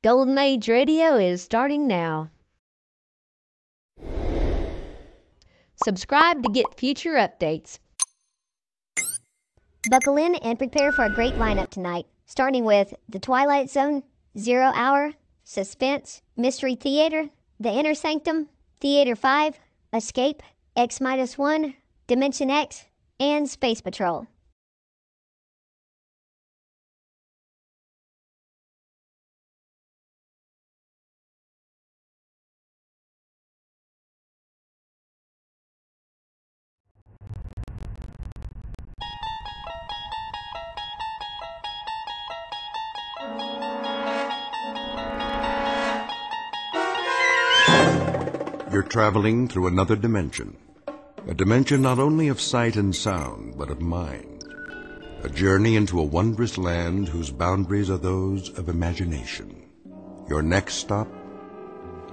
Golden Age Radio is starting now. Subscribe to get future updates. Buckle in and prepare for a great lineup tonight, starting with The Twilight Zone, ZeroHour, Suspense, Mystery Theater, The Inner Sanctum, Theater 5, Escape, X-1, Dimension X, and Space Patrol. You're traveling through another dimension. A dimension not only of sight and sound, but of mind. A journey into a wondrous land whose boundaries are those of imagination. Your next stop,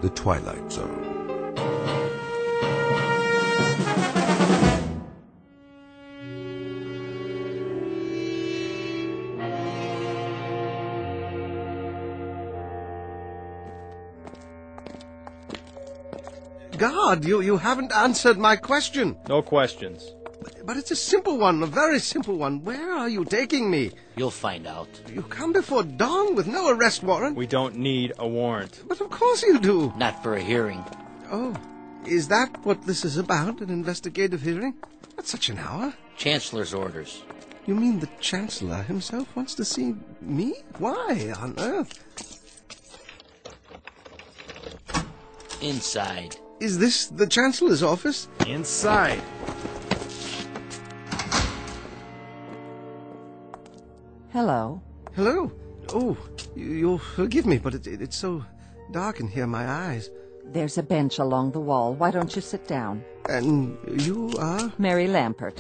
the Twilight Zone. God, you haven't answered my question. No questions. But it's a simple one, a very simple one. Where are you taking me? You'll find out. You come before dawn with no arrest warrant. We don't need a warrant. But of course you do. Not for a hearing. Oh, is that what this is about, an investigative hearing? That's such an hour. Chancellor's orders. You mean the Chancellor himself wants to see me? Why on earth? Inside. Is this the Chancellor's office? Inside. Hello. Hello. Oh, you'll forgive me, but it's so dark in here, my eyes. There's a bench along the wall. Why don't you sit down? And you are? Mary Lampert.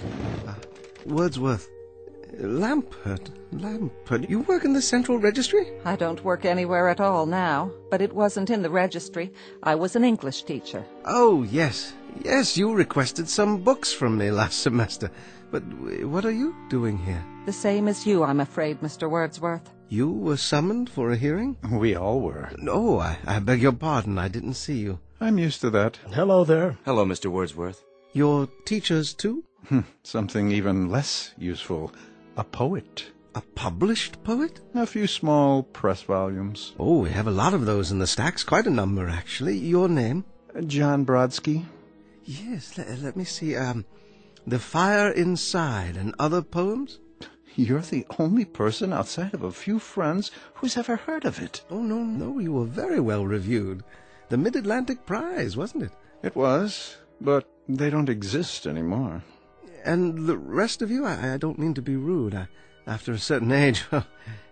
Wordsworth. Lampert. You work in the Central Registry? I don't work anywhere at all now, but it wasn't in the registry. I was an English teacher. Oh, yes. Yes, you requested some books from me last semester. But what are you doing here? The same as you, I'm afraid, Mr. Wordsworth. You were summoned for a hearing? We all were. No, I beg your pardon. I didn't see you. I'm used to that. Hello there. Hello, Mr. Wordsworth. You're teachers, too? Something even less useful. A poet. A published poet? A few small press volumes. Oh, we have a lot of those in the stacks. Quite a number, actually. Your name? John Brodsky. Yes, let me see. The Fire Inside and Other Poems? You're the only person outside of a few friends who's ever heard of it. Oh, no, you were very well reviewed. The Mid-Atlantic Prize, wasn't it? It was, but they don't exist anymore. And the rest of you, I don't mean to be rude. After a certain age,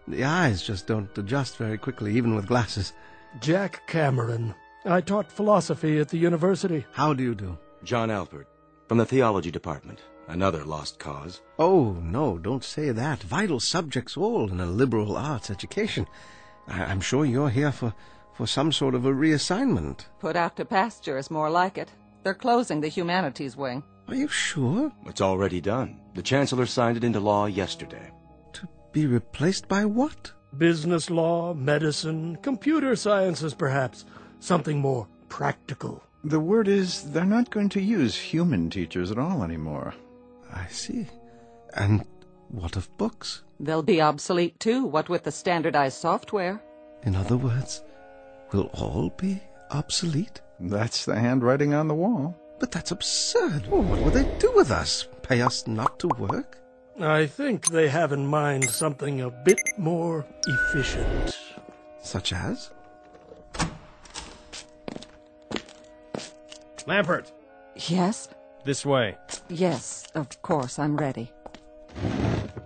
the eyes just don't adjust very quickly, even with glasses. Jack Cameron. I taught philosophy at the university. How do you do? John Alpert, from the Theology Department. Another lost cause. Oh, no, don't say that. Vital subjects all in a liberal arts education. I'm sure you're here for some sort of a reassignment. Put out to pasture is more like it. They're closing the humanities wing. Are you sure? It's already done. The Chancellor signed it into law yesterday. To be replaced by what? Business law, medicine, computer sciences, perhaps. Something more practical. The word is they're not going to use human teachers at all anymore. I see. And what of books? They'll be obsolete too, what with the standardized software. In other words, will all be obsolete? That's the handwriting on the wall. But that's absurd. Well, what will they do with us? Pay us not to work? I think they have in mind something a bit more efficient. Such as? Lampert, Yes? this way. Yes, of course, I'm ready.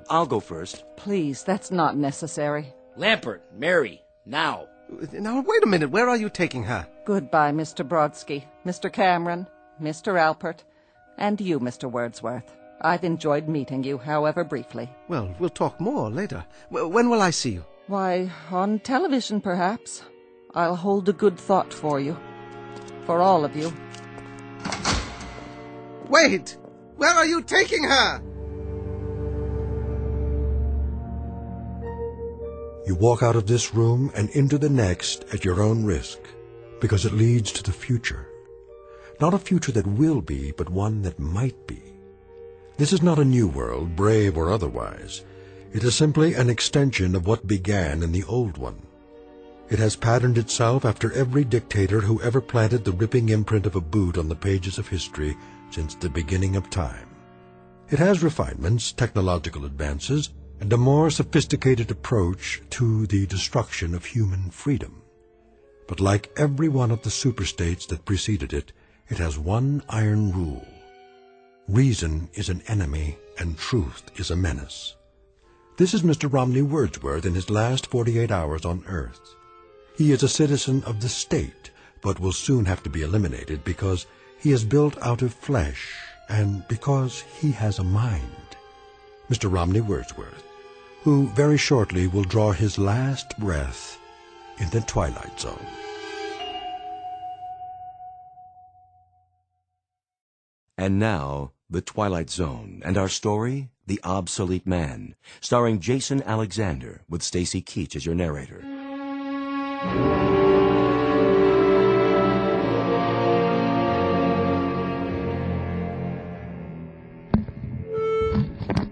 I'll go first. Please, that's not necessary. Lampert, Mary, now. Now, wait a minute. Where are you taking her? Goodbye, Mr. Brodsky, Mr. Cameron, Mr. Alpert, and you, Mr. Wordsworth. I've enjoyed meeting you, however briefly. Well, we'll talk more later. When will I see you? Why, on television, perhaps. I'll hold a good thought for you. For all of you. Wait! Where are you taking her? You walk out of this room and into the next at your own risk, because it leads to the future. Not a future that will be, but one that might be. This is not a new world, brave or otherwise. It is simply an extension of what began in the old one. It has patterned itself after every dictator who ever planted the ripping imprint of a boot on the pages of history since the beginning of time. It has refinements, technological advances, and a more sophisticated approach to the destruction of human freedom. But like every one of the superstates that preceded it, it has one iron rule. Reason is an enemy and truth is a menace. This is Mr. Romney Wordsworth in his last 48 hours on Earth. He is a citizen of the state, but will soon have to be eliminated because he is built out of flesh and because he has a mind. Mr. Romney Wordsworth, who very shortly will draw his last breath in the Twilight Zone. And now, The Twilight Zone, and our story, The Obsolete Man, starring Jason Alexander, with Stacy Keach as your narrator.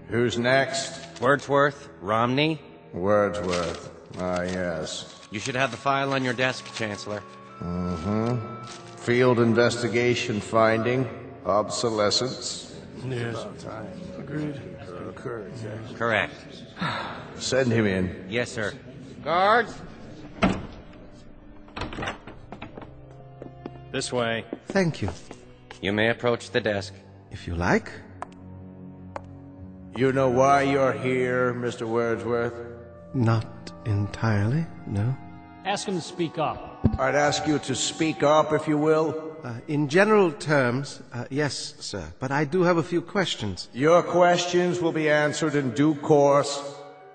Who's next? Wordsworth, Romney. Wordsworth. Ah, yes. You should have the file on your desk, Chancellor. Mm-hmm. Field investigation finding, obsolescence. Yes. Agreed. Correct. Send him in. Yes, sir. Guards! This way. Thank you. You may approach the desk. If you like. You know why you're here, Mr. Wordsworth? Not entirely, no. Ask him to speak up. I'd ask you to speak up, if you will. In general terms, yes, sir. But I do have a few questions. Your questions will be answered in due course.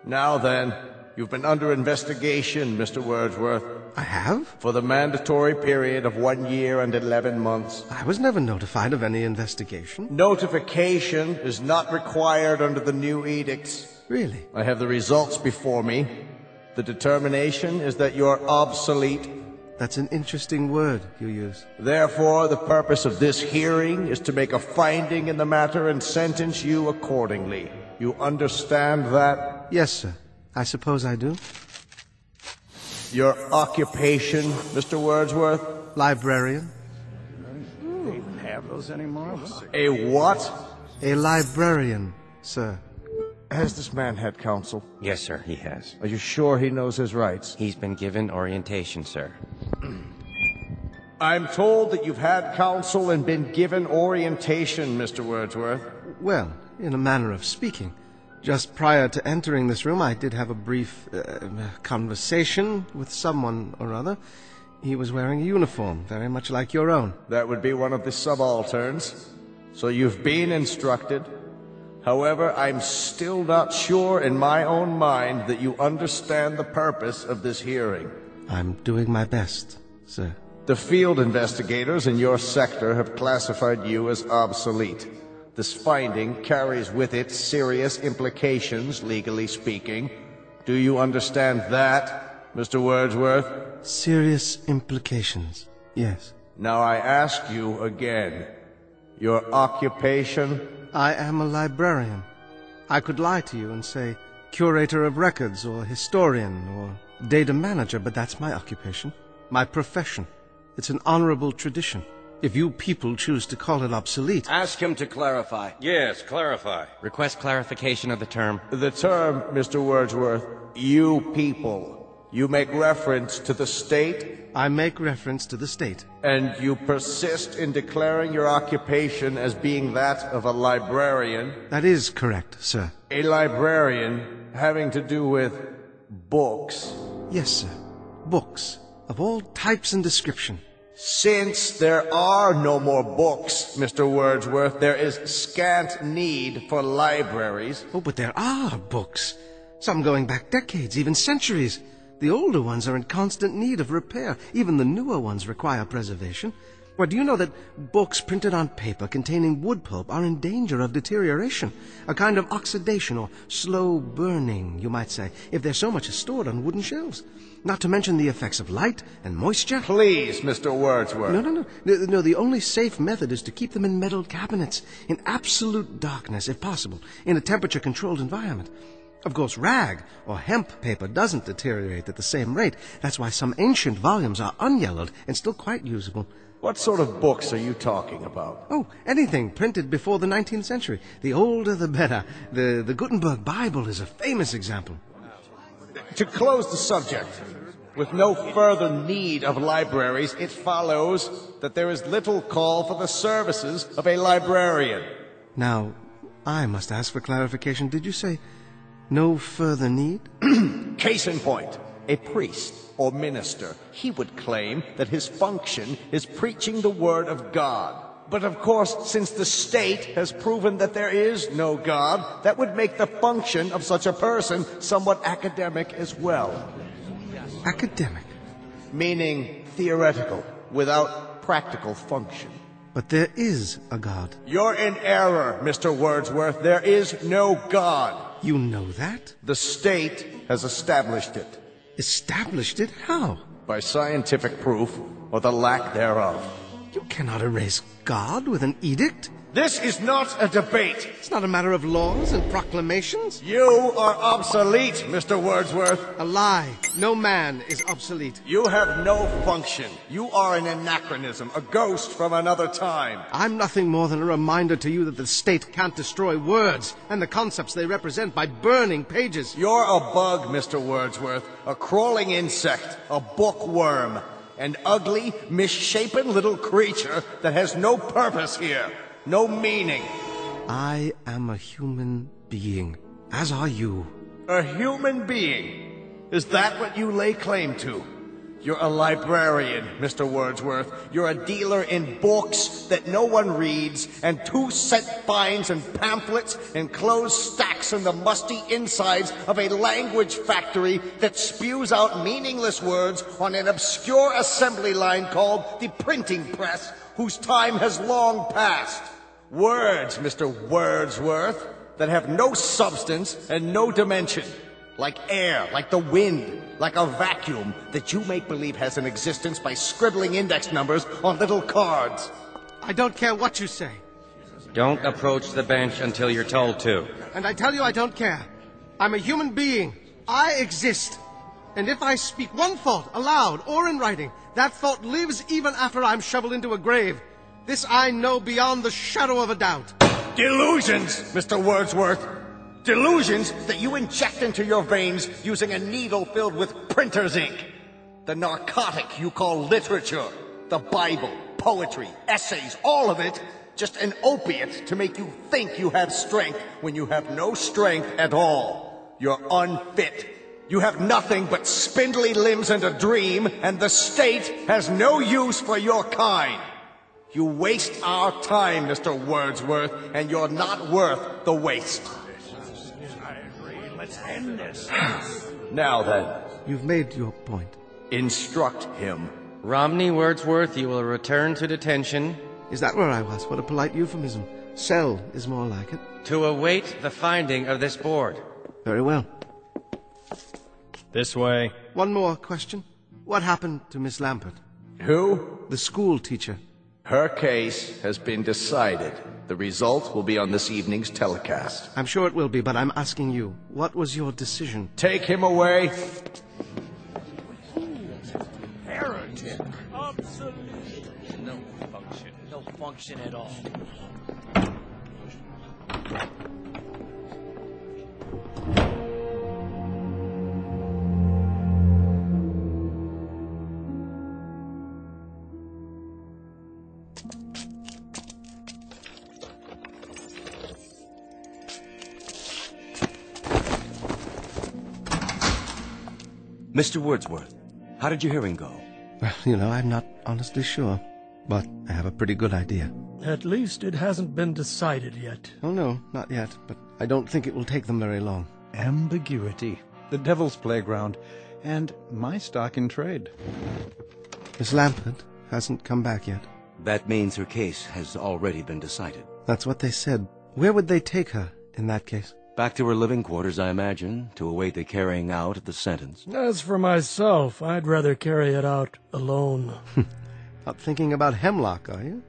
Now then, you've been under investigation, Mr. Wordsworth. I have? For the mandatory period of 1 year and 11 months. I was never notified of any investigation. Notification is not required under the new edicts. Really? I have the results before me. The determination is that you're obsolete. That's an interesting word you use. Therefore, the purpose of this hearing is to make a finding in the matter and sentence you accordingly. You understand that? Yes, sir. I suppose I do. Your occupation, Mr. Wordsworth? Librarian. They even have those anymore? A what? A librarian, sir. Has this man had counsel? Yes, sir, he has. Are you sure he knows his rights? He's been given orientation, sir. I'm told that you've had counsel and been given orientation, Mr. Wordsworth. Well, in a manner of speaking. Just prior to entering this room, I did have a brief conversation with someone or other. He was wearing a uniform, very much like your own. That would be one of the subalterns. So you've been instructed. However, I'm still not sure in my own mind that you understand the purpose of this hearing. I'm doing my best, sir. The field investigators in your sector have classified you as obsolete. This finding carries with it serious implications, legally speaking. Do you understand that, Mr. Wordsworth? Serious implications, yes. Now I ask you again, your occupation? I am a librarian. I could lie to you and say curator of records or historian or data manager, but that's my occupation, my profession. It's an honorable tradition. If you people choose to call it obsolete... Ask him to clarify. Yes, clarify. Request clarification of the term. The term, Mr. Wordsworth, you people. You make reference to the state? I make reference to the state. And you persist in declaring your occupation as being that of a librarian? That is correct, sir. A librarian having to do with books? Yes, sir. Books of all types and description. Since there are no more books, Mr. Wordsworth, there is scant need for libraries. Oh, but there are books. Some going back decades, even centuries. The older ones are in constant need of repair. Even the newer ones require preservation. Well, do you know that books printed on paper containing wood pulp are in danger of deterioration? A kind of oxidation or slow burning, you might say, if they're so much as stored on wooden shelves. Not to mention the effects of light and moisture. Please, Mr. Wordsworth. No, the only safe method is to keep them in metal cabinets, in absolute darkness, if possible, in a temperature-controlled environment. Of course, rag or hemp paper doesn't deteriorate at the same rate. That's why some ancient volumes are unyellowed and still quite usable. What sort of books are you talking about? Oh, anything printed before the 19th century. The older, the better. The Gutenberg Bible is a famous example. To close the subject, with no further need of libraries, it follows that there is little call for the services of a librarian. Now, I must ask for clarification. Did you say no further need? Case in point, a priest or minister, he would claim that his function is preaching the word of God. But of course, since the state has proven that there is no God, that would make the function of such a person somewhat academic as well. Academic? Meaning theoretical, without practical function. But there is a God. You're in error, Mr. Wordsworth. There is no God. You know that? The state has established it. Established it? How? By scientific proof, or the lack thereof. You cannot erase God with an edict. This is not a debate. It's not a matter of laws and proclamations. You are obsolete, Mr. Wordsworth. A lie. No man is obsolete. You have no function. You are an anachronism, a ghost from another time. I'm nothing more than a reminder to you that the state can't destroy words and the concepts they represent by burning pages. You're a bug, Mr. Wordsworth, a crawling insect, a bookworm, an ugly, misshapen little creature that has no purpose here. No meaning. I am a human being, as are you. A human being? Is that what you lay claim to? You're a librarian, Mr. Wordsworth. You're a dealer in books that no one reads, and 2-cent fines and pamphlets and closed stacks in the musty insides of a language factory that spews out meaningless words on an obscure assembly line called the printing press, whose time has long passed. Words, Mr. Wordsworth, that have no substance and no dimension. Like air, like the wind, like a vacuum that you make believe has an existence by scribbling index numbers on little cards. I don't care what you say. Don't approach the bench until you're told to. And I tell you I don't care. I'm a human being. I exist. And if I speak one thought aloud or in writing, that thought lives even after I'm shoveled into a grave. This I know beyond the shadow of a doubt. Delusions, Mr. Wordsworth. Delusions that you inject into your veins using a needle filled with printer's ink. The narcotic you call literature, the Bible, poetry, essays, all of it, just an opiate to make you think you have strength when you have no strength at all. You're unfit. You have nothing but spindly limbs and a dream, and the state has no use for your kind. You waste our time, Mr. Wordsworth, and you're not worth the waste. I agree. Let's end this. Now then. You've made your point. Instruct him. Romney Wordsworth, you will return to detention. Is that where I was? What a polite euphemism. Cell is more like it. To await the finding of this board. Very well. This way. One more question. What happened to Miss Lampert? Who? The school teacher. Her case has been decided. The result will be on this evening's telecast. I'm sure it will be, but I'm asking you, what was your decision? Take him away. Heretic. Obsolete. No function. No function at all. Mr. Wordsworth, how did your hearing go? Well, I'm not honestly sure, but I have a pretty good idea. At least it hasn't been decided yet. Oh, no, not yet, but I don't think it will take them very long. Ambiguity, the devil's playground, and my stock in trade. Miss Lampert hasn't come back yet. That means her case has already been decided. That's what they said. Where would they take her in that case? Back to her living quarters, I imagine, to await the carrying out of the sentence. As for myself, I'd rather carry it out alone. Not thinking about hemlock, are you?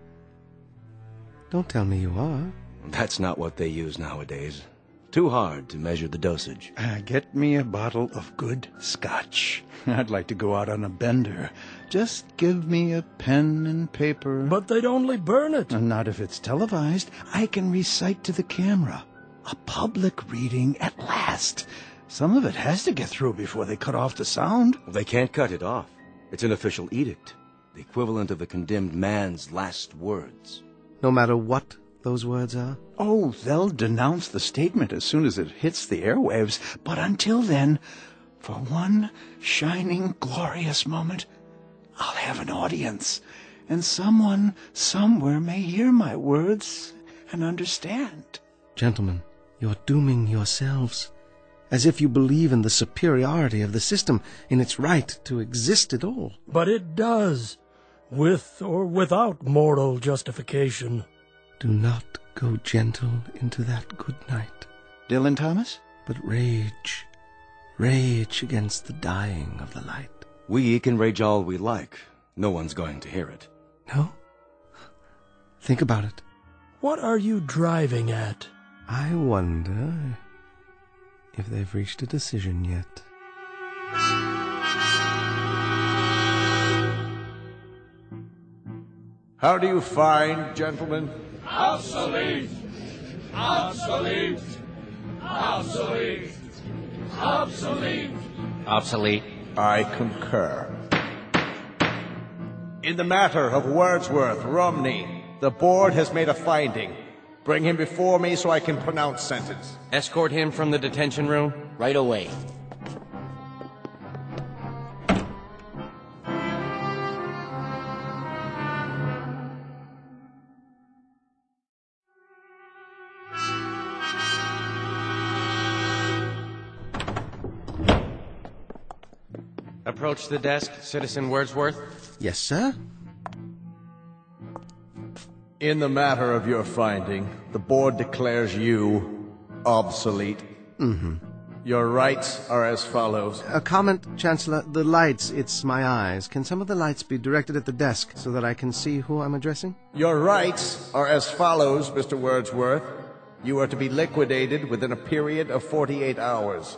Don't tell me you are. That's not what they use nowadays. Too hard to measure the dosage. Get me a bottle of good scotch. I'd like to go out on a bender. Just give me a pen and paper. But they'd only burn it. Not if it's televised. I can recite to the camera. A public reading at last. Some of it has to get through before they cut off the sound. They can't cut it off. It's an official edict. The equivalent of the condemned man's last words. No matter what those words are? Oh, they'll denounce the statement as soon as it hits the airwaves. But until then, for one shining, glorious moment, I'll have an audience. And someone somewhere may hear my words and understand. Gentlemen, you're dooming yourselves. As if you believe in the superiority of the system, in its right to exist at all. But it does, with or without moral justification. Do not go gentle into that good night. Dylan Thomas? But rage. Rage against the dying of the light. We can rage all we like. No one's going to hear it. No? Think about it. What are you driving at? I wonder if they've reached a decision yet. How do you find, gentlemen? Obsolete! Obsolete! Obsolete! Obsolete! Obsolete. I concur. In the matter of Wordsworth Romney, the board has made a finding. Bring him before me so I can pronounce sentence. Escort him from the detention room. Right away. Approach the desk, Citizen Wordsworth. Yes, sir? In the matter of your finding, the board declares you obsolete. Mm-hmm. Your rights are as follows. A comment, Chancellor. The lights, it's my eyes. Can some of the lights be directed at the desk so that I can see who I'm addressing? Your rights are as follows, Mr. Wordsworth. You are to be liquidated within a period of 48 hours.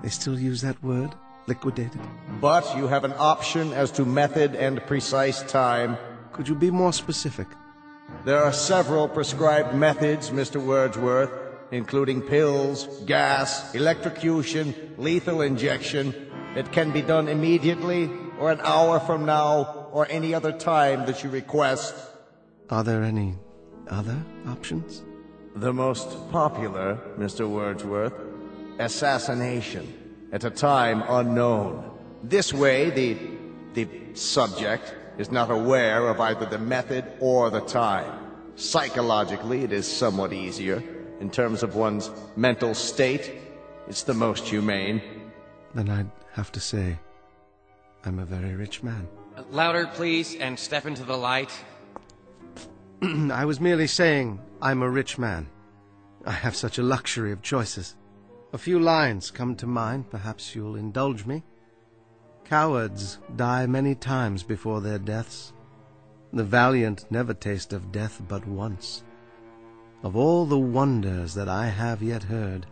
They still use that word? Liquidated? But you have an option as to method and precise time. Could you be more specific? There are several prescribed methods, Mr. Wordsworth, including pills, gas, electrocution, lethal injection. It can be done immediately, or an hour from now, or any other time that you request. Are there any other options? The most popular, Mr. Wordsworth, assassination, at a time unknown. This way, the subject is not aware of either the method or the time. Psychologically, it is somewhat easier. In terms of one's mental state, it's the most humane. Then I'd have to say, I'm a very rich man. Louder, please, and step into the light. I was merely saying I'm a rich man. I have such a luxury of choices. A few lines come to mind, perhaps you'll indulge me. Cowards die many times before their deaths. The valiant never taste of death but once. Of all the wonders that I have yet heard,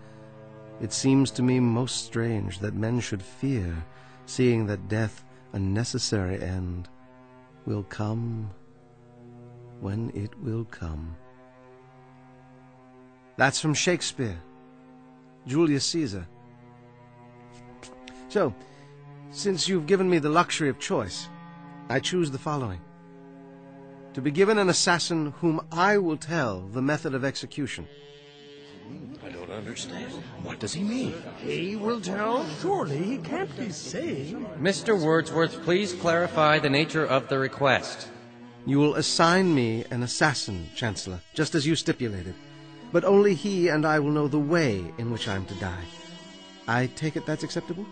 it seems to me most strange that men should fear, seeing that death, a necessary end, will come when it will come. That's from Shakespeare. Julius Caesar. So, since you've given me the luxury of choice, I choose the following. To be given an assassin whom I will tell the method of execution. I don't understand. What does he mean? He will tell? Surely he can't be saying. Mr. Wordsworth, please clarify the nature of the request. You will assign me an assassin, Chancellor, just as you stipulated. But only he and I will know the way in which I am to die. I take it that's acceptable?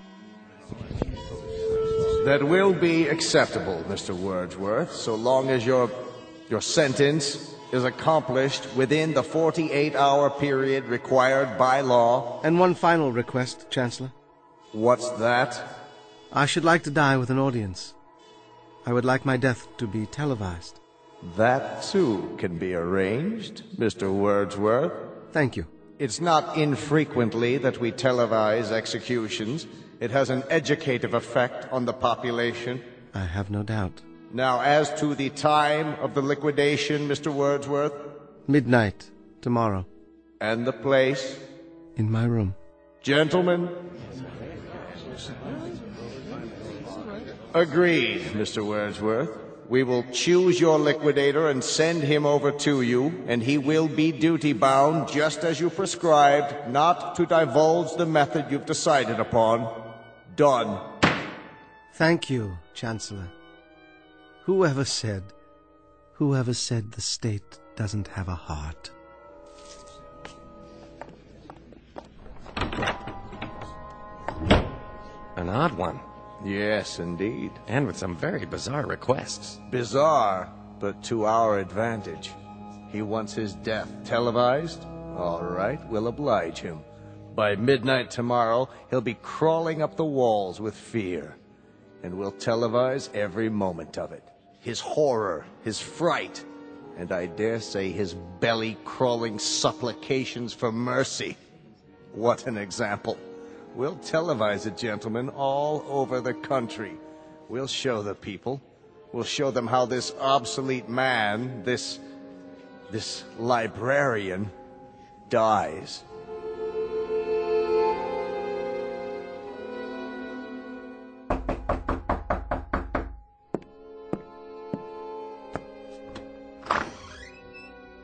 That will be acceptable, Mr. Wordsworth, so long as your Your sentence is accomplished within the 48-hour period required by law. And one final request, Chancellor. What's that? I should like to die with an audience. I would like my death to be televised. That, too, can be arranged, Mr. Wordsworth. Thank you. It's not infrequently that we televise executions. It has an educative effect on the population. I have no doubt. Now, as to the time of the liquidation, Mr. Wordsworth? Midnight, tomorrow. And the place? In my room. Gentlemen? Agreed, Mr. Wordsworth. We will choose your liquidator and send him over to you, and he will be duty-bound, just as you prescribed, not to divulge the method you've decided upon. Done. Thank you, Chancellor. Whoever said the state doesn't have a heart? An odd one. Yes, indeed. And with some very bizarre requests. Bizarre, but to our advantage. He wants his death televised? All right, we'll oblige him. By midnight tomorrow, he'll be crawling up the walls with fear. And we'll televise every moment of it. His horror, his fright, and I dare say his belly-crawling supplications for mercy. What an example. We'll televise it, gentlemen, all over the country. We'll show the people. We'll show them how this obsolete man, this librarian, dies.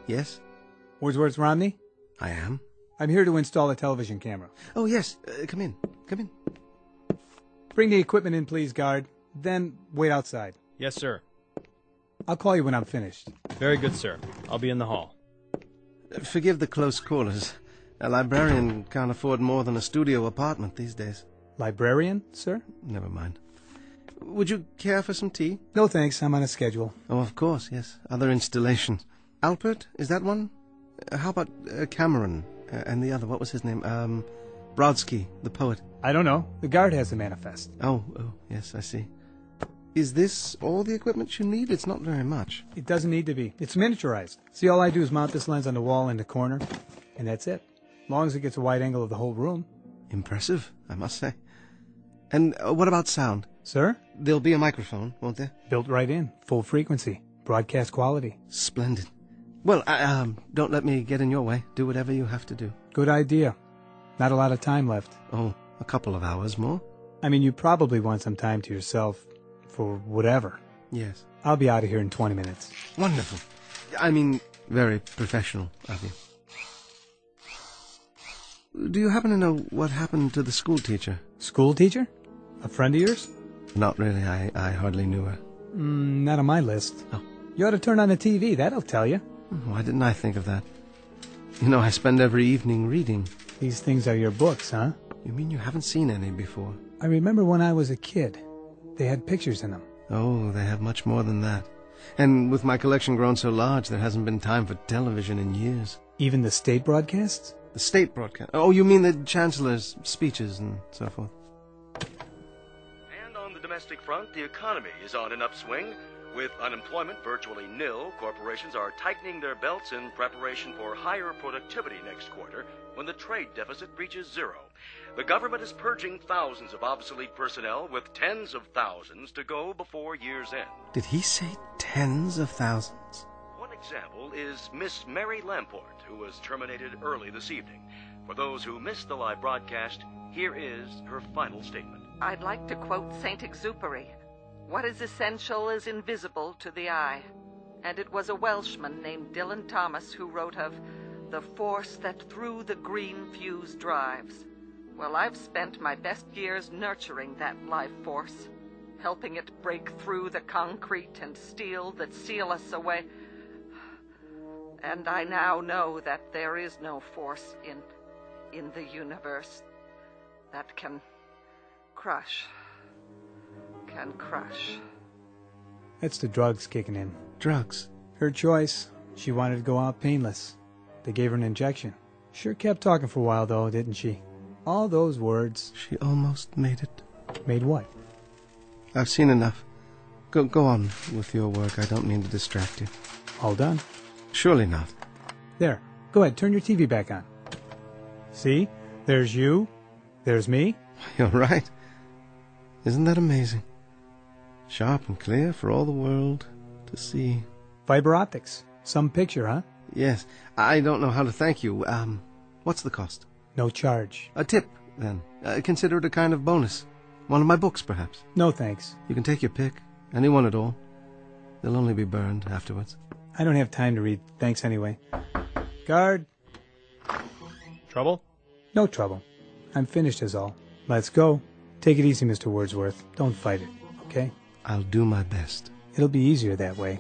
Yes? Wordsworth Romney? I am. I'm here to install a television camera. Oh, yes. Come in. Come in. Bring the equipment in, please, guard. Then wait outside. Yes, sir. I'll call you when I'm finished. Very good, sir. I'll be in the hall. Forgive the close quarters. A librarian can't afford more than a studio apartment these days. Librarian, sir? Never mind. Would you care for some tea? No, thanks. I'm on a schedule. Oh, of course, yes. Other installations. Alpert, is that one? How about Cameron? And the other, what was his name? Brodsky, the poet. I don't know. The guard has the manifest. Oh, yes, I see. Is this all the equipment you need? It's not very much. It doesn't need to be. It's miniaturized. See, all I do is mount this lens on the wall in the corner, and that's it. As long as it gets a wide angle of the whole room. Impressive, I must say. And what about sound? Sir? There'll be a microphone, won't there? Built right in. Full frequency. Broadcast quality. Splendid. Well, don't let me get in your way. Do whatever you have to do. Good idea. Not a lot of time left. Oh, a couple of hours more? I mean, you probably want some time to yourself for whatever. Yes. I'll be out of here in 20 minutes. Wonderful. I mean, very professional of you. Do you happen to know what happened to the school teacher? School teacher? A friend of yours? Not really. I hardly knew her. Not on my list. Oh. You ought to turn on the TV. That'll tell you. Why didn't I think of that? You know, I spend every evening reading. These things are your books, huh? You mean you haven't seen any before? I remember when I was a kid. They had pictures in them. Oh, they have much more than that. And with my collection grown so large, there hasn't been time for television in years. Even the state broadcasts? The state broadcast? Oh, you mean the Chancellor's speeches and so forth? And on the domestic front, the economy is on an upswing. With unemployment virtually nil, corporations are tightening their belts in preparation for higher productivity next quarter when the trade deficit reaches zero. The government is purging thousands of obsolete personnel with tens of thousands to go before year's end. Did he say tens of thousands? One example is Miss Mary Lamport, who was terminated early this evening. For those who missed the live broadcast, here is her final statement. I'd like to quote Saint-Exupéry. What is essential is invisible to the eye. And it was a Welshman named Dylan Thomas who wrote of the force that through the green fuse drives. Well, I've spent my best years nurturing that life force, helping it break through the concrete and steel that seal us away. And I now know that there is no force in the universe that can crush. That's the drugs kicking in. Drugs? Her choice. She wanted to go out painless. They gave her an injection. Sure kept talking for a while, though, didn't she? All those words. She almost made it. Made what? I've seen enough. Go on with your work. I don't mean to distract you. All done? Surely not. There. Go ahead, turn your TV back on. See? There's you. There's me. You're right. Isn't that amazing? Sharp and clear for all the world to see. Fiber optics. Some picture, huh? Yes. I don't know how to thank you. What's the cost? No charge. A tip, then. Consider it a kind of bonus. One of my books, perhaps. No, thanks. You can take your pick. Any one at all. They'll only be burned afterwards. I don't have time to read. Thanks anyway. Guard. Trouble? No trouble. I'm finished is all. Let's go. Take it easy, Mr. Wordsworth. Don't fight it, okay? I'll do my best. It'll be easier that way.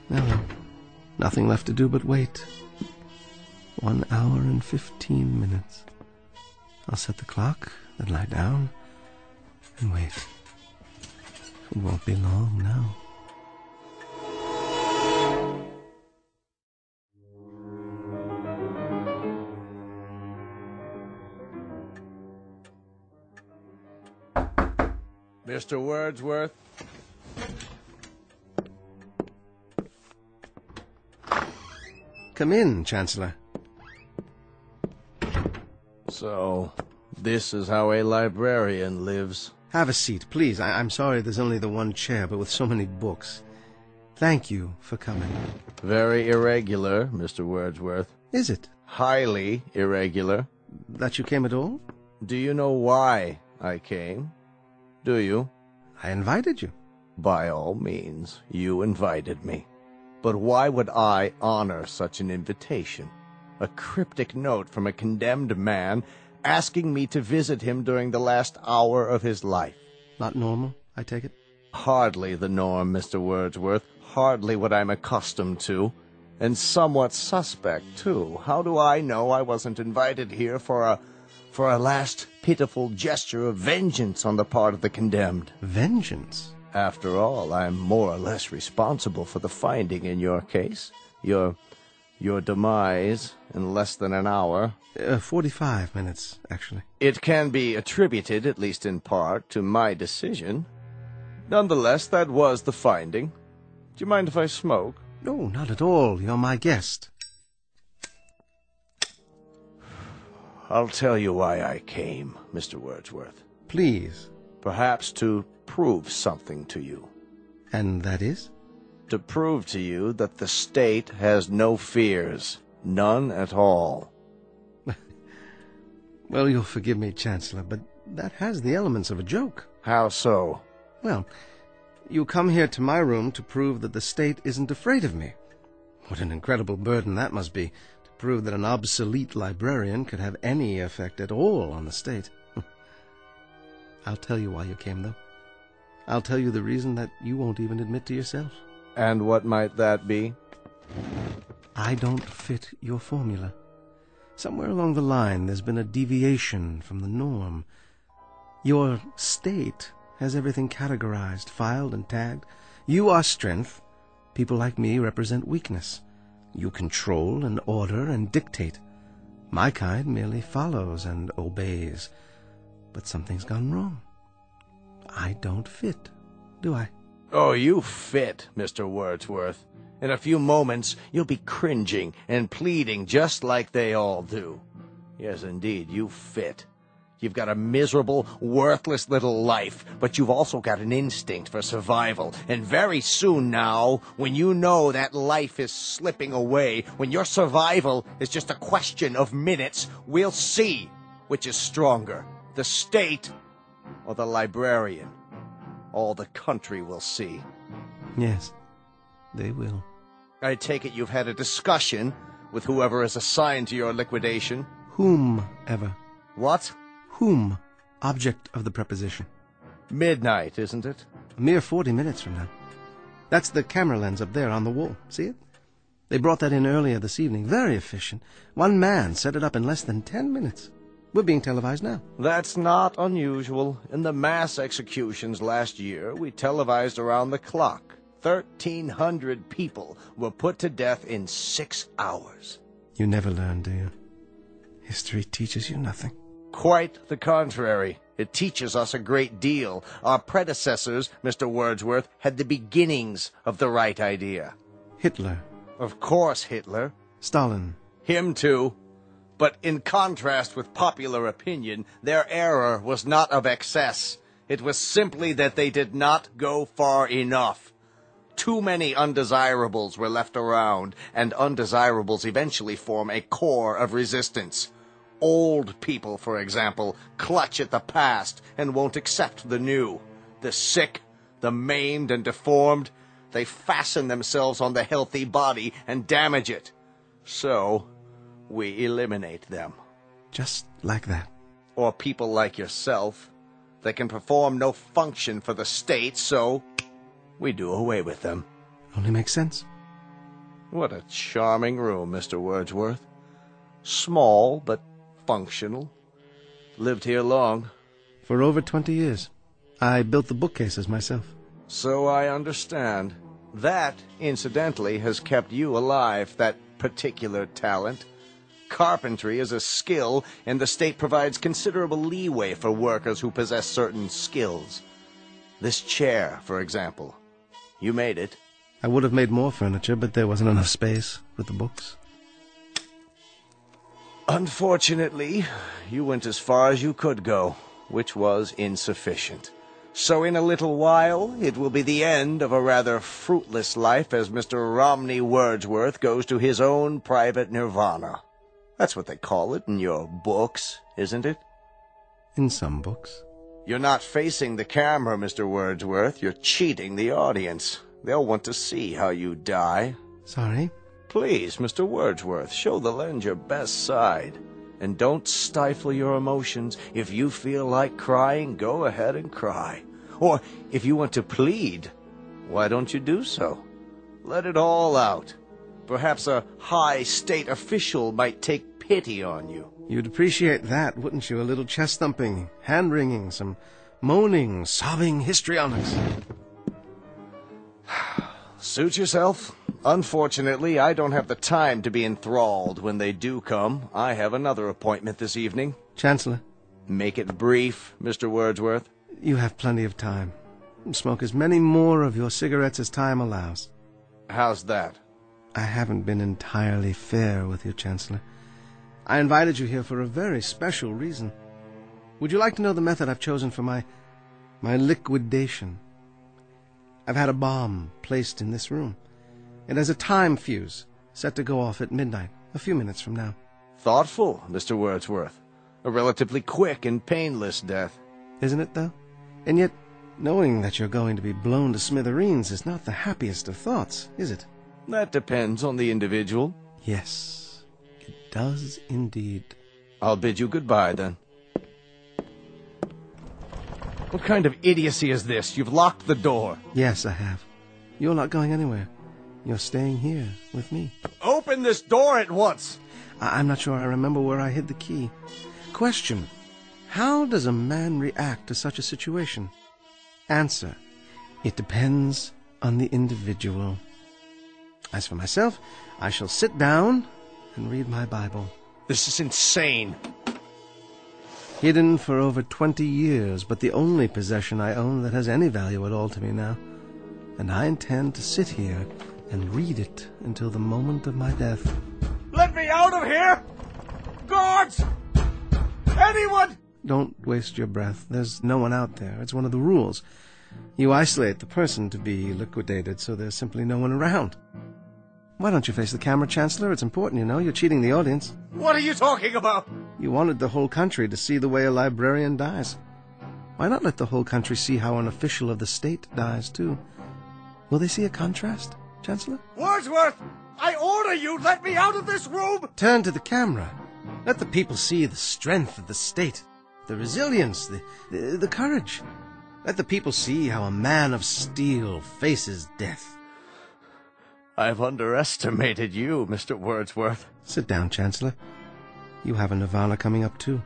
Well, nothing left to do but wait. 1 hour and 15 minutes. I'll set the clock, then lie down, and wait. It won't be long now. Mr. Wordsworth? Come in, Chancellor. So, this is how a librarian lives. Have a seat, please. I'm sorry there's only the one chair, but with so many books. Thank you for coming. Very irregular, Mr. Wordsworth. Is it? Highly irregular. That you came at all? Do you know why I came? Do you? I invited you. By all means, you invited me. But why would I honor such an invitation? A cryptic note from a condemned man asking me to visit him during the last hour of his life. Not normal, I take it? Hardly the norm, Mr. Wordsworth. Hardly what I'm accustomed to. And somewhat suspect, too. How do I know I wasn't invited here for a last pitiful gesture of vengeance on the part of the condemned? Vengeance? After all, I'm more or less responsible for the finding in your case. Your demise in less than an hour. 45 minutes, actually. It can be attributed, at least in part, to my decision. Nonetheless, that was the finding. Do you mind if I smoke? No, not at all. You're my guest. I'll tell you why I came, Mr. Wordsworth. Please. Perhaps to prove something to you. And that is? To prove to you that the state has no fears. None at all. Well, you'll forgive me, Chancellor, but that has the elements of a joke. How so? Well, you come here to my room to prove that the state isn't afraid of me. What an incredible burden that must be, to prove that an obsolete librarian could have any effect at all on the state. I'll tell you why you came, though. I'll tell you the reason that you won't even admit to yourself. And what might that be? I don't fit your formula. Somewhere along the line there's been a deviation from the norm. Your state has everything categorized, filed, and tagged. You are strength. People like me represent weakness. You control and order and dictate. My kind merely follows and obeys. But something's gone wrong. I don't fit, do I? Oh, you fit, Mr. Wordsworth. In a few moments, you'll be cringing and pleading just like they all do. Yes, indeed, you fit. You've got a miserable, worthless little life, but you've also got an instinct for survival. And very soon now, when you know that life is slipping away, when your survival is just a question of minutes, we'll see which is stronger, the state or the librarian. All the country will see. Yes, they will. I take it you've had a discussion with whoever is assigned to your liquidation. Whomever. What? Whom. Object of the preposition. Midnight, isn't it? A mere 40 minutes from now. That's the camera lens up there on the wall. See it? They brought that in earlier this evening. Very efficient. One man set it up in less than 10 minutes. We're being televised now. That's not unusual. In the mass executions last year, we televised around the clock. 1,300 people were put to death in 6 hours. You never learn, do you? History teaches you nothing. Quite the contrary. It teaches us a great deal. Our predecessors, Mr. Wordsworth, had the beginnings of the right idea. Hitler. Of course Hitler. Stalin. Him too. But in contrast with popular opinion, their error was not of excess. It was simply that they did not go far enough. Too many undesirables were left around, and undesirables eventually form a core of resistance. Old people, for example, clutch at the past and won't accept the new. The sick, the maimed and deformed, they fasten themselves on the healthy body and damage it. So, we eliminate them. Just like that. Or people like yourself. They can perform no function for the state, so we do away with them. Only makes sense. What a charming room, Mr. Wordsworth. Small, but functional. Lived here long. For over 20 years. I built the bookcases myself. So I understand. That, incidentally, has kept you alive, that particular talent. Carpentry is a skill, and the state provides considerable leeway for workers who possess certain skills. This chair, for example. You made it. I would have made more furniture, but there wasn't enough space with the books. Unfortunately, you went as far as you could go, which was insufficient. So in a little while, it will be the end of a rather fruitless life as Mr. Romney Wordsworth goes to his own private nirvana. That's what they call it in your books, isn't it? In some books. You're not facing the camera, Mr. Wordsworth. You're cheating the audience. They'll want to see how you die. Sorry? Please, Mr. Wordsworth, show the lens your best side. And don't stifle your emotions. If you feel like crying, go ahead and cry. Or if you want to plead, why don't you do so? Let it all out. Perhaps a high state official might take pity on you. You'd appreciate that, wouldn't you? A little chest-thumping, hand-wringing, some moaning, sobbing histrionics. Suit yourself. Unfortunately, I don't have the time to be enthralled when they do come. I have another appointment this evening. Chancellor. Make it brief, Mr. Wordsworth. You have plenty of time. Smoke as many more of your cigarettes as time allows. How's that? I haven't been entirely fair with you, Chancellor. I invited you here for a very special reason. Would you like to know the method I've chosen for my liquidation? I've had a bomb placed in this room. It has a time fuse set to go off at midnight, a few minutes from now. Thoughtful, Mr. Wordsworth. A relatively quick and painless death. Isn't it, though? And yet, knowing that you're going to be blown to smithereens is not the happiest of thoughts, is it? That depends on the individual. Yes, it does indeed. I'll bid you goodbye, then. What kind of idiocy is this? You've locked the door. Yes, I have. You're not going anywhere. You're staying here with me. Open this door at once! I'm not sure I remember where I hid the key. Question. How does a man react to such a situation? Answer. It depends on the individual. As for myself, I shall sit down and read my Bible. This is insane. Hidden for over 20 years, but the only possession I own that has any value at all to me now. And I intend to sit here and read it until the moment of my death. Let me out of here! Guards! Anyone! Don't waste your breath. There's no one out there. It's one of the rules. You isolate the person to be liquidated, so there's simply no one around. Why don't you face the camera, Chancellor? It's important, you know. You're cheating the audience. What are you talking about? You wanted the whole country to see the way a librarian dies. Why not let the whole country see how an official of the state dies, too? Will they see a contrast, Chancellor? Wordsworth! I order you, let me out of this room! Turn to the camera. Let the people see the strength of the state, the resilience, the courage. Let the people see how a man of steel faces death. I've underestimated you, Mr. Wordsworth. Sit down, Chancellor. You have a nirvana coming up, too.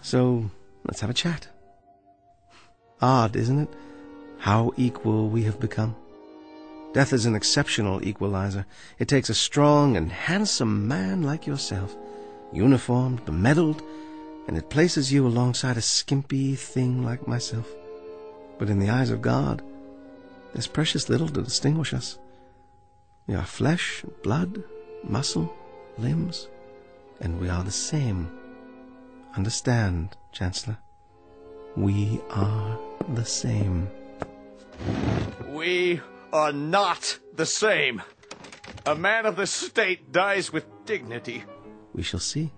So, let's have a chat. Odd, isn't it? How equal we have become. Death is an exceptional equalizer. It takes a strong and handsome man like yourself, uniformed, bemedaled, and it places you alongside a skimpy thing like myself. But in the eyes of God, there's precious little to distinguish us. We are flesh, blood, muscle, limbs, and we are the same. Understand, Chancellor? We are the same. We are not the same. A man of the state dies with dignity. We shall see.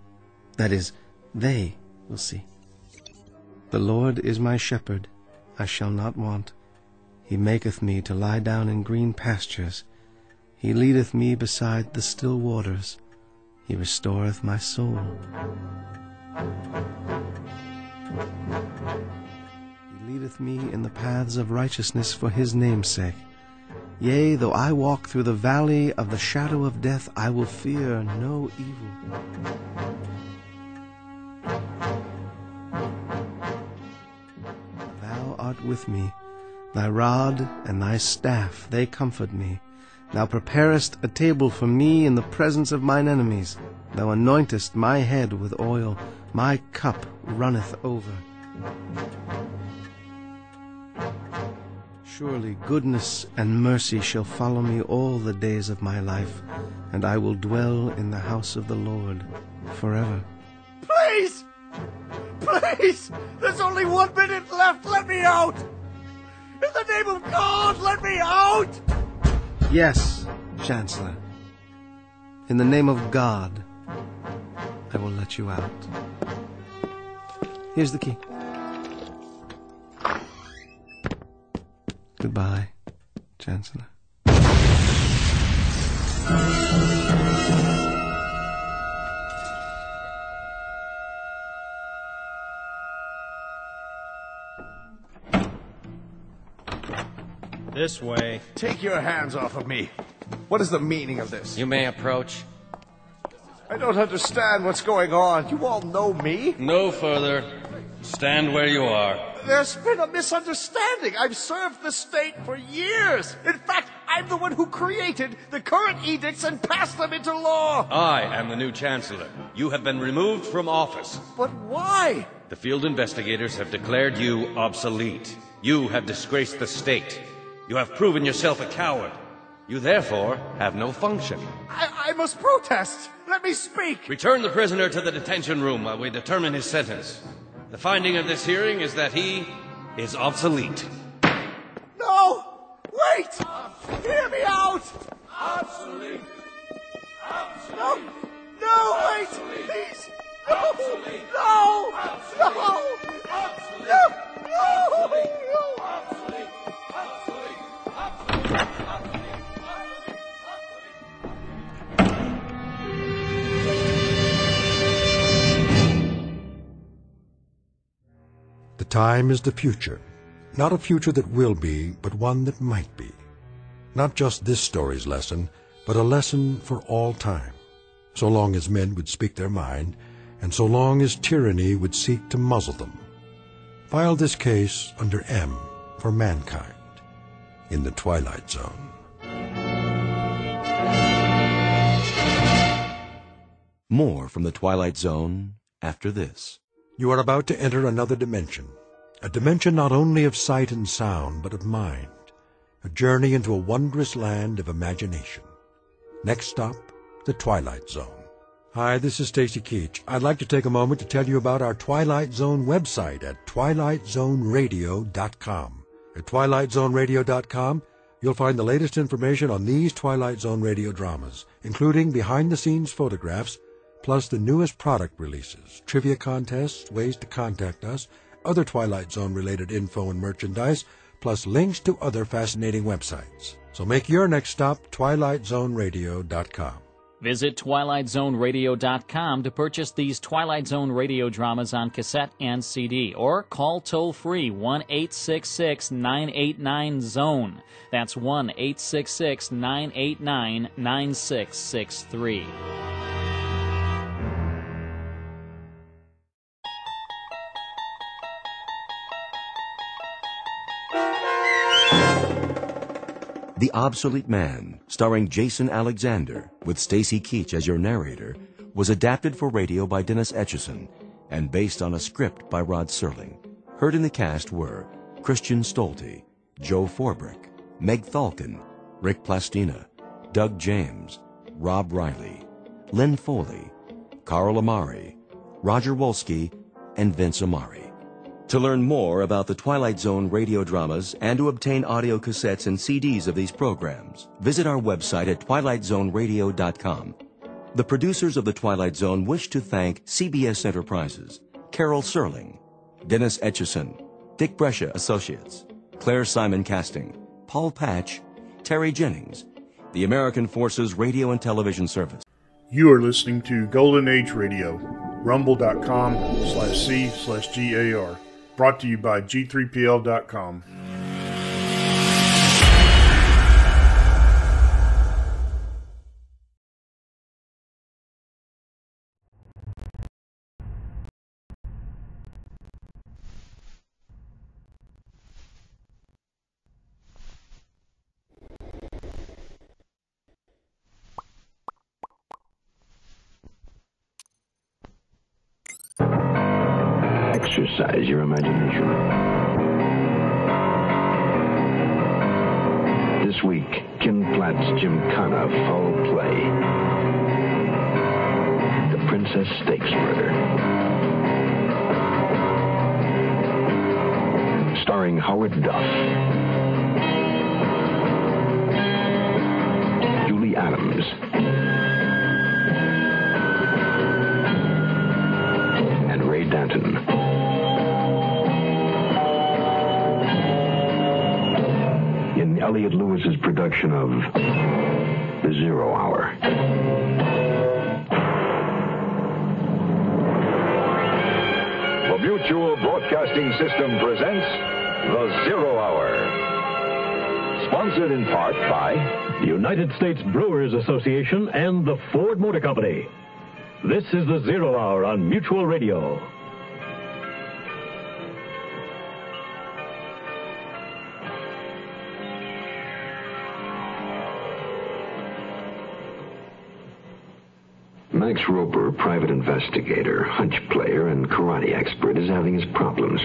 That is, they will see. The Lord is my shepherd, I shall not want. He maketh me to lie down in green pastures. He leadeth me beside the still waters. He restoreth my soul. He leadeth me in the paths of righteousness for his name's sake. Yea, though I walk through the valley of the shadow of death, I will fear no evil. Thou art with me. Thy rod and thy staff, they comfort me. Thou preparest a table for me in the presence of mine enemies. Thou anointest my head with oil. My cup runneth over. Surely goodness and mercy shall follow me all the days of my life, and I will dwell in the house of the Lord forever. Please! Please! There's only 1 minute left! Let me out! In the name of God, let me out! Yes, Chancellor. In the name of God, I will let you out. Here's the key. Goodbye, Chancellor. This way. Take your hands off of me. What is the meaning of this? You may approach. I don't understand what's going on. You all know me? No further. Stand where you are. There's been a misunderstanding. I've served the state for years. In fact, I'm the one who created the current edicts and passed them into law. I am the new Chancellor. You have been removed from office. But why? The field investigators have declared you obsolete. You have disgraced the state. You have proven yourself a coward. You therefore have no function. I must protest. Let me speak. Return the prisoner to the detention room while we determine his sentence. The finding of this hearing is that he is obsolete. No! Wait! Hear me out! Obsolete! No! No, wait! Please! No! No! No! No! The time is the future. Not a future that will be, but one that might be. Not just this story's lesson, but a lesson for all time. So long as men would speak their mind, and so long as tyranny would seek to muzzle them. File this case under M for mankind in the Twilight Zone. More from the Twilight Zone after this. You are about to enter another dimension. A dimension not only of sight and sound, but of mind. A journey into a wondrous land of imagination. Next stop, the Twilight Zone. Hi, this is Stacy Keach. I'd like to take a moment to tell you about our Twilight Zone website at twilightzoneradio.com. At twilightzoneradio.com, you'll find the latest information on these Twilight Zone radio dramas, including behind-the-scenes photographs, plus the newest product releases, trivia contests, ways to contact us, other Twilight Zone-related info and merchandise, plus links to other fascinating websites. So make your next stop twilightzoneradio.com. Visit twilightzoneradio.com to purchase these Twilight Zone radio dramas on cassette and CD, or call toll-free 1-866-989-ZONE. That's 1-866-989-9663. The Obsolete Man, starring Jason Alexander, with Stacy Keach as your narrator, was adapted for radio by Dennis Etchison and based on a script by Rod Serling. Heard in the cast were Christian Stolte, Joe Forbrick, Meg Thalkin, Rick Plastina, Doug James, Rob Riley, Lynn Foley, Carl Amari, Roger Wolski, and Vince Amari. To learn more about the Twilight Zone radio dramas and to obtain audio cassettes and CDs of these programs, visit our website at twilightzoneradio.com. The producers of The Twilight Zone wish to thank CBS Enterprises, Carol Serling, Dennis Etchison, Dick Brescia Associates, Claire Simon Casting, Paul Patch, Terry Jennings, the American Forces Radio and Television Service. You are listening to Golden Age Radio, rumble.com/C/GAR. Brought to you by G3PL.com. Exercise your imagination. This week, Ken Platt's Gymkhana Foul Play. The Princess Stakes Murder. Starring Howard Duff. Julie Adams. And Ray Danton. In Elliot Lewis's production of The Zero Hour. The Mutual Broadcasting System presents The Zero Hour. Sponsored in part by the United States Brewers Association and the Ford Motor Company. This is The Zero Hour on Mutual Radio. Max Roper, private investigator, hunch player, and karate expert, is having his problems.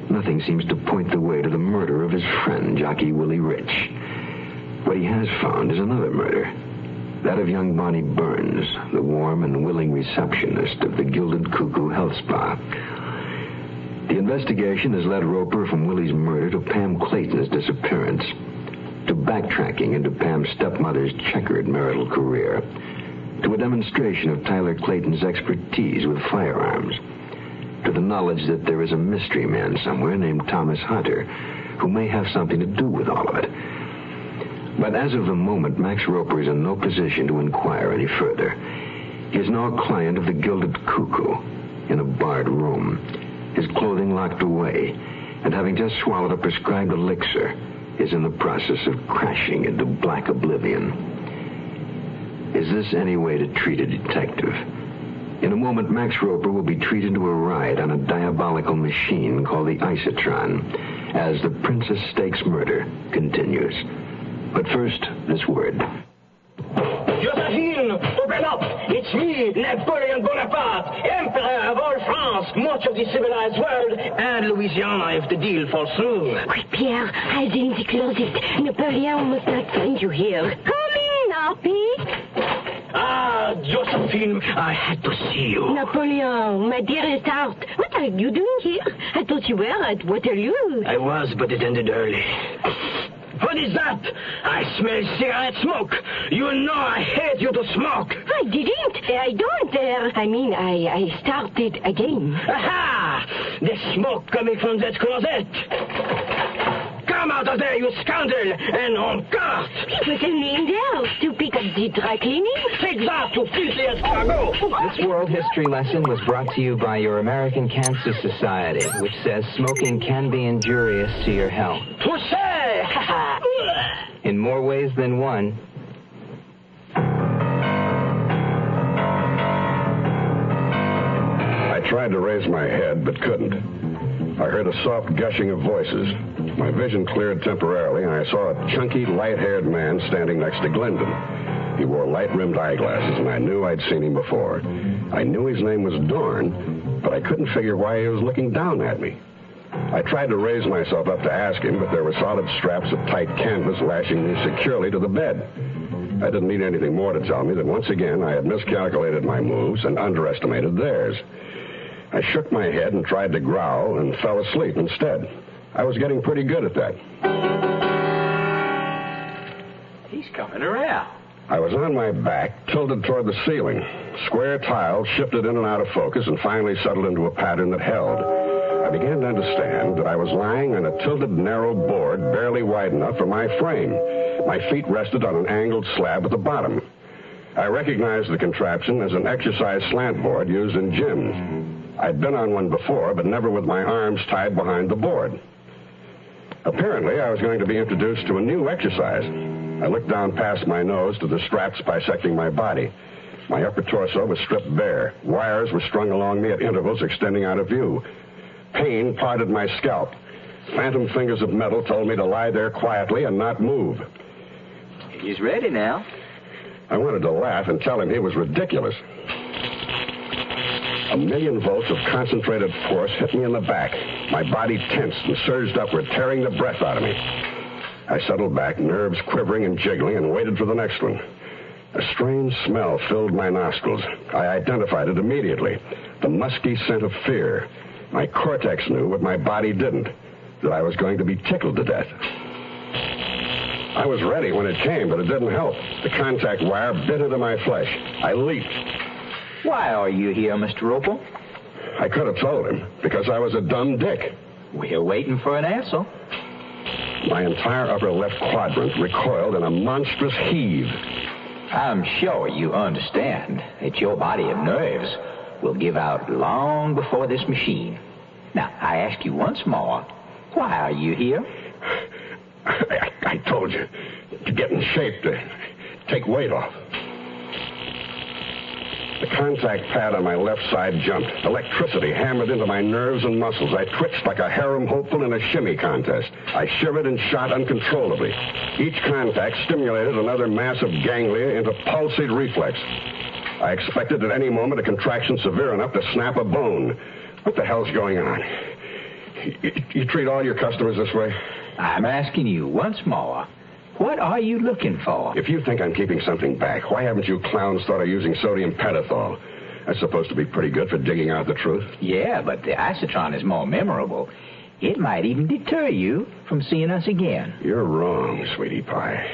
Nothing seems to point the way to the murder of his friend, jockey Willie Rich. What he has found is another murder. That of young Bonnie Burns, the warm and willing receptionist of the Gilded Cuckoo Health Spa. The investigation has led Roper from Willie's murder to Pam Clayton's disappearance, to backtracking into Pam's stepmother's checkered marital career, to a demonstration of Tyler Clayton's expertise with firearms, to the knowledge that there is a mystery man somewhere named Thomas Hunter who may have something to do with all of it. But as of the moment, Max Roper is in no position to inquire any further. He is now a client of the Gilded Cuckoo in a barred room, his clothing locked away, and having just swallowed a prescribed elixir, is in the process of crashing into black oblivion. Is this any way to treat a detective? In a moment, Max Roper will be treated to a ride on a diabolical machine called the Isotron as the Princess Stakes Murder continues. But first, this word. Josephine, open up! It's me, Napoleon Bonaparte, Emperor of all France, much of the civilized world, and Louisiana if the deal falls through. Quick, Pierre, hide in the closet. Napoleon must not find you here. Come in, Harpy. Ah, Josephine, I had to see you. Napoleon, my dearest heart, what are you doing here? I thought you were at Waterloo. I was, but it ended early. What is that? I smell cigarette smoke. You know I hate you to smoke. I didn't. I don't. I started again. Aha! The smoke coming from that closet. Come out of there, you scoundrel, and on guard. It was only in there to pick up the dry cleaning. Take that, you filthy escargot. This World History lesson was brought to you by your American Cancer Society, which says smoking can be injurious to your health. Touché! In more ways than one. I tried to raise my head, but couldn't. I heard a soft gushing of voices. My vision cleared temporarily, and I saw a chunky, light-haired man standing next to Glendon. He wore light-rimmed eyeglasses, and I knew I'd seen him before. I knew his name was Dorn, but I couldn't figure why he was looking down at me. I tried to raise myself up to ask him, but there were solid straps of tight canvas lashing me securely to the bed. I didn't need anything more to tell me that once again I had miscalculated my moves and underestimated theirs. I shook my head and tried to growl and fell asleep instead. I was getting pretty good at that. He's coming around. I was on my back, tilted toward the ceiling. Square tiles shifted in and out of focus and finally settled into a pattern that held. I began to understand that I was lying on a tilted, narrow board barely wide enough for my frame. My feet rested on an angled slab at the bottom. I recognized the contraption as an exercise slant board used in gyms. I'd been on one before, but never with my arms tied behind the board. Apparently, I was going to be introduced to a new exercise. I looked down past my nose to the straps bisecting my body. My upper torso was stripped bare. Wires were strung along me at intervals extending out of view. Pain parted my scalp. Phantom fingers of metal told me to lie there quietly and not move. He's ready now. I wanted to laugh and tell him he was ridiculous. 1,000,000 volts of concentrated force hit me in the back. My body tensed and surged upward, tearing the breath out of me. I settled back, nerves quivering and jiggling, and waited for the next one. A strange smell filled my nostrils. I identified it immediately. The musky scent of fear. My cortex knew what my body didn't, that I was going to be tickled to death. I was ready when it came, but it didn't help. The contact wire bit into my flesh. I leaped. Why are you here, Mr. Roper? I could have told him, because I was a dumb dick. We're waiting for an answer. My entire upper left quadrant recoiled in a monstrous heave. I'm sure you understand that your body of nerves will give out long before this machine. Now, I ask you once more, why are you here? I told you, to get in shape, to take weight off. The contact pad on my left side jumped. Electricity hammered into my nerves and muscles. I twitched like a harem hopeful in a shimmy contest. I shivered and shot uncontrollably. Each contact stimulated another mass of ganglia into pulsate reflex. I expected at any moment a contraction severe enough to snap a bone. What the hell's going on? You treat all your customers this way? I'm asking you once more, what are you looking for? If you think I'm keeping something back, why haven't you clowns thought of using sodium pentothal? That's supposed to be pretty good for digging out the truth. Yeah, but the isotron is more memorable. It might even deter you from seeing us again. You're wrong, sweetie pie.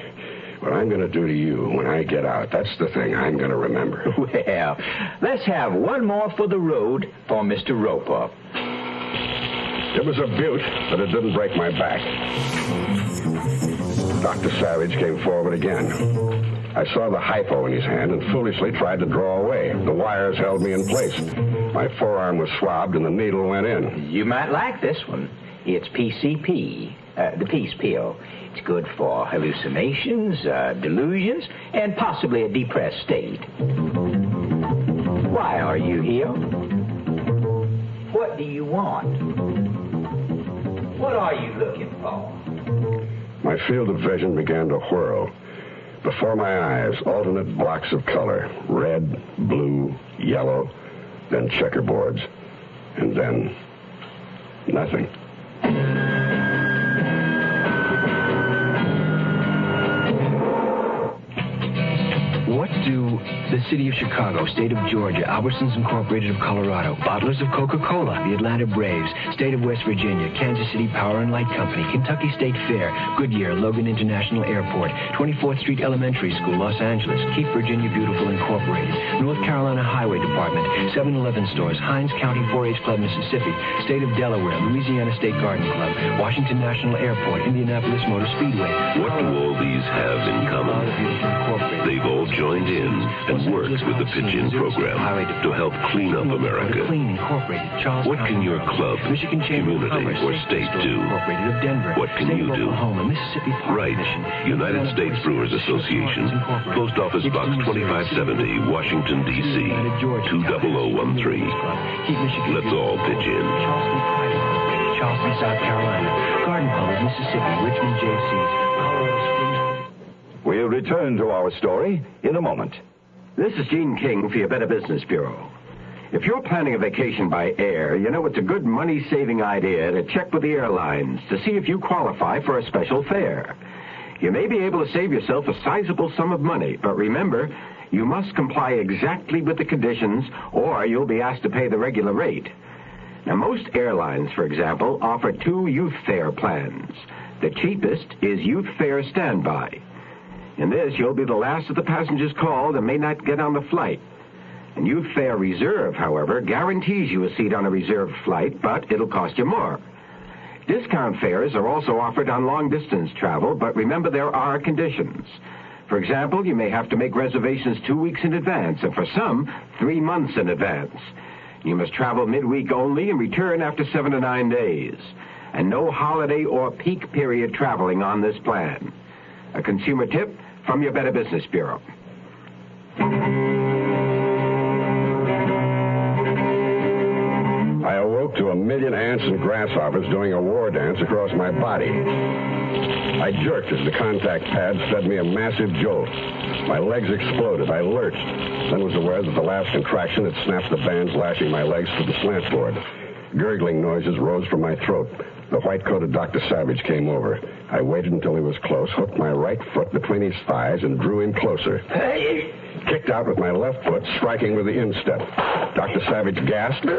What I'm going to do to you when I get out, that's the thing I'm going to remember. Well, let's have one more for the road for Mr. Roper. It was a beaut, but it didn't break my back. Dr. Savage came forward again. I saw the hypo in his hand and foolishly tried to draw away. The wires held me in place. My forearm was swabbed and the needle went in. You might like this one. It's PCP, the peace pill. It's good for hallucinations, delusions, and possibly a depressed state. Why are you here? What do you want? What are you looking for? My field of vision began to whirl. Before my eyes, alternate blocks of color. Red, blue, yellow, then checkerboards, and then nothing. What do the City of Chicago, State of Georgia, Albertsons Incorporated of Colorado, Bottlers of Coca-Cola, the Atlanta Braves, State of West Virginia, Kansas City Power and Light Company, Kentucky State Fair, Goodyear, Logan International Airport, 24th Street Elementary School, Los Angeles, Keep Virginia Beautiful Incorporated, North Carolina Highway Department, 7-Eleven stores, Hines County 4-H Club, Mississippi, State of Delaware, Louisiana State Garden Club, Washington National Airport, Indianapolis Motor Speedway. What do all these have in common? They've all joined in and worked with the Pitch-In program to help clean up America. What can your club, community, or state do? What can you do? Right. United States Brewers Association, Post Office Box 2570, Washington, D.C., 20013. Let's all pitch in. Charleston, South Carolina. Garden Palms, Mississippi. Richmond, JC. Colorado Springs. We'll return to our story in a moment. This is Gene King for your Better Business Bureau. If you're planning a vacation by air, you know it's a good money-saving idea to check with the airlines to see if you qualify for a special fare. You may be able to save yourself a sizable sum of money, but remember, you must comply exactly with the conditions or you'll be asked to pay the regular rate. Now, most airlines, for example, offer 2 youth fare plans. The cheapest is Youth Fare Standby. In this, you'll be the last of the passengers called and may not get on the flight. And Youth Fare Reserve, however, guarantees you a seat on a reserved flight, but it'll cost you more. Discount fares are also offered on long-distance travel, but remember there are conditions. For example, you may have to make reservations 2 weeks in advance, and for some, 3 months in advance. You must travel midweek only and return after 7 to 9 days. And no holiday or peak period traveling on this plan. A consumer tip from your Better Business Bureau. I awoke to a million ants and grasshoppers doing a war dance across my body. I jerked as the contact pads fed me a massive jolt. My legs exploded. I lurched, then was aware that the last contraction had snapped the bands lashing my legs to the slant board. Gurgling noises rose from my throat. The white-coated Dr. Savage came over. I waited until he was close, hooked my right foot between his thighs, and drew him closer. Kicked out with my left foot, striking with the instep. Dr. Savage gasped.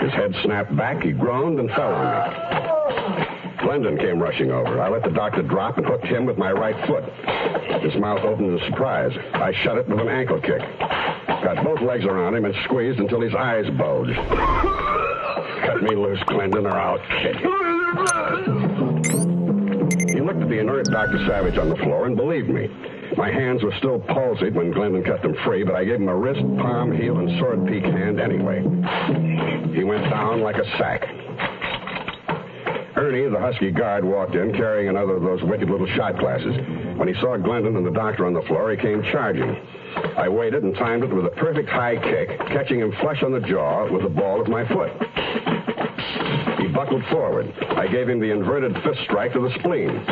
His head snapped back. He groaned and fell on me. Glendon came rushing over. I let the doctor drop and hooked him with my right foot. His mouth opened in surprise. I shut it with an ankle kick. Got both legs around him and squeezed until his eyes bulged. Cut me loose, Glendon, or I'll kick you. He looked at the inert Dr. Savage on the floor and believed me. My hands were still palsied when Glendon cut them free, but I gave him a wrist, palm, heel, and sword peak hand anyway. He went down like a sack. Ernie, the husky guard, walked in carrying another of those wicked little shot glasses. When he saw Glendon and the doctor on the floor, he came charging. I waited and timed it with a perfect high kick, catching him flush on the jaw with the ball of my foot. He buckled forward. I gave him the inverted fist strike to the spleen.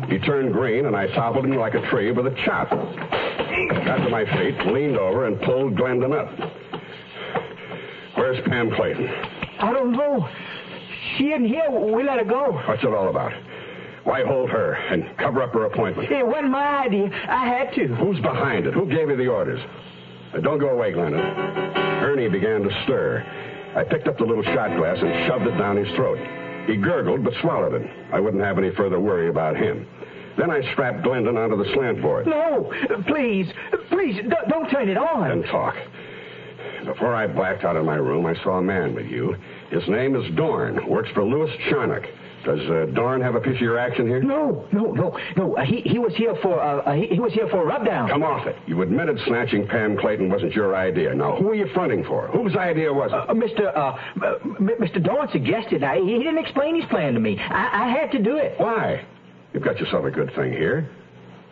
He turned green, and I toppled him like a tree with a chop. Got to my feet, leaned over, and pulled Glendon up. Where's Pam Clayton? I don't know. She isn't here. We let her go. What's it all about? Why hold her and cover up her appointment? It wasn't my idea. I had to. Who's behind it? Who gave you the orders? Don't go away, Glendon. Ernie began to stir. I picked up the little shot glass and shoved it down his throat. He gurgled but swallowed it. I wouldn't have any further worry about him. Then I strapped Glendon onto the slant board. No, please, don't turn it on. Then talk. Before I blacked out of my room, I saw a man with you. His name is Dorn. Works for Louis Charnock. Does Dorn have a piece of your action here? No. He was here for a rubdown. Come off it. You admitted snatching Pam Clayton wasn't your idea. Now, who are you fronting for? Whose idea was it? Mr. Dorn suggested. He didn't explain his plan to me. I had to do it. Why? You've got yourself a good thing here.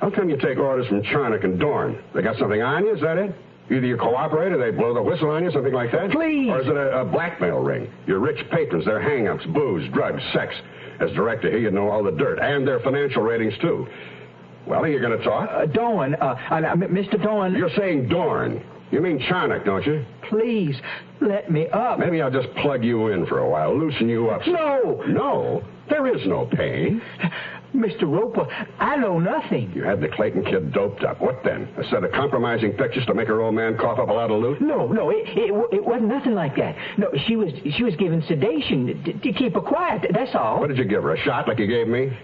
How come you take orders from Charnock and Dorn? They got something on you, is that it? Either you cooperate or they blow the whistle on you, something like that? Please. Or is it a blackmail ring? Your rich patrons, their hang-ups, booze, drugs, sex. As director here, you know all the dirt, and their financial ratings, too. Well, are you going to talk? Dorn, Mr. Dorn. You're saying Dorn. You mean Charnock, don't you? Please, let me up. Maybe I'll just plug you in for a while, loosen you up. No! No? There is no pain. Mr. Roper, I know nothing. You had the Clayton kid doped up. What then? A set of compromising pictures to make her old man cough up a lot of loot? No, it wasn't nothing like that. No, she was given sedation to keep her quiet. That's all. What did you give her? A shot like you gave me?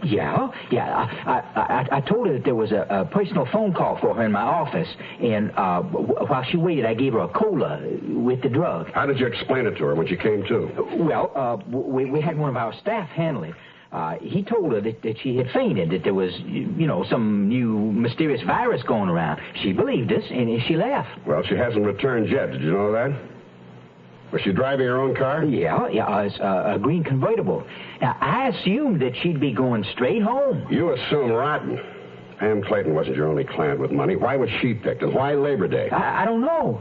Yeah. I told her that there was a personal phone call for her in my office, and while she waited, I gave her a cola with the drug. How did you explain it to her when she came to? Well, we had one of our staff handle it. He told her that she had fainted, that there was, some new mysterious virus going around. She believed us, and she left. Well, she hasn't returned yet. Did you know that? Was she driving her own car? Yeah, it's a green convertible. Now, I assumed that she'd be going straight home. You assume rotten. Pam Clayton wasn't your only client with money. Why was she picked, and why Labor Day? I don't know.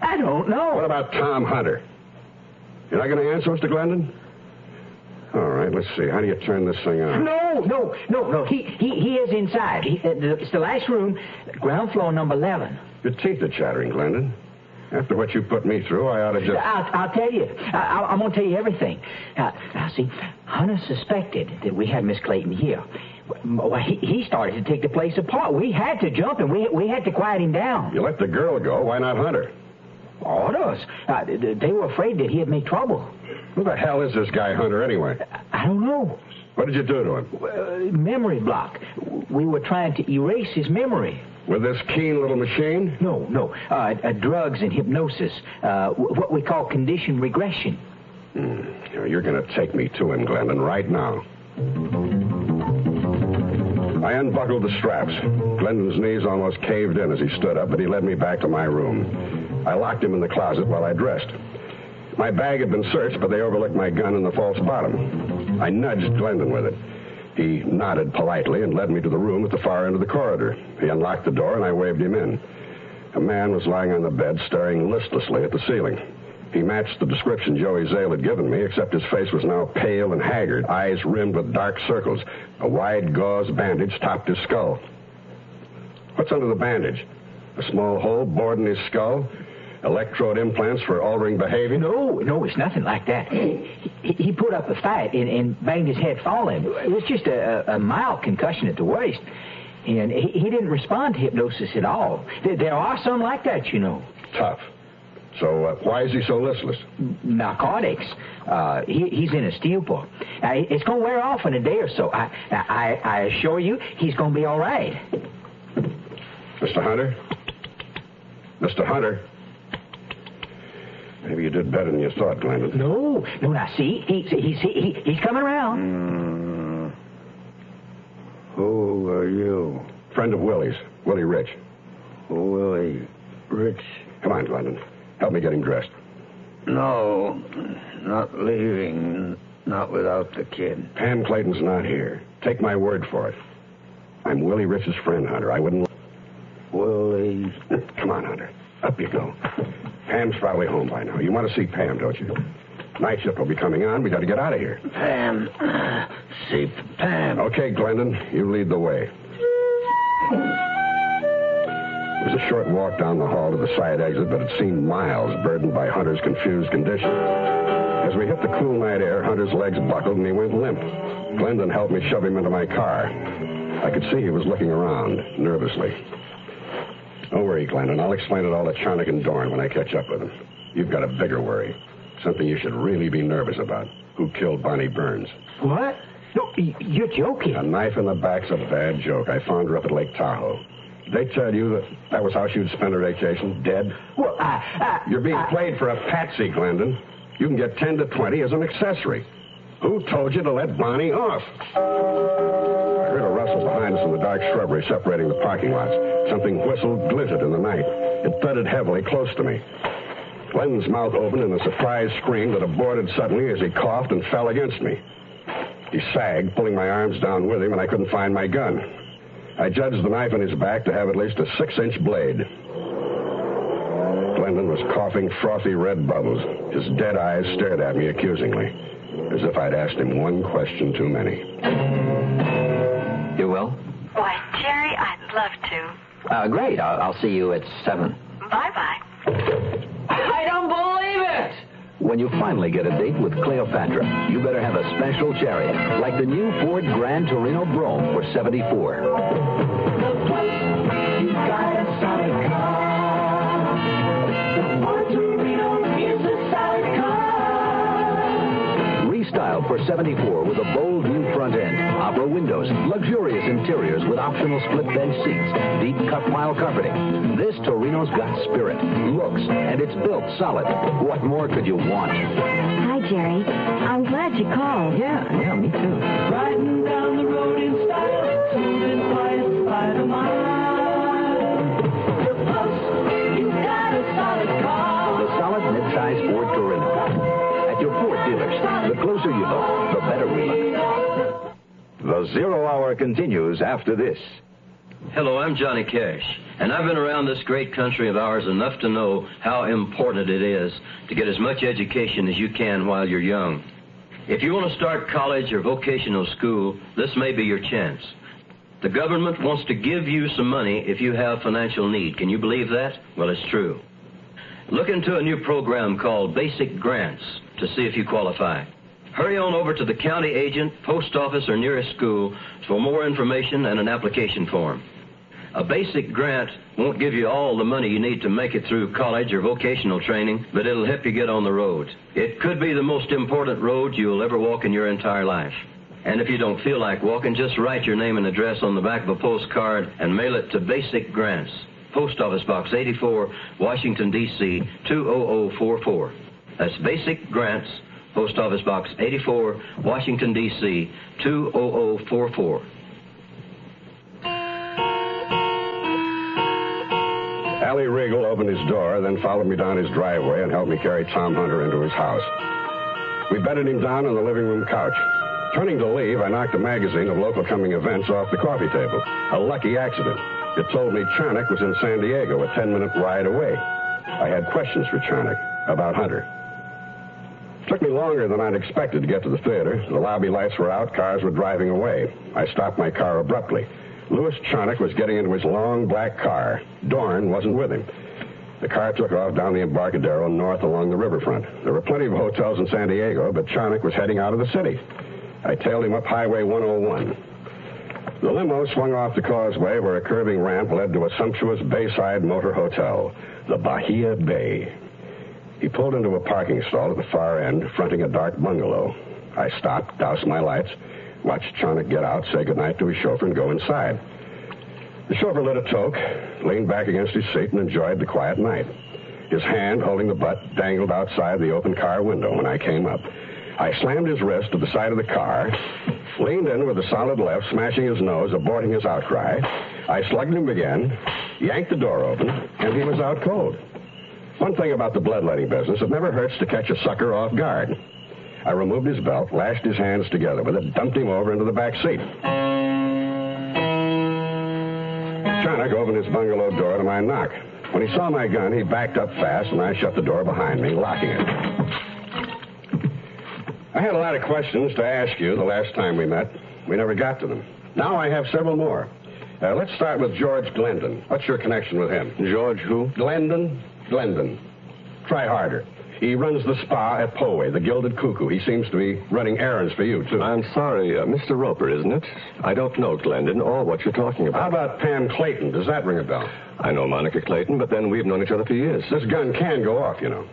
I don't know. What about Tom Hunter? You're not going to answer, Mr. Glendon? All right, let's see. How do you turn this thing on? No. He is inside. It's the last room, ground floor, number 11. Your teeth are chattering, Glendon. After what you put me through, I ought to just... I'll tell you. I'm going to tell you everything. Now, see, Hunter suspected that we had Miss Clayton here. Well, he started to take the place apart. We had to jump him. We had to quiet him down. You let the girl go. Why not Hunter? Orders. They were afraid that he'd make trouble. Who the hell is this guy Hunter, anyway? I don't know. What did you do to him? Memory block. We were trying to erase his memory. With this keen little machine? No. Drugs and hypnosis. What we call conditioned regression. You're going to take me to him, Glendon, right now. I unbuckled the straps. Glendon's knees almost caved in as he stood up, but he led me back to my room. I locked him in the closet while I dressed. My bag had been searched, but they overlooked my gun and the false bottom. I nudged Glendon with it. He nodded politely and led me to the room at the far end of the corridor. He unlocked the door, and I waved him in. A man was lying on the bed, staring listlessly at the ceiling. He matched the description Joey Zale had given me, except his face was now pale and haggard, eyes rimmed with dark circles. A wide gauze bandage topped his skull. What's under the bandage? A small hole bored in his skull? Electrode implants for altering behavior? No, it's nothing like that. He put up a fight and banged his head falling. It was just a mild concussion at the worst. And he didn't respond to hypnosis at all. There are some like that, you know. Tough. So why is he so listless? Narcotics. He's in a stupor. It's going to wear off in a day or so. I assure you, he's going to be all right. Mr. Hunter? Mr. Hunter? Maybe you did better than you thought, Glendon. No, now see, he's coming around. Who are you? Friend of Willie's, Willie Rich. Willie Rich? Come on, Glendon. Help me get him dressed. No, not leaving, not without the kid. Pam Clayton's not here. Take my word for it. I'm Willie Rich's friend, Hunter. I wouldn't... Willie... Come on, Hunter. Up you go. Pam's probably home by now. You want to see Pam, don't you? Night shift will be coming on. We got to get out of here. Pam. See Pam. Okay, Glendon. You lead the way. It was a short walk down the hall to the side exit, but it seemed miles, burdened by Hunter's confused condition. As we hit the cool night air, Hunter's legs buckled and he went limp. Glendon helped me shove him into my car. I could see he was looking around, nervously. Don't worry, Glendon. I'll explain it all to Charnock and Dorn when I catch up with them. You've got a bigger worry. Something you should really be nervous about. Who killed Bonnie Burns? What? No, you're joking. A knife in the back's a bad joke. I found her up at Lake Tahoe. Did they tell you that was how she would spend her vacation? Dead? Well, You're being played for a patsy, Glendon. You can get 10 to 20 as an accessory. Who told you to let Bonnie off? I heard a rustle behind us in the dark shrubbery separating the parking lots. Something whistled, glinted in the night. It thudded heavily close to me. Glennon's mouth opened in a surprised scream that aborted suddenly as he coughed and fell against me. He sagged, pulling my arms down with him, and I couldn't find my gun. I judged the knife in his back to have at least a 6-inch blade. Glendon was coughing frothy red bubbles. His dead eyes stared at me accusingly, as if I'd asked him one question too many. You will? Why, Jerry, I'd love to. Great. I'll see you at 7. Bye-bye. I don't believe it! When you finally get a date with Cleopatra, you better have a special chariot, like the new Ford Grand Torino Brougham for $74. You got a solid car. The Ford Torino is a solid car. Restyled for $74 with a bold new front end, opera windows, luxurious interiors with optional split bench seats, deep cut-pile carpeting. This Torino's got spirit, looks, and it's built solid. What more could you want? Hi, Jerry. I'm glad you called. Yeah, me too. Riding down the road in style, smooth and quiet by the mile. The Post, you got a solid car. The solid mid-size Ford Torino. At your Ford dealers, the closer you look, the better we look. The Zero Hour continues after this. Hello, I'm Johnny Cash, and I've been around this great country of ours enough to know how important it is to get as much education as you can while you're young. If you want to start college or vocational school, this may be your chance. The government wants to give you some money if you have financial need. Can you believe that? Well, it's true. Look into a new program called Basic Grants to see if you qualify. Hurry on over to the county agent, post office, or nearest school for more information and an application form. A basic grant won't give you all the money you need to make it through college or vocational training, but it'll help you get on the road. It could be the most important road you'll ever walk in your entire life. And if you don't feel like walking, just write your name and address on the back of a postcard and mail it to Basic Grants, Post Office Box 84, Washington, D.C. 20044. That's Basic Grants, Post Office Box 84, Washington, D.C. 20044. Allie Regal opened his door, then followed me down his driveway and helped me carry Tom Hunter into his house. We bedded him down on the living room couch. Turning to leave, I knocked a magazine of local coming events off the coffee table. A lucky accident. It told me Charnock was in San Diego, a 10-minute ride away. I had questions for Charnock about Hunter. It took me longer than I'd expected to get to the theater. The lobby lights were out, cars were driving away. I stopped my car abruptly. Louis Charnock was getting into his long black car. Dorn wasn't with him. The car took off down the Embarcadero north along the riverfront. There were plenty of hotels in San Diego, but Charnock was heading out of the city. I tailed him up Highway 101. The limo swung off the causeway where a curving ramp led to a sumptuous bayside motor hotel, the Bahia Bay. He pulled into a parking stall at the far end, fronting a dark bungalow. I stopped, doused my lights, watched Charnock get out, say goodnight to his chauffeur, and go inside. The chauffeur lit a toke, leaned back against his seat, and enjoyed the quiet night. His hand, holding the butt, dangled outside the open car window when I came up. I slammed his wrist to the side of the car, leaned in with a solid left, smashing his nose, aborting his outcry. I slugged him again, yanked the door open, and he was out cold. One thing about the bloodletting business, it never hurts to catch a sucker off guard. I removed his belt, lashed his hands together with it, dumped him over into the back seat. Charnock opened his bungalow door to my knock. When he saw my gun, he backed up fast, and I shut the door behind me, locking it. I had a lot of questions to ask you the last time we met. We never got to them. Now I have several more. Let's start with George Glendon. What's your connection with him? George who? Glendon. Try harder. He runs the spa at Poway, the Gilded Cuckoo. He seems to be running errands for you, too. I'm sorry, Mr. Roper, isn't it? I don't know Glendon or what you're talking about. How about Pam Clayton? Does that ring a bell? I know Monica Clayton, but then we've known each other for years. This gun can go off, you know.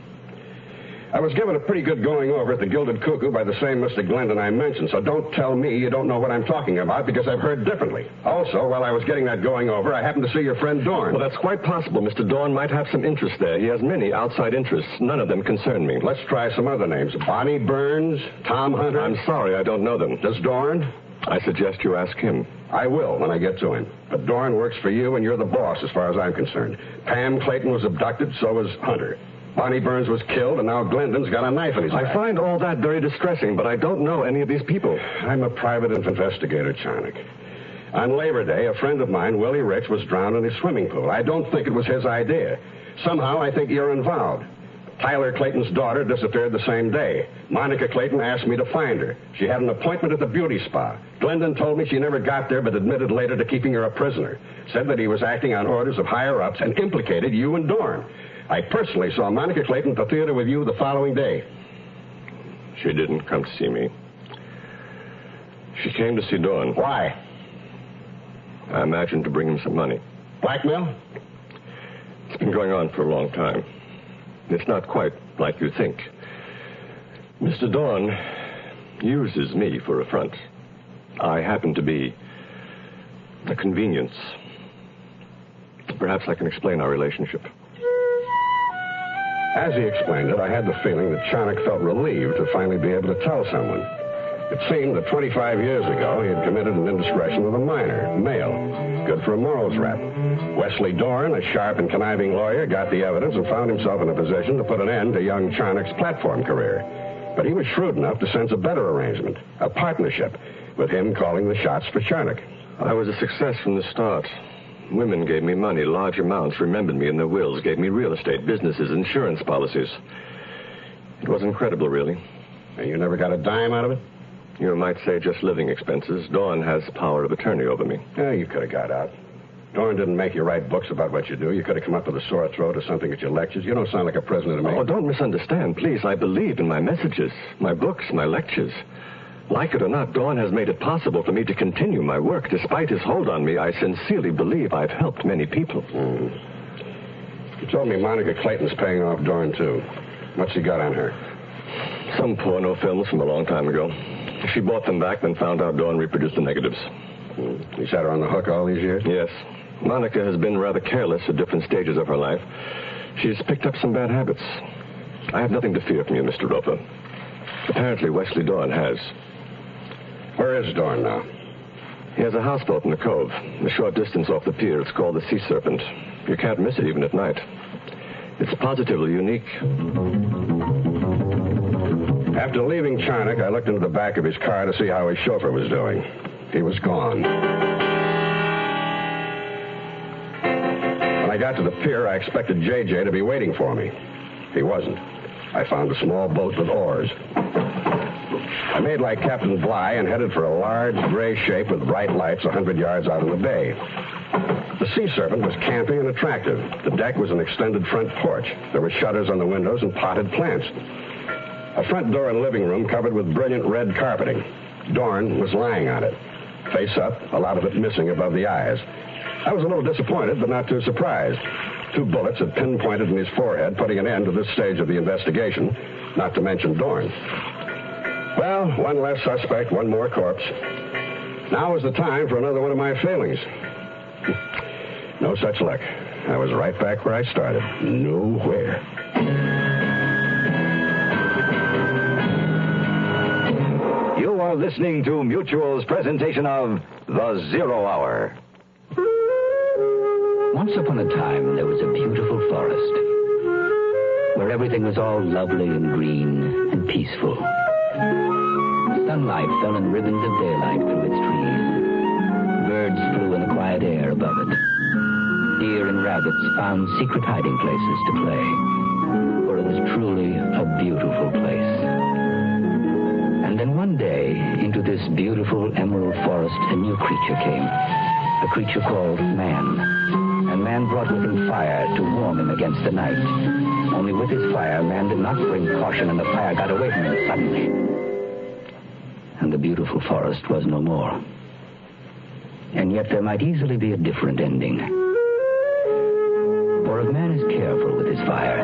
I was given a pretty good going over at the Gilded Cuckoo by the same Mr. Glendon I mentioned, so don't tell me you don't know what I'm talking about, because I've heard differently. Also, while I was getting that going over, I happened to see your friend Dorn. Well, that's quite possible. Mr. Dorn might have some interest there. He has many outside interests. None of them concern me. Let's try some other names. Bonnie Burns, Tom Hunter. I'm sorry, I don't know them. Does Dorn? I suggest you ask him. I will when I get to him. But Dorn works for you, and you're the boss as far as I'm concerned. Pam Clayton was abducted, so was Hunter. Bonnie Burns was killed, and now Glendon's got a knife in his back. I find all that very distressing, but I don't know any of these people. I'm a private investigator, Charnock. On Labor Day, a friend of mine, Willie Rich, was drowned in his swimming pool. I don't think it was his idea. Somehow, I think you're involved. Tyler Clayton's daughter disappeared the same day. Monica Clayton asked me to find her. She had an appointment at the beauty spa. Glendon told me she never got there, but admitted later to keeping her a prisoner. Said that he was acting on orders of higher-ups and implicated you and Dorn. I personally saw Monica Clayton at the theater with you the following day. She didn't come to see me. She came to see Dorn. Why? I imagined to bring him some money. Blackmail? It's been going on for a long time. It's not quite like you think. Mr. Dorn uses me for a front. I happen to be a convenience. Perhaps I can explain our relationship. As he explained it, I had the feeling that Charnock felt relieved to finally be able to tell someone. It seemed that 25 years ago, he had committed an indiscretion with a minor, male. Good for a morals rap. Wesley Dorn, a sharp and conniving lawyer, got the evidence and found himself in a position to put an end to young Charnock's platform career. But he was shrewd enough to sense a better arrangement, a partnership, with him calling the shots for Charnock. I was a success from the start. Women gave me money, large amounts, remembered me in their wills, gave me real estate, businesses, insurance policies. It was incredible, really. And you never got a dime out of it? You might say just living expenses. Dawn has power of attorney over me. Yeah, you could have got out. Dorn didn't make you write books about what you do. You could have come up with a sore throat or something at your lectures. You don't sound like a prisoner to me. Oh, don't misunderstand. Please, I believe in my messages, my books, my lectures. Like it or not, Dawn has made it possible for me to continue my work. Despite his hold on me, I sincerely believe I've helped many people. You told me Monica Clayton's paying off Dorn, too. What's he got on her? Some porno films from a long time ago. She bought them back, then found out Dawn reproduced the negatives. He's had her on the hook all these years? Yes. Monica has been rather careless at different stages of her life. She's picked up some bad habits. I have nothing to fear from you, Mr. Roper. Apparently, Wesley Dorn has. Where is Dorn now? He has a houseboat in the cove, a short distance off the pier. It's called the Sea Serpent. You can't miss it even at night. It's positively unique. After leaving Charnock, I looked into the back of his car to see how his chauffeur was doing. He was gone. When I got to the pier, I expected J.J. to be waiting for me. He wasn't. I found a small boat with oars. I made like Captain Bligh and headed for a large gray shape with bright lights 100 yards out in the bay. The Sea Serpent was camping and attractive. The deck was an extended front porch. There were shutters on the windows and potted plants. A front door and living room covered with brilliant red carpeting. Dorn was lying on it, face up, a lot of it missing above the eyes. I was a little disappointed, but not too surprised. 2 bullets had pinpointed in his forehead, putting an end to this stage of the investigation, not to mention Dorn. Well, one less suspect, one more corpse. Now is the time for another one of my failings. No such luck. I was right back where I started. Nowhere. You are listening to Mutual's presentation of The Zero Hour. Once upon a time, there was a beautiful forest where everything was all lovely and green and peaceful. Sunlight fell in ribbons of daylight through its trees. Birds flew in the quiet air above it. Deer and rabbits found secret hiding places to play, for it was truly a beautiful place. And then one day, into this beautiful emerald forest, a new creature came, a creature called man. And man brought with him fire to warm him against the night. Only with his fire, man did not bring caution, and the fire got away from him suddenly. And the beautiful forest was no more. And yet there might easily be a different ending. For if man is careful with his fire,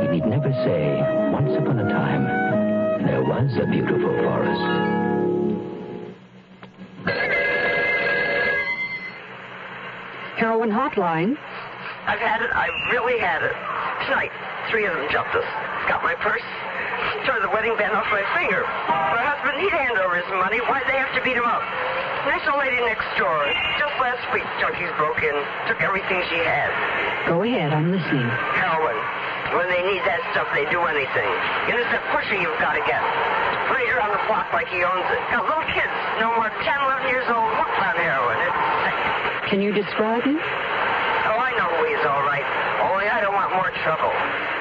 he need never say, once upon a time, there was a beautiful forest. Heroin hotline. I've had it. I really had it. Tonight, 3 of them jumped us. Got my purse. Tore the wedding band off my finger. My husband, he'd hand over his money. Why'd they have to beat him up? There's a lady next door. Just last week, junkies broke in. Took everything she had. Go ahead, I'm listening. Heroin. When they need that stuff, they do anything. And it's that pusher you've got to get. Right around the block like he owns it. Got little kids, no more 10, 11 years old, hooked on heroin. It's sick. Can you describe him? Oh, I know who he is, all right. Only I don't want more trouble.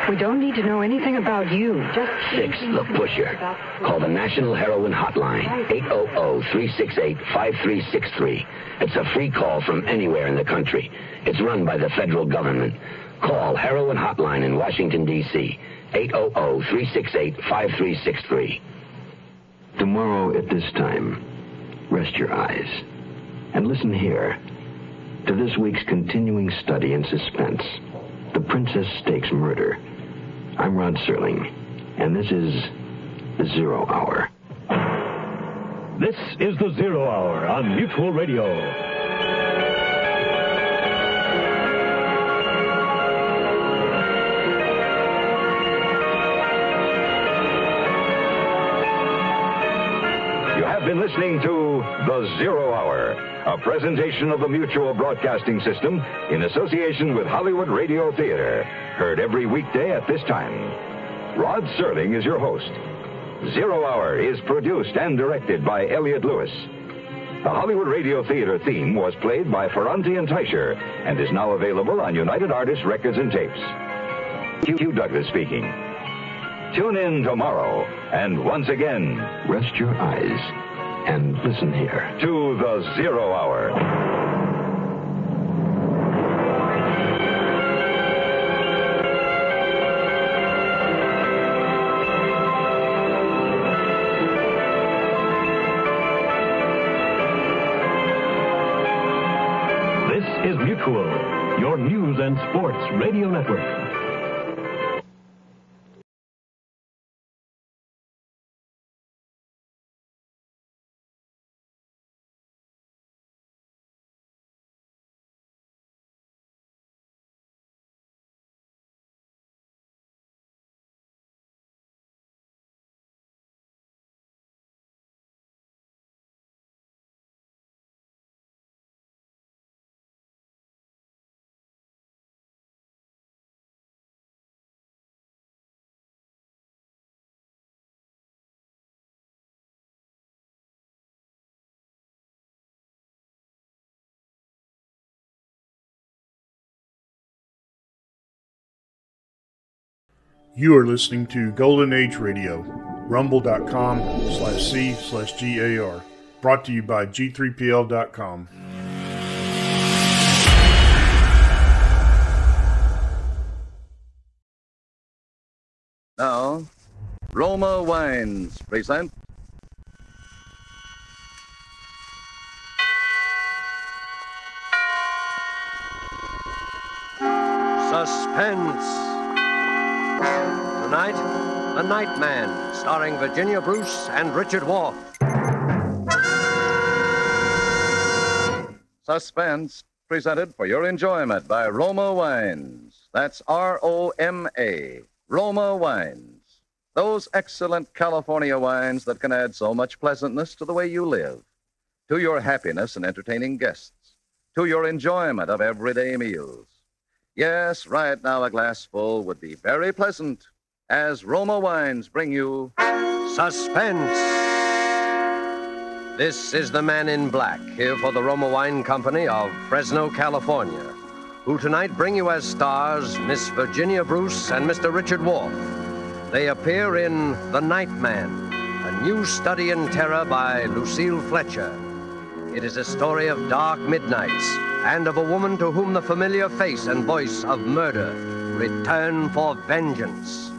We don't need to know anything about you. Just Fix the pusher. Call the National Heroin Hotline, 800-368-5363. It's a free call from anywhere in the country. It's run by the federal government. Call Heroin Hotline in Washington, D.C., 800-368-5363. Tomorrow at this time, rest your eyes and listen here to this week's continuing study in suspense, The Princess Stakes Murder. I'm Rod Serling, and this is The Zero Hour. This is The Zero Hour on Mutual Radio. You have been listening to The Zero Hour, a presentation of the Mutual Broadcasting System in association with Hollywood Radio Theater. Heard every weekday at this time. Rod Serling is your host. Zero Hour is produced and directed by Elliott Lewis. The Hollywood Radio Theater theme was played by Ferranti and Teicher and is now available on United Artists Records and Tapes. Hugh Douglas speaking. Tune in tomorrow. And once again, rest your eyes and listen here to the Zero Hour. This is Mutual, your news and sports radio network. You are listening to Golden Age Radio, rumble.com/C/GAR, brought to you by G3PL.com. Now, Roma Wines present Suspense. Tonight, The Nightman, starring Virginia Bruce and Richard Wolff. Suspense, presented for your enjoyment by Roma Wines. That's R-O-M-A, Roma Wines. Those excellent California wines that can add so much pleasantness to the way you live, to your happiness in entertaining guests, to your enjoyment of everyday meals. Yes, right now a glassful would be very pleasant, as Roma Wines bring you Suspense. This is the Man in Black, here for the Roma Wine Company of Fresno, California, who tonight bring you as stars Miss Virginia Bruce and Mr. Richard Wolff. They appear in The Nightman, a new study in terror by Lucille Fletcher. It is a story of dark midnights and of a woman to whom the familiar face and voice of murder return for vengeance.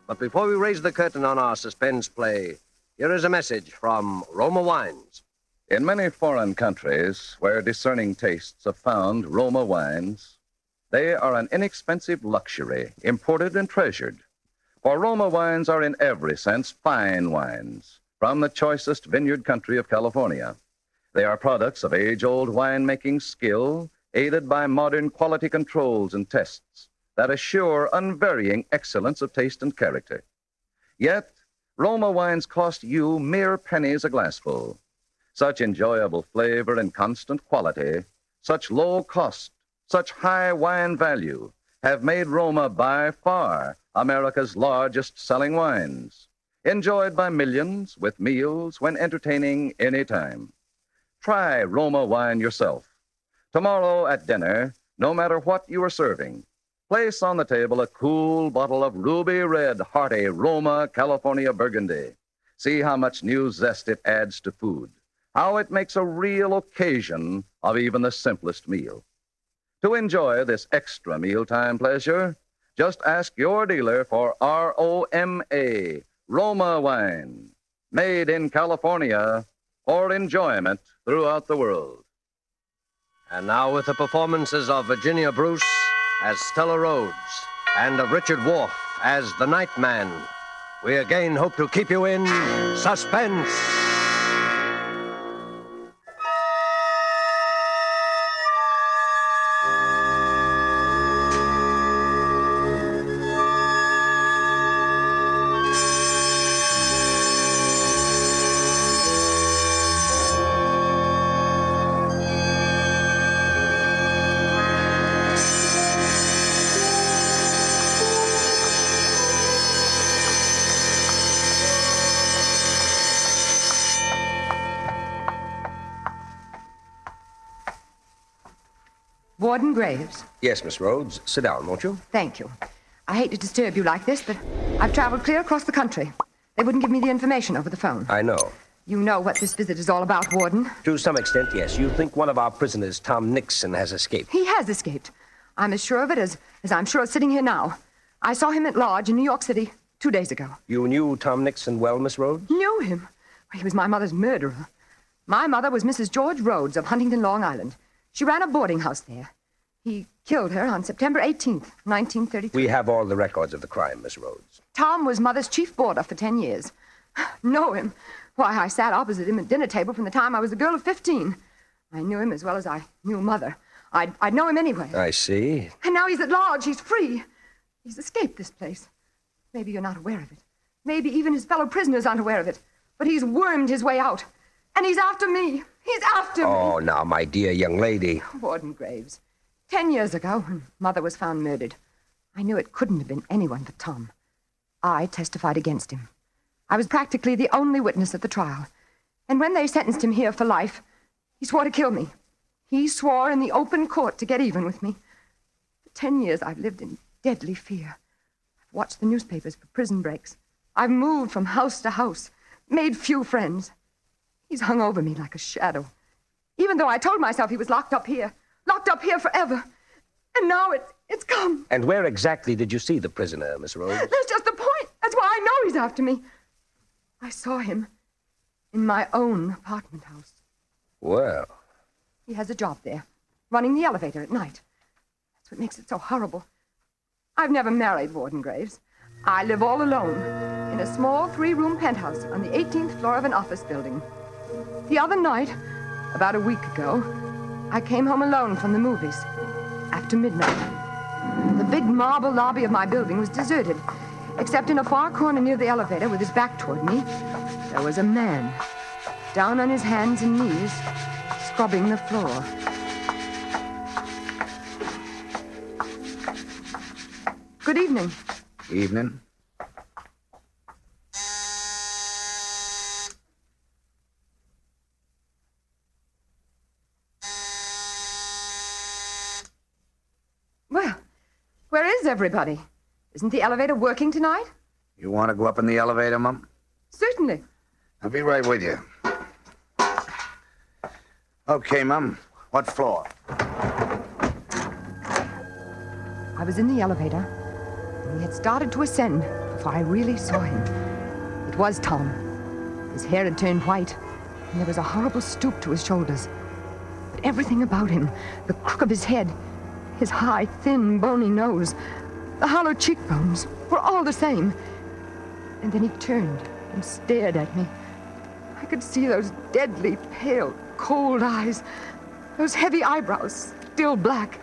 But before we raise the curtain on our suspense play, here is a message from Roma Wines. In many foreign countries where discerning tastes have found Roma wines, they are an inexpensive luxury, imported and treasured. For Roma wines are in every sense fine wines from the choicest vineyard country of California. They are products of age-old winemaking skill, aided by modern quality controls and tests that assure unvarying excellence of taste and character. Yet, Roma wines cost you mere pennies a glassful. Such enjoyable flavor and constant quality, such low cost, such high wine value, have made Roma by far America's largest selling wines, enjoyed by millions with meals when entertaining any time. Try Roma wine yourself. Tomorrow at dinner, no matter what you are serving, place on the table a cool bottle of ruby red, hearty Roma California Burgundy. See how much new zest it adds to food, how it makes a real occasion of even the simplest meal. To enjoy this extra mealtime pleasure, just ask your dealer for R-O-M-A, Roma wine, made in California for enjoyment throughout the world. And now with the performances of Virginia Bruce as Stella Rhodes and of Richard Wolff as the Nightman, we again hope to keep you in suspense. Warden Graves. Yes, Miss Rhodes. Sit down, won't you? Thank you. I hate to disturb you like this, but I've traveled clear across the country. They wouldn't give me the information over the phone. I know. You know what this visit is all about, Warden. To some extent, yes. You think one of our prisoners, Tom Nixon, has escaped. He has escaped. I'm as sure of it as I'm sure of sitting here now. I saw him at Lodge in New York City 2 days ago. You knew Tom Nixon well, Miss Rhodes? Knew him? He was my mother's murderer. My mother was Mrs. George Rhodes of Huntington, Long Island. She ran a boarding house there. He killed her on September 18th, 1933. We have all the records of the crime, Miss Rhodes. Tom was Mother's chief boarder for 10 years. Know him? Why, I sat opposite him at dinner table from the time I was a girl of 15. I knew him as well as I knew Mother. I'd know him anyway. I see. And now he's at Lodge. He's free. He's escaped this place. Maybe you're not aware of it. Maybe even his fellow prisoners aren't aware of it. But he's wormed his way out. And he's after me. He's after me. Oh, now, my dear young lady. Warden Graves, 10 years ago, when Mother was found murdered, I knew it couldn't have been anyone but Tom. I testified against him. I was practically the only witness at the trial. And when they sentenced him here for life, he swore to kill me. He swore in the open court to get even with me. For 10 years, I've lived in deadly fear. I've watched the newspapers for prison breaks. I've moved from house to house, made few friends. He's hung over me like a shadow. Even though I told myself he was locked up here forever. And now it's come. And where exactly did you see the prisoner, Miss Rhodes? That's just the point. That's why I know he's after me. I saw him in my own apartment house. Well. He has a job there, running the elevator at night. That's what makes it so horrible. I've never married, Warden Graves. I live all alone in a small 3-room penthouse on the 18th floor of an office building. The other night, about a week ago, I came home alone from the movies after midnight. The big marble lobby of my building was deserted, except in a far corner near the elevator with his back toward me, there was a man down on his hands and knees, scrubbing the floor. Good evening. Evening. Well, where is everybody? Isn't the elevator working tonight? You want to go up in the elevator, Mum? Certainly. I'll be right with you. Okay, Mum. What floor? I was in the elevator, and he had started to ascend before I really saw him. It was Tom. His hair had turned white, and there was a horrible stoop to his shoulders. But everything about him, the crook of his head, his high, thin, bony nose, the hollow cheekbones, were all the same. And then he turned and stared at me. I could see those deadly, pale, cold eyes, those heavy eyebrows, still black,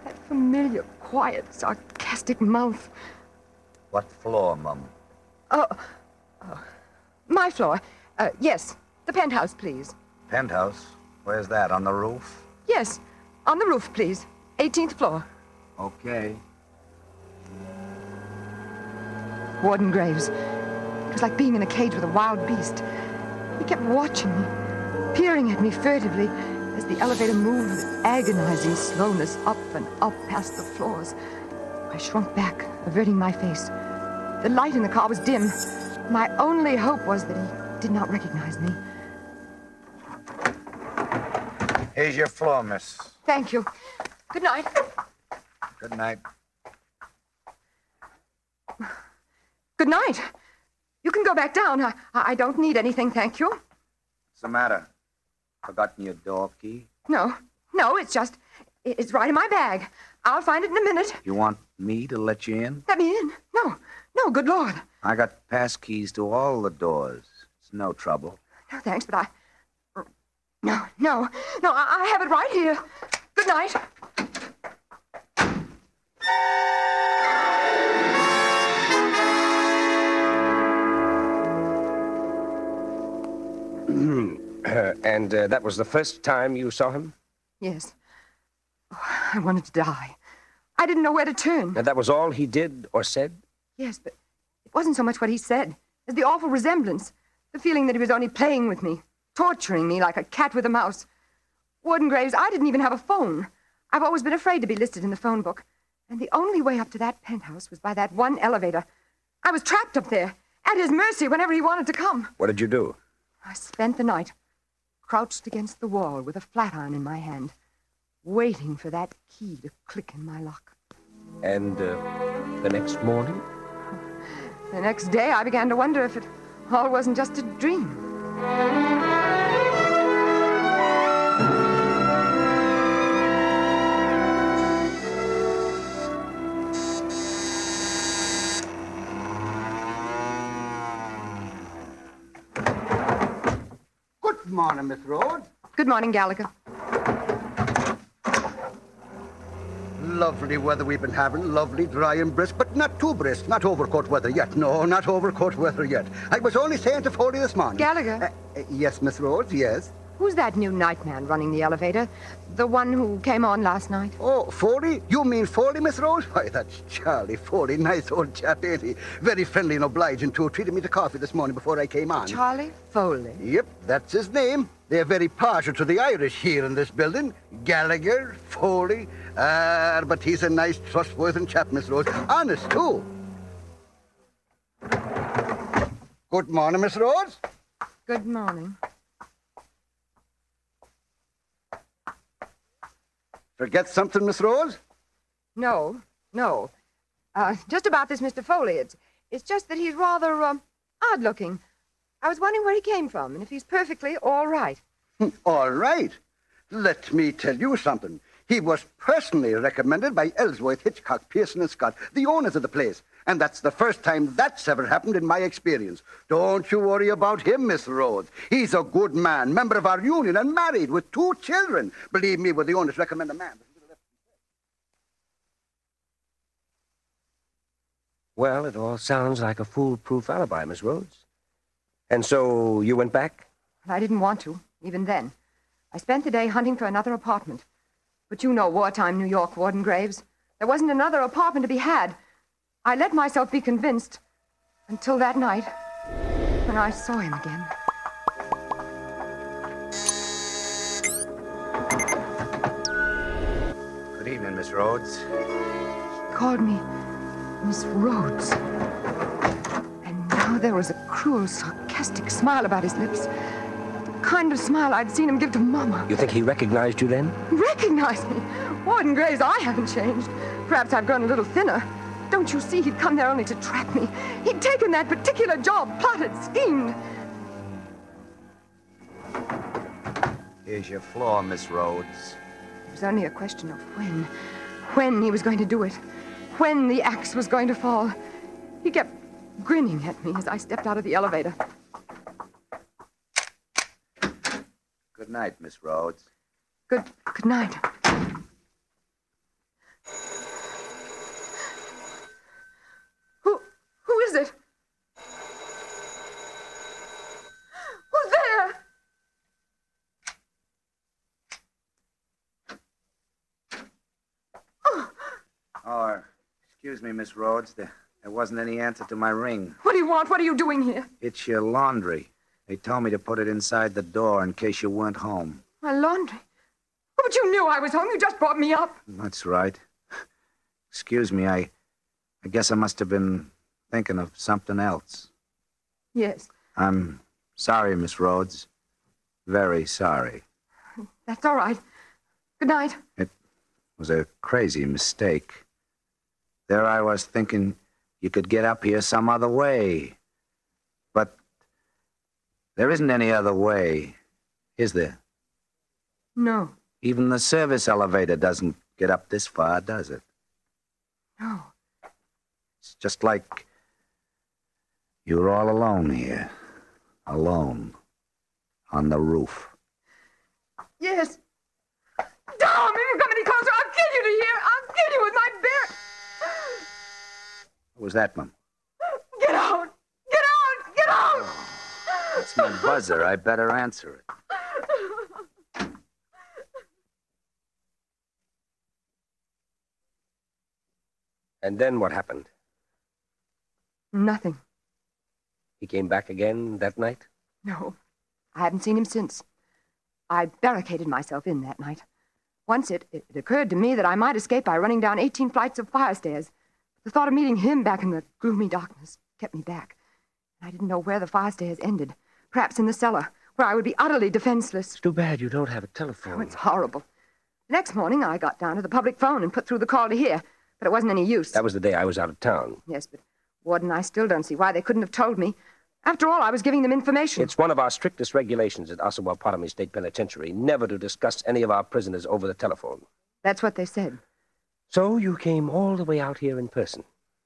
that familiar, quiet, sarcastic mouth. What floor, Mum? My floor. Yes, the penthouse, please. Penthouse? Where's that, on the roof? Yes, on the roof, please. 18th floor. Okay. Warden Graves. It was like being in a cage with a wild beast. He kept watching me, peering at me furtively as the elevator moved with agonizing slowness up and up past the floors. I shrunk back, averting my face. The light in the car was dim. My only hope was that he did not recognize me. Here's your floor, miss. Thank you. Good night. Good night. Good night. You can go back down. I don't need anything, thank you. What's the matter? Forgotten your door key? No, it's right in my bag. I'll find it in a minute. You want me to let you in? Let me in? No, good Lord. I got pass keys to all the doors. It's no trouble. No, thanks, but No, I have it right here. Good night. And that was the first time you saw him? Yes. Oh, I wanted to die. I didn't know where to turn. And that was all he did or said? Yes, but it wasn't so much what he said as the awful resemblance, the feeling that he was only playing with me, torturing me like a cat with a mouse. Warden Graves, I didn't even have a phone. I've always been afraid to be listed in the phone book. And the only way up to that penthouse was by that one elevator. I was trapped up there, at his mercy whenever he wanted to come. What did you do? I spent the night crouched against the wall with a flat iron in my hand, waiting for that key to click in my lock. And the next morning? The next day, I began to wonder if it all wasn't just a dream. Good morning, Miss Rhodes. Good morning, Gallagher. Lovely weather we've been having, lovely, dry and brisk, but not too brisk, not overcoat weather yet. No, not overcoat weather yet. I was only saying to Foley this morning. Gallagher? Yes, Miss Rhodes, yes. Who's that new nightman running the elevator? The one who came on last night? Oh, Foley? You mean Foley, Miss Rhodes? Why, that's Charlie Foley. Nice old chap, ain't he? Very friendly and obliging, too. Treated me to coffee this morning before I came on. Charlie Foley? Yep, that's his name. They're very partial to the Irish here in this building. Gallagher, Foley. But he's a nice, trustworthy chap, Miss Rhodes. Honest, too. Good morning, Miss Rhodes. Good morning. Forget something, Miss Rhodes? No. Just about this Mr. Foley. It's just that he's rather odd-looking. I was wondering where he came from and if he's perfectly all right. All right. Let me tell you something. He was personally recommended by Ellsworth, Hickok, Pearson, and Scott, the owners of the place. And that's the first time that's ever happened in my experience. Don't you worry about him, Miss Rhodes. He's a good man, member of our union, and married with 2 children. Believe me, when the owners recommend a man. Well, it all sounds like a foolproof alibi, Miss Rhodes. And so you went back? I didn't want to, even then. I spent the day hunting for another apartment. But you know wartime New York, Warden Graves. There wasn't another apartment to be had. I let myself be convinced until that night when I saw him again. Good evening, Miss Rhodes. He called me Miss Rhodes. And now there was a cruel, sarcastic smile about his lips. The kind of smile I'd seen him give to Mama. You think he recognized you then? Recognized me? Warden Graves, I haven't changed. Perhaps I've grown a little thinner. Don't you see he'd come there only to trap me? He'd taken that particular job, plotted, schemed. Here's your floor, Miss Rhodes. It was only a question of when. When he was going to do it. When the axe was going to fall. He kept grinning at me as I stepped out of the elevator. Good night, Miss Rhodes. Good night. Who is it? Who's there? Oh, excuse me, Miss Rhodes. There wasn't any answer to my ring. What do you want? What are you doing here? It's your laundry. They told me to put it inside the door in case you weren't home. My laundry? Oh, but you knew I was home. You just brought me up. That's right. Excuse me, I guess I must have been thinking of something else. Yes. I'm sorry, Miss Rhodes. Very sorry. That's all right. Good night. It was a crazy mistake. There I was thinking you could get up here some other way. But there isn't any other way, is there? No. Even the service elevator doesn't get up this far, does it? No. It's just like you're all alone here. Alone. On the roof. Yes. Tom, if you come any closer, I'll kill you to hear. I'll kill you with my bare... What was that, Mum? Get out! Get out! Get out! That's my buzzer. I better answer it. And then what happened? Nothing. He came back again that night? No. I haven't seen him since. I barricaded myself in that night. Once it occurred to me that I might escape by running down 18 flights of fire stairs. The thought of meeting him back in the gloomy darkness kept me back. I didn't know where the fire stairs ended. Perhaps in the cellar, where I would be utterly defenseless. It's too bad you don't have a telephone. Oh, it's horrible. The next morning, I got down to the public phone and put through the call to here, but it wasn't any use. That was the day I was out of town. Yes, but Warden, I still don't see why they couldn't have told me. After all, I was giving them information. It's one of our strictest regulations at Osawatomie State Penitentiary never to discuss any of our prisoners over the telephone. That's what they said. So you came all the way out here in person?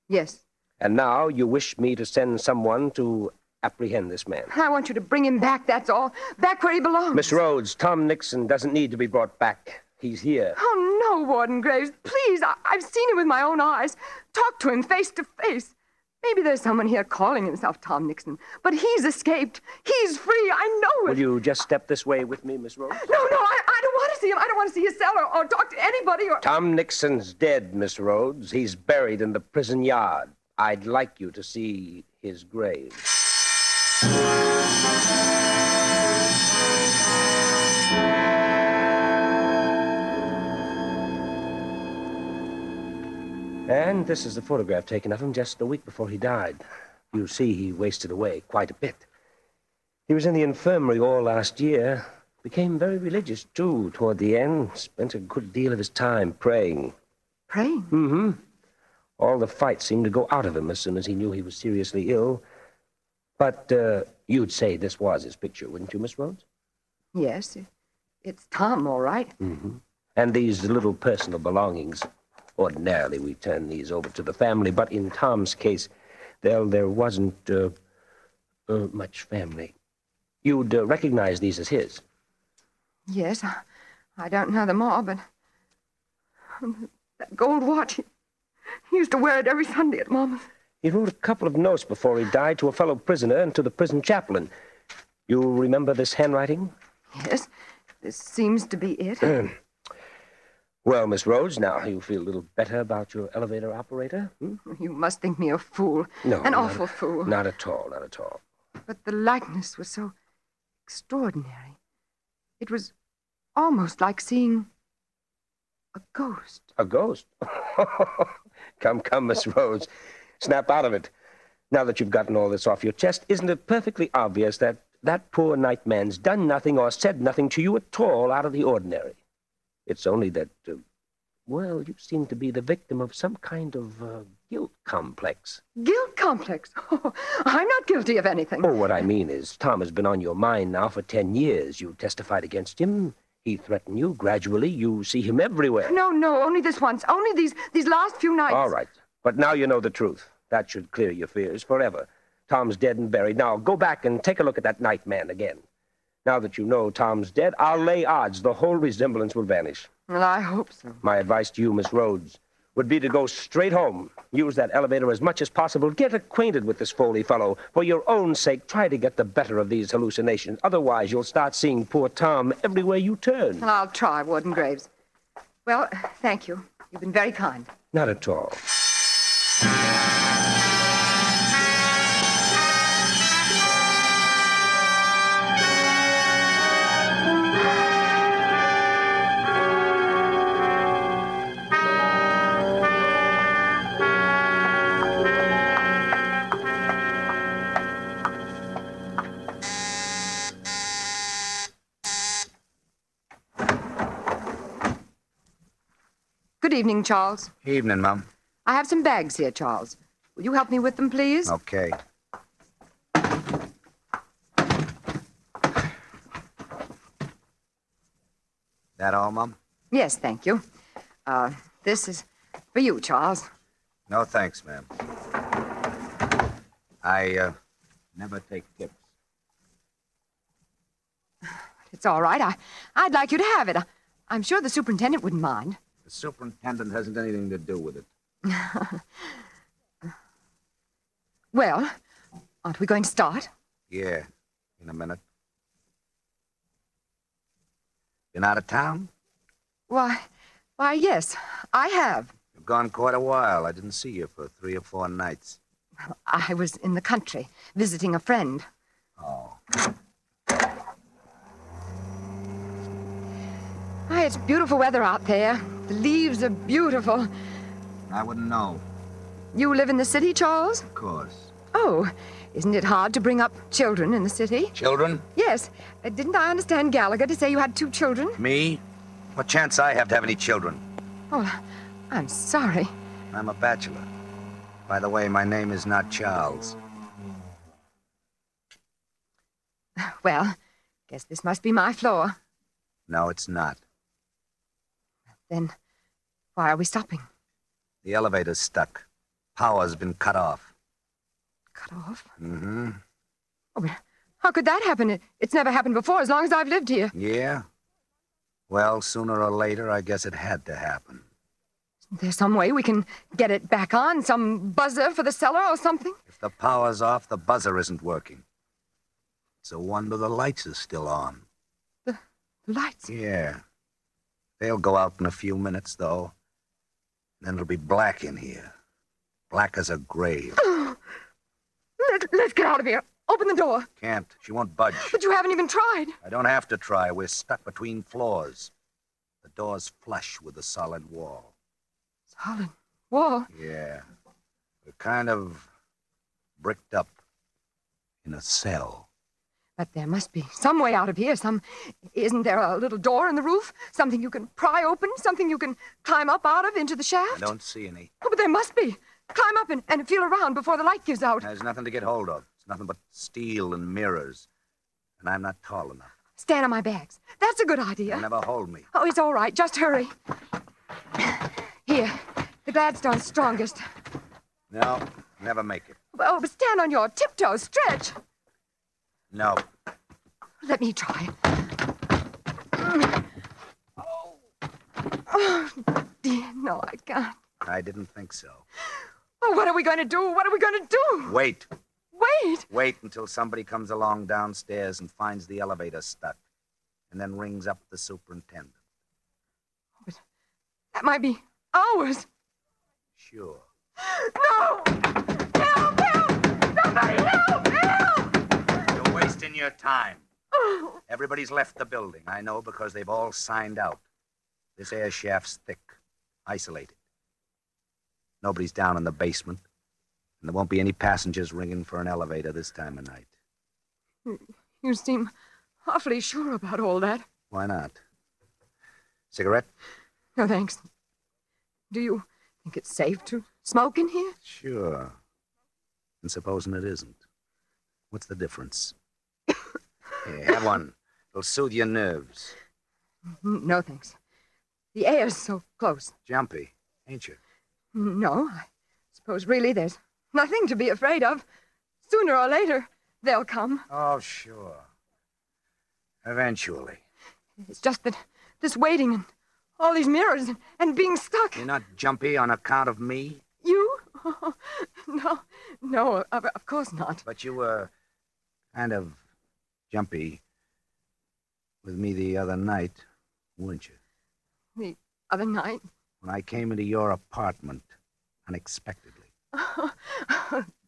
Yes. And now you wish me to send someone to apprehend this man? I want you to bring him back, that's all. Back where he belongs. Miss Rhodes, Tom Nixon doesn't need to be brought back. He's here. Oh, no, Warden Graves. Please, I've seen him with my own eyes. Talk to him face to face. Maybe there's someone here calling himself Tom Nixon, but he's escaped. He's free. I know it. Will you just step this way with me, Miss Rhodes? No, I don't want to see him. I don't want to see his cell or talk to anybody or... Tom Nixon's dead, Miss Rhodes. He's buried in the prison yard. I'd like you to see his grave. And this is the photograph taken of him just a week before he died. You see, he wasted away quite a bit. He was in the infirmary all last year. Became very religious, too, toward the end. Spent a good deal of his time praying. Praying? Mm-hmm. All the fight seemed to go out of him as soon as he knew he was seriously ill. But you'd say this was his picture, wouldn't you, Miss Rhodes? Yes, it's Tom, all right. Mm-hmm. And these little personal belongings... Ordinarily, we turn these over to the family, but in Tom's case, there wasn't much family. You'd recognize these as his. Yes, I don't know them all, but that gold watch, he used to wear it every Sunday at Mama's. He wrote a couple of notes before he died to a fellow prisoner and to the prison chaplain. You remember this handwriting? Yes, this seems to be it. Well, Miss Rhodes, now you feel a little better about your elevator operator? Hmm? You must think me a fool. No, an awful fool. Not at all, not at all. But the likeness was so extraordinary. It was almost like seeing a ghost. A ghost? Come, Miss Rhodes. Snap out of it. Now that you've gotten all this off your chest, isn't it perfectly obvious that that poor nightman's done nothing or said nothing to you at all out of the ordinary? It's only that, well, you seem to be the victim of some kind of guilt complex. Guilt complex? Oh, I'm not guilty of anything. Oh, what I mean is, Tom has been on your mind now for 10 years. You testified against him. He threatened you. Gradually, you see him everywhere. No, only this once. Only these last few nights. All right. But now you know the truth. That should clear your fears forever. Tom's dead and buried. Now, go back and take a look at that nightman again. Now that you know Tom's dead, I'll lay odds the whole resemblance will vanish. Well, I hope so. My advice to you, Miss Rhodes, would be to go straight home. Use that elevator as much as possible. Get acquainted with this Foley fellow. For your own sake, try to get the better of these hallucinations. Otherwise, you'll start seeing poor Tom everywhere you turn. Well, I'll try, Warden Graves. Well, thank you. You've been very kind. Not at all. Good evening, Charles. Evening, Mum. I have some bags here, Charles. Will you help me with them, please? Okay. That all, Mum? Yes, thank you. This is for you, Charles. No, thanks, ma'am. I never take tips. It's all right. I'd like you to have it. I'm sure the superintendent wouldn't mind. The superintendent hasn't anything to do with it. Well, aren't we going to start? Yeah, in a minute. Been out of town? Why, yes, I have. You've gone quite a while. I didn't see you for 3 or 4 nights. I was in the country, visiting a friend. Oh. I Why, it's beautiful weather out there. The leaves are beautiful. I wouldn't know. You live in the city, Charles? Of course. Oh, isn't it hard to bring up children in the city? Children? Yes. Didn't I understand Gallagher to say you had 2 children? Me? What chance I have to have any children? Oh, I'm sorry. I'm a bachelor. By the way, my name is not Charles. Well, guess this must be my floor. No, it's not. Then why are we stopping? The elevator's stuck. Power's been cut off. Cut off? Mm-hmm. Oh, but how could that happen? It's never happened before as long as I've lived here. Yeah? Well, sooner or later, I guess it had to happen. Isn't there some way we can get it back on? Some buzzer for the cellar or something? If the power's off, the buzzer isn't working. It's a wonder the lights are still on. The lights? Yeah. They'll go out in a few minutes, though. Then it'll be black in here. Black as a grave. Let's get out of here. Open the door. Can't. She won't budge. But you haven't even tried. I don't have to try. We're stuck between floors. The door's flush with the solid wall. Solid wall? Yeah. We're kind of bricked up in a cell. But there must be some way out of here. Isn't there a little door in the roof? Something you can pry open? Something you can climb up out of into the shaft? I don't see any. Oh, but there must be. Climb up and feel around before the light gives out. There's nothing to get hold of. It's nothing but steel and mirrors. And I'm not tall enough. Stand on my bags. That's a good idea. You'll never hold me. Oh, it's all right. Just hurry. Here. The Gladstone's strongest. No, never make it. Oh, but stand on your tiptoes. Stretch. No. Let me try. Oh, dear. No, I can't. I didn't think so. Oh, what are we going to do? What are we going to do? Wait. Wait. Wait until somebody comes along downstairs and finds the elevator stuck, and then rings up the superintendent. But that might be hours. Sure. No! Help! Help! Somebody help! Help! You're wasting your time. Everybody's left the building. I know because they've all signed out. This air shaft's thick, isolated. Nobody's down in the basement, and there won't be any passengers ringing for an elevator this time of night. You seem awfully sure about all that. Why not? Cigarette? No, thanks. Do you think it's safe to smoke in here? Sure. And supposing it isn't. What's the difference? Here, have one. It'll soothe your nerves. No, thanks. The air's so close. Jumpy, ain't you? No, I suppose really there's nothing to be afraid of. Sooner or later, they'll come. Oh, sure. Eventually. It's just that this waiting and all these mirrors and being stuck. You're not jumpy on account of me? You? Oh, no, of course not. But you were kind of jumpy with me the other night, weren't you? The other night? When I came into your apartment unexpectedly.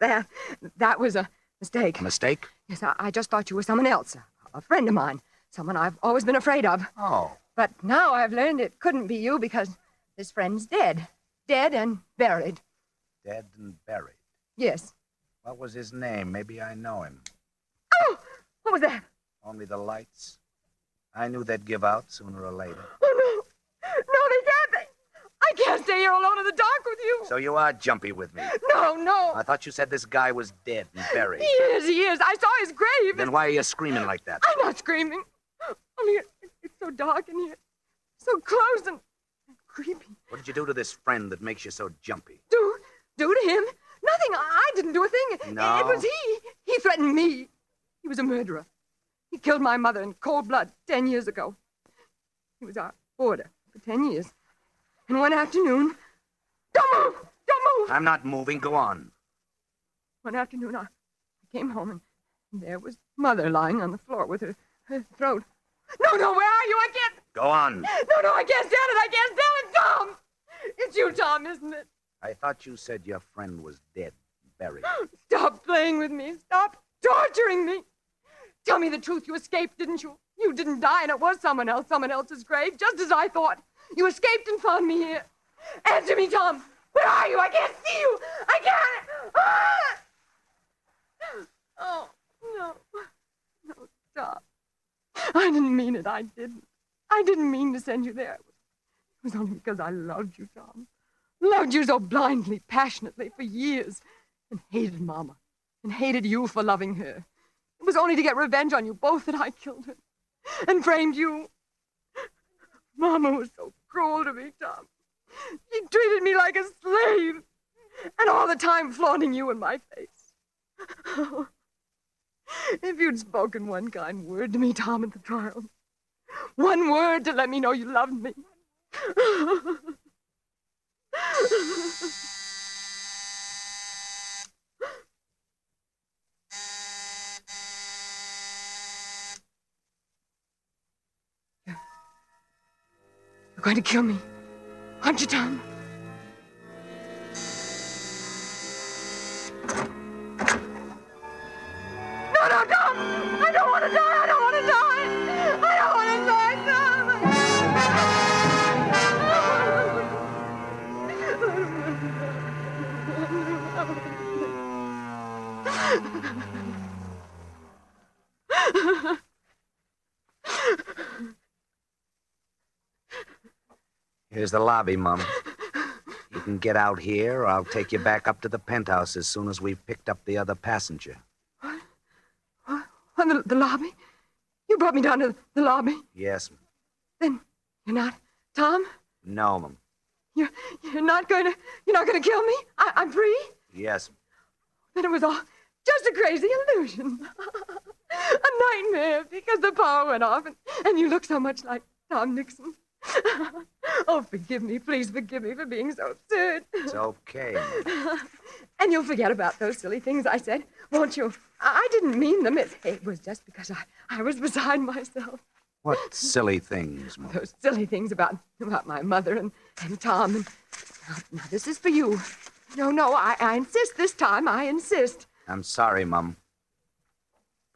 That was a mistake. A mistake? Yes, I just thought you were someone else, a friend of mine, someone I've always been afraid of. Oh. But now I've learned it couldn't be you because this friend's dead. Dead and buried. Dead and buried? Yes. What was his name? Maybe I know him. Oh! What was that? Only the lights. I knew they'd give out sooner or later. Oh, no. No, they can't. I can't stay here alone in the dark with you. So you are jumpy with me? No. I thought you said this guy was dead and buried. He is. I saw his grave. Then why are you screaming like that? I'm not screaming. Only it's so dark in here. So close and creepy. What did you do to this friend that makes you so jumpy? Do to him? Nothing. I didn't do a thing. No. It was he. He threatened me. He was a murderer. He killed my mother in cold blood 10 years ago. He was our boarder for 10 years. And one afternoon... Don't move! Don't move! I'm not moving. Go on. One afternoon, I came home, and there was Mother lying on the floor with her throat. No, where are you? I can't... Go on. No, I can't stand it. I can't stand it, Tom! It's you, Tom, isn't it? I thought you said your friend was dead and buried. Stop playing with me. Stop torturing me. Tell me the truth. You escaped, didn't you? You didn't die, and it was someone else's grave, just as I thought. You escaped and found me here. Answer me, Tom. Where are you? I can't see you. I can't. Ah! Oh, no. No, stop. I didn't mean it. I didn't. I didn't mean to send you there. It was only because I loved you, Tom. Loved you so blindly, passionately for years. And hated Mama. And hated you for loving her. It was only to get revenge on you both that I killed her. And framed you. Mama was so cruel to me, Tom. She treated me like a slave. And all the time flaunting you in my face. Oh, if you'd spoken one kind word to me, Tom, at the trial. One word to let me know you loved me. You're going to kill me, aren't you, Tom? No, no, Tom! I don't want to die! I don't want to die! I don't want to die, Tom! Here's the lobby, Mum. You can get out here, or I'll take you back up to the penthouse as soon as we've picked up the other passenger. What? The lobby? You brought me down to the lobby? Yes, Mum. Then you're not Tom? No, Mum. You're not going to kill me? I'm free? Yes. Then it was all just a crazy illusion. A nightmare because the power went off and you look so much like Tom Nixon. Oh, forgive me. Please forgive me for being so absurd. It's okay. And you'll forget about those silly things I said, won't you? I didn't mean them. It was just because I was beside myself. What silly things, Mom? Those silly things about my mother and Tom. And now, this is for you. No, I insist this time. I insist. I'm sorry, Mum.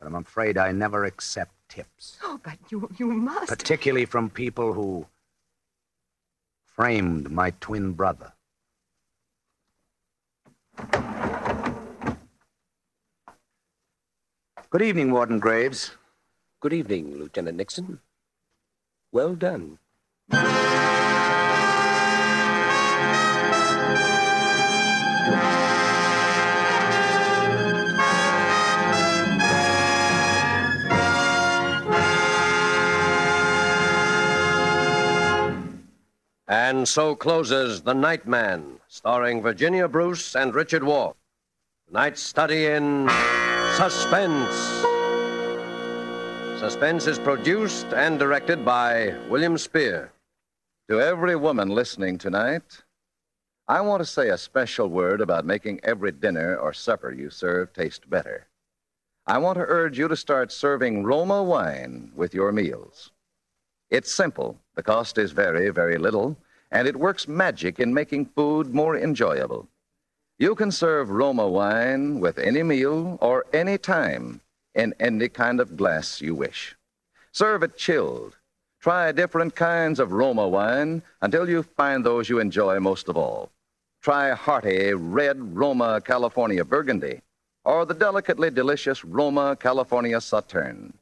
But I'm afraid I never accept tips. Oh, but you must. Particularly from people who framed my twin brother. Good evening, Warden Graves. Good evening, Lieutenant Nixon. Well done. And so closes The Night Man, starring Virginia Bruce and Richard Wolff. Tonight's study in Suspense. Suspense is produced and directed by William Spear. To every woman listening tonight, I want to say a special word about making every dinner or supper you serve taste better. I want to urge you to start serving Roma wine with your meals. It's simple. The cost is very, very little, and it works magic in making food more enjoyable. You can serve Roma wine with any meal or any time in any kind of glass you wish. Serve it chilled. Try different kinds of Roma wine until you find those you enjoy most of all. Try hearty red Roma California Burgundy or the delicately delicious Roma California Sauterne.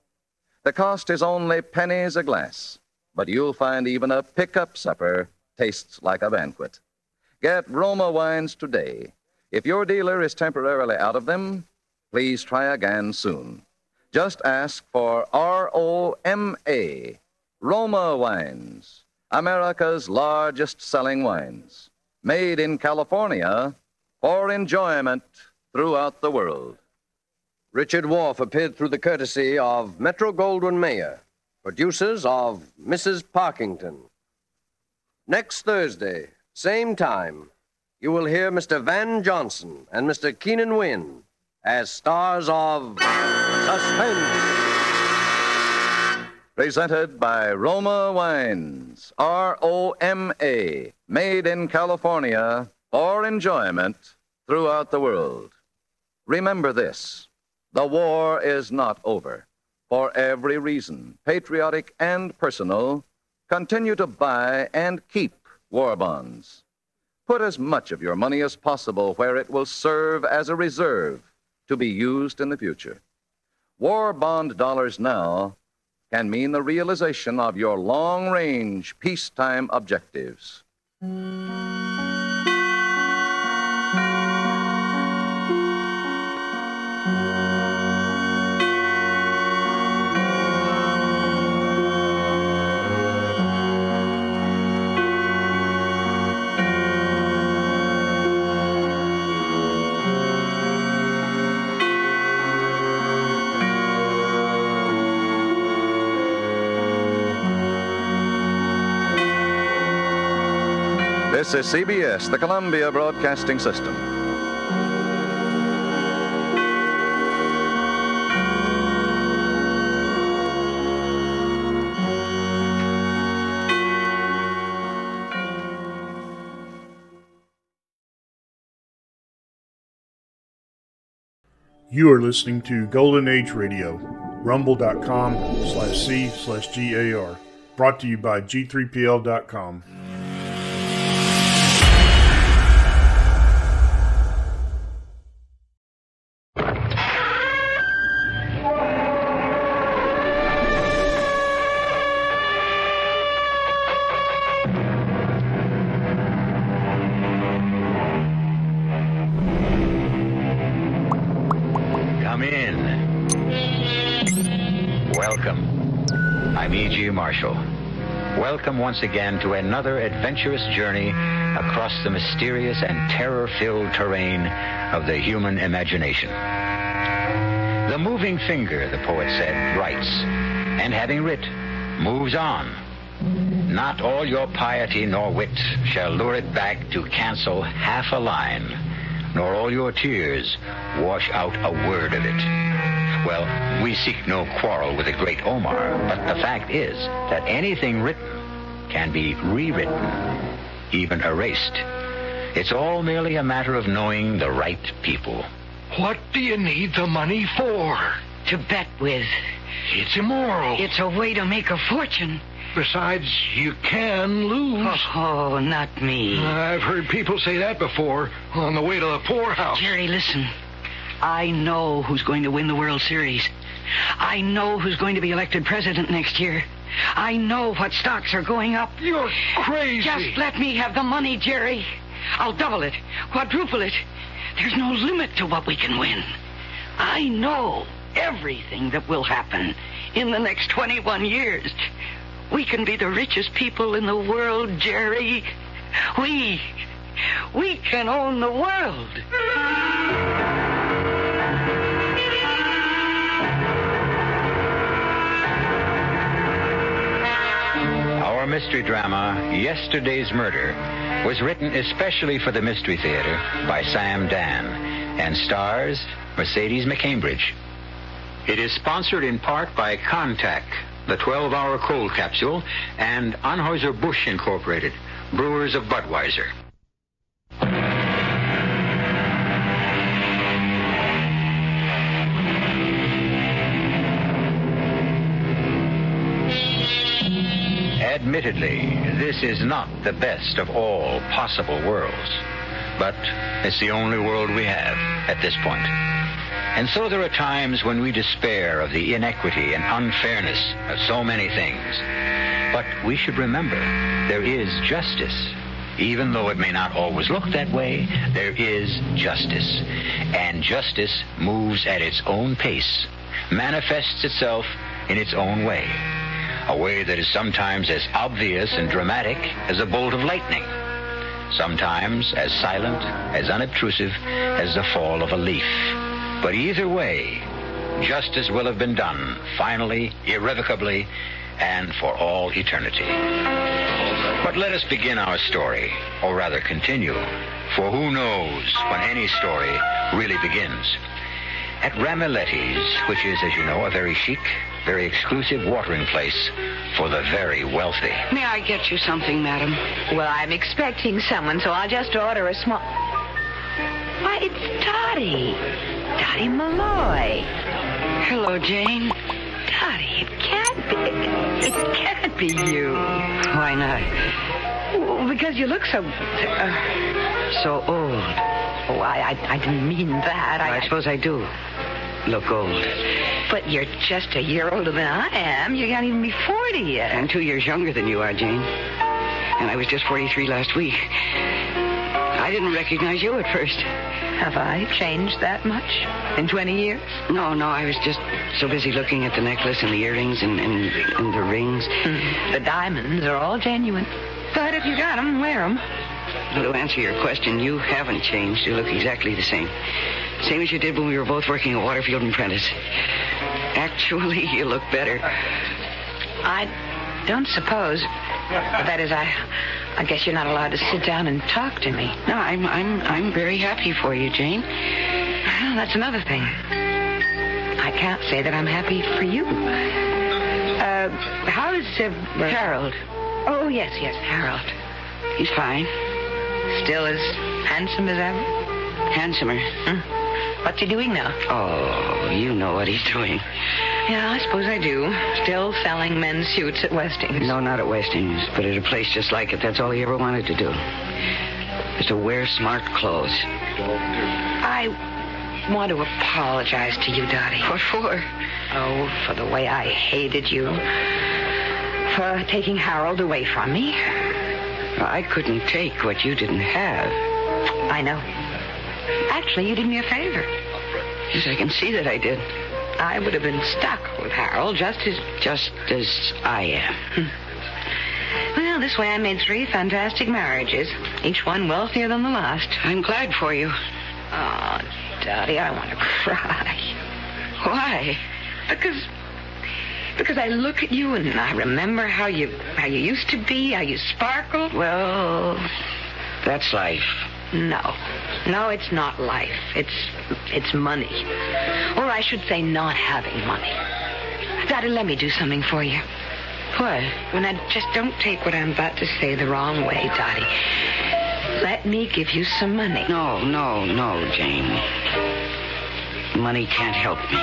The cost is only pennies a glass, but you'll find even a pickup supper tastes like a banquet. Get Roma wines today. If your dealer is temporarily out of them, please try again soon. Just ask for R-O-M-A, Roma Wines, America's largest selling wines, made in California for enjoyment throughout the world. Richard Wolff appeared through the courtesy of Metro-Goldwyn-Mayer, producers of Mrs. Parkington. Next Thursday, same time, you will hear Mr. Van Johnson and Mr. Keenan Wynn as stars of Suspense. Presented by Roma Wines, R-O-M-A, made in California for enjoyment throughout the world. Remember this, the war is not over. For every reason, patriotic and personal, continue to buy and keep war bonds. Put as much of your money as possible where it will serve as a reserve to be used in the future. War bond dollars now can mean the realization of your long-range peacetime objectives. This is CBS, the Columbia Broadcasting System. You are listening to Golden Age Radio, rumble.com/C/GAR. Brought to you by G3PL.com. Come in. Welcome. I'm E.G. Marshall. Welcome once again to another adventurous journey across the mysterious and terror-filled terrain of the human imagination. The moving finger, the poet said, writes, and having writ, moves on. Not all your piety nor wit shall lure it back to cancel half a line, nor all your tears wash out a word of it. Well, we seek no quarrel with the great Omar, but the fact is that anything written can be rewritten, even erased. It's all merely a matter of knowing the right people. What do you need the money for? To bet with. It's immoral. It's a way to make a fortune. Besides, you can lose. Oh, not me. I've heard people say that before, on the way to the poorhouse. Jerry, listen. I know who's going to win the World Series. I know who's going to be elected president next year. I know what stocks are going up. You're crazy. Just let me have the money, Jerry. I'll double it, quadruple it. There's no limit to what we can win. I know everything that will happen in the next 21 years. We can be the richest people in the world, Jerry. We can own the world. Our mystery drama, Yesterday's Murder, was written especially for the Mystery Theater by Sam Dan and stars Mercedes McCambridge. It is sponsored in part by Contact, the 12-hour cold capsule, and Anheuser-Busch Incorporated, brewers of Budweiser. Admittedly, this is not the best of all possible worlds, but it's the only world we have at this point. And so there are times when we despair of the inequity and unfairness of so many things. But we should remember, there is justice. Even though it may not always look that way, there is justice. And justice moves at its own pace, manifests itself in its own way. A way that is sometimes as obvious and dramatic as a bolt of lightning. Sometimes as silent, as unobtrusive as the fall of a leaf. But either way, justice will have been done, finally, irrevocably, and for all eternity. But let us begin our story, or rather continue, for who knows when any story really begins. At Ramelletti's, which is, as you know, a very chic, very exclusive watering place for the very wealthy. May I get you something, madam? Well, I'm expecting someone, so I'll just order a small... Why, it's Dottie. Dottie Malloy. Hello, Jane. It can't be you. Why not? Well, because you look so... So old. Oh, I didn't mean that. I suppose I do look old. But you're just a year older than I am. You can't even be 40 yet. I'm 2 years younger than you are, Jane. And I was just 43 last week. I didn't recognize you at first. Have I changed that much in 20 years? No, I was just so busy looking at the necklace and the earrings and the rings. The diamonds are all genuine. But if you got them, wear them. Well, to answer your question, you haven't changed. You look exactly the same. Same as you did when we were both working at Waterfield and Prentice. Actually, you look better. I don't suppose. That is, I guess you're not allowed to sit down and talk to me. No, I'm very happy for you, Jane. Well, that's another thing. I can't say that I'm happy for you. How's Harold? Oh, yes, Harold. He's fine. Still as handsome as ever? Handsomer. What's he doing now? Oh, you know what he's doing. Yeah, I suppose I do. Still selling men's suits at Westing's. No, not at Westing's, but at a place just like it. That's all he ever wanted to do. Is to wear smart clothes. I want to apologize to you, Dottie. What for? Oh, for the way I hated you. For taking Harold away from me. I couldn't take what you didn't have. I know. Actually, you did me a favor. Yes, I can see that I did. I would have been stuck with Harold just as I am. Well, this way I made 3 fantastic marriages, each one wealthier than the last. I'm glad for you. Oh, Dottie, I want to cry. Why? Because I look at you and I remember how you used to be, how you sparkled. Well, that's life. No, it's not life. It's money. Or I should say not having money. Dottie, let me do something for you. What? Well, now, just don't take what I'm about to say the wrong way, Dottie. Let me give you some money. No, Jane. Money can't help me.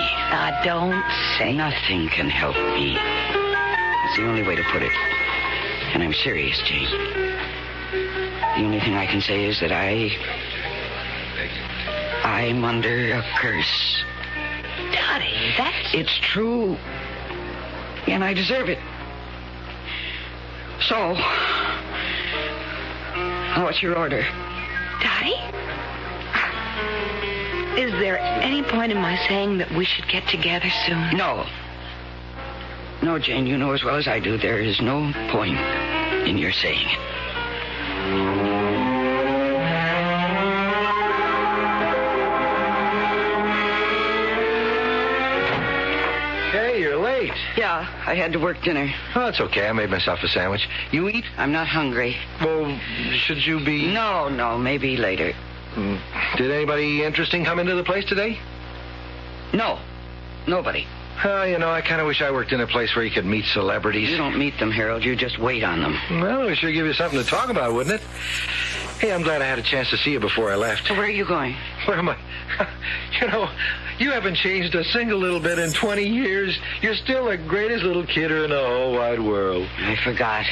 Don't say. Nothing can help me. It's the only way to put it. And I'm serious, Jane. The only thing I can say is that I'm under a curse. Dottie, It's true. And I deserve it. So, what's your order? Dottie? Is there any point in my saying that we should get together soon? No. No, Jane, you know as well as I do, there is no point in your saying it. Hey, you're late. Yeah, I had to work dinner. Oh, it's okay. I made myself a sandwich. You eat? I'm not hungry. Well, should you be... No, maybe later. Did anybody interesting come into the place today? No, nobody. I kind of wish I worked in a place where you could meet celebrities. You don't meet them, Harold. You just wait on them. Well, it sure give you something to talk about, wouldn't it? Hey, I'm glad I had a chance to see you before I left. Where are you going? Where am I? You haven't changed a single little bit in 20 years. You're still the greatest little kidder in the whole wide world. I forgot.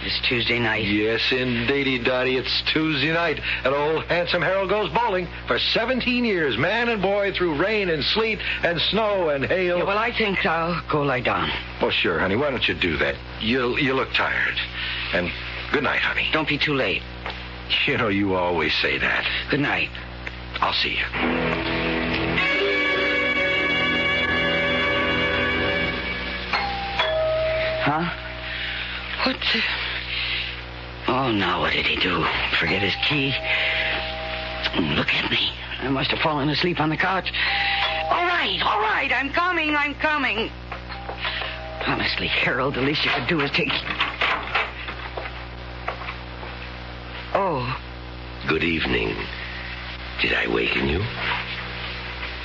It's Tuesday night. Yes, indeedy, Dottie. It's Tuesday night. And old handsome Harold goes bowling for 17 years, man and boy, through rain and sleet and snow and hail. Yeah, well, I think I'll go lie down. Oh, sure, honey. Why don't you do that? You look tired. And good night, honey. Don't be too late. You always say that. Good night. I'll see you. Huh? What? Oh, now what did he do? Forget his key? Look at me. I must have fallen asleep on the couch. All right. I'm coming. Honestly, Harold, the least you could do is take... Oh. Good evening. Did I waken you?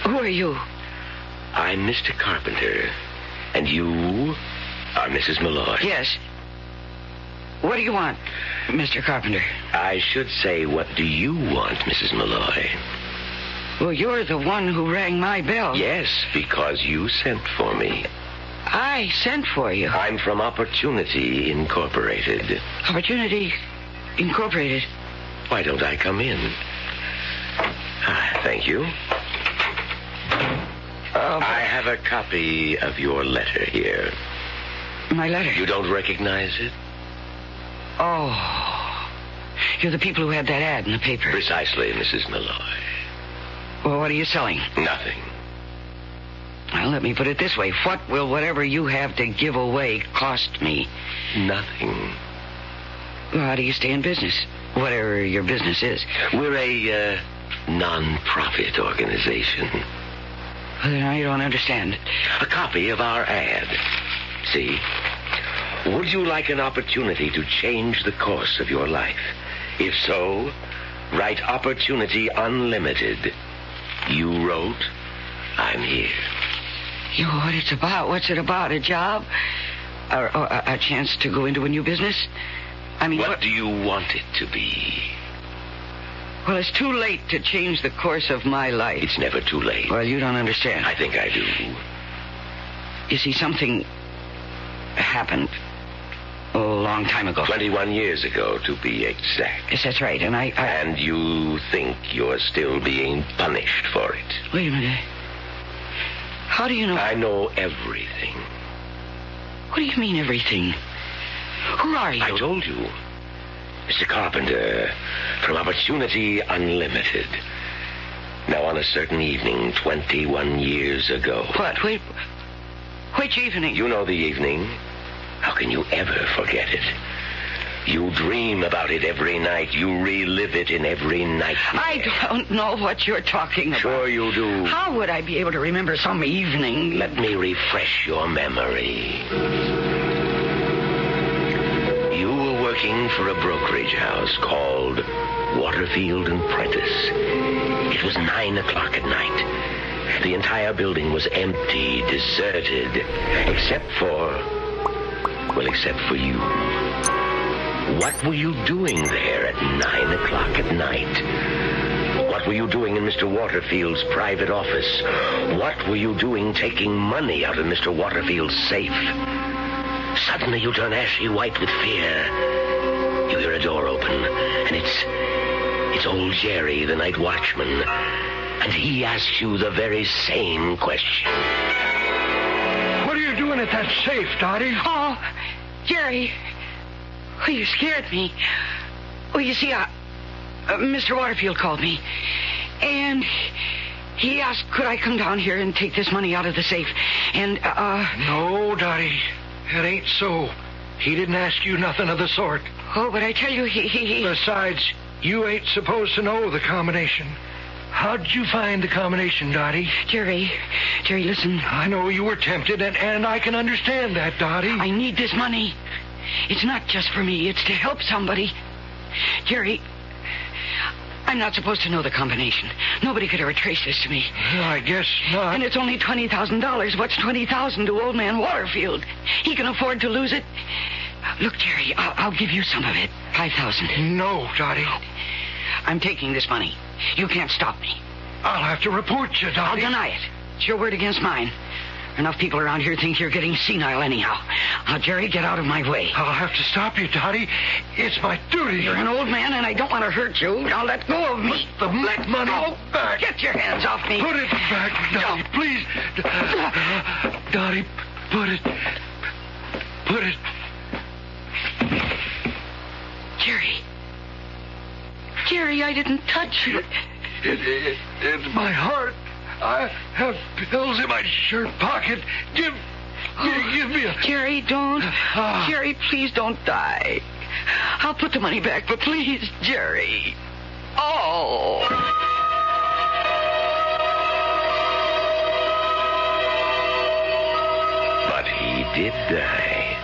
Who are you? I'm Mr. Carpenter. And you are Mrs. Malloy. Yes. What do you want, Mr. Carpenter? I should say, what do you want, Mrs. Malloy? Well, you're the one who rang my bell. Yes, because you sent for me. I sent for you. I'm from Opportunity Incorporated. Opportunity Incorporated. Why don't I come in? Thank you. I have a copy of your letter here. My letter? You don't recognize it? Oh. You're the people who had that ad in the paper. Precisely, Mrs. Malloy. Well, what are you selling? Nothing. Well, let me put it this way. What will whatever you have to give away cost me? Nothing. Well, how do you stay in business? Whatever your business is. We're a non-profit organization. Well, then I don't understand. A copy of our ad. See? Would you like an opportunity to change the course of your life? If so, write Opportunity Unlimited. You wrote, I'm here. You know what it's about? What's it about? A job? Or a chance to go into a new business? I mean, what do you want it to be? Well, it's too late to change the course of my life. It's never too late. Well, you don't understand. I think I do. You see, something happened a long time ago. 21 years ago, to be exact. Yes, that's right, and I... And you think you're still being punished for it? Wait a minute. How do you know? I know everything. What do you mean, everything? Who are you? I told you. Mr. Carpenter, from Opportunity Unlimited. Now, on a certain evening, 21 years ago... What? Wait. Which evening? You know the evening. How can you ever forget it? You dream about it every night. You relive it in every nightmare. I don't know what you're talking about. Sure you do. How would I be able to remember some evening? Let me refresh your memory. You were working for a brokerage house called Waterfield and Prentice. It was 9 o'clock at night. The entire building was empty, deserted, except for you. What were you doing there at 9 o'clock at night? What were you doing in Mr. Waterfield's private office? What were you doing taking money out of Mr. Waterfield's safe? Suddenly you turn ashy white with fear. You hear a door open, and it's old Jerry, the night watchman. And he asks you the very same question. What are you doing at that safe, Dottie? Oh, Jerry. Oh, you scared me. Well, you see, Mr. Waterfield called me. And he asked, could I come down here and take this money out of the safe? And, No, Dottie. It ain't so. He didn't ask you nothing of the sort. Oh, but I tell you, he... Besides, you ain't supposed to know the combination. How'd you find the combination, Dottie? Jerry, listen. I know you were tempted, and I can understand that, Dottie. I need this money. It's not just for me. It's to help somebody. Jerry, I'm not supposed to know the combination. Nobody could ever trace this to me. Well, I guess not. And it's only $20,000. What's $20,000 to old man Waterfield? He can afford to lose it. Look, Jerry, I'll give you some of it. $5,000. No, Dottie. I'm taking this money. You can't stop me. I'll have to report you, Dottie. I'll deny it. It's your word against mine. Enough people around here think you're getting senile anyhow. Now, Jerry, get out of my way. I'll have to stop you, Dottie. It's my duty. You're an old man, and I don't want to hurt you. Now, let go of me. Put the money back. Get your hands off me. Put it back, Dottie, please. Dottie, put it. Jerry, I didn't touch you. It's my heart. I have pills in my shirt pocket. Give me a... Jerry, don't. Jerry, please don't die. I'll put the money back, but please, Jerry. Oh. But he did die.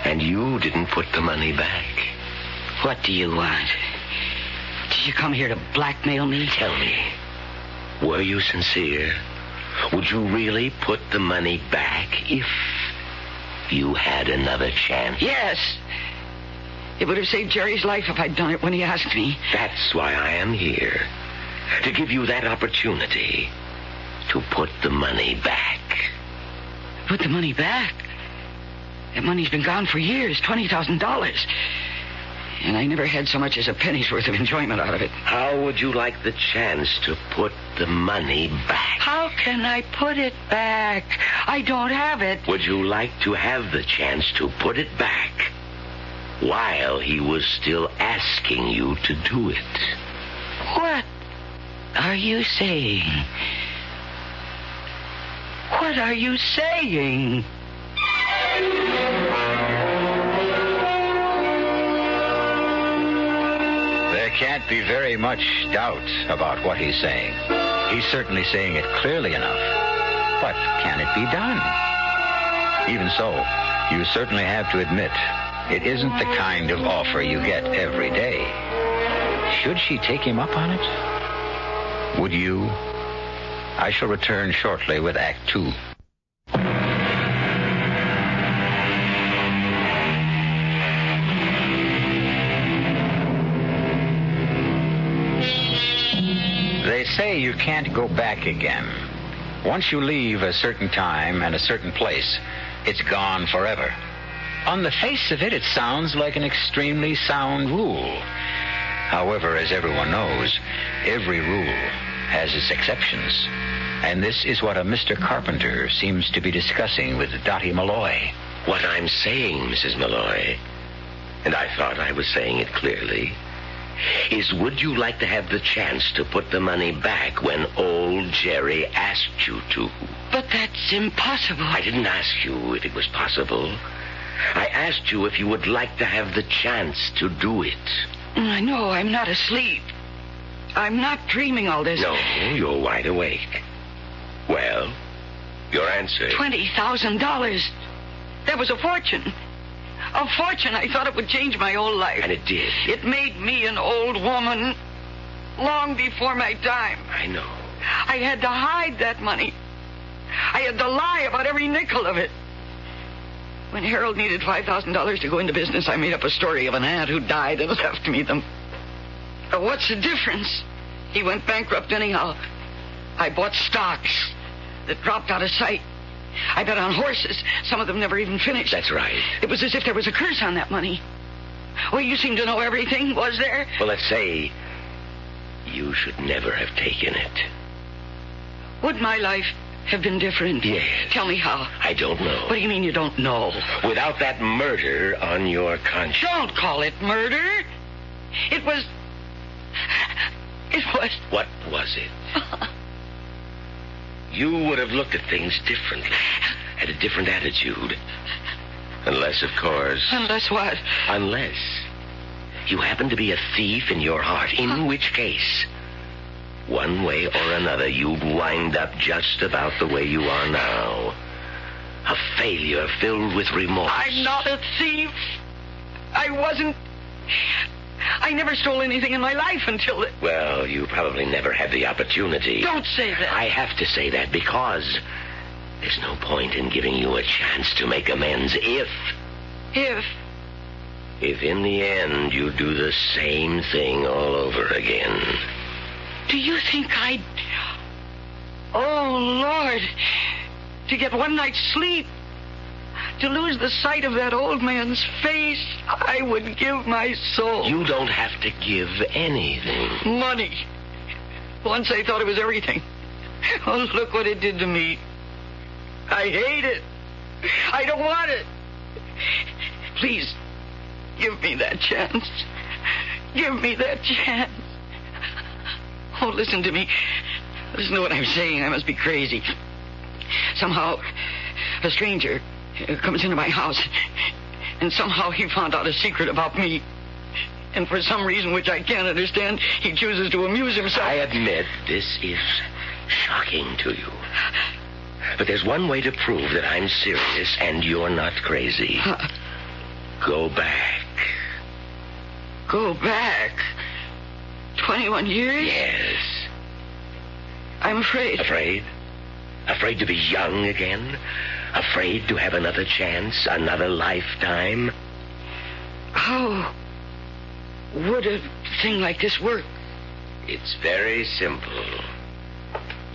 And you didn't put the money back. What do you want? Did you come here to blackmail me? Tell me. Were you sincere? Would you really put the money back if you had another chance? Yes. It would have saved Jerry's life if I'd done it when he asked me. That's why I am here. To give you that opportunity to put the money back. put the money back. That money's been gone for years, $20,000. And I never had so much as a penny's worth of enjoyment out of it. How would you like the chance to put the money back? How can I put it back? I don't have it. Would you like to have the chance to put it back while he was still asking you to do it? What are you saying? What are you saying? There can't be very much doubt about what he's saying. He's certainly saying it clearly enough. But can it be done? Even so, you certainly have to admit it isn't the kind of offer you get every day. Should she take him up on it? Would you? I shall return shortly with Act 2. They say you can't go back again. Once you leave a certain time and a certain place, it's gone forever. On the face of it, it sounds like an extremely sound rule. However, as everyone knows, every rule has its exceptions. And this is what a Mr. Carpenter seems to be discussing with Dottie Malloy. What I'm saying, Mrs. Malloy, and I thought I was saying it clearly, is would you like to have the chance to put the money back when old Jerry asked you to? But that's impossible. I didn't ask you if it was possible. I asked you if you would like to have the chance to do it. I know, I'm not asleep. I'm not dreaming all this. No, you're wide awake. Well, your answer? $20,000. That was a fortune. A fortune. I thought it would change my whole life. And it did. It made me an old woman long before my time. I know. I had to hide that money. I had to lie about every nickel of it. When Harold needed $5,000 to go into business, I made up a story of an aunt who died and left me them. But what's the difference? He went bankrupt anyhow. I bought stocks that dropped out of sight. I bet on horses. Some of them never even finished. That's right. It was as if there was a curse on that money. Well, you seem to know everything. Was there? Well, let's say you should never have taken it. Would my life have been different? Yes. Tell me how. I don't know. What do you mean you don't know? Without that murder on your conscience. Don't call it murder. It was... What was it? You would have looked at things differently, had a different attitude. Unless, of course... Unless what? Unless you happen to be a thief in your heart, in which case, one way or another, you'd wind up just about the way you are now. A failure filled with remorse. I'm not a thief. I wasn't... I never stole anything in my life until... Well, you probably never had the opportunity. Don't say that. I have to say that because there's no point in giving you a chance to make amends if in the end you do the same thing all over again. Do you think I'd... Oh, Lord. To get one night's sleep. To lose the sight of that old man's face, I would give my soul. You don't have to give anything. Money. Once I thought it was everything. Oh, look what it did to me. I hate it. I don't want it. Please, give me that chance. Give me that chance. Oh, listen to me. Listen to what I'm saying. I must be crazy. Somehow, a stranger comes into my house, and somehow he found out a secret about me. And for some reason which I can't understand, he chooses to amuse himself. I admit this is shocking to you. But there's one way to prove that I'm serious and you're not crazy. Go back. Go back? 21 years? Yes. I'm afraid. Afraid? Afraid to be young again? Afraid to have another chance, another lifetime? How would a thing like this work? It's very simple.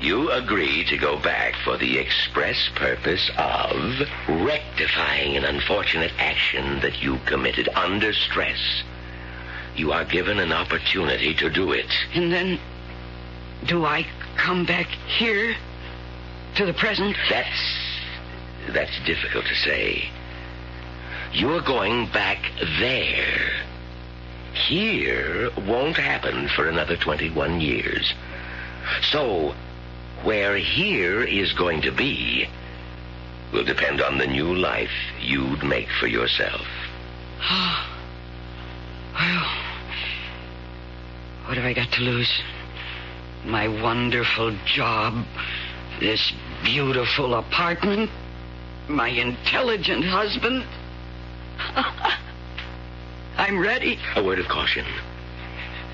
You agree to go back for the express purpose of rectifying an unfortunate action that you committed under stress. You are given an opportunity to do it. And then, do I come back here to the present? That's difficult to say. You're going back there. Here won't happen for another 21 years. So, where here is going to be will depend on the new life you'd make for yourself. Well, what have I got to lose? My wonderful job, this beautiful apartment, my intelligent husband. I'm ready. A word of caution.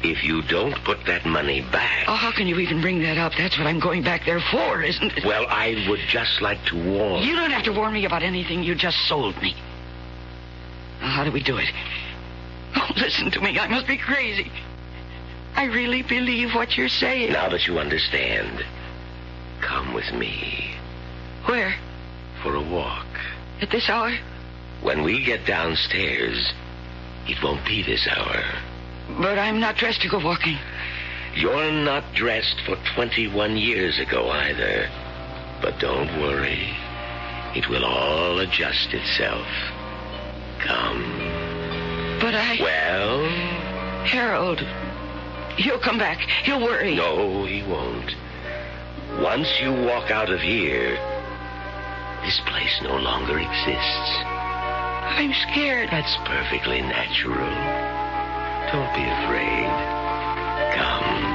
If you don't put that money back... Oh, how can you even bring that up? That's what I'm going back there for, isn't it? Well, I would just like to warn... You don't have to warn me about anything. You just sold me. Now, how do we do it? Oh, listen to me. I must be crazy. I really believe what you're saying. Now that you understand, come with me. Where? For a walk. At this hour? When we get downstairs, it won't be this hour. But I'm not dressed to go walking. You're not dressed for 21 years ago either. But don't worry. It will all adjust itself. Come. But I... Well? Harold, he'll come back. He'll worry. No, he won't. Once you walk out of here, this place no longer exists. I'm scared. That's perfectly natural. Don't be afraid. Come.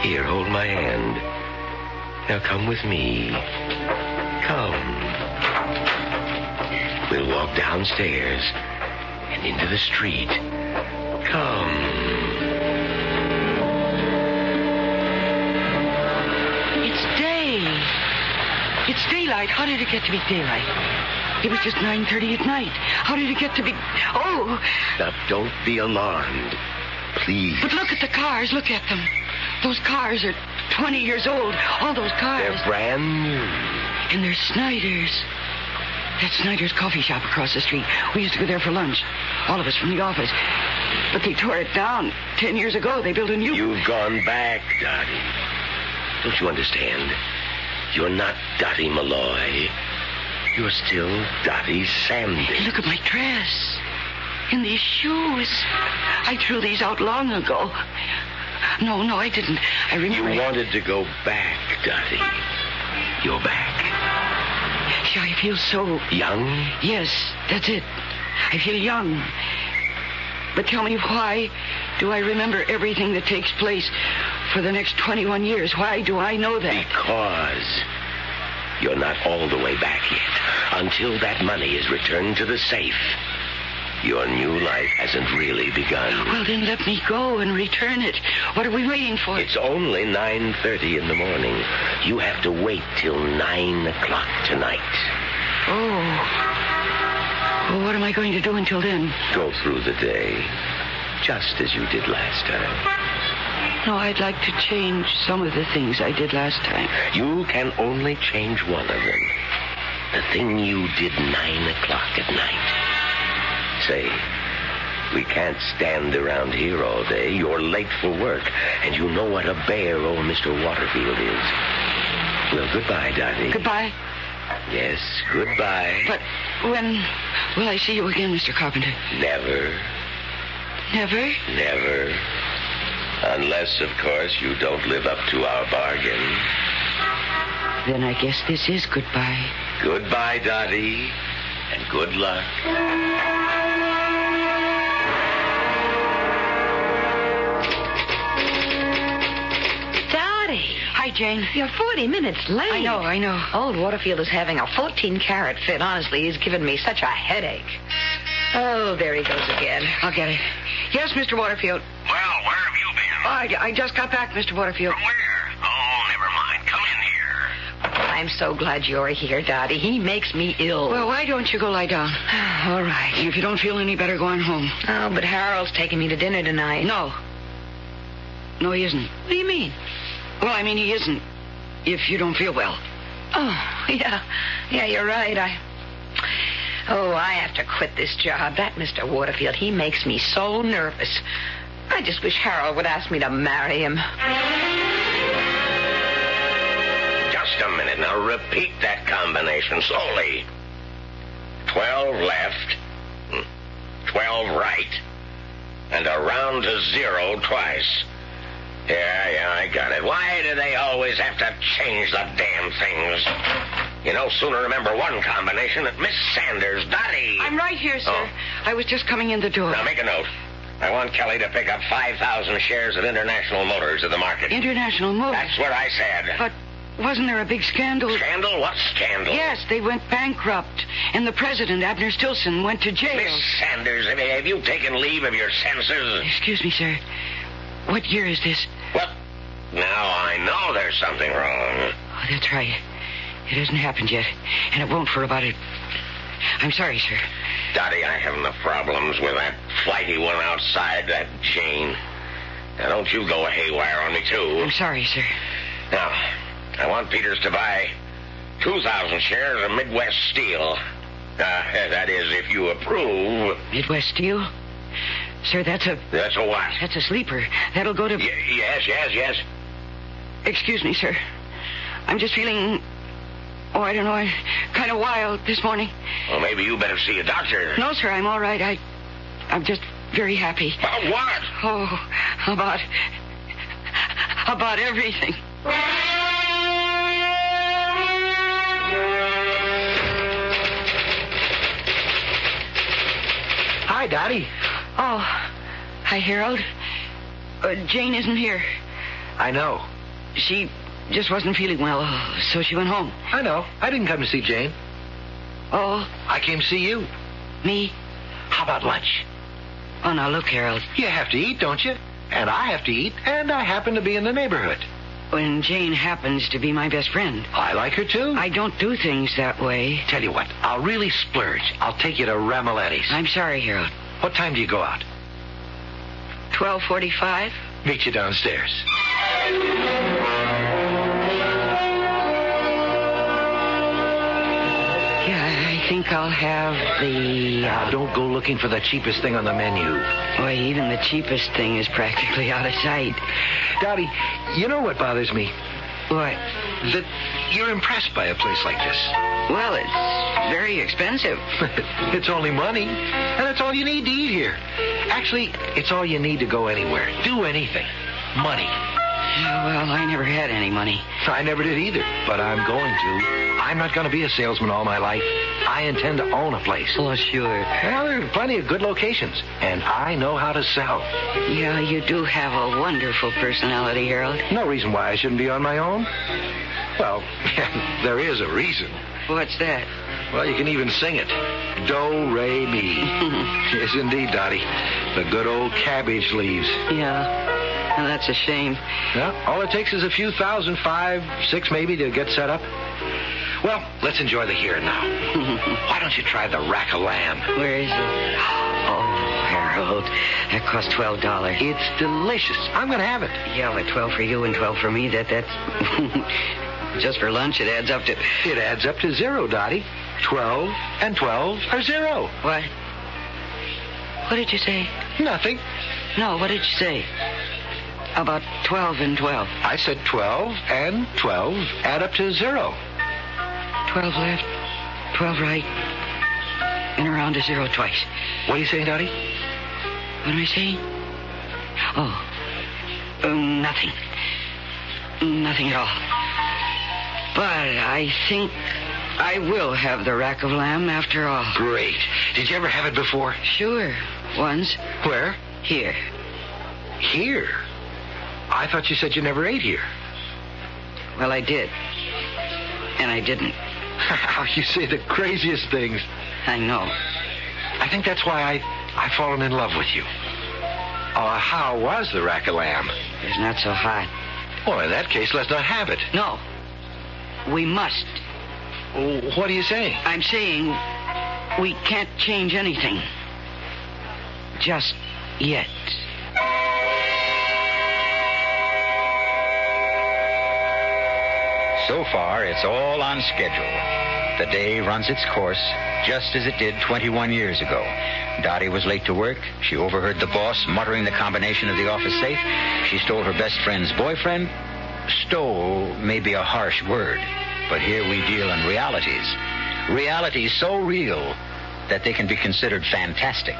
Here, hold my hand. Now come with me. Come. We'll walk downstairs and into the street. Come. It's day. It's daylight. How did it get to be daylight? It was just 9:30 at night. How did it get to be... Oh! Now, don't be alarmed. Please. But look at the cars. Look at them. Those cars are 20 years old. All those cars. They're brand new. And they're Snyder's. That's Snyder's coffee shop across the street. We used to go there for lunch. All of us from the office. But they tore it down 10 years ago. They built a new... You've gone back, Dottie. Don't you understand? You're not Dottie Malloy. You're still Dottie Sandy. And look at my dress. And these shoes. I threw these out long ago. No, I didn't. I remember... You wanted to go back, Dottie. You're back. Yeah, I feel so... Young? Yes, that's it. I feel young. But tell me, why do I remember everything that takes place for the next 21 years? Why do I know that? Because you're not all the way back yet. Until that money is returned to the safe, your new life hasn't really begun. Well, then let me go and return it. What are we waiting for? It's only 9:30 in the morning. You have to wait till 9 o'clock tonight. Oh. Well, what am I going to do until then? Go through the day, just as you did last time. No, I'd like to change some of the things I did last time. You can only change one of them. The thing you did 9 o'clock at night. Say, we can't stand around here all day. You're late for work, and you know what a bear old Mr. Waterfield is. Well, goodbye, Dottie. Goodbye? Yes, goodbye. But when will I see you again, Mr. Carpenter? Never. Never? Never. Unless, of course, you don't live up to our bargain. Then I guess this is goodbye. Goodbye, Dottie, and good luck. Dottie. Hi, Jane. You're 40 minutes late. I know. Old Waterfield is having a 14-carat fit. Honestly, he's given me such a headache. Oh, there he goes again. I'll get it. Yes, Mr. Waterfield. Well, where have you been? I just got back, Mr. Waterfield. From where? Oh, never mind. Come in here. I'm so glad you're here, Dottie. He makes me ill. Well, why don't you go lie down? All right. If you don't feel any better, go on home. Oh, but Harold's taking me to dinner tonight. No, he isn't. What do you mean? Well, I mean, he isn't. if you don't feel well. Oh, yeah. Yeah, you're right. I have to quit this job. That Mr. Waterfield, he makes me so nervous. I just wish Harold would ask me to marry him. Just a minute. Now repeat that combination slowly. 12 left, 12 right, and a round to 0 twice. Yeah, I got it. Why do they always have to change the damn things? You know, sooner remember one combination at Miss Sanders, Dottie. I'm right here, sir. Oh. I was just coming in the door. Now make a note. I want Kelly to pick up 5,000 shares of International Motors at the market. International Motors? That's what I said. But wasn't there a big scandal? Scandal? What scandal? Yes, they went bankrupt. And the president, Abner Stillson, went to jail. Miss Sanders, have you taken leave of your senses? Excuse me, sir. What year is this? Well, now I know there's something wrong. Oh, that's right. It hasn't happened yet. And it won't for about I'm sorry, sir. Dottie, I have enough problems with that flighty one outside, that Jane. Now, don't you go haywire on me, too. I'm sorry, sir. Now, I want Peters to buy 2,000 shares of Midwest Steel. That is, if you approve. Midwest Steel? Sir, that's a... That's a what? That's a sleeper. That'll go to... Yes. Excuse me, sir. I'm just feeling... I don't know. I'm kind of wild this morning. Well, maybe you better see a doctor. No, sir, I'm all right. I'm just very happy. About what? Oh, about everything. Hi, Dottie. Oh, hi, Harold. Jane isn't here. I know. She just wasn't feeling well, so she went home. I know. I didn't come to see Jane. Oh? I came to see you. Me? How about lunch? Oh, now look, Harold. You have to eat, don't you? And I have to eat, and I happen to be in the neighborhood. When Jane happens to be my best friend. I like her, too. I don't do things that way. Tell you what, I'll really splurge. I'll take you to Ramoletti's. I'm sorry, Harold. What time do you go out? 12:45. Meet you downstairs. Yeah, I think I'll have the... Now, don't go looking for the cheapest thing on the menu. Boy, even the cheapest thing is practically out of sight. Dottie, you know what bothers me? What? That you're impressed by a place like this. Well, it's very expensive. It's only money, and it's all you need to eat here. Actually, it's all you need to go anywhere. Do anything. Money. Well, I never had any money. I never did either, but I'm going to. I'm not going to be a salesman all my life. I intend to own a place. Oh, sure. Well, there are plenty of good locations, and I know how to sell. Yeah, you do have a wonderful personality, Harold. No reason why I shouldn't be on my own. Well, there is a reason. What's that? Well, you can even sing it. Do, re, mi. Yes, indeed, Dottie. The good old cabbage leaves. Yeah. And that's a shame. Yeah, all it takes is a few thousand, 5, 6 maybe, to get set up. Well, let's enjoy the here and now. Why don't you try the rack of lamb? Where is it? Oh, Harold, that costs $12. It's delicious. I'm going to have it. Yeah, but 12 for you and 12 for me, that's... Just for lunch, it adds up to... It adds up to 0, Dottie. 12 and 12 are 0. What? What did you say? Nothing. No, what did you say? About 12 and 12. I said 12 and 12 add up to 0. 12 left, 12 right, and around to 0 twice. What are you saying, Dottie? What am I saying? Oh, nothing. Nothing at all. But I think I will have the rack of lamb after all. Great. Did you ever have it before? Sure, once. Where? Here. Here? I thought you said you never ate here. Well, I did. And I didn't. You say the craziest things. I know. I think that's why I've fallen in love with you. How was the rack of lamb? It's not so hot. Well, in that case, let's not have it. No. We must. What are you saying? I'm saying we can't change anything. Just yet. So far, it's all on schedule. The day runs its course just as it did 21 years ago. Dottie was late to work. She overheard the boss muttering the combination of the office safe. She stole her best friend's boyfriend. Stole may be a harsh word, but here we deal in realities. Realities so real that they can be considered fantastic.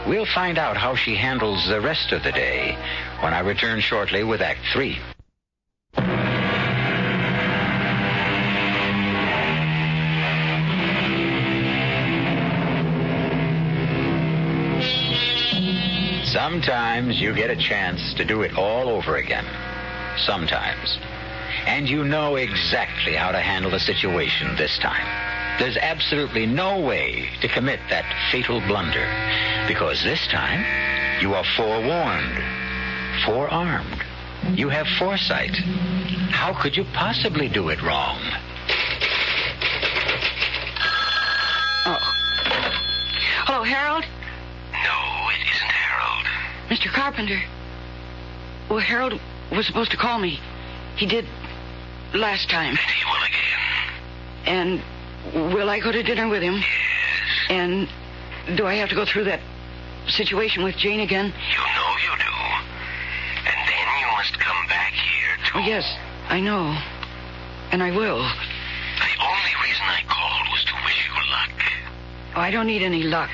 We'll find out how she handles the rest of the day when I return shortly with Act 3. Sometimes you get a chance to do it all over again. Sometimes. And you know exactly how to handle the situation this time. There's absolutely no way to commit that fatal blunder, because this time you are forewarned, forearmed. You have foresight. How could you possibly do it wrong? Oh. Hello, Harold? No, it isn't Harold. Mr. Carpenter. Well, Harold was supposed to call me. He did last time. And he will again. And will I go to dinner with him? Yes. And do I have to go through that situation with Jane again? You know you do. And then you must come back here to... Oh, yes, I know. And I will. The only reason I called was to wish you luck. Oh, I don't need any luck.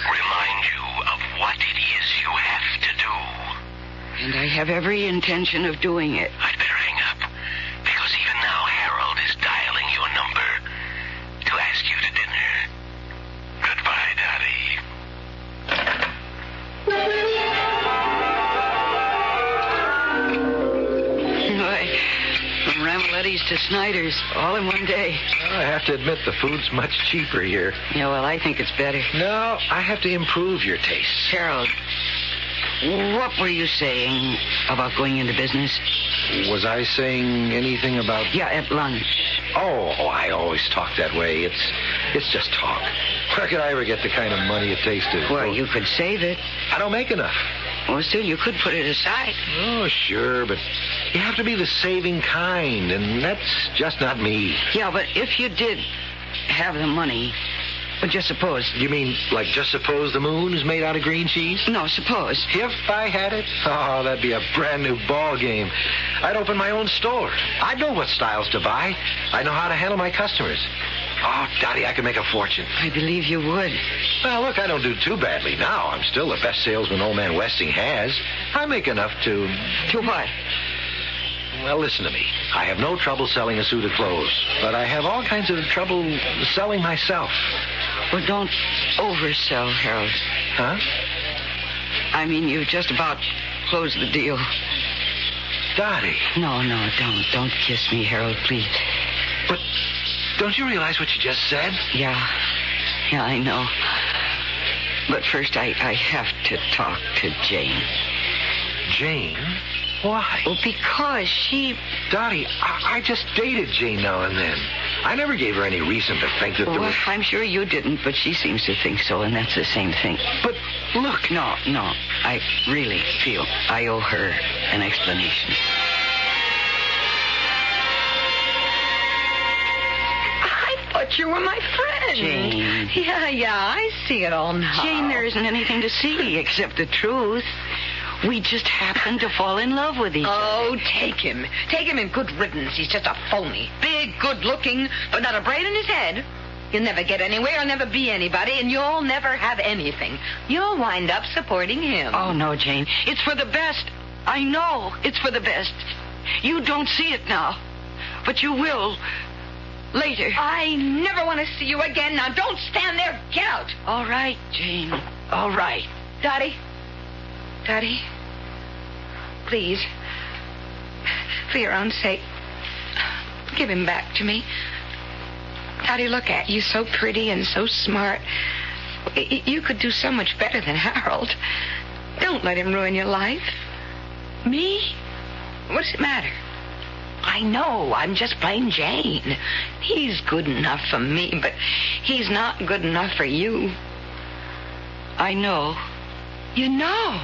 Remind you of what it is you have to do. And I have every intention of doing it. I'd better hang up, because even now Harold is dialing your number to ask you to dinner. Goodbye, Dottie. Why, from Ramoletti's to Snyder's, all in one day. I have to admit, the food's much cheaper here. Yeah, well, I think it's better. No, I have to improve your taste. Harold, what were you saying about going into business? Was I saying anything about... Yeah, at lunch. Oh, I always talk that way. It's just talk. Where could I ever get the kind of money it takes to... Well, you could save it. I don't make enough. Well, still, you could put it aside. Oh, sure, but you have to be the saving kind, and that's just not me. Yeah, but if you did have the money... But just suppose. You mean, like, just suppose the moon's made out of green cheese? No, suppose. If I had it? Oh, that'd be a brand new ball game. I'd open my own store. I'd know what styles to buy. I know how to handle my customers. Oh, Dottie, I could make a fortune. I believe you would. Well, look, I don't do too badly now. I'm still the best salesman Old Man Westing has. I make enough to... To what? Well, listen to me. I have no trouble selling a suit of clothes, but I have all kinds of trouble selling myself. Well, don't oversell, Harold. Huh? I mean, you just about closed the deal. Dottie. No, don't. Don't kiss me, Harold, please. But don't you realize what you just said? Yeah, I know. But first, I have to talk to Jane. Jane? Why? Well, because she... Dottie, I just dated Jane now and then. I never gave her any reason to think that there was... I'm sure you didn't, but she seems to think so, and that's the same thing. But, look... No. I really feel I owe her an explanation. I thought you were my friend. Jane. Yeah, I see it all now. Jane, there isn't anything to see except the truth. We just happened to fall in love with each other. Oh, take him. Take him in good riddance. He's just a phony. Big, good-looking, but not a brain in his head. You'll never get anywhere, you'll never be anybody, and you'll never have anything. You'll wind up supporting him. Oh, no, Jane. It's for the best. I know it's for the best. You don't see it now, but you will later. I never want to see you again. Now, don't stand there. Get out. All right, Jane. All right. Dottie, please, for your own sake, give him back to me. Dottie, look at you, so pretty and so smart. You could do so much better than Harold. Don't let him ruin your life. Me? What does it matter? I know, I'm just plain Jane. He's good enough for me, but he's not good enough for you. I know. You know?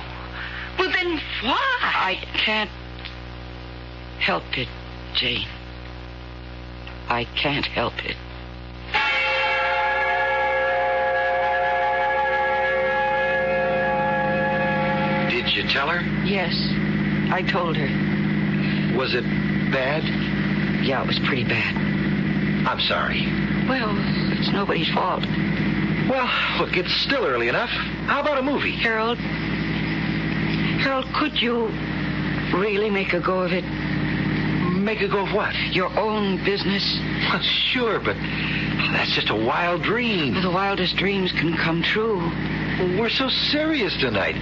Well, then why? I can't help it, Jane. I can't help it. Did you tell her? Yes, I told her. Was it bad? Yeah, it was pretty bad. I'm sorry. Well, it's nobody's fault. Well, look, it's still early enough. How about a movie? Harold, could you really make a go of it? Make a go of what? Your own business? Well, sure, but that's just a wild dream. Well, the wildest dreams can come true. We're so serious tonight.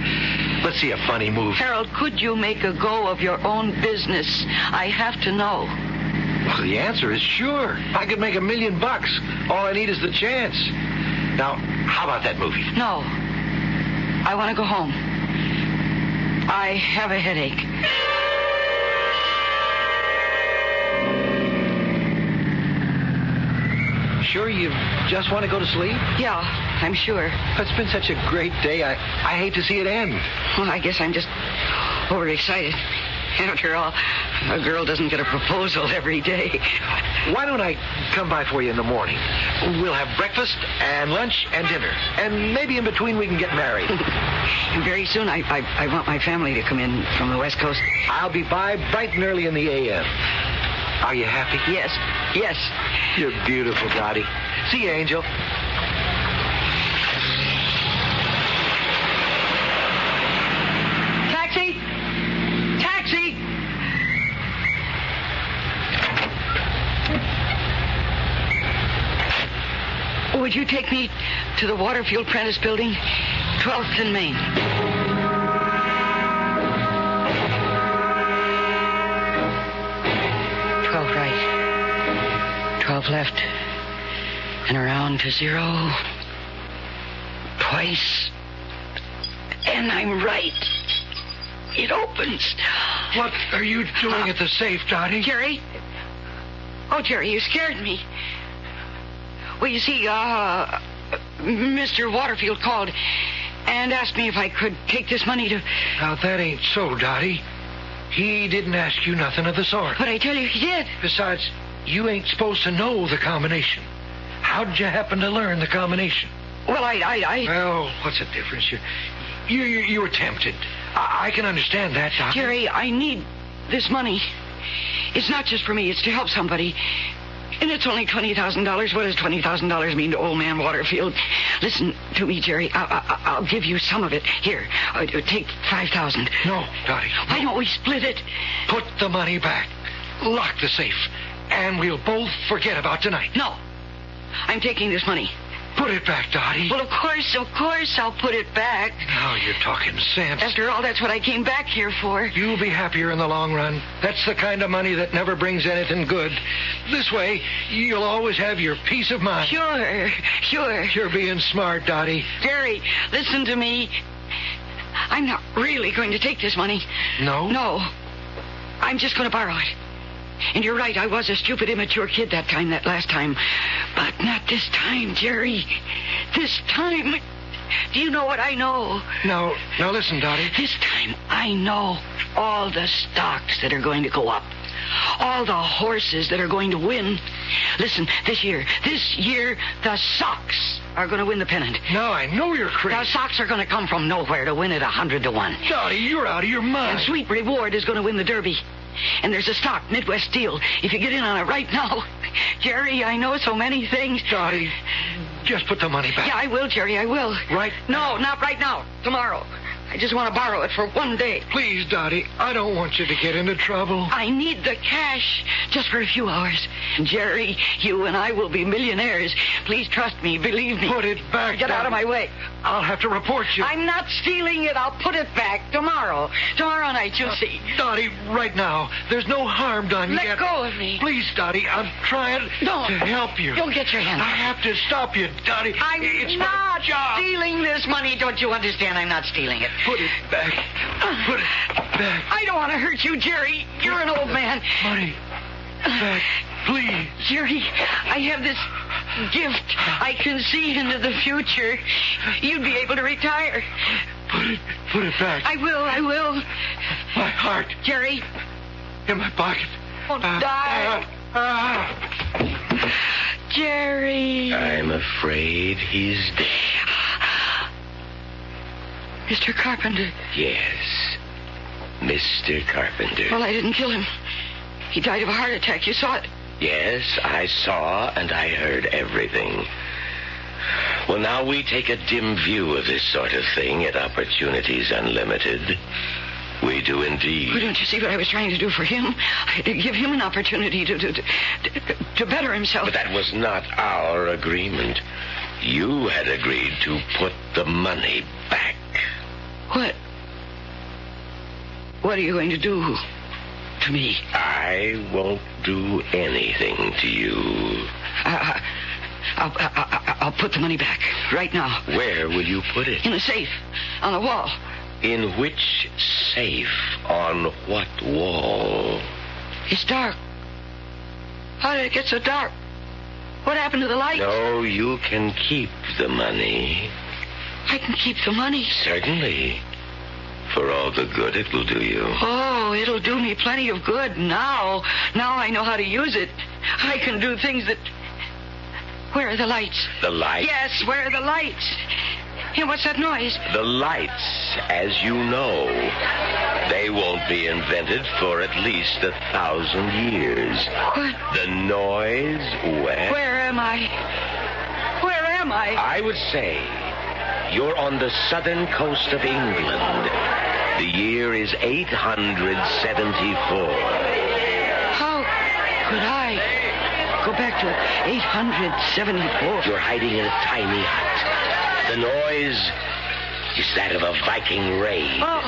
Let's see a funny movie. Harold, could you make a go of your own business? I have to know. Well, the answer is sure. I could make $1 million. All I need is the chance. Now, how about that movie? No. I want to go home. I have a headache. Sure you just want to go to sleep? Yeah, I'm sure. It's been such a great day. I hate to see it end. Well, I guess I'm just overexcited. After all, a girl doesn't get a proposal every day. Why don't I come by for you in the morning? We'll have breakfast and lunch and dinner. And maybe in between we can get married. And very soon I want my family to come in from the West Coast. I'll be by bright and early in the a.m. Are you happy? Yes. Yes. You're beautiful, Dottie. See you, Angel. Taxi! Taxi! Would you take me to the Waterfield Prentice Building, 12th and Main? 12 right, 12 left, and around to 0, twice, and I'm right. It opens. What are you doing at the safe, Dottie? Jerry? Oh, Jerry, you scared me. Well, you see, Mr. Waterfield called and asked me if I could take this money to... Now, that ain't so, Dottie. He didn't ask you nothing of the sort. But I tell you, he did. Besides, you ain't supposed to know the combination. How'd you happen to learn the combination? Well, I... Well, what's the difference? You were tempted. I can understand that, Dottie. Jerry, I need this money. It's not just for me. It's to help somebody. And it's only $20,000. What does $20,000 mean to old man Waterfield? Listen to me, Jerry. I'll give you some of it. Here, take $5,000. No, Dottie. No. Why don't we split it? Put the money back. Lock the safe. And we'll both forget about tonight. No. I'm taking this money. Put it back, Dottie. Well, of course, I'll put it back. Now you're talking sense. After all, that's what I came back here for. You'll be happier in the long run. That's the kind of money that never brings anything good. This way, you'll always have your peace of mind. Sure. You're being smart, Dottie. Jerry, listen to me. I'm not really going to take this money. No? No. I'm just going to borrow it. And you're right, I was a stupid, immature kid that last time. But not this time, Jerry. This time. Do you know what I know? Now listen, Dottie. This time I know all the stocks that are going to go up. All the horses that are going to win. Listen, this year, the Sox are going to win the pennant. Now, I know you're crazy. The Sox are going to come from nowhere to win it 100 to 1. Dottie, you're out of your mind. And Sweet Reward is going to win the Derby. And there's a stock, Midwest Steel. If you get in on it right now... Jerry, I know so many things. Dottie, just put the money back. Yeah, I will, Jerry, I will. Right now? No, not right now. Tomorrow. I just want to borrow it for one day. Please, Dottie, I don't want you to get into trouble. I need the cash just for a few hours. Jerry, you and I will be millionaires. Please trust me, believe me. Put it back, Get out of my way. I'll have to report you. I'm not stealing it. I'll put it back tomorrow. Tomorrow night, you'll see. Dottie, right now, there's no harm done yet. Let go of me. Please, Dottie, I'm trying to help you. Don't get your hands. I have to stop you, Dottie. I'm not stealing this money. Don't you understand? I'm not stealing it. Put it back. Put it back. I don't want to hurt you, Jerry. You're an old man. Money back, please. Jerry, I have this gift. I can see into the future. You'd be able to retire. Put it back. I will. My heart. Jerry. In my pocket. Don't die. Jerry. I'm afraid he's dead. Mr. Carpenter. Yes, Mr. Carpenter. Well, I didn't kill him. He died of a heart attack. You saw it. Yes, I saw and I heard everything. Well, now we take a dim view of this sort of thing at Opportunities Unlimited. We do indeed. Well, don't you see what I was trying to do for him? Give him an opportunity to better himself. But that was not our agreement. You had agreed to put the money back. What? What are you going to do to me? I won't do anything to you. I'll put the money back right now. Where will you put it? In a safe on the wall. In which safe? On what wall? It's dark. How did it get so dark? What happened to the lights? No, you can keep the money. I can keep the money? Certainly. For all the good it will do you. Oh, it'll do me plenty of good now. Now I know how to use it. I can do things that... Where are the lights? The lights? Yes, where are the lights? Hey, what's that noise? The lights, as you know, they won't be invented for at least 1,000 years. What? The noise, well... Where am I? Where am I? I would say you're on the southern coast of England. The year is 874. How could I go back to 874? You're hiding in a tiny hut. The noise is that of a Viking raid. Oh.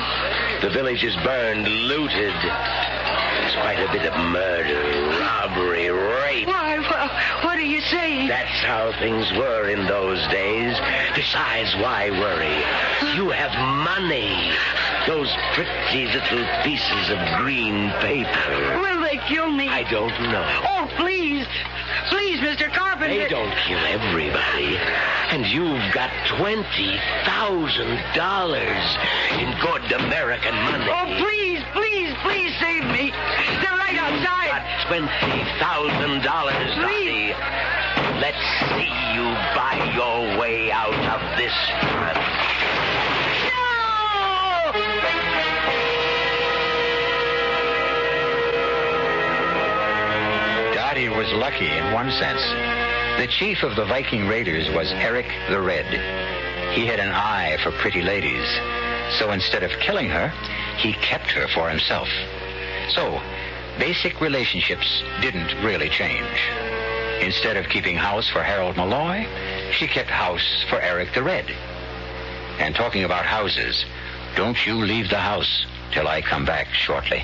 The village is burned, looted. There's quite a bit of murder, robbery, rape. Why, what are you saying? That's how things were in those days. Besides, why worry? You have money. Those pretty little pieces of green paper. Will they kill me? I don't know. Oh, please. Please, Mr. Carpenter. They don't kill everybody. And you've got $20,000 in good American money. Oh, please, please, please save me. They're right outside. Got $20,000, Dottie. Let's see you buy your way out of this trap. Dottie was lucky in one sense. The chief of the Viking raiders was Eric the Red. He had an eye for pretty ladies. So instead of killing her, he kept her for himself. So, basic relationships didn't really change. Instead of keeping house for Harold Malloy, she kept house for Eric the Red. And talking about houses, don't you leave the house till I come back shortly.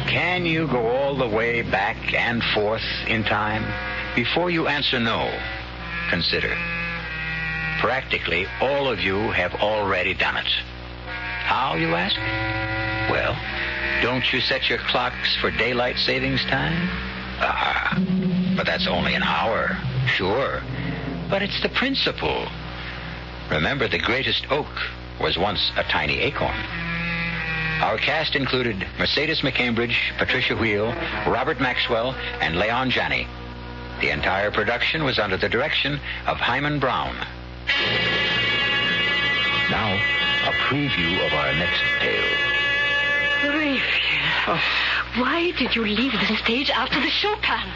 Can you go all the way back and forth in time? Before you answer no, consider. Practically all of you have already done it. How, you ask? Well, don't you set your clocks for daylight savings time? But that's only an hour, sure. But it's the principle. Remember, the greatest oak was once a tiny acorn. Our cast included Mercedes McCambridge, Patricia Wheel, Robert Maxwell, and Leon Janney. The entire production was under the direction of Hyman Brown. Now, a preview of our next tale. Raphael, why did you leave the stage after the showtime?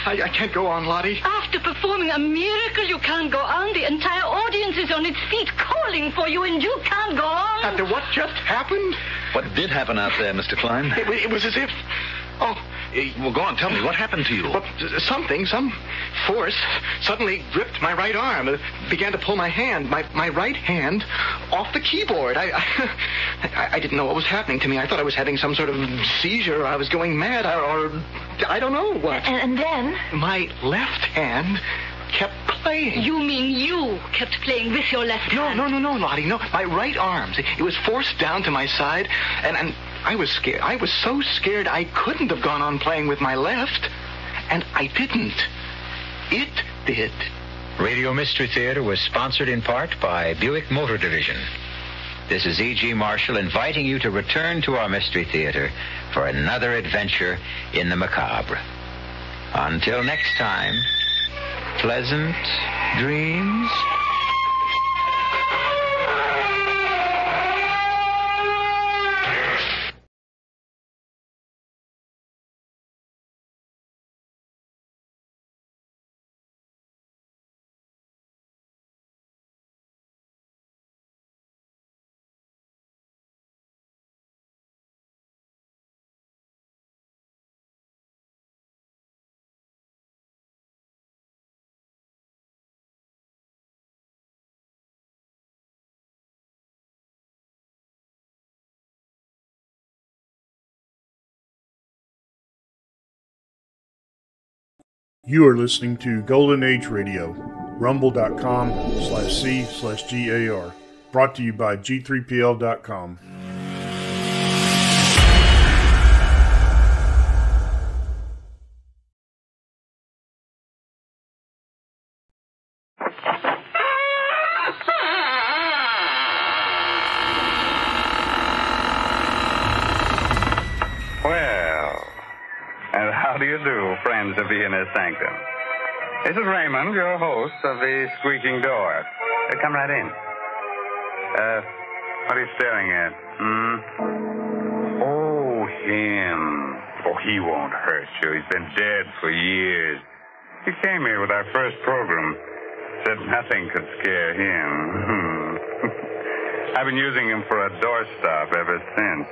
I can't go on, Lottie. After performing a miracle, you can't go on. The entire audience is on its feet calling for you, and you can't go on. After what just happened? What did happen out there, Mr. Klein? It was as if... Oh, well, go on, tell me. What happened to you? Well, some force suddenly gripped my right arm. Began to pull my hand, my right hand, off the keyboard. I didn't know what was happening to me. I thought I was having some sort of seizure. I was going mad, or I don't know what. And then? My left hand kept playing. You mean you kept playing with your left hand? No, Lottie, no. My right arm. It was forced down to my side, and I was scared. I was so scared I couldn't have gone on playing with my left, and I didn't. It did. Radio Mystery Theater was sponsored in part by Buick Motor Division. This is E.G. Marshall inviting you to return to our Mystery Theater for another adventure in the macabre. Until next time, pleasant dreams. You are listening to Golden Age Radio, rumble.com/C/GAR. Brought to you by G3PL.com. How do you do, friends of the Inner Sanctum? This is Raymond, your host of the Squeaking Door. Come right in. What are you staring at? Oh, him. Oh, he won't hurt you. He's been dead for years. He came here with our first program. Said nothing could scare him. I've been using him for a doorstop ever since.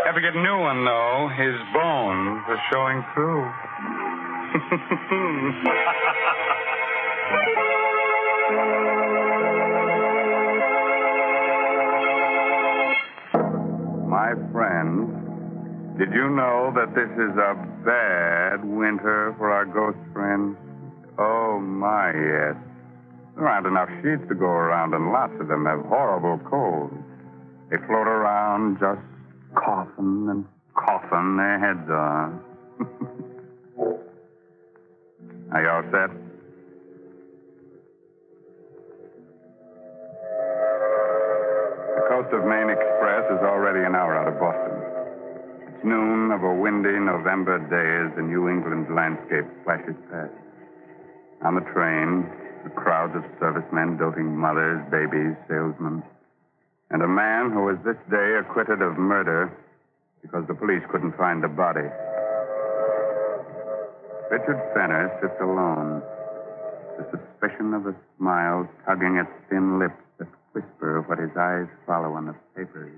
Have to get a new one, though. His bones are showing through. My friends, did you know that this is a bad winter for our ghost friends? Oh, my, yes. There aren't enough sheets to go around, and lots of them have horrible colds. They float around just coughing and coughing their heads on. Are you all set? The Coast of Maine Express is already an hour out of Boston. It's noon of a windy November day as the New England landscape flashes past. On the train, the crowds of servicemen, doting mothers, babies, salesmen, and a man who was this day acquitted of murder because the police couldn't find the body. Richard Fenner sits alone, the suspicion of a smile tugging at thin lips that whisper what his eyes follow on the paper.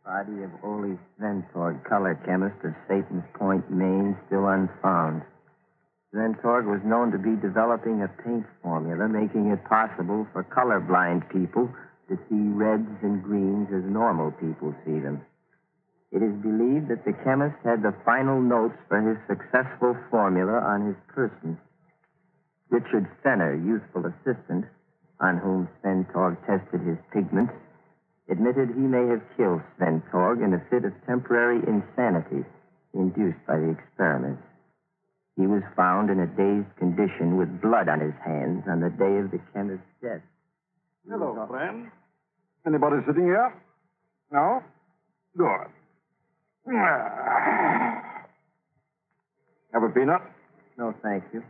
Body of Ole Sventorg, color chemist of Satan's Point, Maine, still unfound. Sventorg was known to be developing a paint formula making it possible for colorblind people to see reds and greens as normal people see them. It is believed that the chemist had the final notes for his successful formula on his person. Richard Fenner, youthful assistant, on whom Sventorg tested his pigments, admitted he may have killed Sventorg in a fit of temporary insanity induced by the experiments. He was found in a dazed condition with blood on his hands on the day of the chemist's death. Hello, friend. Anybody sitting here? No? Good. Have a peanut? No, thank you.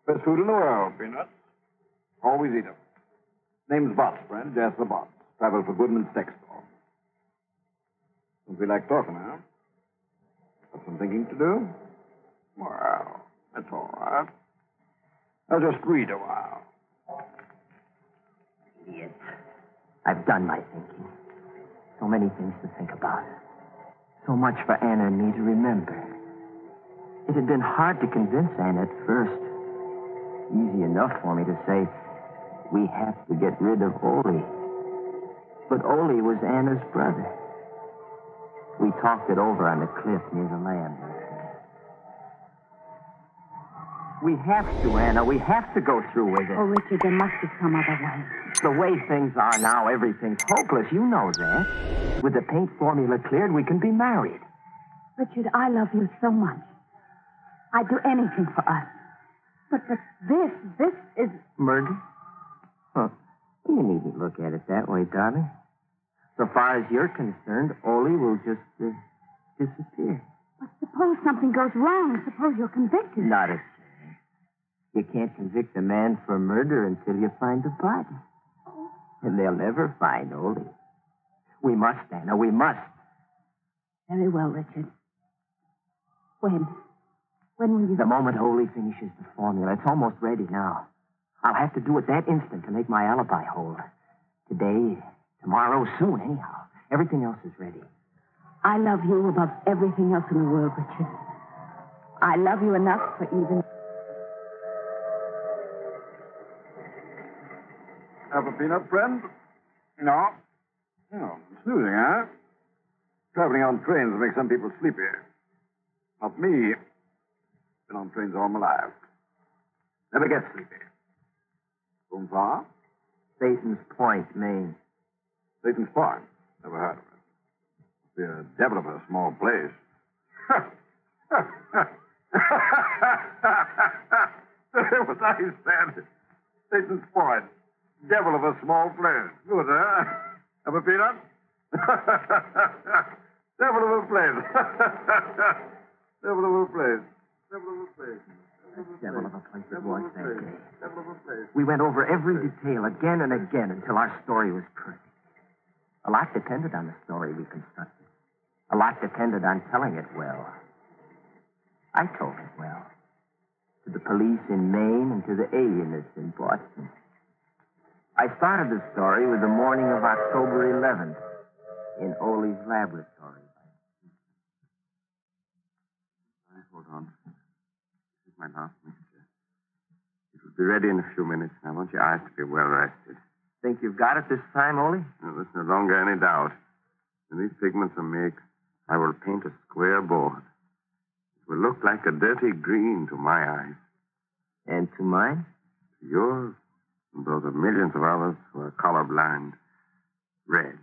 Best food in the world, peanuts. Always eat them. Name's Botts, friend. Jasper Botts. Travel for Goodman's Textile. Don't feel like talking, huh? Got some thinking to do? Well, that's all right. I'll just read a while. Idiot. I've done my thinking. So many things to think about. So much for Anna and me to remember. It had been hard to convince Anna at first. Easy enough for me to say, we have to get rid of Ole. But Ole was Anna's brother. We talked it over on the cliff near the land. We have to, Anna. We have to go through with it. Oh, Richard, there must be some other way. The way things are now, everything's hopeless. You know that. With the paint formula cleared, we can be married. Richard, I love you so much. I'd do anything for us. But this is... Murder? Huh. You needn't look at it that way, darling. So far as you're concerned, Ole will just disappear. But suppose something goes wrong. Suppose you're convicted. Not a chance. You can't convict a man for murder until you find the body. And they'll never find Ole. We must, Anna. We must. Very well, Richard. When? When will you... The moment Ole finishes the formula. It's almost ready now. I'll have to do it that instant to make my alibi hold. Today, tomorrow, soon, anyhow. Everything else is ready. I love you above everything else in the world, Richard. I love you enough for even... Have a peanut, friend? No. Oh, snoozing, huh? Traveling on trains makes some people sleepy. Not me. Been on trains all my life. Never get sleepy. Going far? Satan's Point, Maine. Satan's Point? Never heard of it. Must be a devil of a small place. What I said. Satan's Point. Devil of a small place. Good, huh? Have a peanut? Devil of a place. Devil of a place. Devil of a place. Devil of a place it was that day. We went over every detail again and again until our story was perfect. A lot depended on the story we constructed. A lot depended on telling it well. I told it well. To the police in Maine and to the alienists in Boston. I started the story with the morning of October 11th in Ole's laboratory. Hold on. This is my last mixture. It will be ready in a few minutes. I want your eyes to be well rested. Think you've got it this time, Ole? No, there's no longer any doubt. When these pigments are mixed, I will paint a square board. It will look like a dirty green to my eyes. And to mine? To yours, and those of millions of others who are colorblind. Red.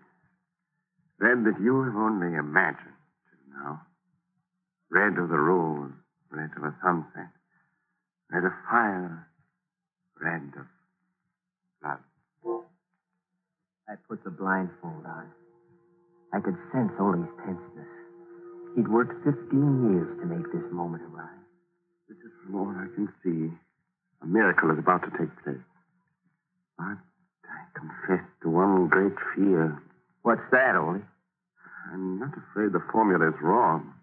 Red that you have only imagined till now. Red of the rose, red of a sunset, red of fire, red of blood. I put the blindfold on. I could sense Ole's tenseness. He'd worked 15 years to make this moment arrive. This is from all I can see. A miracle is about to take place. But I confess to one great fear. What's that, Ole? I'm not afraid the formula is wrong.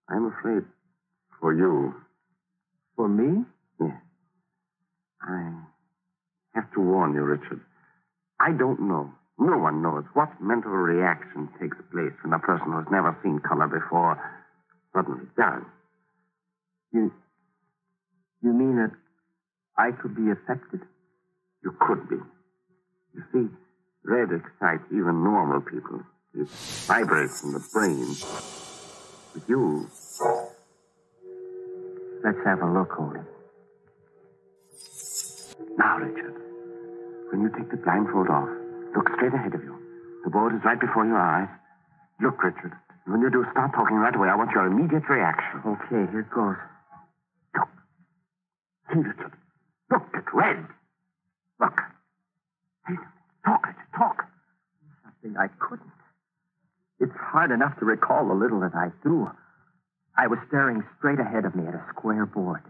I'm afraid for you. For me? Yes. I have to warn you, Richard. I don't know. No one knows what mental reaction takes place when a person who's never seen color before suddenly does. You mean that I could be affected? You could be. You see, red excites even normal people. It vibrates in the brain. With you... Let's have a look, Ole. Now, Richard, when you take the blindfold off, look straight ahead of you. The board is right before your eyes. Look, Richard. When you do, start talking right away. I want your immediate reaction. Okay, here it goes. Look. See, Richard. Look, it's red. Look. Hey, talk, Richard, talk. Something I couldn't. It's hard enough to recall the little that I threw. I was staring straight ahead of me at a square board.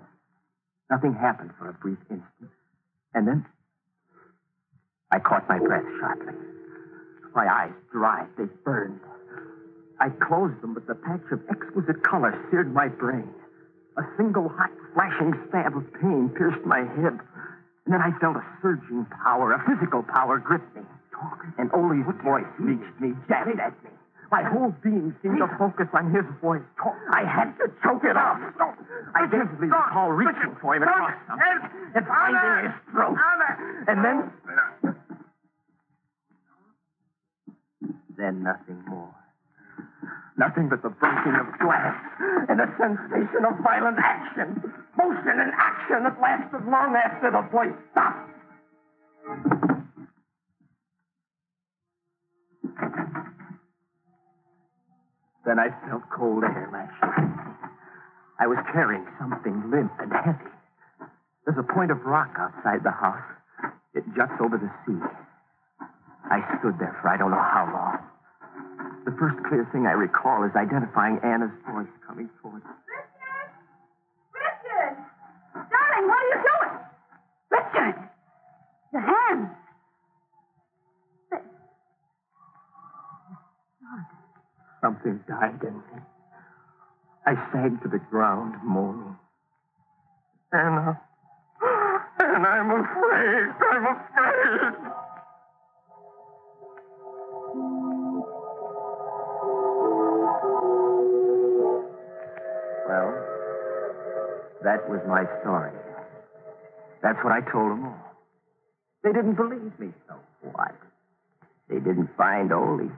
Nothing happened for a brief instant. And then I caught my breath sharply. My eyes dried. They burned. I closed them, but the patch of exquisite color seared my brain. A single hot, flashing stab of pain pierced my head. And then I felt a surging power, a physical power grip me. And Ole's voice reached me, jabbed at me. My whole being seemed to focus on his voice. I had to choke it off. I vividly recall reaching for him across something and finding his throat. And then nothing more. Nothing but the breaking of glass and a sensation of violent action. Motion and action that lasted long after the voice stopped. Then I felt cold air lashing. I was carrying something limp and heavy. There's a point of rock outside the house. It juts over the sea. I stood there for I don't know how long. The first clear thing I recall is identifying Anna's voice coming towards me. Richard! Darling, what are you doing? Richard! Your hands! Something died in me. I sank to the ground, moaning. Anna. And I'm afraid. I'm afraid. Well, that was my story. That's what I told them all. They didn't believe me, so what? They didn't find Ole.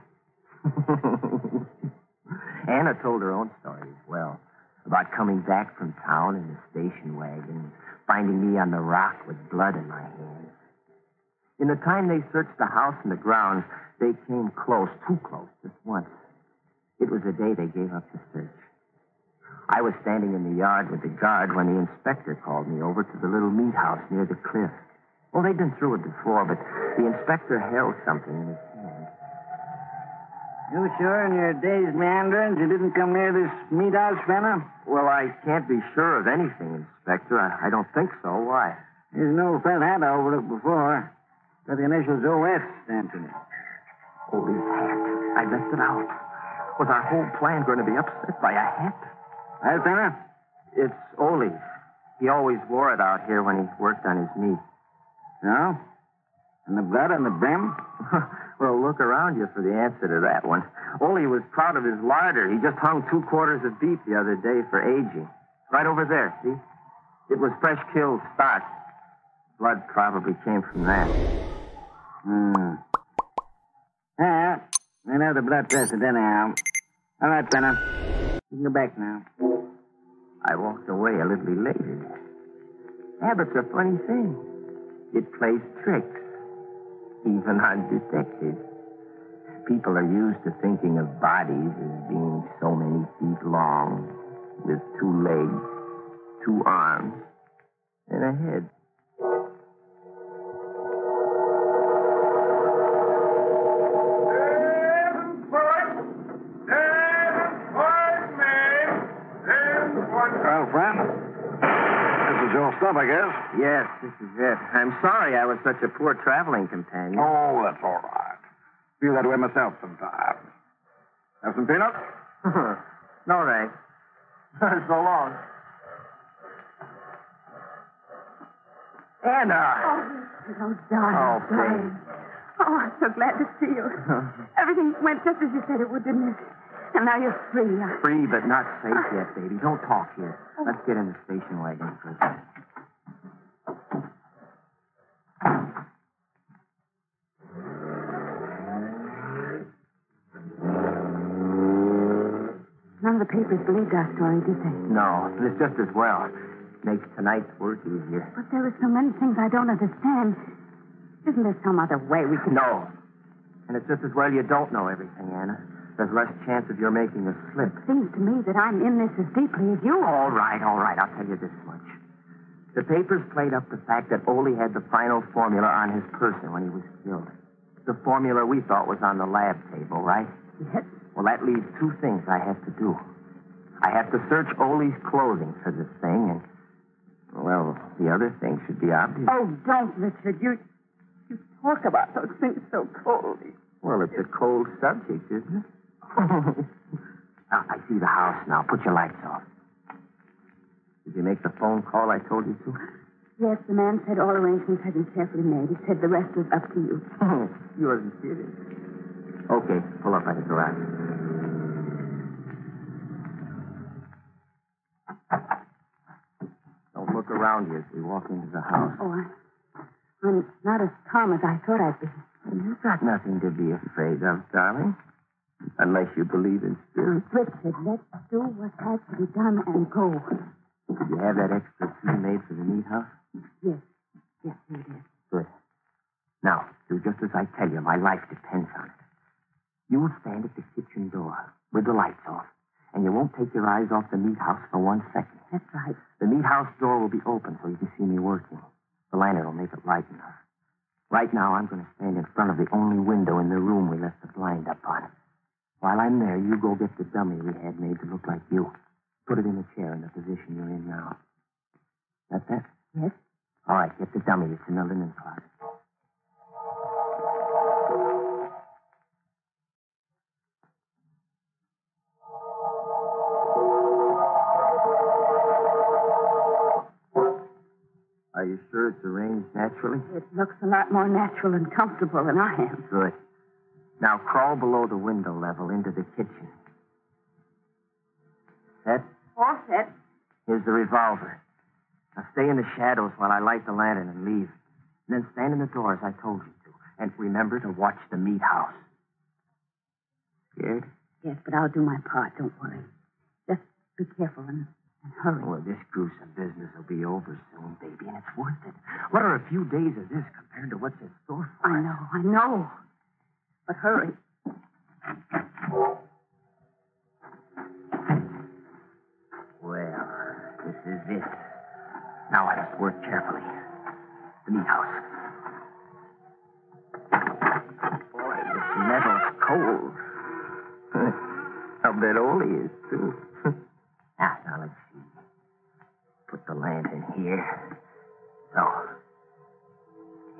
Anna told her own story as well, about coming back from town in the station wagon, finding me on the rock with blood in my hands. In the time they searched the house and the grounds, they came close, too close, just once. It was the day they gave up the search. I was standing in the yard with the guard when the inspector called me over to the little meat house near the cliff. Well, they'd been through it before, but the inspector held something in his hand. You sure in your day's meanderings you didn't come near this meat house, Fenner? Well, I can't be sure of anything, Inspector. I don't think so. Why? There's no felt hat over it before. Got the initials OS stamped in it. Ole's hat. I left it out. Was our whole plan going to be upset by a hat? Hey, Fenner? It's Ole's. He always wore it out here when he worked on his meat. No? And the blood on the brim? Well, look around you for the answer to that one. Ole was proud of his larder. He just hung 2 quarters of beef the other day for aging. Right over there, see? It was fresh killed stock. Blood probably came from that. Yeah, I know the blood tested anyhow. All right, Fenner. You can go back now. I walked away a little elated. Habit's a funny thing. It plays tricks. Even on detectives. People are used to thinking of bodies as being so many feet long, with 2 legs, 2 arms, and a head. Well, friend, this is your stuff, I guess. Yes, this is it. I'm sorry I was such a poor traveling companion. Oh, that's all right. Feel that way myself sometimes. Have some peanuts? No, thanks. So long. Anna! Oh, darling. babe. Oh, I'm so glad to see you. Everything went just as you said it would, didn't it? And now you're free. Free, but not safe yet, baby. Don't talk here. Let's get in the station wagon first. None of the papers believed our story, did they? No, it's just as well. Makes tonight's work easier. But there are so many things I don't understand. Isn't there some other way we can... No. And it's just as well you don't know everything, Anna. There's less chance of your making a slip. It seems to me that I'm in this as deeply as you are. All right. I'll tell you this much. The papers played up the fact that Ole had the final formula on his person when he was killed. The formula we thought was on the lab table, right? Yes. Well, that leaves 2 things I have to do. I have to search Ole's clothing for this thing, and, well, the other thing should be obvious. Oh, don't, Richard. You talk about those things so coldly. Well, it's a cold subject, isn't it? Now, I see the house now. Put your lights off. Did you make the phone call I told you to? Yes, the man said all arrangements had been carefully made. He said the rest was up to you. You wasn't serious. Okay, pull up by the garage. Don't look around you as we walk into the house. Oh, I'm not as calm as I thought I'd be. You've got nothing to be afraid of, darling. Unless you believe in spirits. Richard, let's do what has to be done and go. Did you have that extra key made for the meat house? Yes, we did. Good. Now, do just as I tell you. My life depends on it. You will stand at the kitchen door with the lights off And you won't take your eyes off the meat house for 1 second. That's right. The meat house door will be open so you can see me working. The lantern will make it light enough. Right now, I'm going to stand in front of the only window in the room we left the blind up on. While I'm there, you go get the dummy we had made to look like you. Put it in the chair in the position you're in now. Got that? Yes. All right, get the dummy. It's in the linen closet. Are you sure it's arranged naturally? It looks a lot more natural and comfortable than I am. Good. Now crawl below the window level into the kitchen. Set? All set. Here's the revolver. Now stay in the shadows while I light the lantern and leave. And then stand in the door as I told you to. And remember to watch the meat house. Scared? Yes, but I'll do my part. Don't worry. Just be careful and hurry. Well, this gruesome business will be over soon, baby, and it's worth it. What are a few days of this compared to what's in store for us? I know. But hurry. Well, this is it. Now I must work carefully. The meat house. Boy, this metal's cold. I'll bet Ole is, too. Now, let's see. Put the lantern here. So.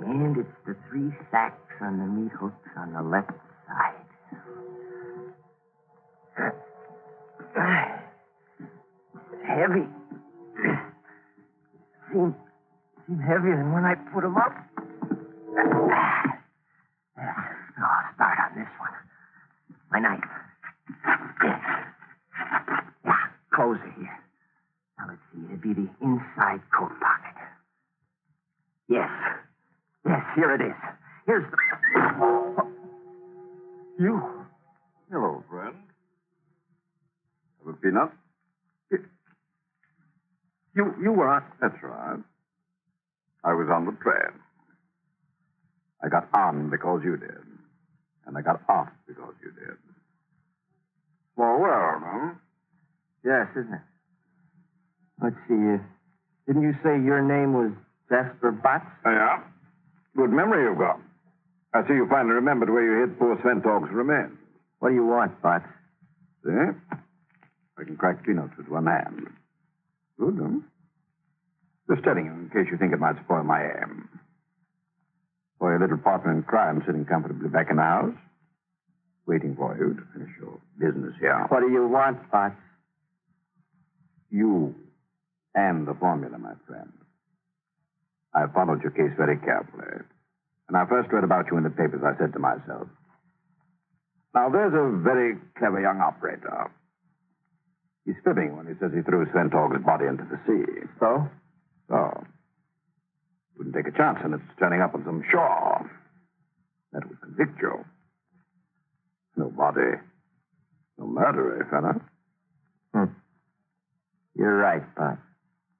And it's the 3 sacks on the meat hooks on the left side. It's heavy. Seem heavier than when I put them up. I'll start on this one. My knife. Yeah, clothes are here. Now, let's see. It'd be the inside coat pocket. Yes, here it is. Here's the... You. Hello, friend. Have a peanut? You were on... That's right. I was on the train. I got on because you did. And I got off because you did. Small world, huh? Yes, isn't it? Let's see. Didn't you say your name was Jasper Botts? Yeah. Good memory you've got. I see you finally remembered where you hid poor Sventog's remains. What do you want, Botts? See? I can crack peanuts with one hand. Good, huh? Just telling you in case you think it might spoil my aim. For your little partner in crime sitting comfortably back in the house, waiting for you to finish your business here. What do you want, Botts? You and the formula, my friend. I followed your case very carefully. When I first read about you in the papers, I said to myself, now there's a very clever young operator. He's fibbing when he says he threw Sventog's body into the sea. So? So. Wouldn't take a chance on its turning up on some shore. That would convict you. No body. No murder, eh, fella? You're right, Botts.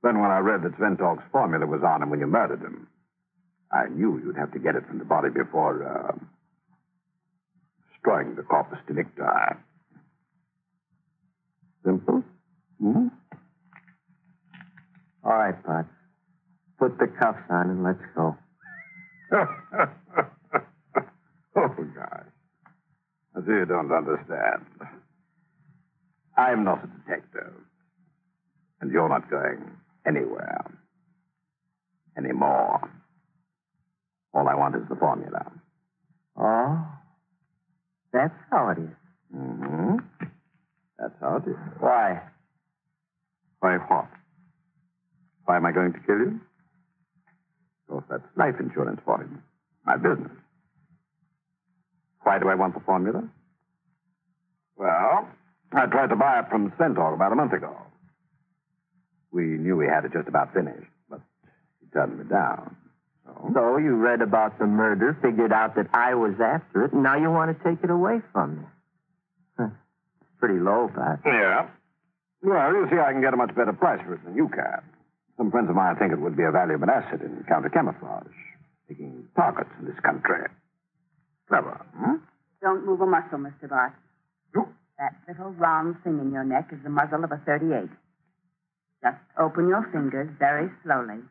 Then when I read that Sventog's formula was on him when you murdered him, I knew you'd have to get it from the body before, destroying the corpus delicti. Simple? Hmm? All right, Botts. Put the cuffs on and let's go. Oh, gosh. I see you don't understand. I'm not a detective. And you're not going anywhere. Anymore. All I want is the formula. Oh? That's how it is. Mm-hmm. That's how it is. Why? Why what? Why am I going to kill you? Because that's life insurance for him. My business. Why do I want the formula? Well, I tried to buy it from Sventog about a month ago. We knew he had it just about finished, but he turned me down. So you read about the murder, figured out that I was after it, and now you want to take it away from me. It's pretty low, Pat. Yeah. Well, you see, I can get a much better price for it than you can. Some friends of mine think it would be a valuable asset in counter-camouflage, taking targets in this country. Clever, hmm? Don't move a muscle, Mr. Botts. That little round thing in your neck is the muzzle of a .38. Just open your fingers very slowly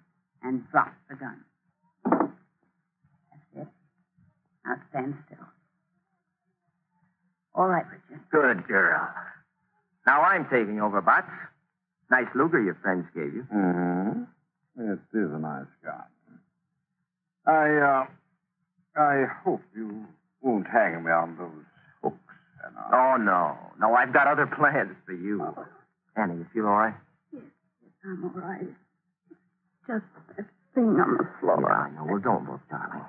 and drop the gun. That's it. Now stand still. All right, Richard. Good girl. Now I'm taking over, Bots. Nice Luger your friends gave you. Mm-hmm. It is a nice gun. I hope you won't hang me on those hooks. Oh, no. No, I've got other plans for you. Annie, you feel all right? Yes, I'm all right. Just that thing on the floor. Yeah, I know. Well, don't look, darling.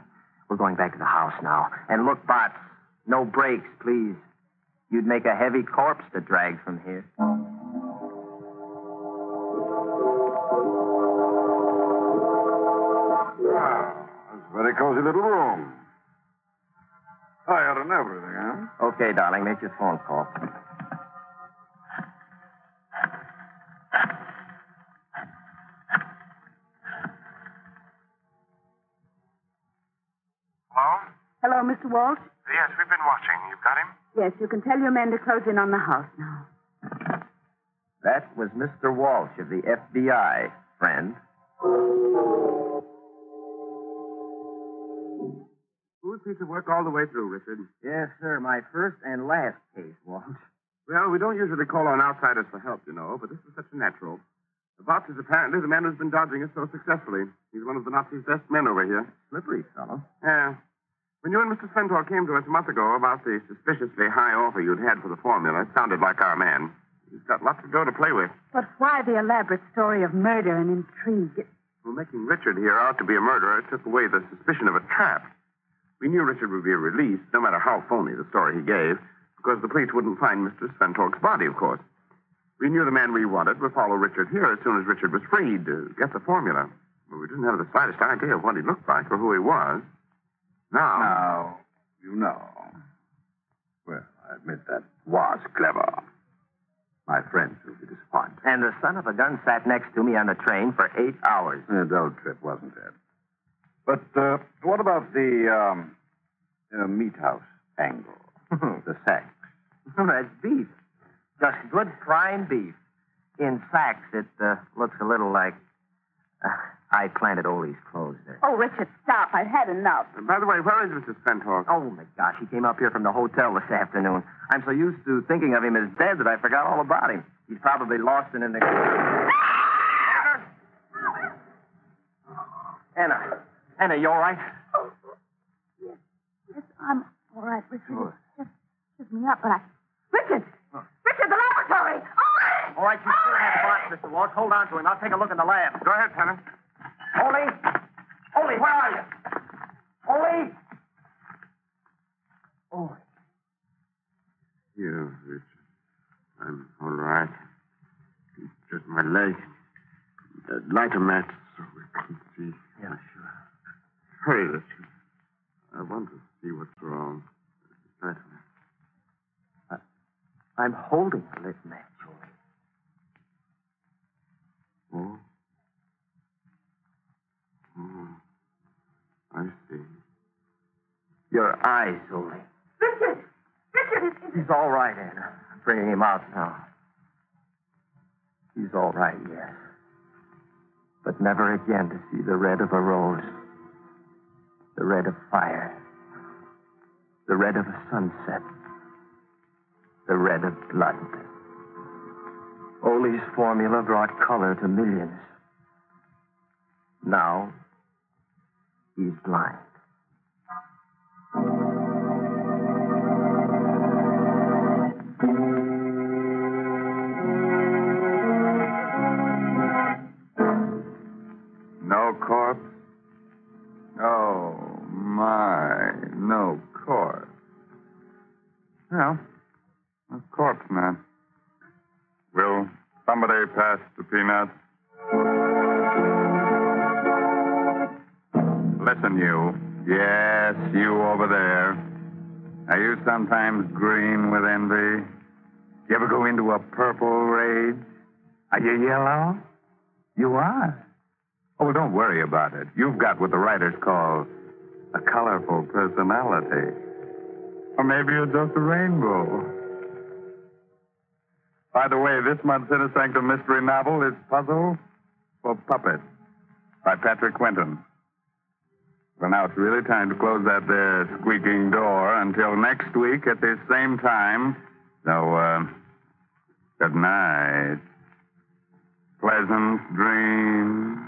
We're going back to the house now. And look, Bots, no brakes, please. You'd make a heavy corpse to drag from here. It's a very cozy little room. Tired and everything, huh? Okay, darling, make your phone call. Hello? Hello, Mr. Walsh? Yes, we've been watching. You've got him? Yes, you can tell your men to close in on the house now. That was Mr. Walsh of the FBI, friend. Smooth piece of work all the way through, Richard. Yes, sir. My first and last case, Walsh. Well, we don't usually call on outsiders for help, you know, but this is such a natural. The boss is apparently the man who's been dodging us so successfully. He's one of the Nazis' best men over here. Slippery fellow. Yeah. When you and Mr. Sventor came to us a month ago about the suspiciously high offer you'd had for the formula, it sounded like our man. He's got lots of dough to play with. But why the elaborate story of murder and intrigue? Well, making Richard here out to be a murderer took away the suspicion of a trap. We knew Richard would be released, no matter how phony the story he gave, because the police wouldn't find Mr. Sventork's body, of course. We knew the man we wanted would follow Richard here as soon as Richard was freed to get the formula. But we didn't have the slightest idea of what he looked like or who he was. Now, you know. Well, I admit that was clever. My friends will be disappointed. And the son of a gun sat next to me on the train for 8 hours. A dull trip, wasn't it? But what about the meat house angle? The sacks. That's beef. Just good prime beef. In sacks, it looks a little like... I planted Ole's clothes there. Oh, Richard, stop. I've had enough. By the way, where is Mr. Sventork? Oh, my gosh. He came up here from the hotel this afternoon. I'm so used to thinking of him as dead that I forgot all about him. He's probably lost in the... Anna, you all right? Yes, I'm all right, Richard. Sure. Just give me up, but I... Richard! Richard, the laboratory! Oh! All right, you still have the box, Mr. Walsh. Hold on to him. I'll take a look in the lab. Go ahead, Tenant. Ole, where are you? Ole! Oh. Here, Richard. I'm all right. It's just my leg. Light a match so we can see. Yeah, sure. Hurry, Richard. I want to see what's wrong. Light a match. I'm holding a lit match, Ole. Oh. Oh. I see. Your eyes, Ole. Richard! Richard, He's all right, Anna. I'm bringing him out now. He's all right, yes. But never again to see the red of a rose. The red of fire. The red of a sunset. The red of blood. Ole's formula brought color to millions. Now, he's blind. No corpse? Oh, my. No corpse. Well, a corpse, man. Will somebody pass the peanuts? Listen, you. Yes, you over there. Are you sometimes green with envy? You ever go into a purple rage? Are you yellow? You are. Oh, well, don't worry about it. You've got what the writers call a colorful personality. Or maybe you're just a rainbow. By the way, this month's Inner Sanctum Mystery novel is Puzzle for Puppets by Patrick Quentin. Well, now it's really time to close that there squeaking door until next week at this same time. So, good night. Pleasant dreams.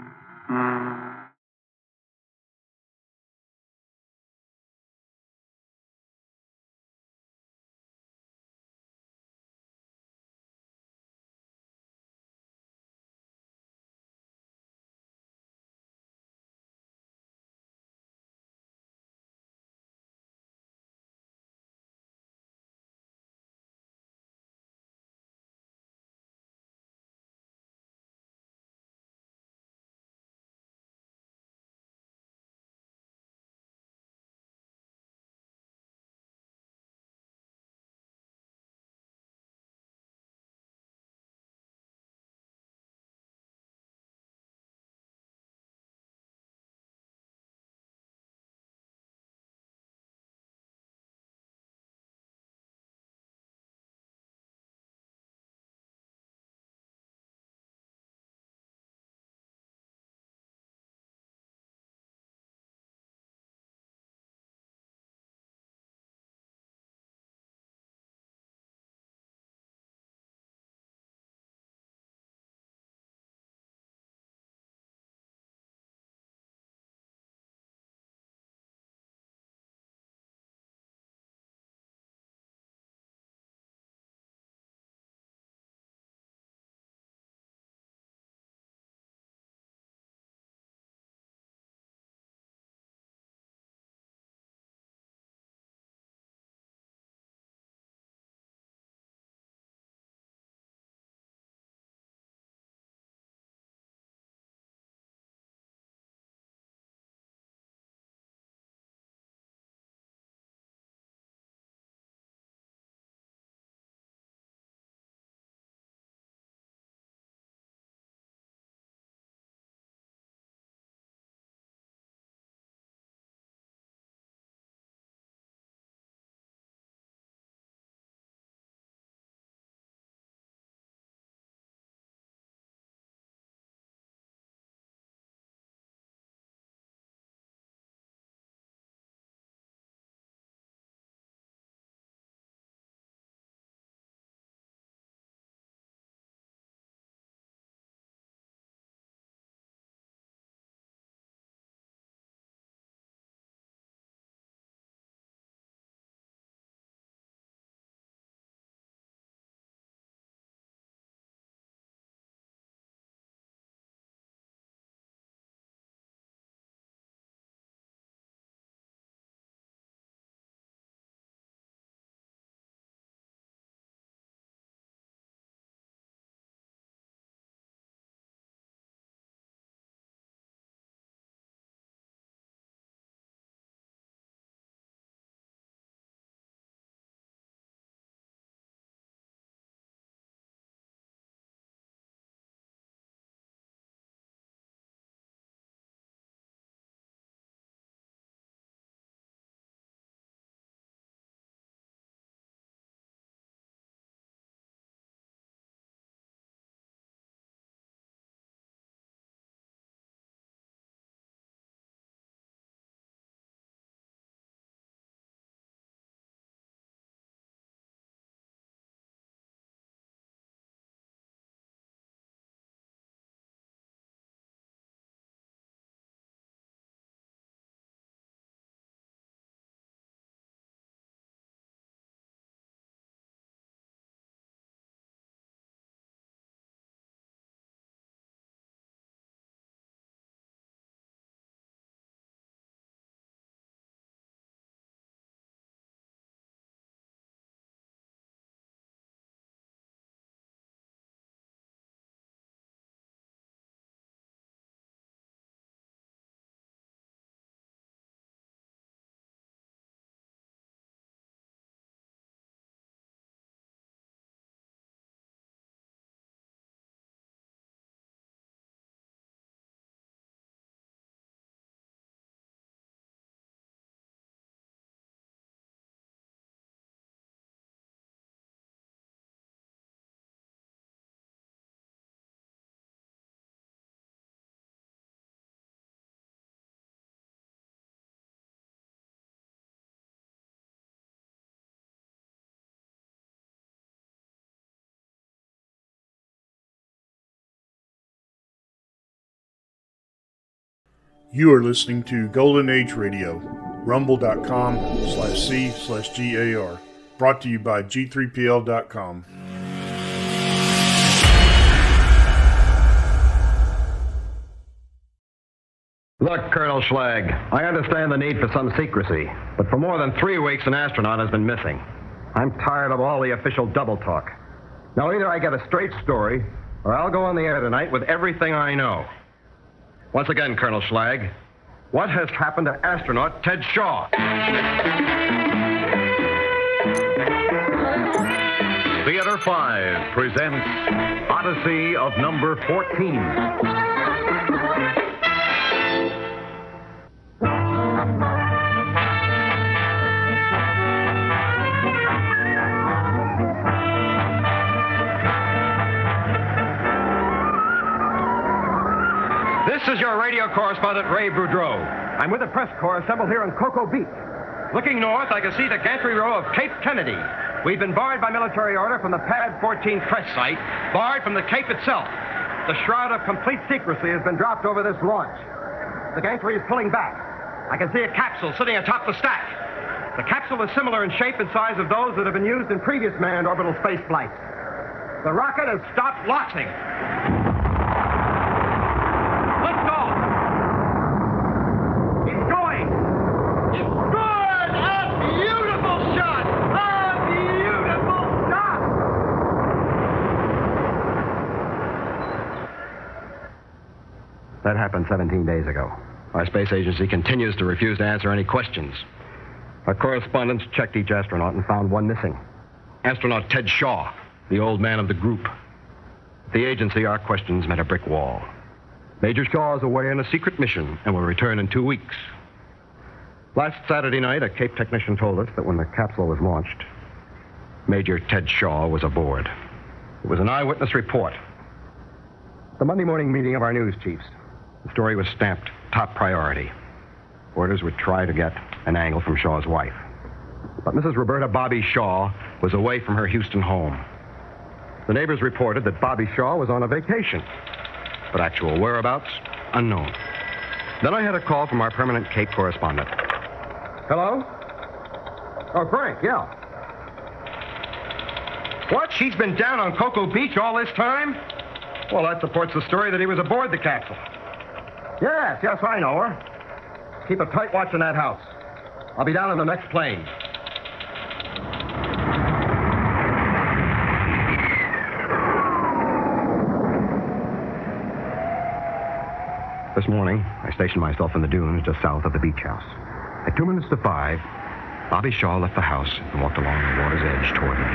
You are listening to Golden Age Radio, rumble.com/C/GAR. Brought to you by G3PL.com. Look, Colonel Schlag, I understand the need for some secrecy, but for more than 3 weeks an astronaut has been missing. I'm tired of all the official double talk. Now, either I get a straight story, or I'll go on the air tonight with everything I know. Once again, Colonel Schlag, what has happened to astronaut Ted Shaw? Theater 5 presents Odyssey of Number 14. This is your radio correspondent, Ray Boudreau. I'm with the press corps assembled here on Cocoa Beach. Looking north, I can see the gantry row of Cape Kennedy. We've been barred by military order from the Pad 14 press site, barred from the Cape itself. The shroud of complete secrecy has been dropped over this launch. The gantry is pulling back. I can see a capsule sitting atop the stack. The capsule is similar in shape and size of those that have been used in previous manned orbital space flights. The rocket has stopped launching. That happened 17 days ago. Our space agency continues to refuse to answer any questions. Our correspondents checked each astronaut and found one missing. Astronaut Ted Shaw, the old man of the group. At the agency, our questions met a brick wall. Major Shaw is away on a secret mission and will return in 2 weeks. Last Saturday night, a Cape technician told us that when the capsule was launched, Major Ted Shaw was aboard. It was an eyewitness report. The Monday morning meeting of our news chiefs, the story was stamped top priority. Orders would try to get an angle from Shaw's wife. But Mrs. Roberta Bobby Shaw was away from her Houston home. The neighbors reported that Bobby Shaw was on a vacation, but actual whereabouts, unknown. Then I had a call from our permanent Cape correspondent. Hello? Oh, Frank, yeah. What? She's been down on Cocoa Beach all this time? Well, that supports the story that he was aboard the capsule. Yes, I know her. Keep a tight watch on that house. I'll be down on the next plane. This morning, I stationed myself in the dunes just south of the beach house. At 2 minutes to 5, Bobby Shaw left the house and walked along the water's edge toward me.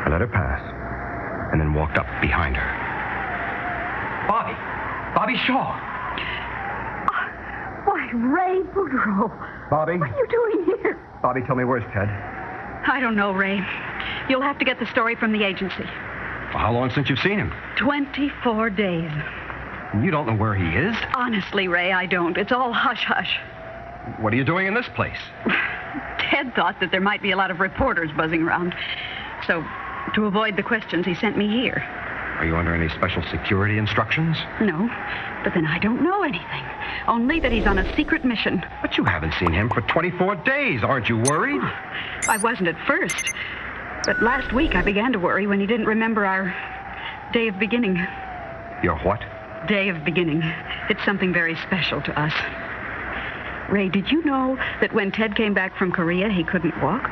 I let her pass, and then walked up behind her. Bobby Shaw. Why, Ray Boudreau. Bobby? What are you doing here? Bobby, tell me, where's Ted? I don't know, Ray. You'll have to get the story from the agency. Well, how long since you've seen him? 24 days. You don't know where he is? Honestly, Ray, I don't. It's all hush-hush. What are you doing in this place? Ted thought that there might be a lot of reporters buzzing around. So, to avoid the questions, he sent me here. Are you under any special security instructions? No, but then I don't know anything. Only that he's on a secret mission. But you haven't seen him for 24 days. Aren't you worried? I wasn't at first. But last week I began to worry when he didn't remember our day of beginning. Your what? Day of beginning. It's something very special to us. Ray, did you know that when Ted came back from Korea, he couldn't walk?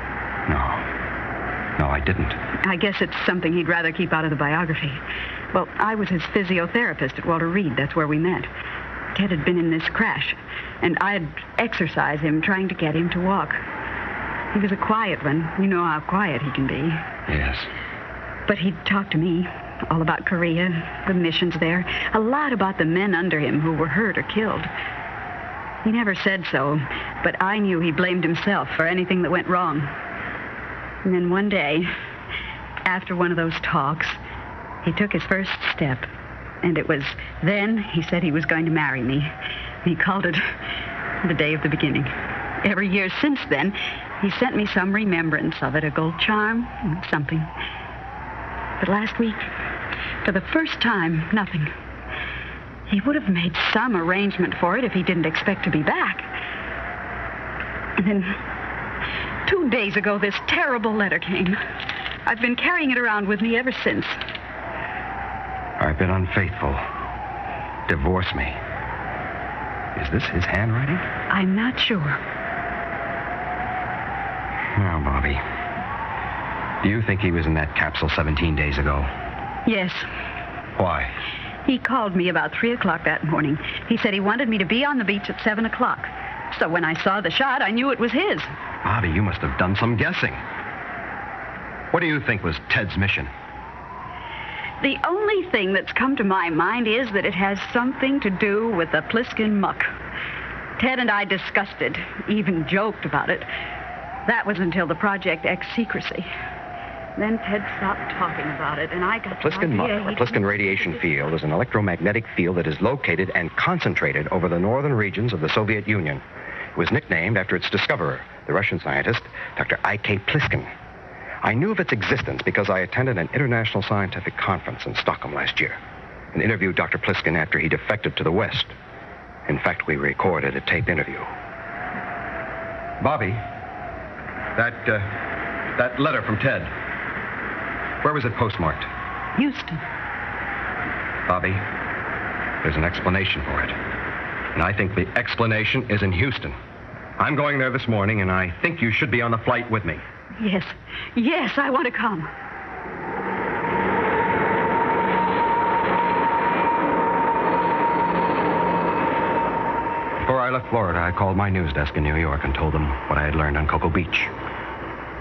No, I didn't. I guess it's something he'd rather keep out of the biography. Well, I was his physiotherapist at Walter Reed. That's where we met. Ted had been in this crash, and I'd exercise him, trying to get him to walk. He was a quiet one. You know how quiet he can be. Yes. But he'd talk to me all about Korea, the missions there, a lot about the men under him who were hurt or killed. He never said so, but I knew he blamed himself for anything that went wrong. And then one day, after one of those talks, he took his first step. And it was then he said he was going to marry me. He called it the day of the beginning. Every year since then, he sent me some remembrance of it, a gold charm, something. But last week, for the first time, nothing. He would have made some arrangement for it if he didn't expect to be back. And then 2 days ago, this terrible letter came. I've been carrying it around with me ever since. I've been unfaithful. Divorce me. Is this his handwriting? I'm not sure. Now, Bobby, do you think he was in that capsule 17 days ago? Yes. Why? He called me about 3 o'clock that morning. He said he wanted me to be on the beach at 7 o'clock. So when I saw the shot, I knew it was his. Bobby, you must have done some guessing. What do you think was Ted's mission? The only thing that's come to my mind is that it has something to do with the Pliskin muck. Ted and I discussed it, even joked about it. That was until the Project X secrecy. Then Ted stopped talking about it, and I got the Pliskin muck, or Pliskin radiation field, is an electromagnetic field that is located and concentrated over the northern regions of the Soviet Union. It was nicknamed after its discoverer, the Russian scientist, Dr. I.K. Pliskin. I knew of its existence because I attended an international scientific conference in Stockholm last year and interviewed Dr. Pliskin after he defected to the West. In fact, we recorded a taped interview. Bobby, that letter from Ted, where was it postmarked? Houston. Bobby, there's an explanation for it. And I think the explanation is in Houston. I'm going there this morning, and I think you should be on the flight with me. Yes. Yes, I want to come. Before I left Florida, I called my news desk in New York and told them what I had learned on Cocoa Beach.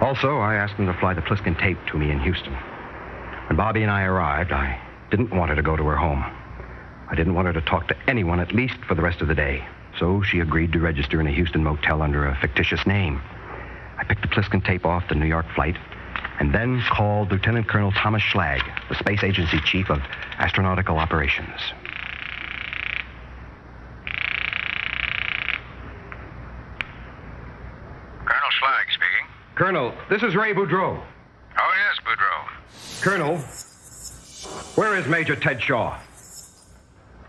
Also, I asked them to fly the Pliskin tape to me in Houston. When Bobby and I arrived, I didn't want her to go to her home. I didn't want her to talk to anyone, at least for the rest of the day. So she agreed to register in a Houston motel under a fictitious name. I picked the Pliskin tape off the New York flight and then called Lieutenant Colonel Thomas Schlag, the Space Agency Chief of Astronautical Operations. Colonel Schlag speaking. Colonel, this is Ray Boudreau. Oh, yes, Boudreau. Colonel, where is Major Ted Shaw?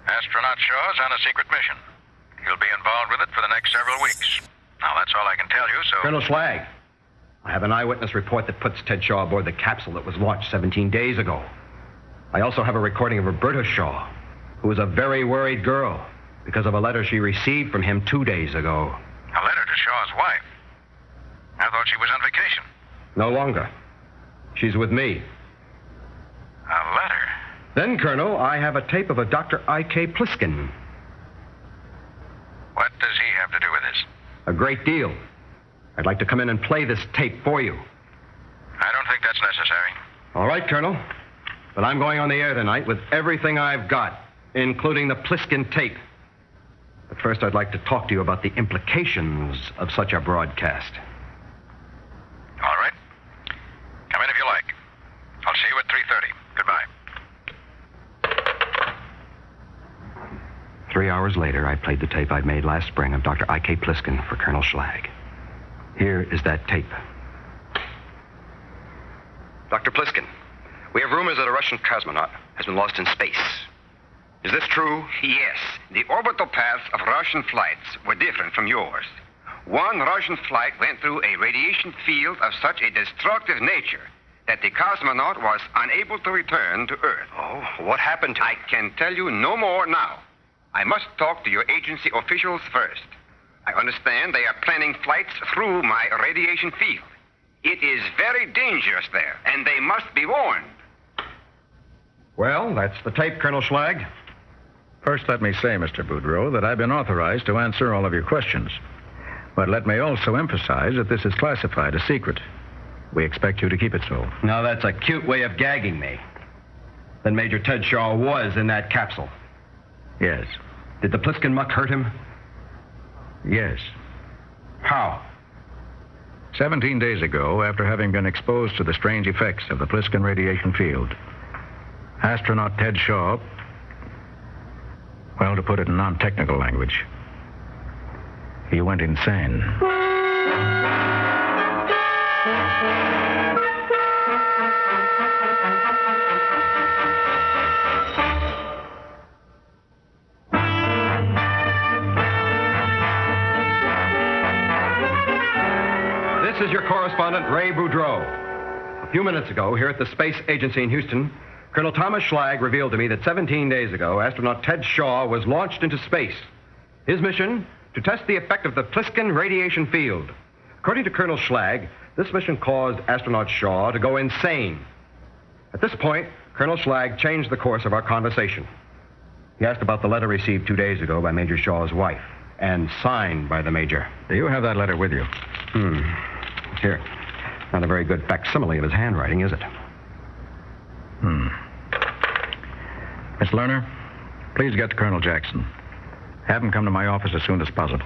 Astronaut Shaw's on a secret mission. He'll be involved with it for the next several weeks. Now, that's all I can tell you, so... Colonel Schlag, I have an eyewitness report that puts Ted Shaw aboard the capsule that was launched 17 days ago. I also have a recording of Roberta Shaw, who is a very worried girl because of a letter she received from him 2 days ago. A letter to Shaw's wife? I thought she was on vacation. No longer. She's with me. A letter? Then, Colonel, I have a tape of a Dr. I.K. Pliskin. What does he have to do with this? A great deal. I'd like to come in and play this tape for you. I don't think that's necessary. All right, Colonel. But I'm going on the air tonight with everything I've got, including the Pliskin tape. But first, I'd like to talk to you about the implications of such a broadcast. All right. Come in if you like. I'll see you at 3:30. Goodbye. 3 hours later, I played the tape I'd made last spring of Dr. I.K. Pliskin for Colonel Schlag. Here is that tape. Dr. Pliskin, we have rumors that a Russian cosmonaut has been lost in space. Is this true? Yes. The orbital paths of Russian flights were different from yours. One Russian flight went through a radiation field of such a destructive nature that the cosmonaut was unable to return to Earth. Oh, what happened to him? I can tell you no more now. I must talk to your agency officials first. I understand they are planning flights through my radiation field. It is very dangerous there, and they must be warned. Well, that's the tape, Colonel Schlag. First, let me say, Mr. Boudreau, that I've been authorized to answer all of your questions. But let me also emphasize that this is classified a secret. We expect you to keep it so. Now, that's a cute way of gagging me. Then Major Ted Shaw was in that capsule. Yes. Did the Pliskin muck hurt him? Yes. How? 17 days ago, after having been exposed to the strange effects of the Pliskin radiation field, astronaut Ted Shaw, well, to put it in non-technical language, he went insane. correspondent Ray Boudreau. A few minutes ago, here at the Space Agency in Houston, Colonel Thomas Schlag revealed to me that 17 days ago, astronaut Ted Shaw was launched into space. His mission, to test the effect of the Pliskin radiation field. According to Colonel Schlag, this mission caused astronaut Shaw to go insane. At this point, Colonel Schlag changed the course of our conversation. He asked about the letter received 2 days ago by Major Shaw's wife and signed by the Major. Do you have that letter with you? Here. Not a very good facsimile of his handwriting, is it? Miss Lerner, please get to Colonel Jackson. Have him come to my office as soon as possible.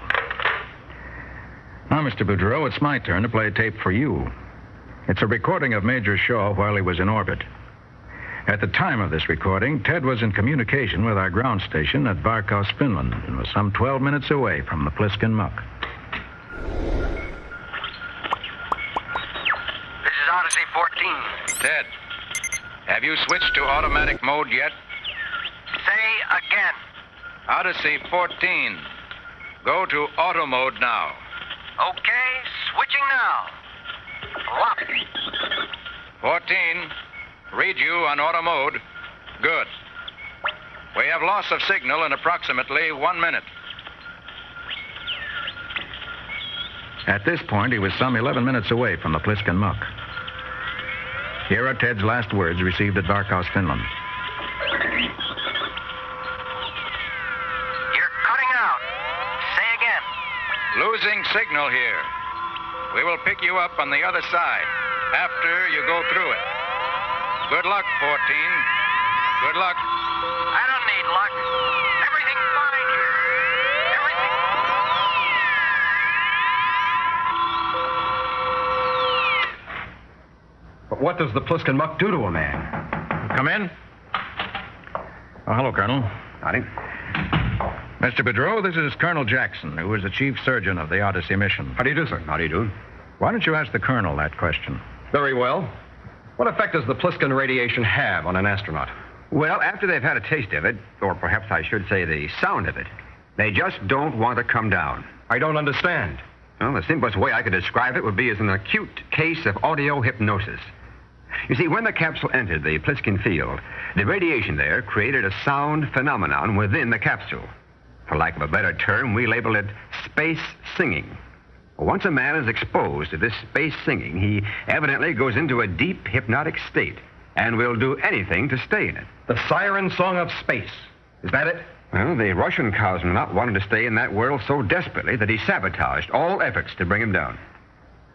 Now, Mr. Boudreau, it's my turn to play a tape for you. It's a recording of Major Shaw while he was in orbit. At the time of this recording, Ted was in communication with our ground station at Varkaus, Finland, and was some 12 minutes away from the Pliskin muck. This is Odyssey 14. Ted, have you switched to automatic mode yet? Say again. Odyssey 14. Go to auto mode now. Okay, switching now. Lock. 14. Read you on auto mode. Good. We have loss of signal in approximately 1 minute. At this point, he was some 11 minutes away from the Pliskin muck. Here are Ted's last words received at Varkaus, Finland. You're cutting out. Say again. Losing signal here. We will pick you up on the other side after you go through it. Good luck, 14. Good luck. I don't need luck. Everything's fine here. Everything. But what does the Pliskin muck do to a man? Come in. Oh, hello, Colonel. Howdy. Mr. Boudreau, this is Colonel Jackson, who is the chief surgeon of the Odyssey mission. How do you do, sir? How do you do? Why don't you ask the colonel that question? Very well. What effect does the Pliskin radiation have on an astronaut? Well, after they've had a taste of it, or perhaps I should say the sound of it, they just don't want to come down. I don't understand. Well, the simplest way I could describe it would be as an acute case of audio hypnosis. You see, when the capsule entered the Pliskin field, the radiation there created a sound phenomenon within the capsule. For lack of a better term, we label it space singing. Once a man is exposed to this space singing, he evidently goes into a deep hypnotic state and will do anything to stay in it. The siren song of space. Is that it? Well, the Russian cosmonaut wanted to stay in that world so desperately that he sabotaged all efforts to bring him down.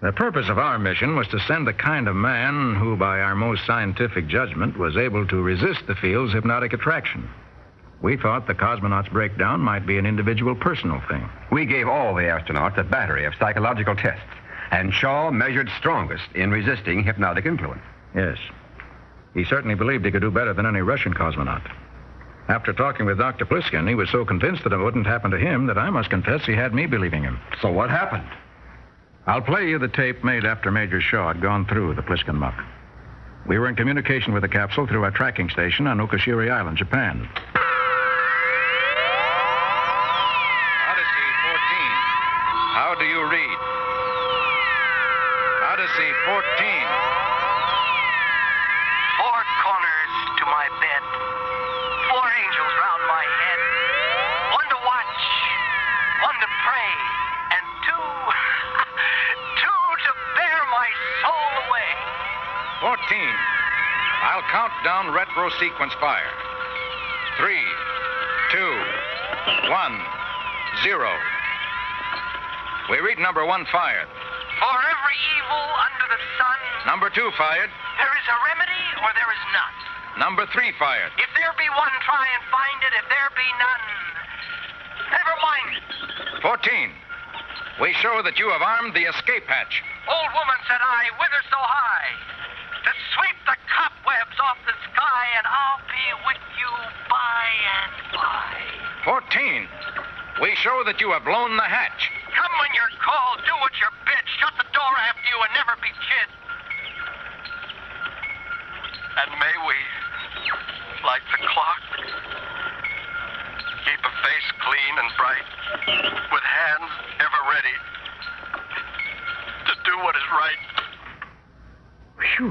The purpose of our mission was to send the kind of man who, by our most scientific judgment, was able to resist the field's hypnotic attraction. We thought the cosmonaut's breakdown might be an individual personal thing. We gave all the astronauts a battery of psychological tests, and Shaw measured strongest in resisting hypnotic influence. Yes. He certainly believed he could do better than any Russian cosmonaut. After talking with Dr. Pliskin, he was so convinced that it wouldn't happen to him that I must confess he had me believing him. So what happened? I'll play you the tape made after Major Shaw had gone through the Pliskin muck. We were in communication with the capsule through our tracking station on Okashiri Island, Japan. How do you read? Odyssey 14. 4 corners to my bed. 4 angels round my head. 1 to watch. 1 to pray. And 2... 2 to bear my soul away. 14. I'll count down retro sequence fire. 3, 2, 1, 0. We read number 1 fired. For every evil under the sun, Number 2 fired. there is a remedy or there is none. Number 3 fired. If there be one, try and find it. If there be none, never mind it. 14. We show that you have armed the escape hatch. Old woman, said I, whither so high? To sweep the cobwebs off the sky, and I'll be with you by and by. 14. We show that you have blown the hatch. Come when you're called, do what you're bid, shut the door after you, and never be chid. And may we, like the clock, keep a face clean and bright, with hands ever ready to do what is right. Phew.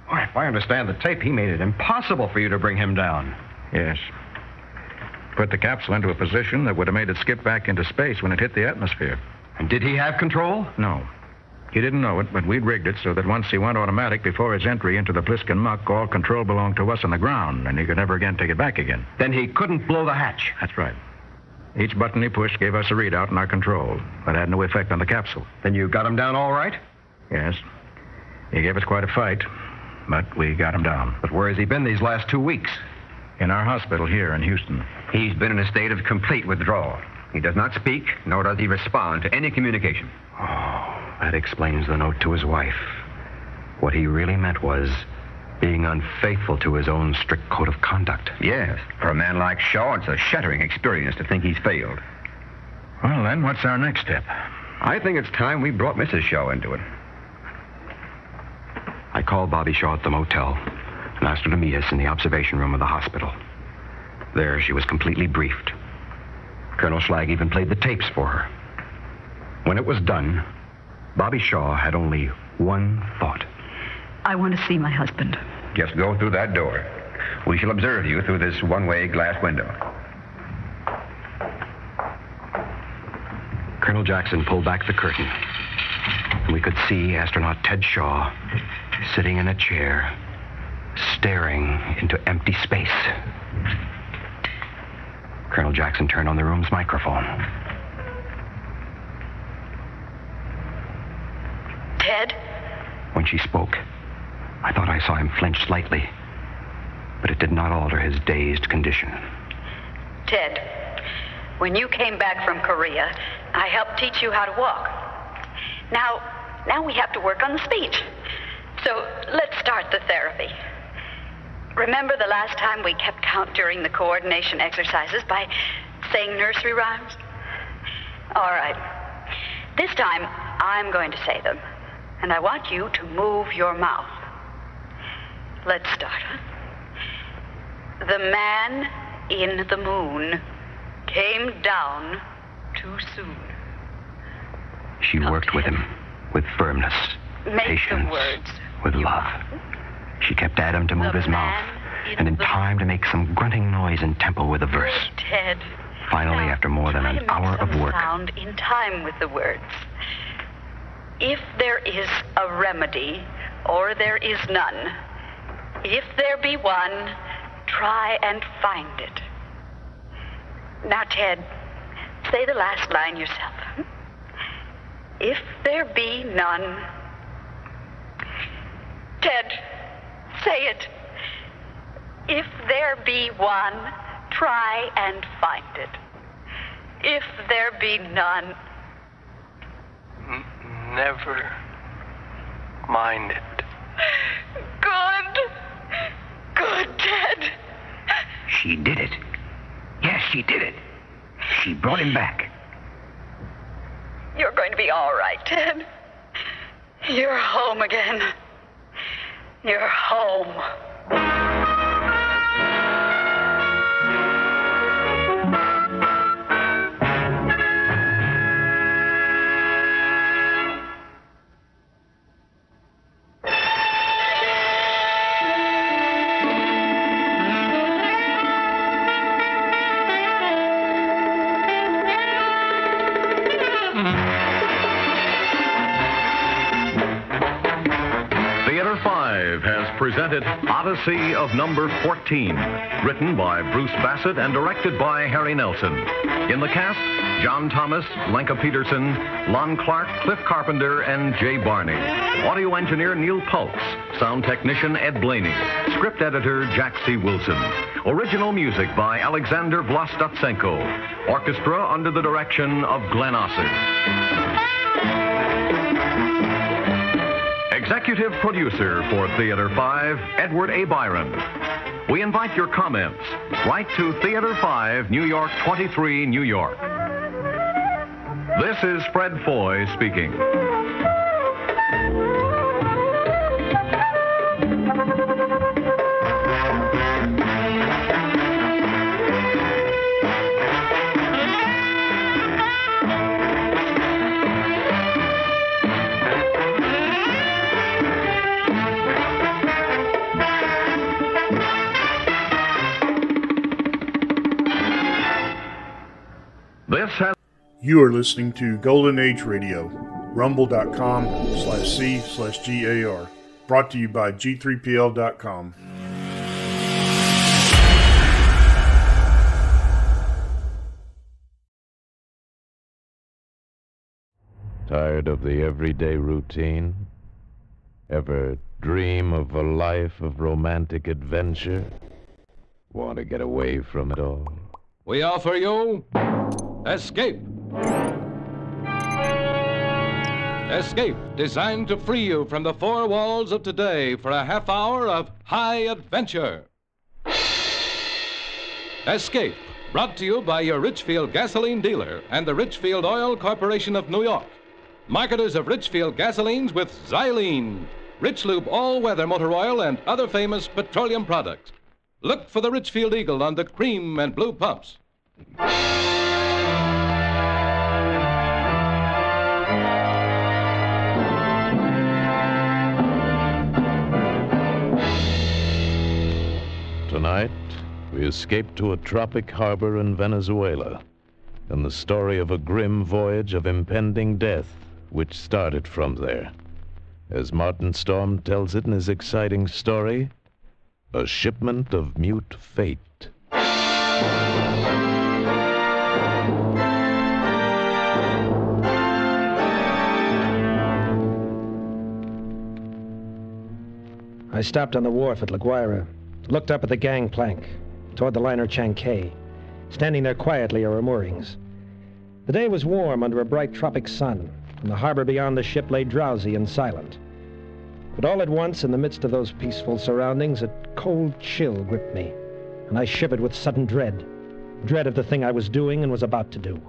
Why, if I understand the tape, he made it impossible for you to bring him down. Yes. Put the capsule into a position that would have made it skip back into space when it hit the atmosphere. And did he have control? No. He didn't know it, but we'd rigged it so that once he went automatic before his entry into the Pliskin muck, all control belonged to us on the ground, and he could never again take it back again. Then he couldn't blow the hatch. That's right. Each button he pushed gave us a readout in our control, but had no effect on the capsule. Then you got him down all right? Yes. He gave us quite a fight, but we got him down. But where has he been these last 2 weeks? In our hospital here in Houston. He's been in a state of complete withdrawal. He does not speak, nor does he respond to any communication. Oh, that explains the note to his wife. What he really meant was being unfaithful to his own strict code of conduct. Yes. For a man like Shaw, it's a shattering experience to think he's failed. Well, then, what's our next step? I think it's time we brought Mrs. Shaw into it. I called Bobby Shaw at the motel and asked her to meet us in the observation room of the hospital. There, she was completely briefed. Colonel Schlag even played the tapes for her. When it was done, Bobby Shaw had only one thought. I want to see my husband. Just go through that door. We shall observe you through this one-way glass window. Colonel Jackson pulled back the curtain, and we could see astronaut Ted Shaw sitting in a chair, staring into empty space. Colonel Jackson turned on the room's microphone. Ted? When she spoke, I thought I saw him flinch slightly, but it did not alter his dazed condition. Ted, when you came back from Korea, I helped teach you how to walk. Now we have to work on the speech. So let's start the therapy. Remember the last time we kept count during the coordination exercises by saying nursery rhymes? All right. This time, I'm going to say them, and I want you to move your mouth. Let's start. The man in the moon came down too soon. She worked with him, with firmness, patience, the words with love. She kept at him to move his mouth, and in time to make some grunting noise in tempo with the verse. Ted. Finally, after more than an hour of work, sound in time with the words. If there is a remedy, or there is none, if there be one, try and find it. Now, Ted, say the last line yourself. If there be none. Ted, say it. If there be one, try and find it. If there be none. Never mind it. Good, Ted. She did it. Yes, she did it. She brought him back. You're going to be all right, Ted. You're home again. You're home. Presented Odyssey of Number 14, written by Bruce Bassett and directed by Harry Nelson. In the cast, John Thomas, Lenka Peterson, Lon Clark, Cliff Carpenter, and Jay Barney. Audio engineer Neil Pultz. Sound technician Ed Blaney. Script editor Jack C. Wilson. Original music by Alexander Vlastotsenko. Orchestra under the direction of Glenn Osser. Executive producer for Theater 5, Edward A. Byron. We invite your comments. Write to Theater 5, New York 23, New York. This is Fred Foy speaking. This has... You are listening to Golden Age Radio, rumble.com/C/GAR. Brought to you by G3PL.com. Tired of the everyday routine? Ever dream of a life of romantic adventure? Want to get away from it all? We offer you Escape. Escape, designed to free you from the four walls of today for a half hour of high adventure. Escape, brought to you by your Richfield gasoline dealer and the Richfield Oil Corporation of New York. Marketers of Richfield gasolines with Xylene, Rich Lube all-weather motor oil, and other famous petroleum products. Look for the Richfield Eagle on the cream and blue pumps. Tonight, we escape to a tropic harbor in Venezuela, and the story of a grim voyage of impending death, which started from there. As Martin Storm tells it in his exciting story, A Shipment of Mute Fate. I stopped on the wharf at La Guaira, looked up at the gangplank, toward the liner Chankay, standing there quietly at our moorings. The day was warm under a bright tropic sun, and the harbor beyond the ship lay drowsy and silent. But all at once, in the midst of those peaceful surroundings, a cold chill gripped me, and I shivered with sudden dread of the thing I was doing and was about to do.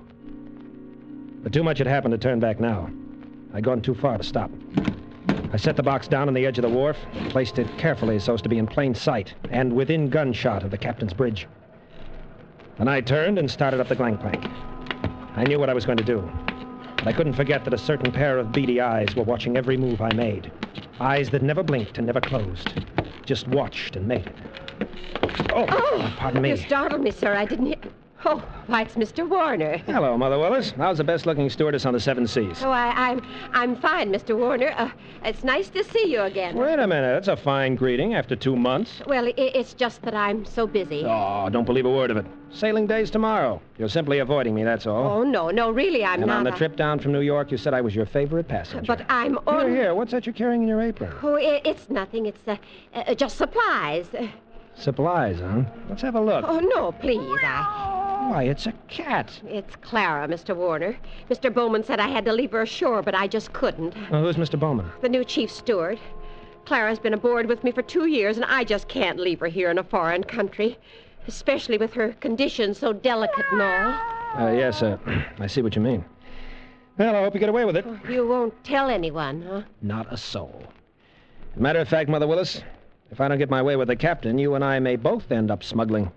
But too much had happened to turn back now. I'd gone too far to stop. I set the box down on the edge of the wharf, placed it carefully so as to be in plain sight, and within gunshot of the captain's bridge. Then I turned and started up the gangplank. I knew what I was going to do, but I couldn't forget that a certain pair of beady eyes were watching every move I made. Eyes that never blinked and never closed, just watched and made it. Oh, pardon me. You startled me, sir. I didn't hear... Oh, why, it's Mr. Warner. Hello, Mother Willis. How's the best-looking stewardess on the Seven Seas? Oh, I'm fine, Mr. Warner. It's nice to see you again. Wait a minute. That's a fine greeting after 2 months. Well, it's just that I'm so busy. Oh, don't believe a word of it. Sailing day's tomorrow. You're simply avoiding me, that's all. Oh, no, really, I'm and not. And on the trip down from New York, you said I was your favorite passenger. But I'm on... Here, what's that you're carrying in your apron? Oh, it's nothing. It's just supplies. Supplies, huh? Let's have a look. Oh, no, please, Why, it's a cat. It's Clara, Mr. Warner. Mr. Bowman said I had to leave her ashore, but I just couldn't. Oh, who's Mr. Bowman? The new chief steward. Clara's been aboard with me for 2 years, and I just can't leave her here in a foreign country, especially with her condition so delicate and all. Yes, I see what you mean. Well, I hope you get away with it. You won't tell anyone, huh? Not a soul. As a matter of fact, Mother Willis, if I don't get my way with the captain, you and I may both end up smuggling.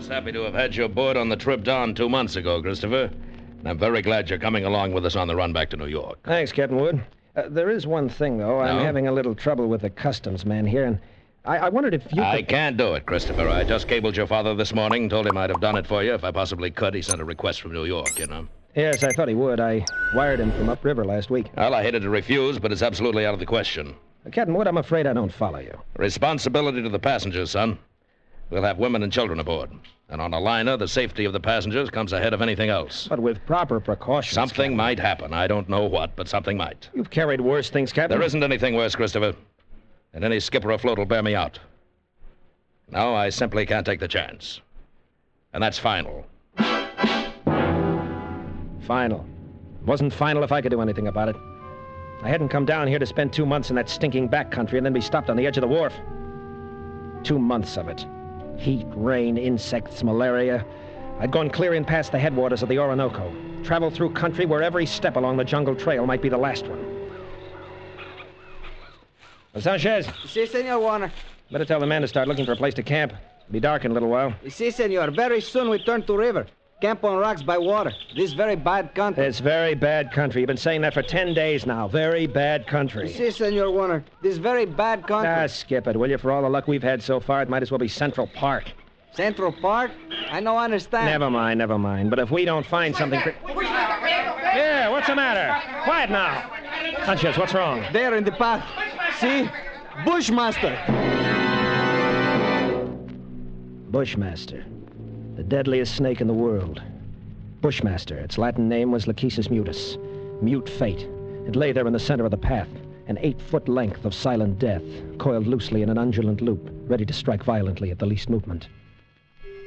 Happy to have had you aboard on the trip down 2 months ago, Christopher. And I'm very glad you're coming along with us on the run back to New York. Thanks, Captain Wood. There is one thing, though. I'm having a little trouble with the customs man here, and I wondered if you I can't do it, Christopher. I just cabled your father this morning, told him I'd have done it for you if I possibly could. He sent a request from New York, you know. Yes, I thought he would. I wired him from upriver last week. Well, I hated to refuse, but it's absolutely out of the question. Captain Wood, I'm afraid I don't follow you. Responsibility to the passengers, son. We'll have women and children aboard. And on a liner, the safety of the passengers comes ahead of anything else. But with proper precautions. Something might happen. I don't know what, but something might. You've carried worse things, Captain. There isn't anything worse, Christopher. And any skipper afloat will bear me out. No, I simply can't take the chance. And that's final. Final. It wasn't final if I could do anything about it. I hadn't come down here to spend 2 months in that stinking back country and then be stopped on the edge of the wharf. 2 months of it. Heat, rain, insects, malaria. I'd gone clear in past the headwaters of the Orinoco, traveled through country where every step along the jungle trail might be the last one. Sanchez. Si, Senor Warner. Better tell the men to start looking for a place to camp. It'll be dark in a little while. Si, Senor. Very soon we turn to river. Camp on rocks by water. This very bad country. It's very bad country. You've been saying that for 10 days now. Very bad country. Si, Senor Warner. This very bad country. Ah, skip it, will you? For all the luck we've had so far, it might as well be Central Park. Central Park? I don't understand. Never mind. But if we don't find something... Yeah, what's the matter? Quiet now. Sanchez, what's wrong? There in the path. See? Bushmaster. Bushmaster. The deadliest snake in the world. Bushmaster. Its Latin name was Lachesis mutus. Mute fate. It lay there in the center of the path, an 8-foot length of silent death, coiled loosely in an undulant loop, ready to strike violently at the least movement.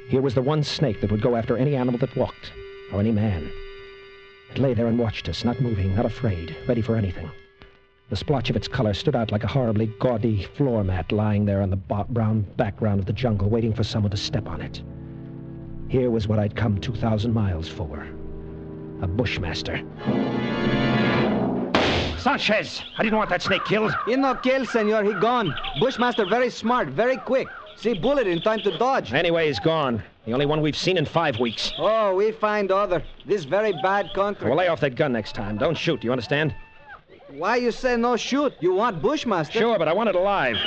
Here was the one snake that would go after any animal that walked, or any man. It lay there and watched us, not moving, not afraid, ready for anything. The splotch of its color stood out like a horribly gaudy floor mat lying there on the brown background of the jungle, waiting for someone to step on it. Here was what I'd come 2,000 miles for. A Bushmaster. Sanchez! I didn't want that snake killed. He no kill, senor. He gone. Bushmaster very smart, very quick. See bullet in time to dodge. Anyway, he's gone. The only one we've seen in 5 weeks. Oh, we find other. This very bad country. Well, lay off that gun next time. Don't shoot, you understand? Why you say no shoot? You want Bushmaster? Sure, but I want it alive.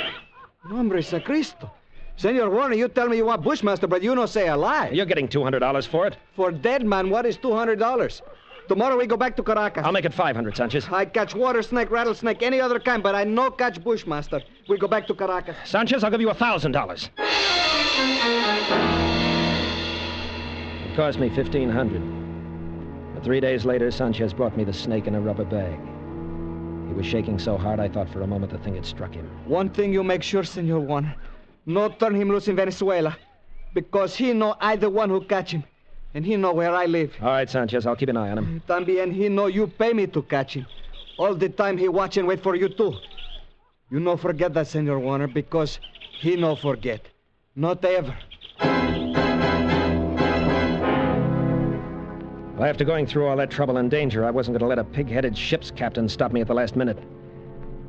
Nombre Sacristo. Senor Warner, you tell me you want Bushmaster, but you no say alive. You're getting $200 for it. For dead man, what is $200? Tomorrow we go back to Caracas. I'll make it 500, Sanchez. I catch water snake, rattlesnake, any other kind, but I no catch Bushmaster. We go back to Caracas. Sanchez, I'll give you $1,000. It cost me $1,500. But 3 days later, Sanchez brought me the snake in a rubber bag. He was shaking so hard I thought for a moment the thing had struck him. One thing you make sure, Senor Warner. No turn him loose in Venezuela. Because he know I the one who catch him. And he know where I live. All right, Sanchez, I'll keep an eye on him. Tambien he know you pay me to catch him. All the time he watch and wait for you too. You no forget that, Senor Warner, because he no forget. Not ever. Well, after going through all that trouble and danger, I wasn't going to let a pig-headed ship's captain stop me at the last minute.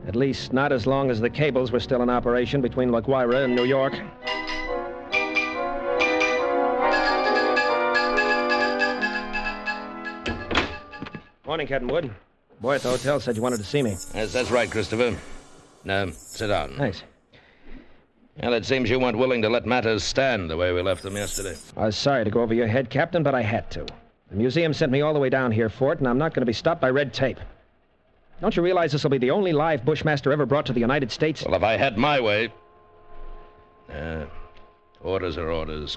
At least not as long as the cables were still in operation between La Guaira and New York. Morning, Captain Wood. Boy at the hotel said you wanted to see me. Yes, that's right, Christopher. Now, sit down. Thanks. Well, it seems you weren't willing to let matters stand the way we left them yesterday. I was sorry to go over your head, Captain, but I had to. The museum sent me all the way down here for it, and I'm not going to be stopped by red tape. Don't you realize this will be the only live Bushmaster ever brought to the United States? Well, if I had my way... orders are orders.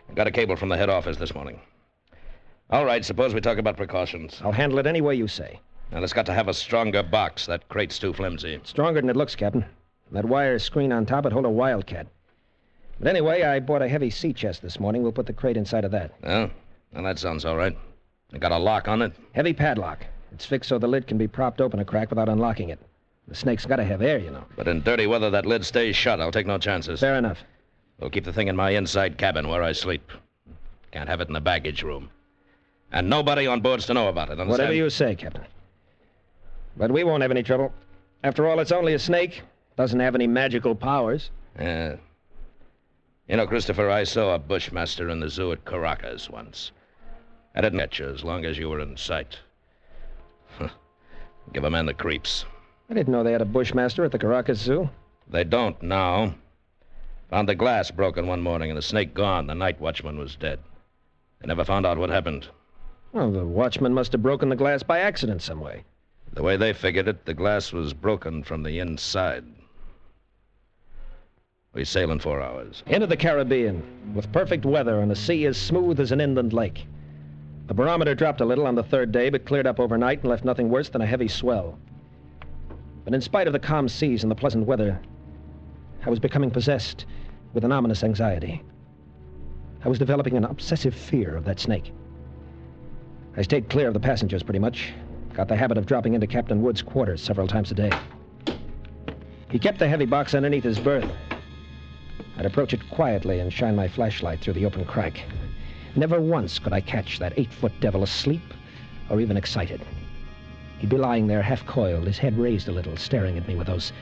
I got a cable from the head office this morning. All right, suppose we talk about precautions. I'll handle it any way you say. Now, it's got to have a stronger box. That crate's too flimsy. Stronger than it looks, Captain. That wire screen on top would hold a wildcat. But anyway, I bought a heavy sea chest this morning. We'll put the crate inside of that. Oh? Well, that sounds all right. It got a lock on it? Heavy padlock. It's fixed so the lid can be propped open a crack without unlocking it. The snake's got to have air, you know. But in dirty weather, that lid stays shut. I'll take no chances. Fair enough. We'll keep the thing in my inside cabin where I sleep. Can't have it in the baggage room. And nobody on board's to know about it, understand? Whatever you say, Captain. But we won't have any trouble. After all, it's only a snake. Doesn't have any magical powers. Yeah. You know, Christopher, I saw a Bushmaster in the zoo at Caracas once. I didn't catch you as long as you were in sight. Give a man the creeps. I didn't know they had a Bushmaster at the Caracas Zoo. They don't now. Found the glass broken one morning and the snake gone. The night watchman was dead. They never found out what happened. Well, the watchman must have broken the glass by accident some way. The way they figured it, the glass was broken from the inside. We sail in 4 hours. Into the Caribbean, with perfect weather and a sea as smooth as an inland lake. The barometer dropped a little on the 3rd day, but cleared up overnight and left nothing worse than a heavy swell. But in spite of the calm seas and the pleasant weather, I was becoming possessed with an ominous anxiety. I was developing an obsessive fear of that snake. I stayed clear of the passengers pretty much. Got the habit of dropping into Captain Wood's quarters several times a day. He kept the heavy box underneath his berth. I'd approach it quietly and shine my flashlight through the open crack. Never once could I catch that 8-foot devil asleep or even excited. He'd be lying there half-coiled, his head raised a little, staring at me with those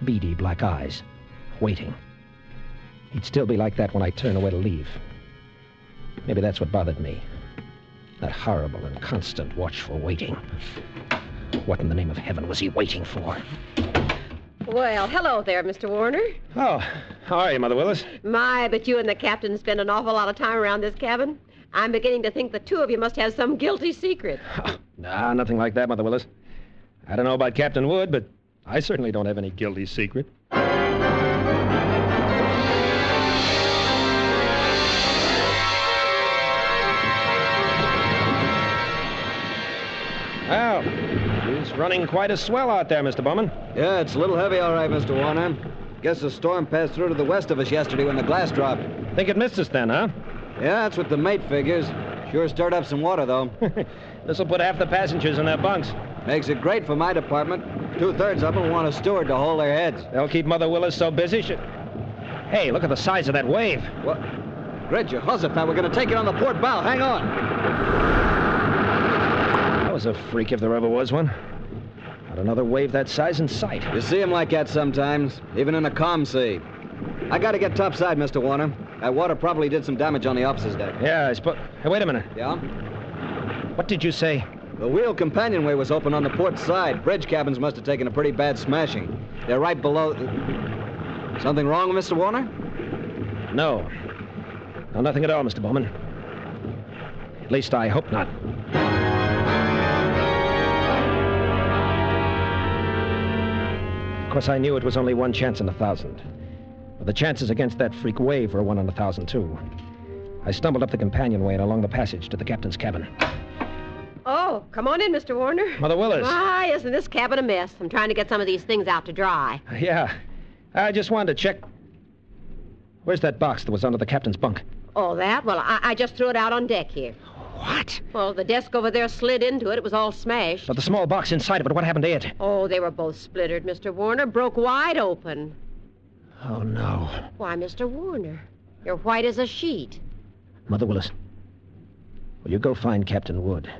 beady black eyes, waiting. He'd still be like that when I turned away to leave. Maybe that's what bothered me. That horrible and constant watchful waiting. What in the name of heaven was he waiting for? Well, hello there, Mr. Warner. Oh, how are you, Mother Willis? My, but you and the captain spend an awful lot of time around this cabin. I'm beginning to think the two of you must have some guilty secret. Nah, nothing like that, Mother Willis. I don't know about Captain Wood, but I certainly don't have any guilty secret. Well, he's running quite a swell out there, Mr. Bowman. Yeah, it's a little heavy, all right, Mr. Warner. Guess the storm passed through to the west of us yesterday when the glass dropped. Think it missed us then, huh? Yeah, that's what the mate figures. Sure stirred up some water, though. This'll put half the passengers in their bunks. Makes it great for my department. 2/3 of them want a steward to hold their heads. They'll keep Mother Willis so busy Hey, look at the size of that wave. What? Great Jehoshaphat, we're going to take it on the port bow. Hang on. That was a freak if there ever was one. Not another wave that size in sight. You see them like that sometimes, even in a calm sea. I got to get topside, Mr. Warner. That water probably did some damage on the officer's deck. Yeah, I suppose... Hey, wait a minute. Yeah? What did you say? The wheel companionway was open on the port side. Bridge cabins must have taken a pretty bad smashing. They're right below... Something wrong, Mr. Warner? No. No, nothing at all, Mr. Bowman. At least I hope not. Of course, I knew it was only one chance in 1,000. But the chances against that freak wave were 1 in 1,000, too. I stumbled up the companionway and along the passage to the captain's cabin. Oh, come on in, Mr. Warner. Mother Willis. Why, isn't this cabin a mess? I'm trying to get some of these things out to dry. Yeah. I just wanted to check... Where's that box that was under the captain's bunk? Oh, that? Well, I just threw it out on deck here. What? Well, the desk over there slid into it. It was all smashed. But the small box inside of it, what happened to it? Oh, they were both splintered, Mr. Warner. Broke wide open. Oh, no. Why, Mr. Warner, you're white as a sheet. Mother Willis, will you go find Captain Wood?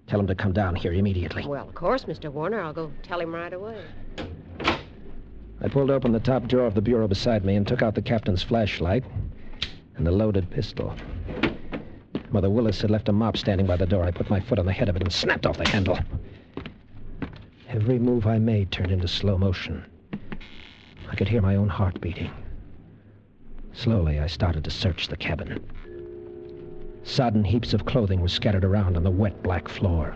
Tell him to come down here immediately. Well, of course, Mr. Warner. I'll go tell him right away. I pulled open the top drawer of the bureau beside me and took out the captain's flashlight and a loaded pistol. Mother Willis had left a mop standing by the door. I put my foot on the head of it and snapped off the handle. Every move I made turned into slow motion. I could hear my own heart beating. Slowly, I started to search the cabin. Sodden heaps of clothing were scattered around on the wet black floor.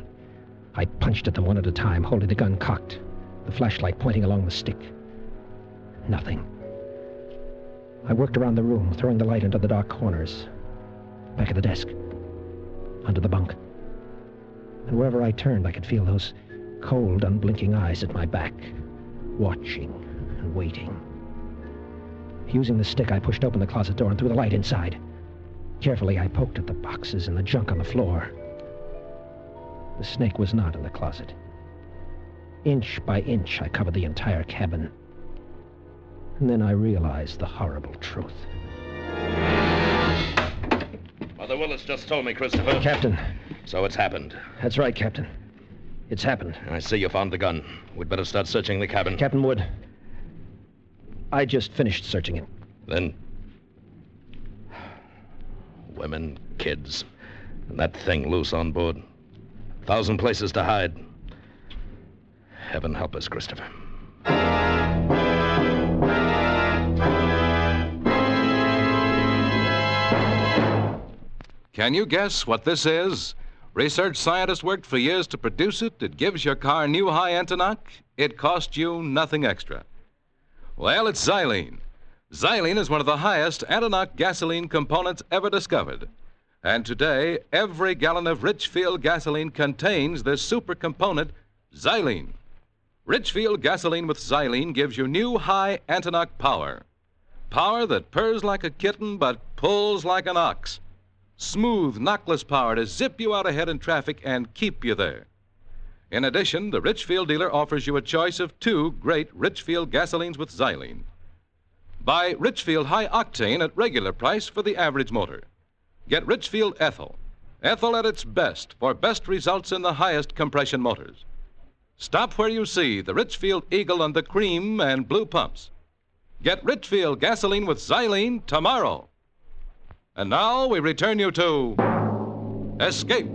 I punched at them one at a time, holding the gun cocked, the flashlight pointing along the stick. Nothing. I worked around the room, throwing the light into the dark corners. Back of the desk. Under the bunk. And wherever I turned, I could feel those cold, unblinking eyes at my back, watching and waiting. Using the stick, I pushed open the closet door and threw the light inside. Carefully, I poked at the boxes and the junk on the floor. The snake was not in the closet. Inch by inch, I covered the entire cabin. And then I realized the horrible truth. Mother Willis just told me, Christopher. Captain. So it's happened. That's right, Captain. It's happened. I see you found the gun. We'd better start searching the cabin. Captain Wood, I just finished searching it. Then... women, kids, and that thing loose on board. 1,000 places to hide. Heaven help us, Christopher. Can you guess what this is? Research scientists worked for years to produce it. It gives your car new high anti-knock. It cost you nothing extra. Well, it's xylene. Xylene is one of the highest anti-knock gasoline components ever discovered. And today, every gallon of Richfield gasoline contains this super component, xylene. Richfield gasoline with xylene gives you new high anti-knock power. Power that purrs like a kitten but pulls like an ox. Smooth, knockless power to zip you out ahead in traffic and keep you there. In addition, the Richfield dealer offers you a choice of 2 great Richfield gasolines with xylene. Buy Richfield High Octane at regular price for the average motor. Get Richfield Ethyl. Ethyl at its best for best results in the highest compression motors. Stop where you see the Richfield Eagle and the cream and blue pumps. Get Richfield gasoline with xylene tomorrow. And now we return you to Escape.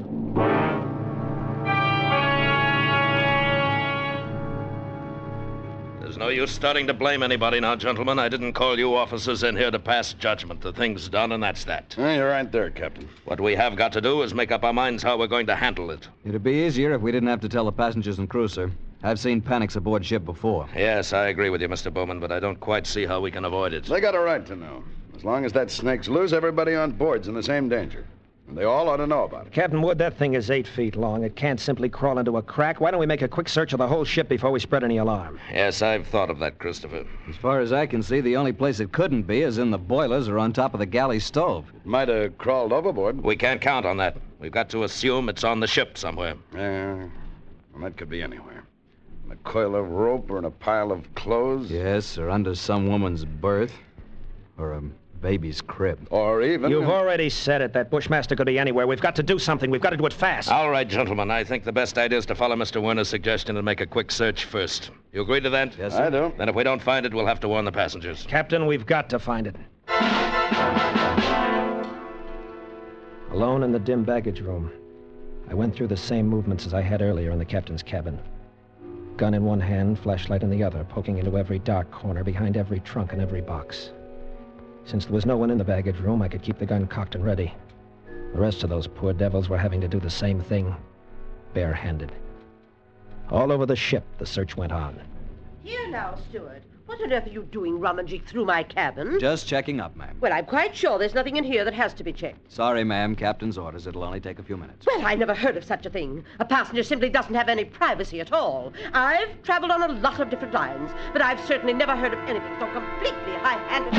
There's no use starting to blame anybody now, gentlemen. I didn't call you officers in here to pass judgment. The thing's done, and that's that. You're right there, Captain. What we have got to do is make up our minds how we're going to handle it. It'd be easier if we didn't have to tell the passengers and crew, sir. I've seen panics aboard ship before. Yes, I agree with you, Mr. Bowman, but I don't quite see how we can avoid it. They got a right to know. As long as that snake's loose, everybody on board's in the same danger. And they all ought to know about it. Captain Wood, that thing is 8 feet long. It can't simply crawl into a crack. Why don't we make a quick search of the whole ship before we spread any alarm? Yes, I've thought of that, Christopher. As far as I can see, the only place it couldn't be is in the boilers or on top of the galley stove. It might have crawled overboard. We can't count on that. We've got to assume it's on the ship somewhere. Yeah, well, that could be anywhere. In a coil of rope or in a pile of clothes. Yes, or under some woman's berth. Or a baby's crib. Or even... You've already said it. That Bushmaster could be anywhere. We've got to do something. We've got to do it fast. All right, gentlemen. I think the best idea is to follow Mr. Werner's suggestion and make a quick search first. You agree to that? Yes, sir. I do. Then if we don't find it, we'll have to warn the passengers. Captain, we've got to find it. Alone in the dim baggage room, I went through the same movements as I had earlier in the captain's cabin. Gun in one hand, flashlight in the other, poking into every dark corner, behind every trunk and every box. Since there was no one in the baggage room, I could keep the gun cocked and ready. The rest of those poor devils were having to do the same thing, barehanded. All over the ship, the search went on. Here now, Steward. What on earth are you doing rummaging through my cabin? Just checking up, ma'am. Well, I'm quite sure there's nothing in here that has to be checked. Sorry, ma'am. Captain's orders. It'll only take a few minutes. Well, I never heard of such a thing. A passenger simply doesn't have any privacy at all. I've traveled on a lot of different lines, but I've certainly never heard of anything so completely high-handed.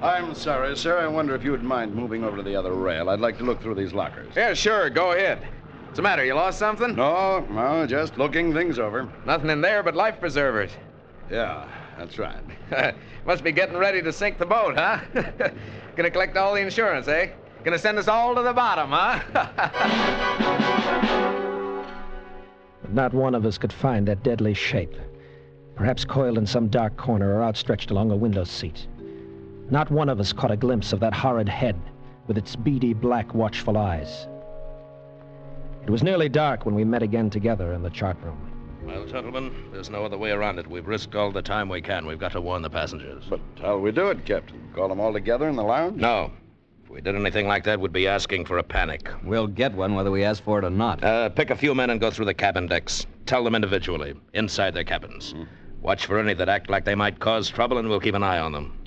I'm sorry, sir. I wonder if you would mind moving over to the other rail. I'd like to look through these lockers. Yeah, sure. Go ahead. What's the matter? You lost something? No, just looking things over. Nothing in there but life preservers. Yeah, that's right. Must be getting ready to sink the boat, huh? Gonna collect all the insurance, eh? Gonna send us all to the bottom, huh? But not one of us could find that deadly shape. Perhaps coiled in some dark corner or outstretched along a window seat. Not one of us caught a glimpse of that horrid head with its beady black watchful eyes. It was nearly dark when we met again together in the chart room. Well, gentlemen, there's no other way around it. We've risked all the time we can. We've got to warn the passengers. But how'll we do it, Captain? Call them all together in the lounge? No. If we did anything like that, we'd be asking for a panic. We'll get one whether we ask for it or not. Pick a few men and go through the cabin decks. Tell them individually, inside their cabins. Watch for any that act like they might cause trouble, and we'll keep an eye on them.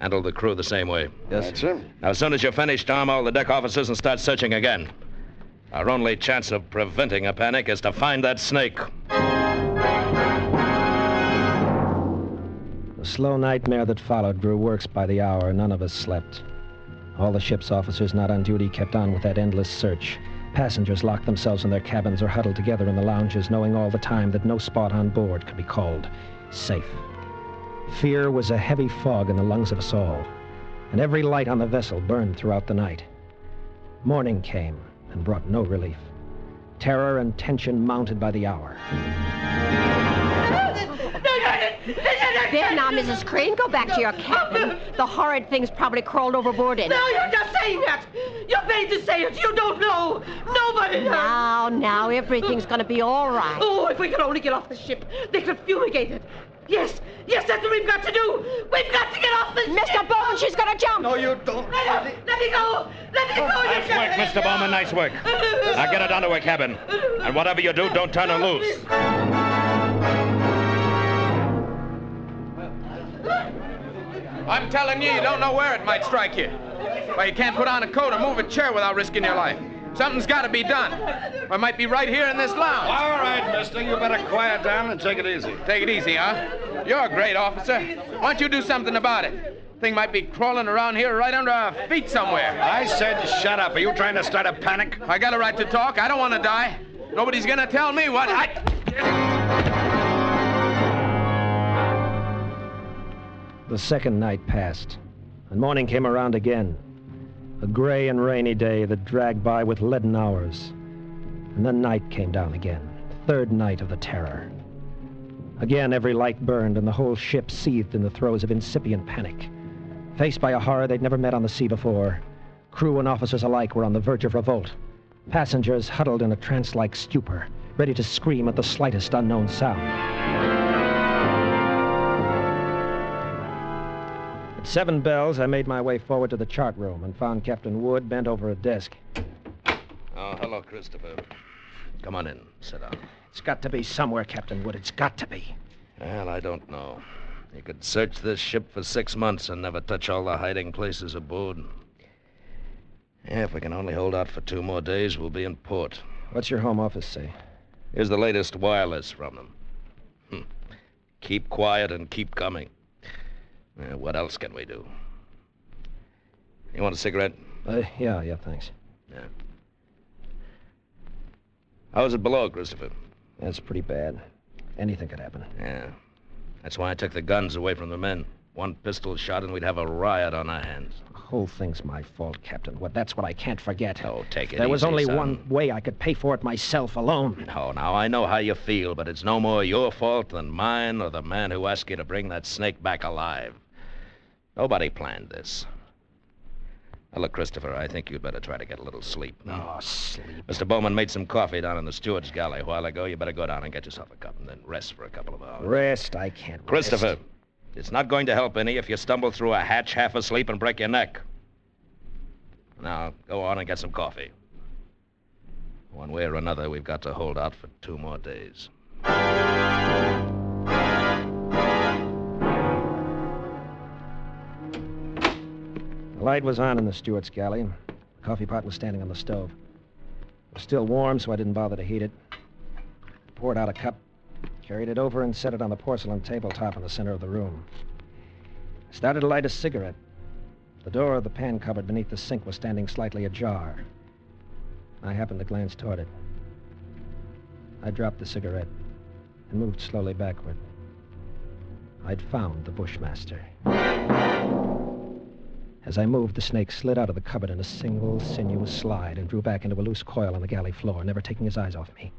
Handle the crew the same way. Yes, That's it. Now, as soon as you're finished, arm all the deck officers and start searching again. Our only chance of preventing a panic is to find that snake. The slow nightmare that followed grew worse by the hour. None of us slept. All the ship's officers not on duty kept on with that endless search. Passengers locked themselves in their cabins or huddled together in the lounges, knowing all the time that no spot on board could be called safe. Fear was a heavy fog in the lungs of us all, and every light on the vessel burned throughout the night. Morning came and brought no relief. Terror and tension mounted by the hour. There now, Mrs. Crane, go back to your cabin. The horrid thing's probably crawled overboard in it. No, you're just saying that. You're paid to say it. You don't know. Nobody knows. Now, everything's going to be all right. Oh, if we could only get off the ship, they could fumigate it. Yes, that's what we've got to do. We've got to get off the ship. Mr. Bowman, she's going to jump. No, you don't. Let me go. Let me go. Nice work, Mr. Bowman. Nice work. Now get her down to her cabin. And whatever you do, don't turn her loose. I'm telling you don't know where it might strike you. Why, you can't put on a coat or move a chair without risking your life. Something's got to be done. I might be right here in this lounge. All right, mister. You better quiet down and take it easy. Take it easy, huh? You're a great officer. Why don't you do something about it? Thing might be crawling around here right under our feet somewhere. I said shut up. Are you trying to start a panic? I got a right to talk. I don't want to die. Nobody's going to tell me what The second night passed, and morning came around again. A gray and rainy day that dragged by with leaden hours. And then night came down again, third night of the terror. Again, every light burned, and the whole ship seethed in the throes of incipient panic. Faced by a horror they'd never met on the sea before, crew and officers alike were on the verge of revolt. Passengers huddled in a trance-like stupor, ready to scream at the slightest unknown sound. At 7 bells, I made my way forward to the chart room and found Captain Wood bent over a desk. Oh, hello, Christopher. Come on in. Sit down. It's got to be somewhere, Captain Wood. It's got to be. Well, I don't know. You could search this ship for 6 months and never touch all the hiding places aboard. Yeah, if we can only hold out for 2 more days, we'll be in port. What's your home office say? Here's the latest wireless from them. Keep quiet and keep coming. What else can we do? You want a cigarette? Yeah, thanks. Yeah. How's it below, Christopher? That's pretty bad. Anything could happen. Yeah. That's why I took the guns away from the men. 1 pistol shot and we'd have a riot on our hands. The whole thing's my fault, Captain Wood. That's what I can't forget. Oh, take it There was easy, only son. one way I could pay for it myself alone. Oh, now, I know how you feel, but it's no more your fault than mine or the man who asked you to bring that snake back alive. Nobody planned this. Now, look, Christopher, I think you'd better try to get a little sleep. Oh, sleep. Mr. Bowman made some coffee down in the steward's galley a while ago. You better go down and get yourself a cup and then rest for a couple of hours. Rest? I can't Christopher, rest. it's not going to help any if you stumble through a hatch half asleep and break your neck. Now, go on and get some coffee. One way or another, we've got to hold out for 2 more days. The light was on in the steward's galley. The coffee pot was standing on the stove. It was still warm, so I didn't bother to heat it. Poured out a cup, carried it over, and set it on the porcelain tabletop in the center of the room. I started to light a cigarette. The door of the pan cupboard beneath the sink was standing slightly ajar. I happened to glance toward it. I dropped the cigarette and moved slowly backward. I'd found the Bushmaster. As I moved, the snake slid out of the cupboard in a single, sinuous slide and drew back into a loose coil on the galley floor, never taking his eyes off me.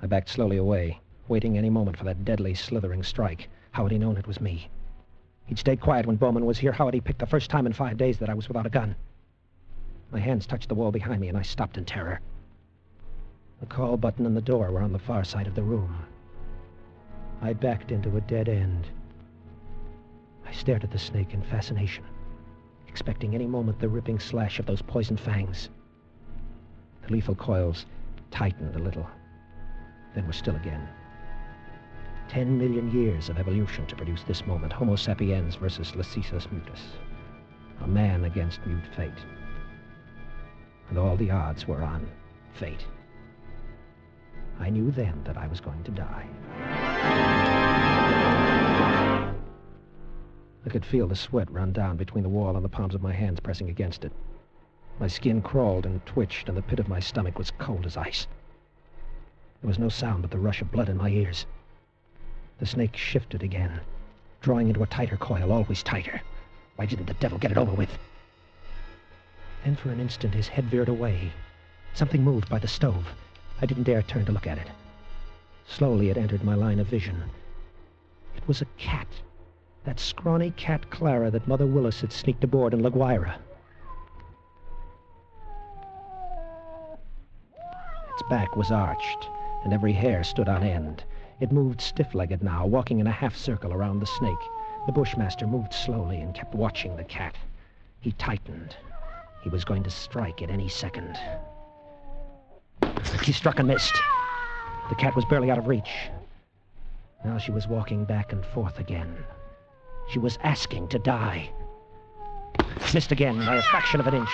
I backed slowly away, waiting any moment for that deadly, slithering strike. How had he known it was me? He'd stayed quiet when Bowman was here. How had he picked the first time in 5 days that I was without a gun? My hands touched the wall behind me, and I stopped in terror. The call button and the door were on the far side of the room. I backed into a dead end. I stared at the snake in fascination, expecting any moment the ripping slash of those poison fangs. The lethal coils tightened a little, then were still again. 10 million years of evolution to produce this moment. Homo sapiens versus Lycisus mutus. A man against mute fate. And all the odds were on fate. I knew then that I was going to die. I could feel the sweat run down between the wall and the palms of my hands pressing against it. My skin crawled and twitched, and the pit of my stomach was cold as ice. There was no sound but the rush of blood in my ears. The snake shifted again, drawing into a tighter coil, always tighter. Why didn't the devil get it over with? Then for an instant his head veered away. Something moved by the stove. I didn't dare turn to look at it. Slowly it entered my line of vision. It was a cat. That scrawny cat Clara that Mother Willis had sneaked aboard in La Guaira. Its back was arched, and every hair stood on end. It moved stiff-legged now, walking in a half-circle around the snake. The Bushmaster moved slowly and kept watching the cat. He tightened. He was going to strike at any second. He struck and missed. The cat was barely out of reach. Now she was walking back and forth again. She was asking to die. Missed again by a fraction of an inch.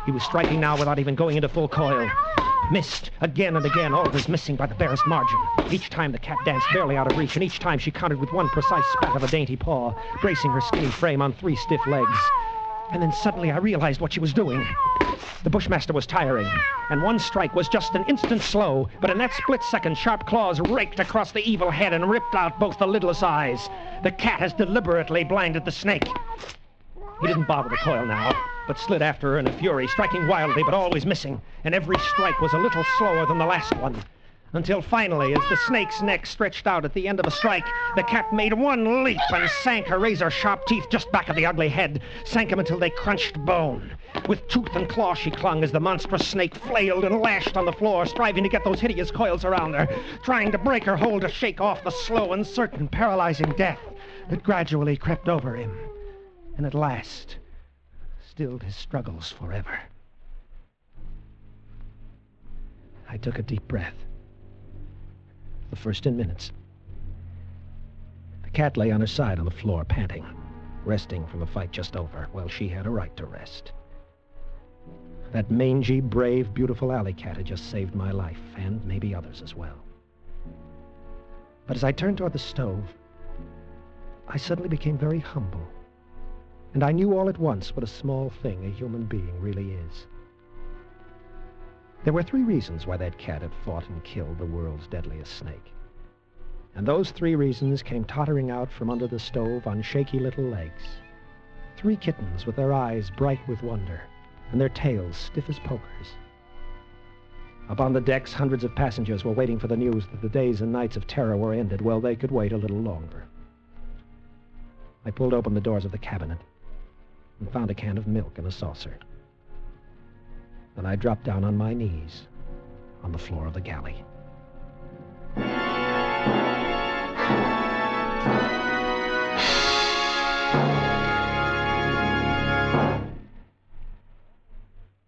He was striking now without even going into full coil. Missed again and again, always missing by the barest margin. Each time the cat danced barely out of reach, and each time she countered with one precise spat of a dainty paw, bracing her skinny frame on 3 stiff legs. And then suddenly I realized what she was doing. The Bushmaster was tiring, and one strike was just an instant slow, but in that split second, sharp claws raked across the evil head and ripped out both the lidless eyes. The cat has deliberately blinded the snake. He didn't bother the coil now, but slid after her in a fury, striking wildly but always missing, and every strike was a little slower than the last one. Until finally, as the snake's neck stretched out at the end of a strike, the cat made one leap and sank her razor-sharp teeth just back of the ugly head, sank him until they crunched bone. With tooth and claw she clung as the monstrous snake flailed and lashed on the floor, striving to get those hideous coils around her, trying to break her hold to shake off the slow and certain paralyzing death that gradually crept over him, and at last stilled his struggles forever. I took a deep breath. The first in minutes. The cat lay on her side on the floor, panting, resting from the fight just over. Well, she had a right to rest. That mangy, brave, beautiful alley cat had just saved my life, and maybe others as well. But as I turned toward the stove, I suddenly became very humble, and I knew all at once what a small thing a human being really is. There were 3 reasons why that cat had fought and killed the world's deadliest snake. And those 3 reasons came tottering out from under the stove on shaky little legs. 3 kittens with their eyes bright with wonder, and their tails stiff as pokers. Up on the decks, hundreds of passengers were waiting for the news that the days and nights of terror were ended. Well, they could wait a little longer. I pulled open the doors of the cabinet and found a can of milk in a saucer. Then I dropped down on my knees on the floor of the galley.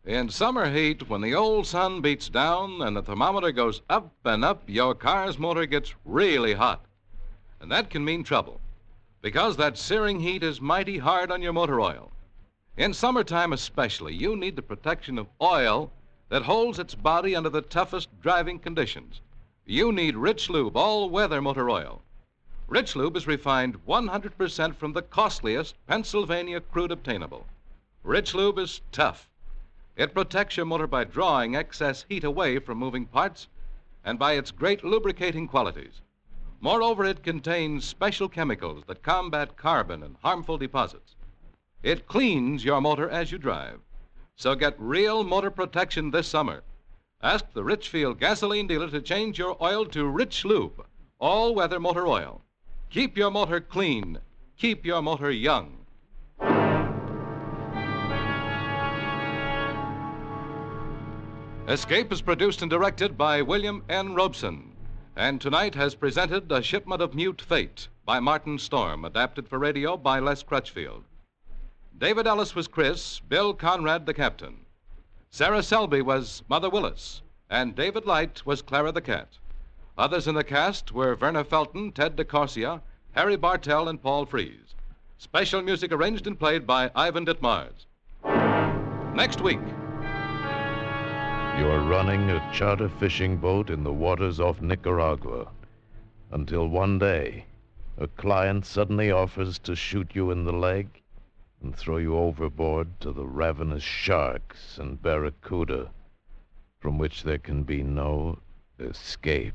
In summer heat, when the old sun beats down and the thermometer goes up and up, your car's motor gets really hot. And that can mean trouble, because that searing heat is mighty hard on your motor oil. In summertime especially, you need the protection of oil that holds its body under the toughest driving conditions. You need Rich Lube all-weather motor oil. Rich Lube is refined 100% from the costliest Pennsylvania crude obtainable. Rich Lube is tough. It protects your motor by drawing excess heat away from moving parts and by its great lubricating qualities. Moreover, it contains special chemicals that combat carbon and harmful deposits. It cleans your motor as you drive. So get real motor protection this summer. Ask the Richfield gasoline dealer to change your oil to Rich Lube, all-weather motor oil. Keep your motor clean. Keep your motor young. Escape is produced and directed by William N. Robeson, and tonight has presented A Shipment of Mute Fate by Martin Storm, adapted for radio by Les Crutchfield. David Ellis was Chris, Bill Conrad the captain. Sarah Selby was Mother Willis, and David Light was Clara the cat. Others in the cast were Werner Felton, Ted DeCorsia, Harry Bartell, and Paul Frees. Special music arranged and played by Ivan Ditmars. Next week. You're running a charter fishing boat in the waters off Nicaragua until one day a client suddenly offers to shoot you in the leg and throw you overboard to the ravenous sharks and barracuda from which there can be no escape.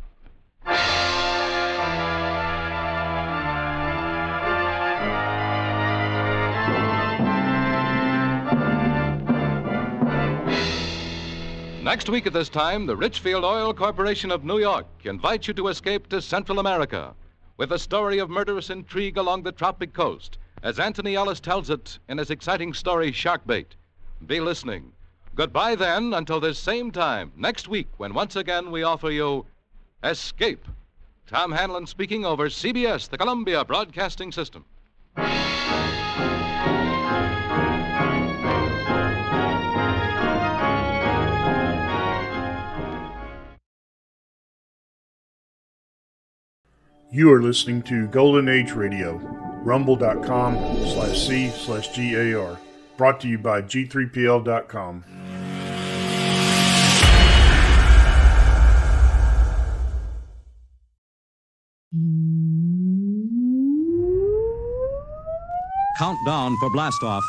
Next week at this time, the Richfield Oil Corporation of New York invites you to escape to Central America with a story of murderous intrigue along the tropic coast, as Anthony Ellis tells it in his exciting story, Sharkbait. Be listening. Goodbye then until this same time next week, when once again we offer you Escape. Tom Hanlon speaking over CBS, the Columbia Broadcasting System. You are listening to Golden Age Radio, rumble.com/C/GAR. Brought to you by G3PL.com. Countdown for blastoff.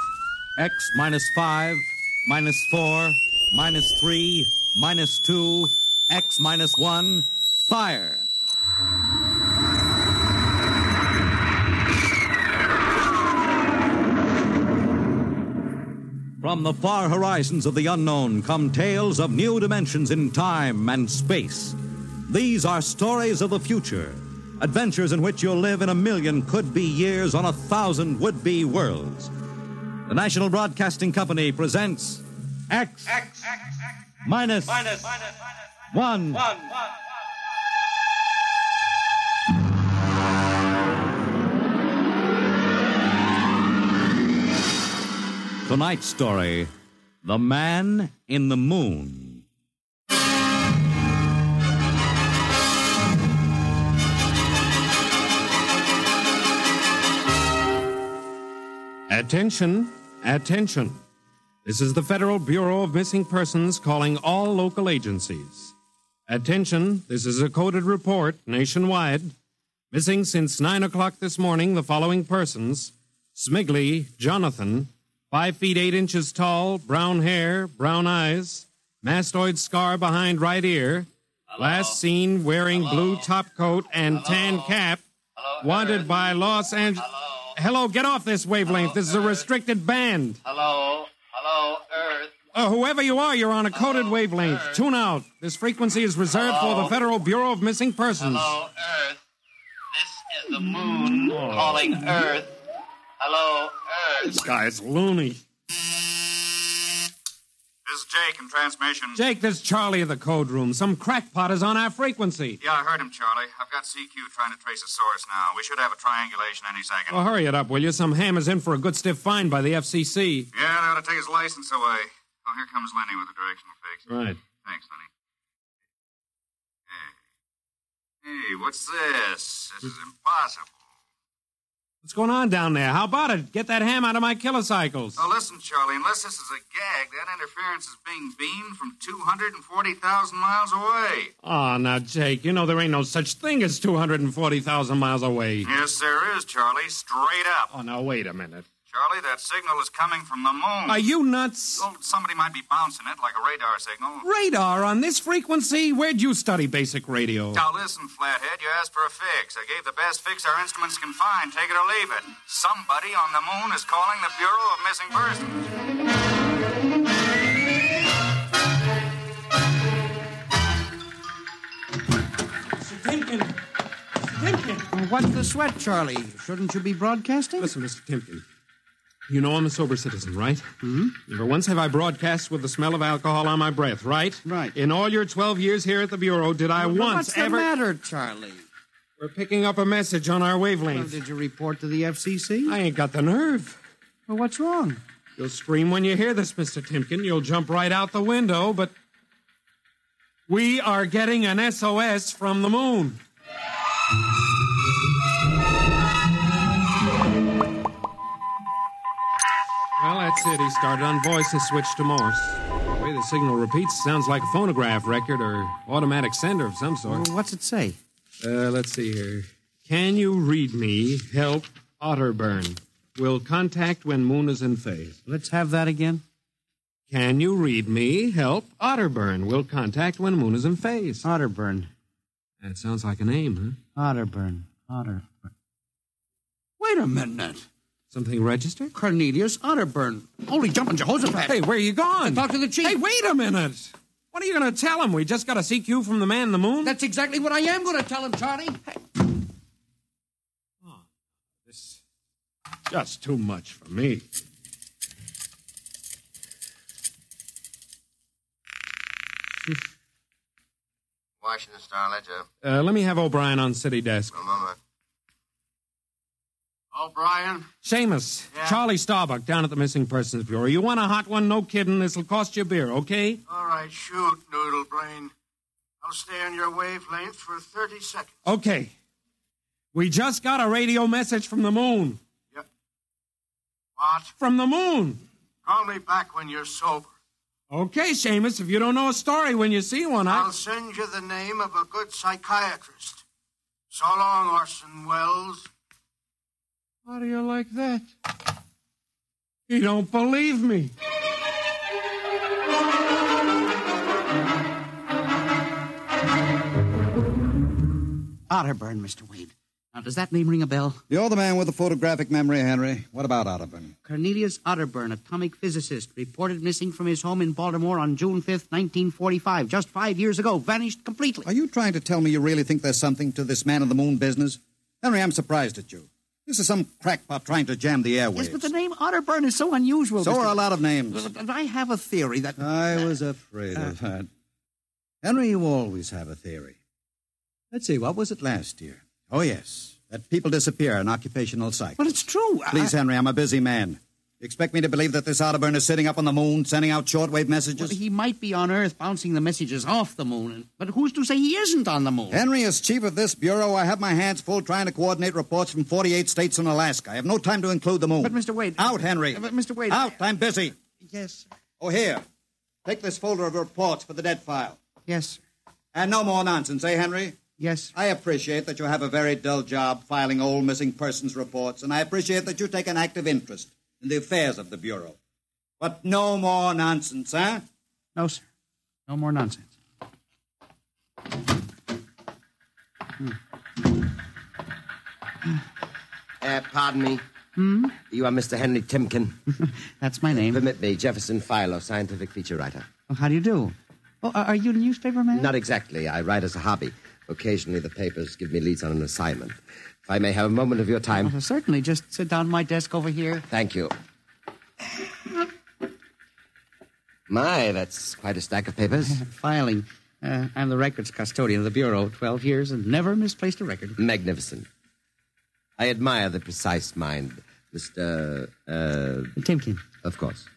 X -5, -4, -3, -2, X -1, fire. From the far horizons of the unknown come tales of new dimensions in time and space. These are stories of the future. Adventures in which you'll live in 1,000,000 could-be years on 1,000 would-be worlds. The National Broadcasting Company presents X minus 1. Tonight's story, The Man in the Moon. Attention, attention. This is the Federal Bureau of Missing Persons calling all local agencies. Attention, this is a coded report nationwide. Missing since 9 o'clock this morning the following persons: Smigley Jonathan, 5 feet 8 inches tall, brown hair, brown eyes, mastoid scar behind right ear, last seen wearing blue top coat and tan cap, wanted by Los Angeles. Hello, get off this wavelength. This is a restricted band. Hello, Earth. Whoever you are, you're on a coded wavelength. Tune out. This frequency is reserved for the Federal Bureau of Missing Persons. Hello, Earth. This is the moon calling Earth. Hello, Earth. This guy's loony. This is Jake in transmission. Jake, this is Charlie of the code room. Some crackpot is on our frequency. Yeah, I heard him, Charlie. I've got CQ trying to trace a source now. We should have a triangulation any second. Well, hurry it up, will you? Some ham is in for a good stiff fine by the FCC. Yeah, they ought to take his license away. Oh, here comes Lenny with the directional fix. Right. Thanks, Lenny. Hey, what's this? This is impossible. What's going on down there? How about it? Get that ham out of my kilocycles. Oh, listen, Charlie, unless this is a gag, that interference is being beamed from 240,000 miles away. Oh, now, Jake, you know there ain't no such thing as 240,000 miles away. Yes, there is, Charlie, straight up. Oh, now, wait a minute. Charlie, that signal is coming from the moon. Are you nuts? Well, somebody might be bouncing it like a radar signal. Radar on this frequency? Where'd you study basic radio? Now, listen, Flathead, you asked for a fix. I gave the best fix our instruments can find. Take it or leave it. Somebody on the moon is calling the Bureau of Missing Persons. Mr. Timken. Well, what's the sweat, Charlie? Shouldn't you be broadcasting? Listen, Mr. Timken. You know I'm a sober citizen, right? Mm-hmm. Never once have I broadcast with the smell of alcohol on my breath, right? Right. In all your 12 years here at the Bureau, did I once ever... What's the matter, Charlie? We're picking up a message on our wavelength. Well, did you report to the FCC? I ain't got the nerve. Well, what's wrong? You'll scream when you hear this, Mr. Timken. You'll jump right out the window, but... We are getting an SOS from the moon. Well, that's it. He started on voice and switched to Morse. The way the signal repeats sounds like a phonograph record or automatic sender of some sort. Well, what's it say? Let's see here. Can you read me? Help, Otterburn. Will contact when moon is in phase. Let's have that again. Can you read me? Help, Otterburn. Will contact when moon is in phase. Otterburn. That sounds like a name, huh? Otterburn. Wait a minute. Something registered? Cornelius Otterburn. Holy jumping Jehoshaphat. Hey, where are you going? To talk to the chief. Hey, wait a minute. What are you going to tell him? We just got a CQ from the man in the moon? That's exactly what I am going to tell him, Charlie. Hey. Oh, this is just too much for me. Washington Star Ledger. Let me have O'Brien on city desk. A moment. O'Brien? Seamus, Yeah? Charlie Starbuck down at the Missing Persons Bureau. You want a hot one? No kidding. This'll cost you a beer, okay? All right, shoot, Noodle Brain. I'll stay on your wavelength for 30 seconds. Okay. We just got a radio message from the moon. Yep. What? From the moon. Call me back when you're sober. Okay, Seamus, if you don't know a story when you see one, I'll send you the name of a good psychiatrist. So long, Orson Welles. How do you like that? You don't believe me. Otterburn, Mr. Wade. Now, does that name ring a bell? You're the man with the photographic memory, Henry. What about Otterburn? Cornelius Otterburn, atomic physicist, reported missing from his home in Baltimore on June 5th, 1945. Just 5 years ago. Vanished completely. Are you trying to tell me you really think there's something to this man-on-the-moon business? Henry, I'm surprised at you. This is some crackpot trying to jam the airwaves. Yes, but the name Otterburn is so unusual. So are a lot of names. But I have a theory that... I was afraid of that. Henry, you always have a theory. Let's see, what was it last year? Oh, yes. That people disappear in occupational cycles. But it's true. Please, Henry, I'm a busy man. You expect me to believe that this Otterburn is sitting up on the moon, sending out shortwave messages? Well, he might be on Earth bouncing the messages off the moon. But who's to say he isn't on the moon? Henry, as chief of this bureau, I have my hands full trying to coordinate reports from 48 states and Alaska. I have no time to include the moon. But, Mr. Wade... Out, Henry. But, Mr. Wade... Out, I'm busy. Yes. Oh, here. Take this folder of reports for the dead file. Yes, sir. And no more nonsense, eh, Henry? Yes. I appreciate that you have a very dull job filing old missing persons reports, and I appreciate that you take an active interest in the affairs of the Bureau. But no more nonsense, eh? No, sir. No more nonsense. Pardon me. You are Mr. Henry Timken. That's my name. Permit me, Jefferson Philo, scientific feature writer. Oh, how do you do? Oh, are you a newspaper man? Not exactly. I write as a hobby. Occasionally the papers give me leads on an assignment. If I may have a moment of your time. Oh, certainly. Just sit down at my desk over here. Thank you. My, that's quite a stack of papers. Filing. I'm the records custodian of the Bureau. 12 years and never misplaced a record. Magnificent. I admire the precise mind, Mr. Timken. Of course.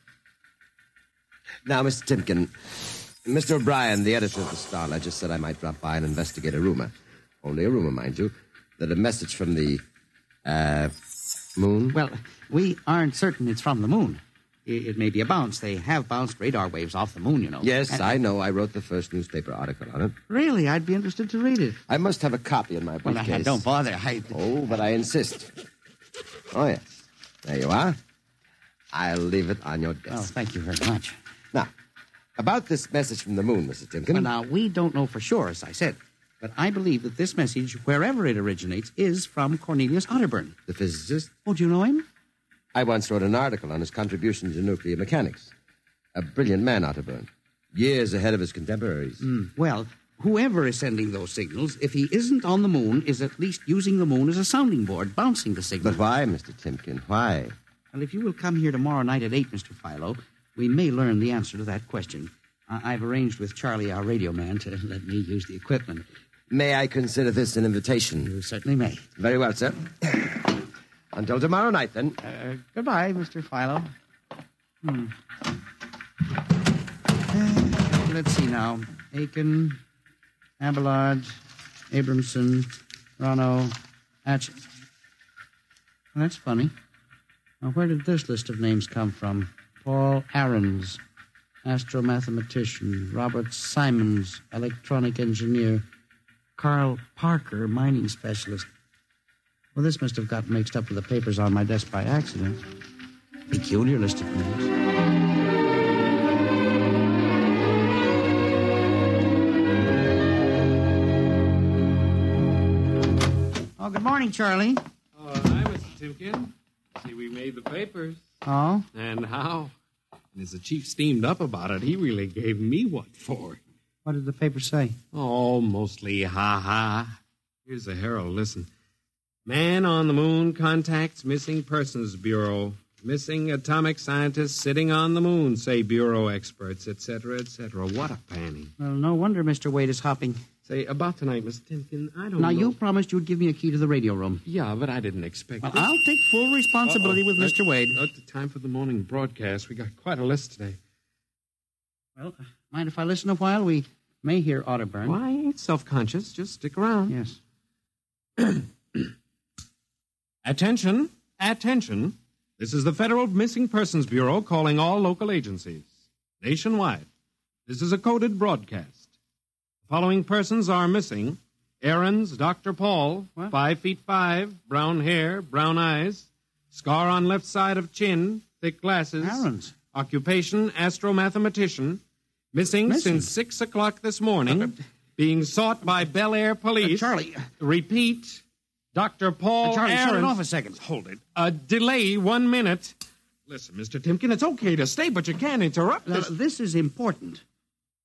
Now, Mr. Timken, Mr. O'Brien, the editor of the Star Ledger, said I might drop by and investigate a rumor. Only a rumor, mind you. That a message from the, moon? Well, we aren't certain it's from the moon. It may be a bounce. They have bounced radar waves off the moon, you know. Yes, I know. I wrote the first newspaper article on it. Really? I'd be interested to read it. I must have a copy in my briefcase. Well, don't bother. Oh, but I insist. Oh, yes. There you are. I'll leave it on your desk. Oh, thank you very much. Now, about this message from the moon, Mr. Timken. Well, now, we don't know for sure, as I said. But I believe that this message, wherever it originates, is from Cornelius Otterburn. The physicist? Oh, do you know him? I once wrote an article on his contribution to nuclear mechanics. A brilliant man, Otterburn. Years ahead of his contemporaries. Well, whoever is sending those signals, if he isn't on the moon, is at least using the moon as a sounding board, bouncing the signal. But why, Mr. Timken? Why? Well, if you will come here tomorrow night at 8, Mr. Philo, we may learn the answer to that question. I've arranged with Charlie, our radio man, to let me use the equipment. May I consider this an invitation? You certainly may. Very well, sir. Until tomorrow night, then. Goodbye, Mr. Philo. Let's see now. Aiken, Abelard, Abramson, Rono, Atchett. Well, that's funny. Now, where did this list of names come from? Paul Ahrens, astromathematician. Robert Simons, electronic engineer. Carl Parker, mining specialist. Well, this must have got mixed up with the papers on my desk by accident. Peculiar list of names. Oh, good morning, Charlie. Oh, hi, Mr. Timken. See, we made the papers. Oh? And how? And as the chief steamed up about it, he really gave me what for. What did the paper say? Oh, mostly ha-ha. Here's the Herald. Listen. Man on the moon contacts Missing Persons Bureau. Missing atomic scientists sitting on the moon, say Bureau experts, etc., etc. What a panning. Well, no wonder Mr. Wade is hopping. Say, about tonight, Mr. Timken, I don't know. Now, you promised you'd give me a key to the radio room. Yeah, but I didn't expect Well, this. I'll take full responsibility with Mr. Wade. At the time for the morning broadcast, we got quite a list today. Well, mind if I listen a while? We may hear Otterburn. Why, I ain't self-conscious. Just stick around. Yes. Attention, attention. This is the Federal Missing Persons Bureau calling all local agencies. Nationwide. This is a coded broadcast. The following persons are missing. Ahrens, Dr. Paul, 5'5", brown hair, brown eyes, scar on left side of chin, thick glasses. Ahrens. Occupation, astromathematician. Missing since 6 o'clock this morning. Being sought by Bel Air police. Charlie. Repeat. Dr. Paul Charlie, Aarons. shut it off a second. Hold it. Delay 1 minute. Listen, Mr. Timken, it's okay to stay, but you can't interrupt Now, this. this is important.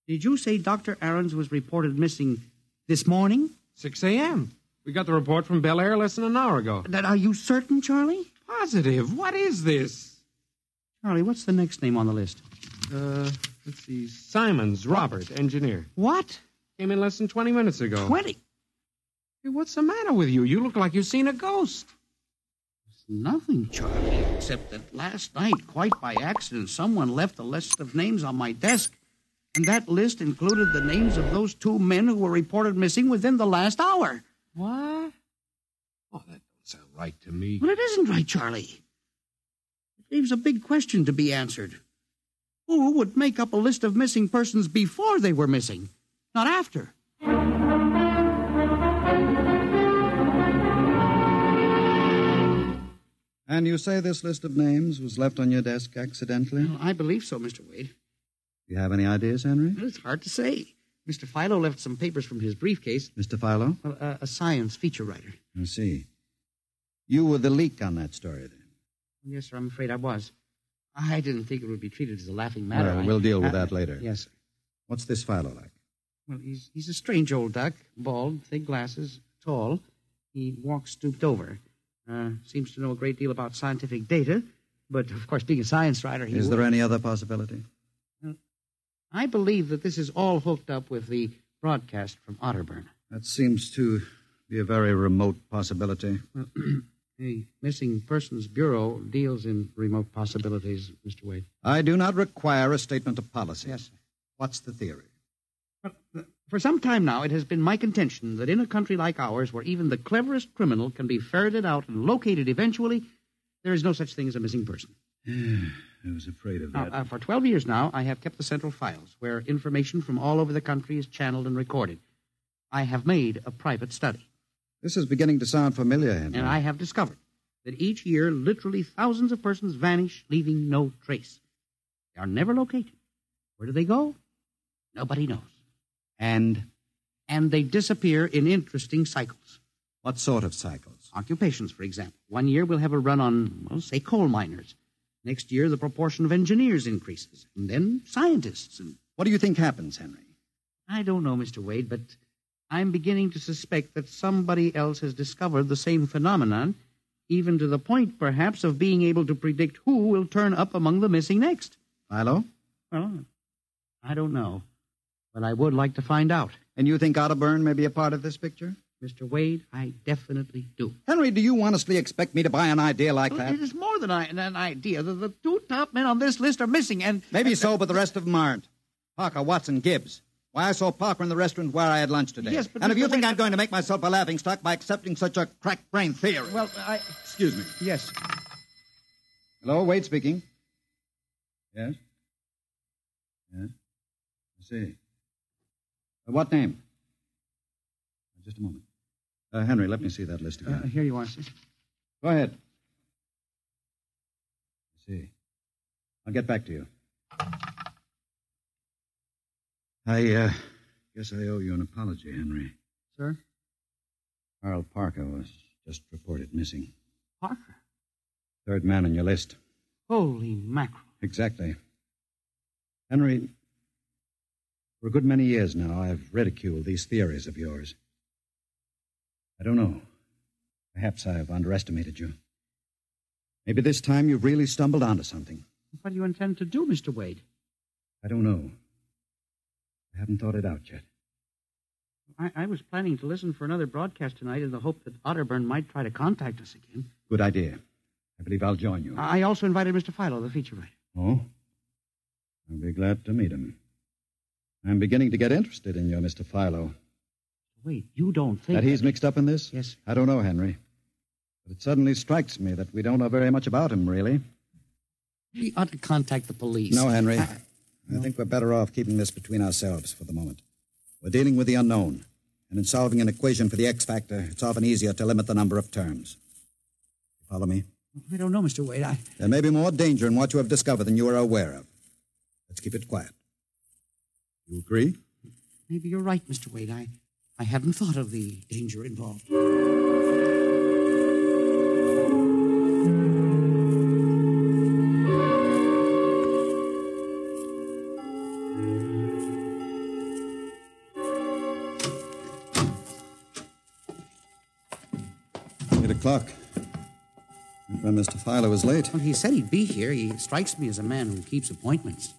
Did you say Dr. Aarons was reported missing this morning? 6 a.m. We got the report from Bel Air less than an hour ago. Are you certain, Charlie? Positive. What is this? Charlie, what's the next name on the list? Let's see. Simons, Robert, engineer. What? Came in less than 20 minutes ago. 20? Hey, what's the matter with you? You look like you've seen a ghost. It's nothing, Charlie, except that last night, quite by accident, someone left a list of names on my desk. And that list included the names of those 2 men who were reported missing within the last hour. What? Oh, that don't sound right to me. Well, it isn't right, Charlie. It leaves a big question to be answered. Who would make up a list of missing persons before they were missing, not after? And you say this list of names was left on your desk accidentally? Well, I believe so, Mr. Wade. Do you have any ideas, Henry? Well, it's hard to say. Mr. Philo left some papers from his briefcase. Mr. Philo? Well, a science feature writer. I see. You were the leak on that story, then? Yes, sir, I'm afraid I was. I didn't think it would be treated as a laughing matter. Well, we'll deal with that later. Yes, sir. What's this Philo like? Well, he's a strange old duck, bald, thick glasses, tall. He walks stooped over. Seems to know a great deal about scientific data, but, of course, being a science writer, Is there any other possibility? I believe that this is all hooked up with the broadcast from Otterburn. That seems to be a very remote possibility. Well, the Missing Persons Bureau deals in remote possibilities, Mr. Wade. I do not require a statement of policy. Yes, sir. What's the theory? Well, for some time now, it has been my contention that in a country like ours, where even the cleverest criminal can be ferreted out and located eventually, there is no such thing as a missing person. I was afraid of that. Now, for 12 years now, I have kept the central files, where information from all over the country is channeled and recorded. I have made a private study. This is beginning to sound familiar, Henry. And I have discovered that each year, literally thousands of persons vanish, leaving no trace. They are never located. Where do they go? Nobody knows. And they disappear in interesting cycles. What sort of cycles? Occupations, for example. 1 year we'll have a run on, well, say, coal miners. Next year, the proportion of engineers increases. And then scientists. And what do you think happens, Henry? I don't know, Mr. Wade, but I'm beginning to suspect that somebody else has discovered the same phenomenon, even to the point, perhaps, of being able to predict who will turn up among the missing next. Philo? Well, I don't know. But I would like to find out. And you think Otterburn may be a part of this picture? Mr. Wade, I definitely do. Henry, do you honestly expect me to buy an idea like that? It is more than an idea. The 2 top men on this list are missing, and... Maybe so, but the rest of them aren't. Parker, Watson, Gibbs. Why, I saw Parker in the restaurant where I had lunch today. Yes, but and if you think Wade, I'm going to make myself a laughingstock by accepting such a crack-brained theory... Well, Excuse me. Yes. Hello, Wade speaking. Yes? Yes? I see. What name? Just a moment. Henry, let me see that list again. Here you are, sir. Go ahead. I see. I'll get back to you. I guess I owe you an apology, Henry. Sir? Carl Parker was just reported missing. Parker? 3rd man on your list. Holy mackerel. Exactly. Henry, for a good many years now, I've ridiculed these theories of yours. I don't know. Perhaps I've underestimated you. Maybe this time you've really stumbled onto something. What do you intend to do, Mr. Wade? I don't know. I haven't thought it out yet. I was planning to listen for another broadcast tonight in the hope that Otterburn might try to contact us again. Good idea. I believe I'll join you. I also invited Mr. Philo, the feature writer. Oh? I'll be glad to meet him. I'm beginning to get interested in you, Mr. Philo. Wait, you don't think... That he's mixed up in this? Yes, sir. I don't know, Henry. But it suddenly strikes me that we don't know very much about him, really. We ought to contact the police. No, Henry. I think we're better off keeping this between ourselves for the moment. We're dealing with the unknown. And in solving an equation for the X factor, it's often easier to limit the number of terms. Follow me? I don't know, Mr. Wade. There may be more danger in what you have discovered than you are aware of. Let's keep it quiet. You agree? Maybe you're right, Mr. Wade. I hadn't thought of the danger involved. O'clock. Mr. Filer was late. Well, he said he'd be here. He strikes me as a man who keeps appointments.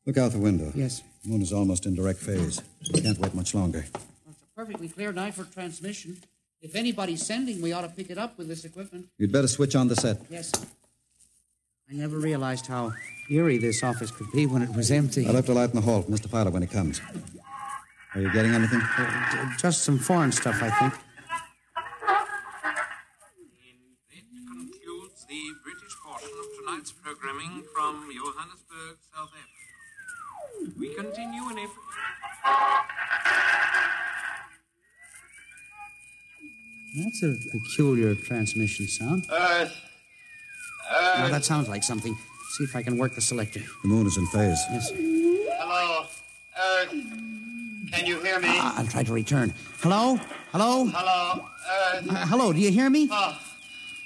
Look out the window. Yes. The moon is almost in direct phase. We can't wait much longer. Well, it's a perfectly clear night for transmission. If anybody's sending, we ought to pick it up with this equipment. You'd better switch on the set. Yes. I never realized how eerie this office could be when it was empty. I'll have to light in the hall for Mr. Filer when he comes. Are you getting anything? Just some foreign stuff, I think. The British portion of tonight's programming from Johannesburg, South Africa. We continue in April. That's a peculiar transmission sound. Earth. Now, that sounds like something. See if I can work the selector. The moon is in phase. Yes. Hello, Earth. Can you hear me? I'll try to return. Hello? Hello? Hello, Earth. Hello, do you hear me? Oh,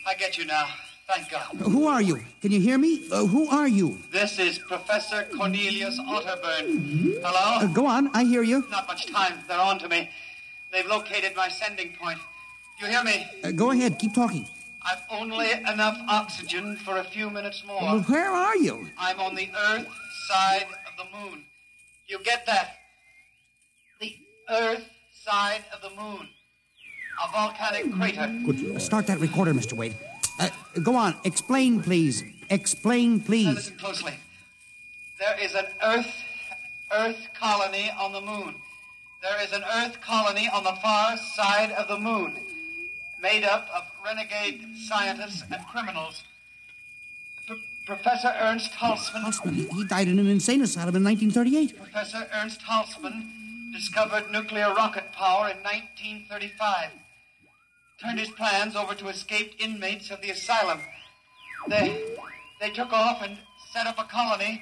I get you now. Thank God. Who are you? Can you hear me? Who are you? This is Professor Cornelius Otterburn. Hello? Go on, I hear you. Not much time. They're on to me. They've located my sending point. You hear me? Go ahead, keep talking. I've only enough oxygen for a few minutes more. Well, where are you? I'm on the Earth side of the moon. You get that? The Earth side of the moon. A volcanic crater. Good. Start that recorder, Mr. Wade. Go on. Explain, please. Explain, please. Now listen closely. There is an Earth colony on the moon. There is an Earth colony on the far side of the moon, made up of renegade scientists and criminals. Professor Ernst Halsman... Halsman? He died in an insane asylum in 1938. Professor Ernst Halsman discovered nuclear rocket power in 1935. Turned his plans over to escaped inmates of the asylum. They took off and set up a colony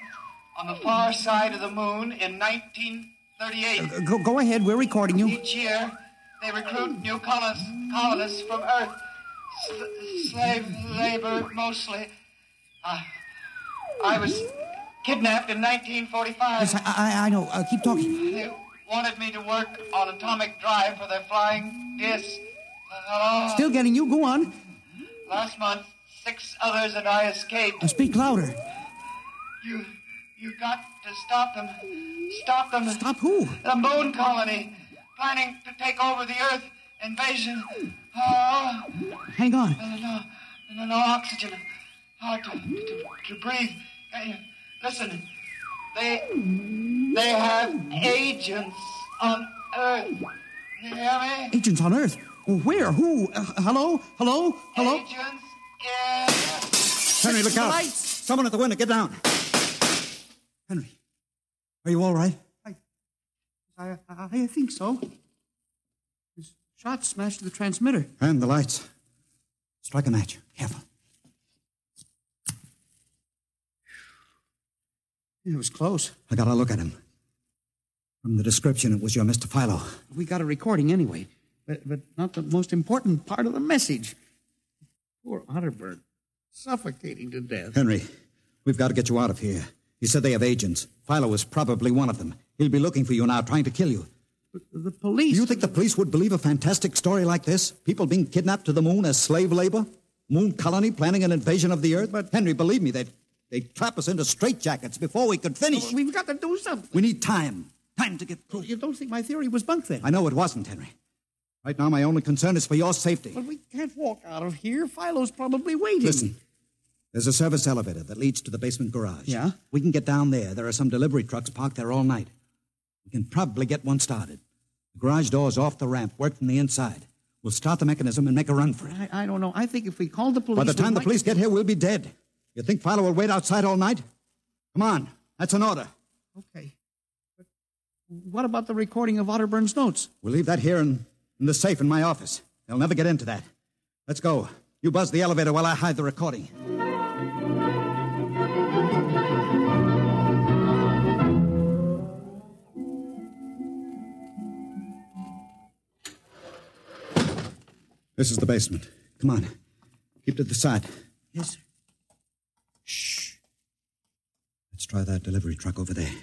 on the far side of the moon in 1938. Go ahead, we're recording you. Each year, they recruit new colonists from Earth. Slave labor, mostly. I was kidnapped in 1945. Yes, I know. Keep talking. They wanted me to work on atomic drive for their flying disc. Hello? Still getting you. Go on. Last month, 6 others and I escaped. Speak louder. You got to stop them. Stop them. Stop who? The moon colony. Planning to take over the Earth invasion. Oh. Hang on. No oxygen. Hard to breathe. Listen. They have agents on Earth. You hear me? Agents on Earth? Where? Who? Hello? Hello? Hello? Agents in... Henry, look out. Lights. Someone at the window. Get down. Henry, are you all right? I think so. His shot smashed the transmitter. And the lights. Strike a match. Careful. It was close. I got a look at him. From the description, it was your Mr. Philo. We got a recording anyway, but not the most important part of the message. Poor Otterburn, suffocating to death. Henry, we've got to get you out of here. He said they have agents. Philo is probably one of them. He'll be looking for you now, trying to kill you. But the police... Do you think the police would believe a fantastic story like this? People being kidnapped to the moon as slave labor? Moon colony planning an invasion of the Earth? But Henry, believe me, they'd trap us into straitjackets before we could finish. We've got to do something. We need time. Time to get through. You don't think my theory was bunk then? I know it wasn't, Henry. Right now, my only concern is for your safety. But we can't walk out of here. Philo's probably waiting. Listen, there's a service elevator that leads to the basement garage. Yeah? We can get down there. There are some delivery trucks parked there all night. We can probably get one started. The garage door's off the ramp, work from the inside. We'll start the mechanism and make a run for it. I don't know. I think if we call the police... By the time the police get here, we'll be dead. You think Philo will wait outside all night? Come on. That's an order. Okay. But what about the recording of Otterburn's notes? We'll leave that here in the safe in my office. They'll never get into that. Let's go. You buzz the elevator while I hide the recording. This is the basement. Come on. Keep to the side. Yes, sir. Shh. Let's try that delivery truck over there.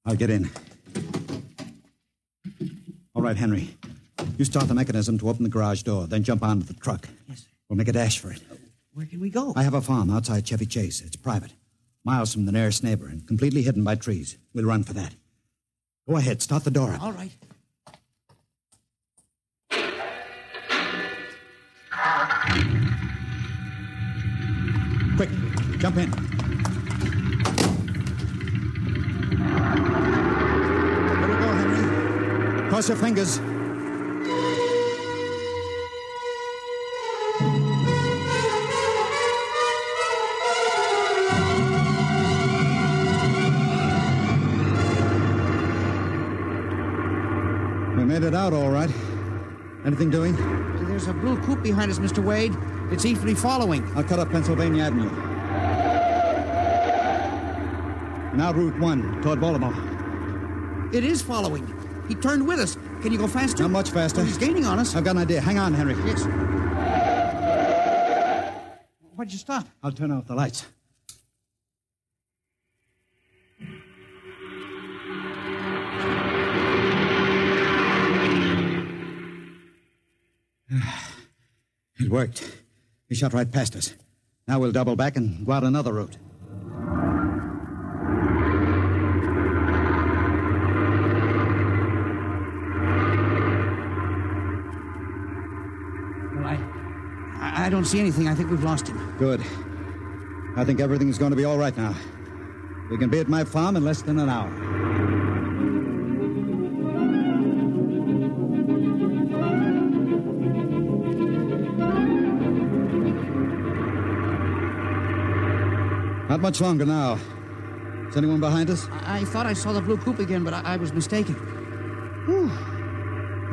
I'll get in. All right, Henry. You start the mechanism to open the garage door, then jump onto the truck. Yes, sir. We'll make a dash for it. Where can we go? I have a farm outside Chevy Chase. It's private. Miles from the nearest neighbor and completely hidden by trees. We'll run for that. Go ahead. Start the door up. All right. Quick, jump in. There we go, Henry. Cross your fingers. We made it out all right. Anything doing? There's a blue coupe behind us, Mr. Wade. It's easily following. I'll cut up Pennsylvania Avenue. Now Route 1, toward Baltimore. It is following. He turned with us. Can you go faster? Not much faster. Well, he's gaining on us. I've got an idea. Hang on, Henry. Yes. Why'd you stop? I'll turn off the lights. It worked. He shot right past us. Now we'll double back and go out another route. Well, I don't see anything. I think we've lost him. Good. I think everything's going to be all right now. We can be at my farm in less than an hour. Not much longer now. Is anyone behind us? I thought I saw the blue coupe again, but I was mistaken. Whew.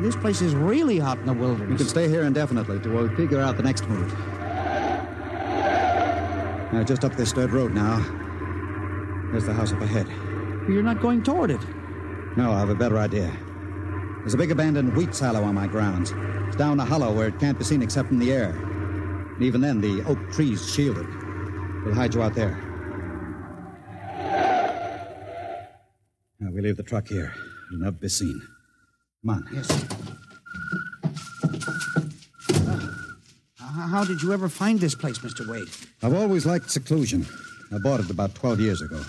This place is really hot in the wilderness. We can stay here indefinitely till we figure out the next move. Now, just up this dirt road now. There's the house up ahead. You're not going toward it. No, I have a better idea. There's a big abandoned wheat silo on my grounds. It's down a hollow where it can't be seen except from the air. And even then, the oak trees shield it. We'll hide you out there. Now, we leave the truck here. It'll never be seen. Come on. Yes. How did you ever find this place, Mr. Wade? I've always liked seclusion. I bought it about 12 years ago.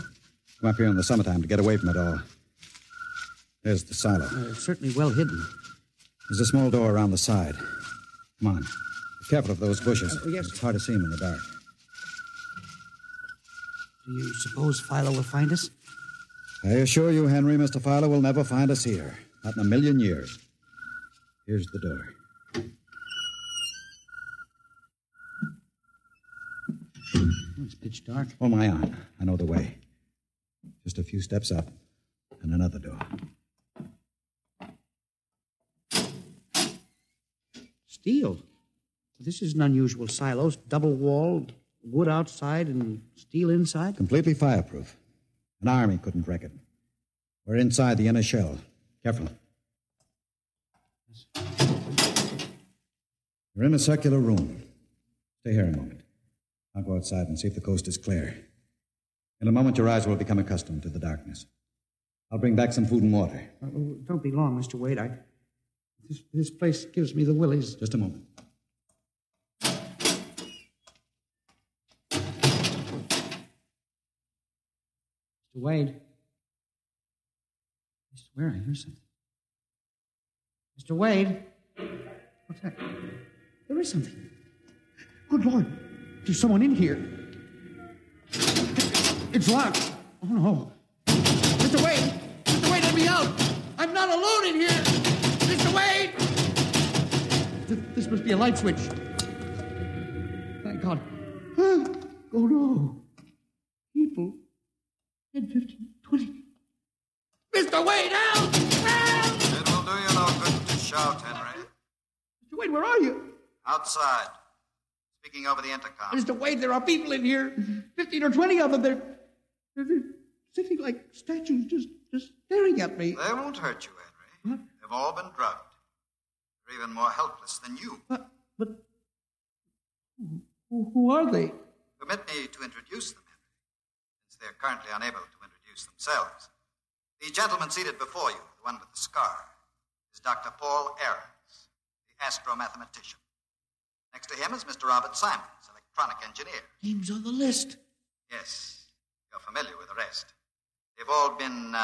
Come up here in the summertime to get away from it all. There's the silo. It's certainly well hidden. There's a small door around the side. Come on. Be careful of those bushes. Yes. It's hard to see them in the dark. Do you suppose Philo will find us? I assure you, Henry, Mr. Fowler will never find us here. Not in a million years. Here's the door. It's pitch dark. Hold my arm. I know the way. Just a few steps up, and another door. Steel. This is an unusual silo. Double-walled, wood outside and steel inside. Completely fireproof. An army couldn't wreck it. We're inside the inner shell. Careful. You're in a circular room. Stay here a moment. I'll go outside and see if the coast is clear. In a moment, your eyes will become accustomed to the darkness. I'll bring back some food and water. Don't be long, Mr. Wade. This place gives me the willies. Just a moment. Mr. Wade. I swear I hear something. Mr. Wade. What's that? There is something. Good Lord. There's someone in here. It's locked. Oh, no. Mr. Wade! Mr. Wade, let me out! I'm not alone in here! Mr. Wade! This must be a light switch. Thank God. Oh, no. People. 10, 15, 20. Mr. Wade, help! Help! It will do you no good to shout, Henry. Mr. Wade, where are you? Outside. Speaking over the intercom. Mr. Wade, there are people in here. 15 or 20 of them. They're sitting like statues, just staring at me. They won't hurt you, Henry. What? They've all been drugged. They're even more helpless than you. But who are they? Permit me to introduce them, Henry, since they're currently unable to introduce themselves. The gentleman seated before you, the one with the scar, is Dr. Paul Ahrens, the astro-mathematician. Next to him is Mr. Robert Simons, electronic engineer. Names on the list. Yes, you're familiar with the rest. They've all been,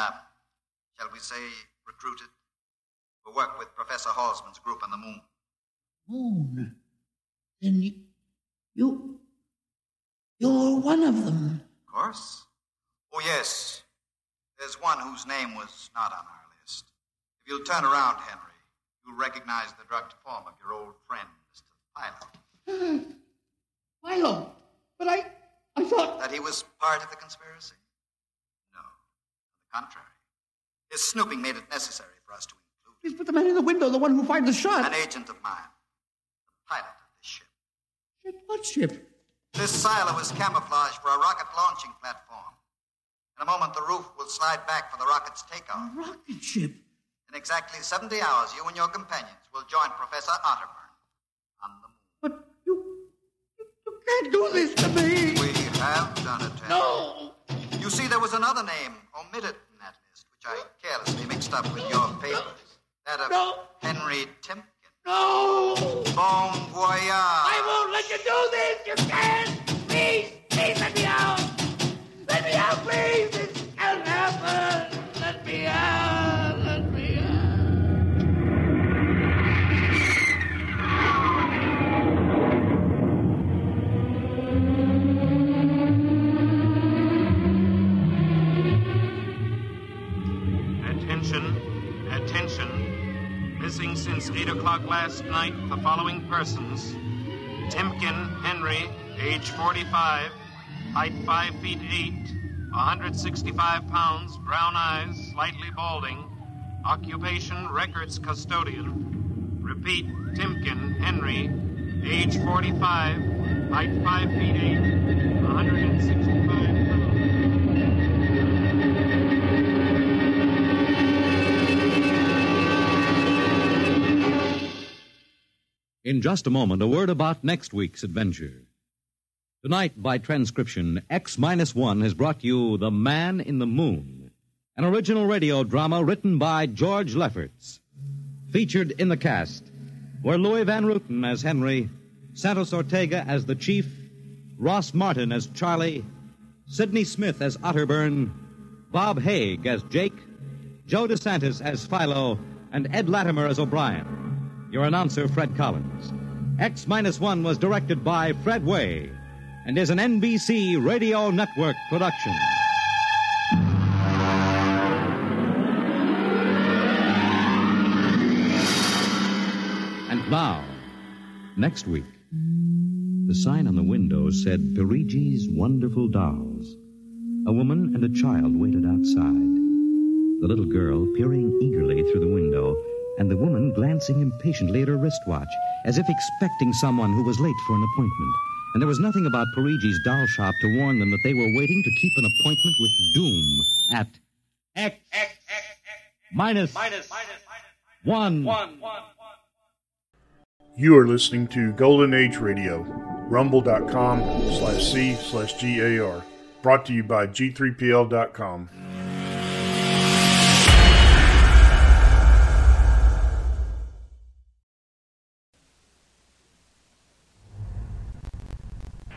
shall we say, recruited to work with Professor Halsman's group on the moon. Moon? Then you're one of them. Of course. Oh, yes. There's one whose name was not on our list. If you'll turn around, Henry, you'll recognize the drugged form of your old friend, Mr. Philo. Philo? But I thought... That he was part of the conspiracy? No. On the contrary. His snooping made it necessary for us to include Yes, but the man in the window, the one who fired the shot. an agent of mine, the pilot of this ship. Ship? What ship? This silo is camouflage for a rocket launching platform. In a moment, the roof will slide back for the rocket's takeoff. A rocket ship? In exactly 70 hours, you and your companions will join Professor Otterburn on the moon. But you can't do this to me. We have done it, Henry. No! You see, there was another name omitted in that list, which I carelessly mixed up with your papers. That of Henry Timken. No! Bon voyage. I won't let you do this! You can't! Please let me out! Let me out, please! This can't happen! Let me out! Let me Attention. Missing since 8 o'clock last night, the following persons. Timken Henry, age 45, height 5 feet 8, 165 pounds, brown eyes, slightly balding, occupation records custodian. Repeat, Timken Henry, age 45, height 5 feet 8, 165 pounds. In just a moment, a word about next week's adventure. Tonight, by transcription, X-1 has brought you The Man in the Moon, an original radio drama written by George Lefferts. Featured in the cast were Louis Van Rooten as Henry, Santos Ortega as the Chief, Ross Martin as Charlie, Sidney Smith as Otterburn, Bob Haig as Jake, Joe DeSantis as Philo, and Ed Latimer as O'Brien. Your announcer, Fred Collins. X-1 was directed by Fred Way and is an NBC Radio Network production. And now, next week, the sign on the window said Perigi's Wonderful Dolls. A woman and a child waited outside. The little girl peering eagerly through the window, and the woman glancing impatiently at her wristwatch, as if expecting someone who was late for an appointment. And there was nothing about Perigi's doll shop to warn them that they were waiting to keep an appointment with Doom at X-1. You are listening to Golden Age Radio, rumble.com/C/GAR. Brought to you by G3PL.com.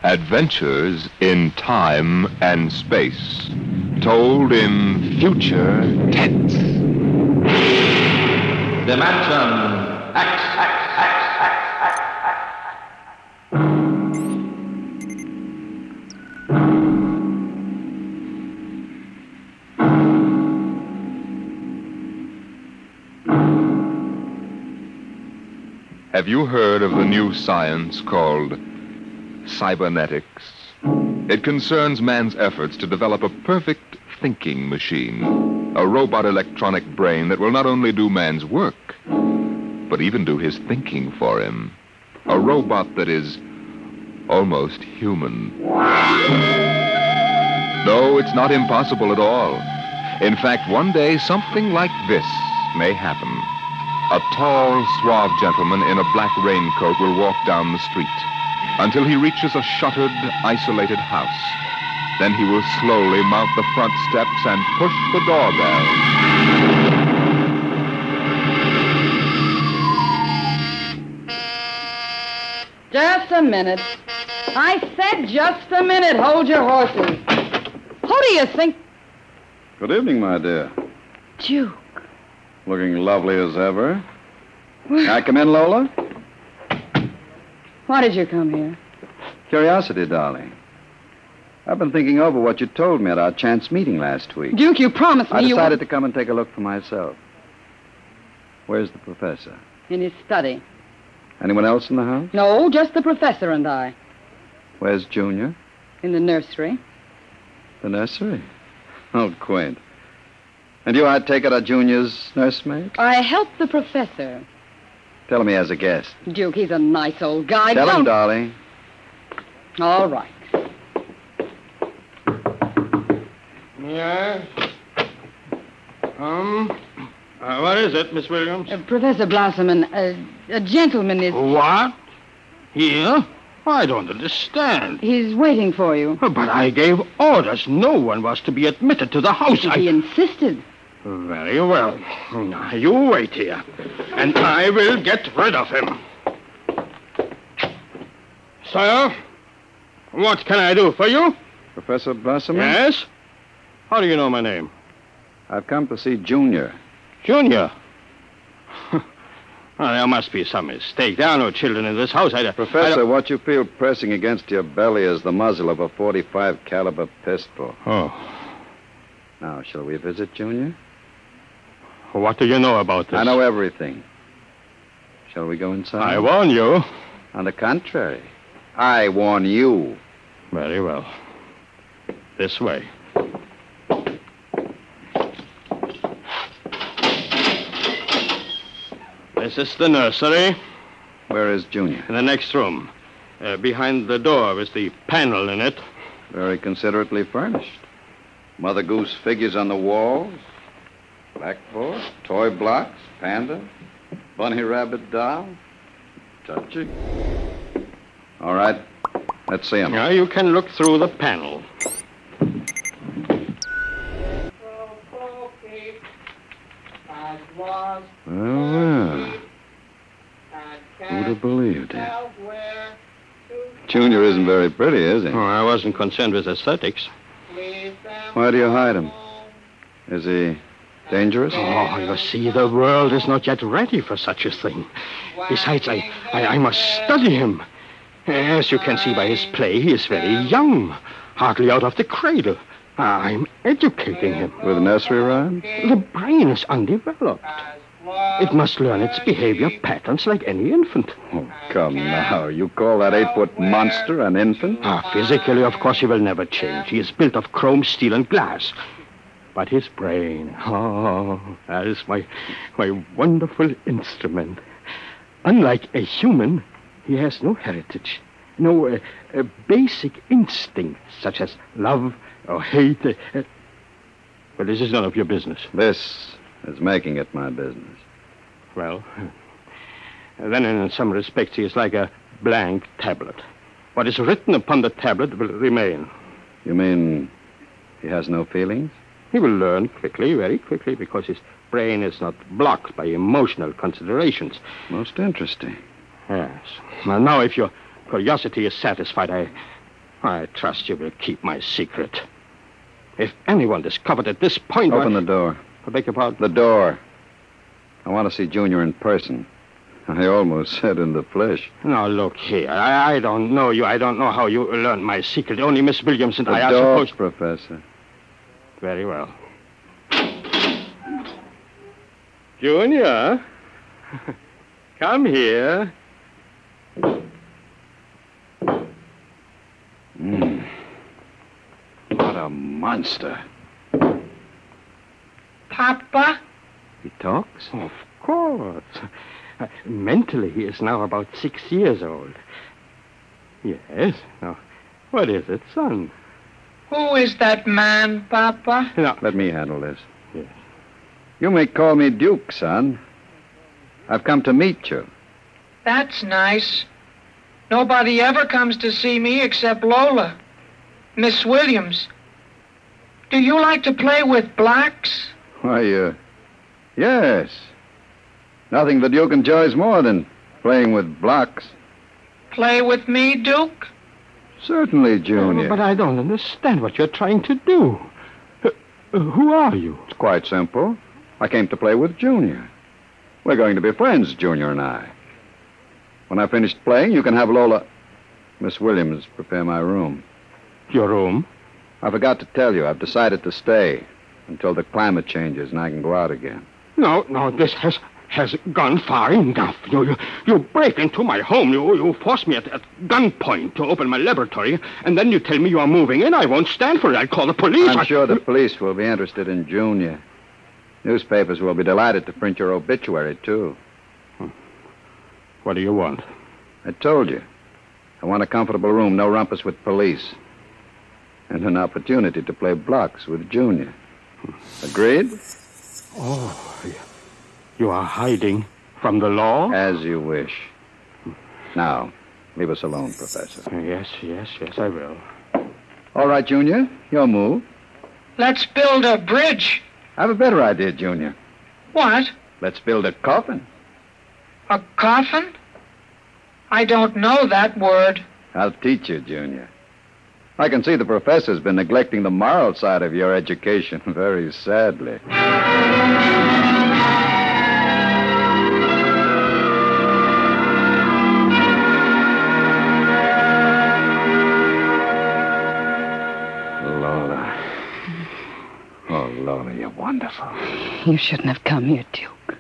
Adventures in time and space, told in future tense. Dimension X. Have you heard of the new science called cybernetics? It concerns man's efforts to develop a perfect thinking machine, a robot electronic brain that will not only do man's work, but even do his thinking for him. A robot that is almost human. No, it's not impossible at all. In fact, one day something like this may happen. A tall, suave gentleman in a black raincoat will walk down the street until he reaches a shuttered, isolated house. Then he will slowly mount the front steps and push the doorbell. Just a minute. I said just a minute. Hold your horses. Who do you think? Good evening, my dear. Duke. Looking lovely as ever. Can I come in, Lola? Why did you come here? Curiosity, darling. I've been thinking over what you told me at our chance meeting last week. Duke, you promised me I you decided to come and take a look for myself. Where's the professor? in his study. Anyone else in the house? No, just the professor and I. Where's Junior? In the nursery. The nursery? Oh, quaint. And you, I take it, are Junior's nursemaid? I helped the professor. Tell him he has a guest. Duke, he's a nice old guy. Tell him, Don't- darling. All right. Yes. What is it, Miss Williams? Professor Blossoman, a gentleman is... What? Here? I don't understand. He's waiting for you. But I gave orders. No one was to be admitted to the house. He insisted. Very well. Now, you wait here, and I will get rid of him. Sir, what can I do for you? Professor Blossom? Yes? How do you know my name? I've come to see Junior. Junior? Well, there must be some mistake. There are no children in this house. Professor, what you feel pressing against your belly is the muzzle of a .45 caliber pistol. Oh. Now, shall we visit Junior? What do you know about this? I know everything. Shall we go inside? I warn you. On the contrary, I warn you. Very well. This way. This is the nursery. Where is Junior? In the next room. Behind the door is the panel in it. Very considerately furnished. Mother Goose figures on the walls. Blackboard, toy blocks, panda, bunny rabbit doll. Touchy. All right. Let's see him. Now you can look through the panel. Well. Who'd have believed it? Junior isn't very pretty, is he? Oh, I wasn't concerned with aesthetics. Why do you hide him? Is he dangerous? Oh, you see, the world is not yet ready for such a thing. Besides, I must study him. As you can see by his play, he is very young, hardly out of the cradle. I'm educating him. With nursery rhymes? The brain is undeveloped. It must learn its behavior patterns like any infant. Oh, come now. You call that 8-foot monster an infant? Physically, of course, he will never change. He is built of chrome, steel, and glass. But his brain, that is my wonderful instrument. Unlike a human, he has no heritage, no basic instincts such as love or hate. But this is none of your business. This is making it my business. Well, then in some respects he is like a blank tablet. What is written upon the tablet will remain. You mean he has no feelings? He will learn quickly, very quickly, because his brain is not blocked by emotional considerations. Most interesting. Yes. Well, now, if your curiosity is satisfied, I trust you will keep my secret. If anyone discovered at this point... Open the door. I beg your pardon? The door. I want to see Junior in person. I almost said in the flesh. Now, look here. I don't know you. I don't know how you learned my secret. Only Miss Williams and I are door, supposed... Professor. Very well. Junior, come here. What a monster. Papa? He talks? Of course. Mentally, he is now about 6 years old. Yes. Now, what is it, son? Who is that man, Papa? No. Let me handle this. Yes. You may call me Duke, son. I've come to meet you. That's nice. Nobody ever comes to see me except Lola. Miss Williams. Do you like to play with blacks? Why, yes. Nothing the Duke enjoys more than playing with blocks. Play with me, Duke? Certainly, Junior. But I don't understand what you're trying to do. Who are you? It's quite simple. I came to play with Junior. We're going to be friends, Junior and I. When I finished playing, you can have Lola... Miss Williams, prepare my room. Your room? I forgot to tell you, I've decided to stay until the climate changes and I can go out again. No, this has gone far enough. You break into my home. You force me at gunpoint to open my laboratory, and then you tell me you are moving in. I won't stand for it. I'll call the police. I'm sure the police will be interested in Junior. Newspapers will be delighted to print your obituary, too. What do you want? I told you. I want a comfortable room, no rumpus with police. And an opportunity to play blocks with Junior. Agreed? Oh, you are hiding from the law? As you wish. Now, leave us alone, Professor. Yes, I will. All right, Junior, your move. Let's build a bridge. I have a better idea, Junior. What? Let's build a coffin. A coffin? I don't know that word. I'll teach you, Junior. I can see the professor's been neglecting the moral side of your education very sadly. Lola. Oh, Lola, you're wonderful. You shouldn't have come here, Duke.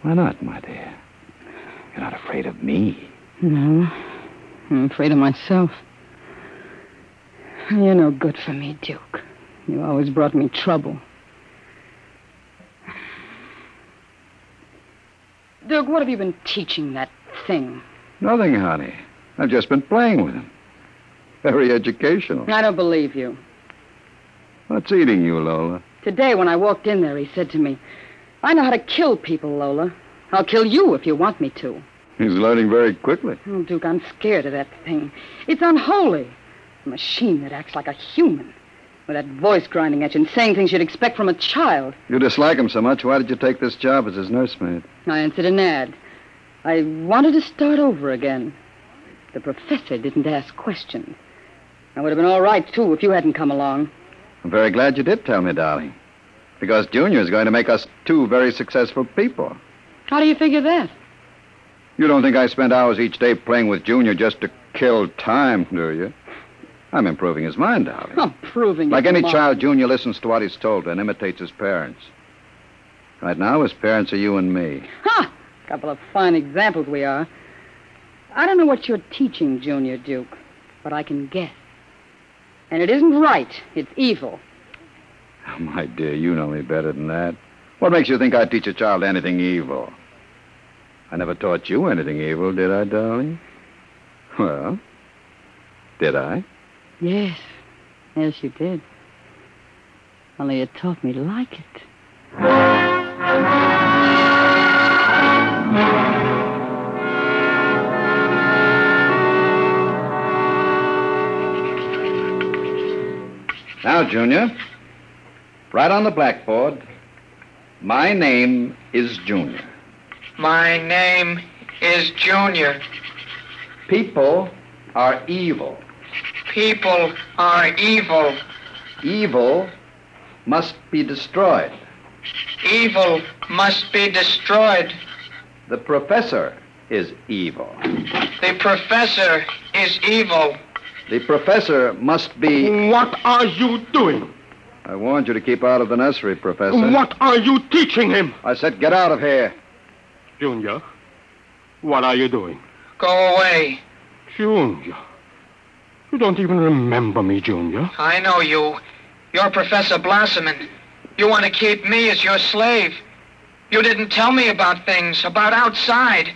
Why not, my dear? You're not afraid of me. No, I'm afraid of myself. You're no good for me, Duke. You always brought me trouble. Duke, what have you been teaching that thing? Nothing, honey. I've just been playing with him. Very educational. I don't believe you. What's eating you, Lola? Today, when I walked in there, he said to me, I know how to kill people, Lola. I'll kill you if you want me to. He's learning very quickly. Oh, Duke, I'm scared of that thing. It's unholy. A machine that acts like a human. With that voice grinding at you and saying things you'd expect from a child. You dislike him so much, why did you take this job as his nursemaid? I answered an ad. I wanted to start over again. The professor didn't ask questions. I would have been all right, too, if you hadn't come along. I'm very glad you did tell me, darling. Because Junior is going to make us two very successful people. How do you figure that? You don't think I spend hours each day playing with Junior just to kill time, do you? I'm improving his mind, darling. Improving Like his any mind. child, Junior listens to what he's told and imitates his parents. Right now, his parents are you and me. Ha! Couple of fine examples we are. I don't know what you're teaching, Junior, Duke, but I can guess. And it isn't right. It's evil. Oh, my dear, you know me better than that. What makes you think I'd teach a child anything evil? I never taught you anything evil, did I, darling? Well, did I? Yes. Yes, you did. Only you taught me to like it. Now, Junior, right on the blackboard, my name is Junior. My name is Junior. People are evil. People are evil. Evil must be destroyed. Evil must be destroyed. The professor is evil. The professor is evil. The professor must be... What are you doing? I warned you to keep out of the nursery, Professor. What are you teaching him? I said get out of here. Junior, what are you doing? Go away. Junior, you don't even remember me, Junior. I know you. You're Professor Blossomon. You want to keep me as your slave. You didn't tell me about things, about outside.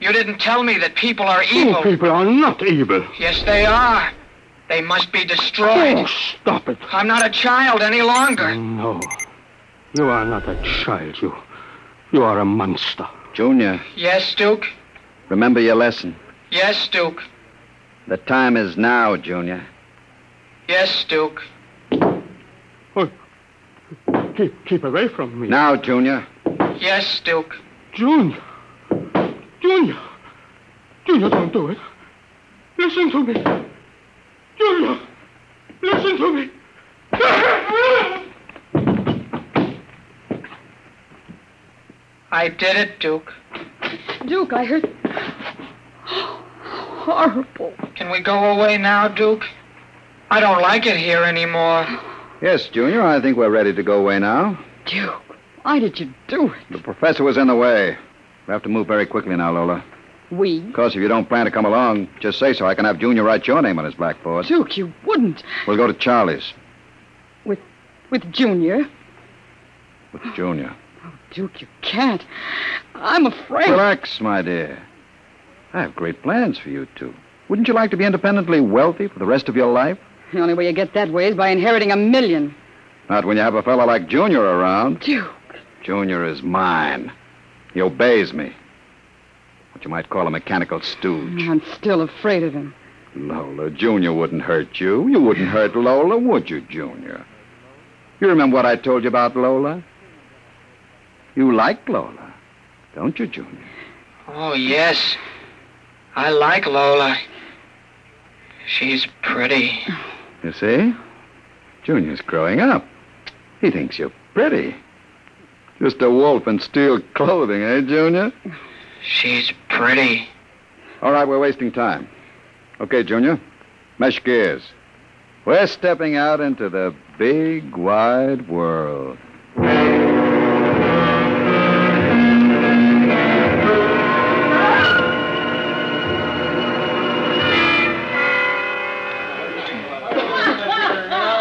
You didn't tell me that people are evil. People are not evil. Yes, they are. They must be destroyed. Oh, stop it. I'm not a child any longer. No. You are not a child. You are a monster. Junior, Yes, Duke? remember your lesson. Yes, Duke. The time is now, Junior. Yes, Duke. Keep away from me. Now, Junior. Yes, Duke. Junior. Junior, don't do it. Listen to me. Junior, listen to me. I did it, Duke. Duke, I heard... Horrible. Can we go away now, Duke? I don't like it here anymore. Yes, Junior, I think we're ready to go away now. Duke, why did you do it? The professor was in the way. We have to move very quickly now, Lola. We? Of course, if you don't plan to come along, just say so. I can have Junior write your name on his blackboard. Duke, you wouldn't. We'll go to Charlie's. With Junior? With Junior. Duke, you can't. I'm afraid. Relax, my dear. I have great plans for you two. Wouldn't you like to be independently wealthy for the rest of your life? The only way you get that way is by inheriting $1 million. Not when you have a fellow like Junior around. Duke. Junior is mine. He obeys me. What you might call a mechanical stooge. I'm still afraid of him. Lola, Junior wouldn't hurt you. You wouldn't hurt Lola, would you, Junior? You remember what I told you about Lola? You like Lola, don't you, Junior? Oh, yes. I like Lola. She's pretty. You see? Junior's growing up. He thinks you're pretty. Just a wolf in steel clothing, eh, Junior? She's pretty. All right, we're wasting time. Okay, Junior, mesh gears. We're stepping out into the big, wide world.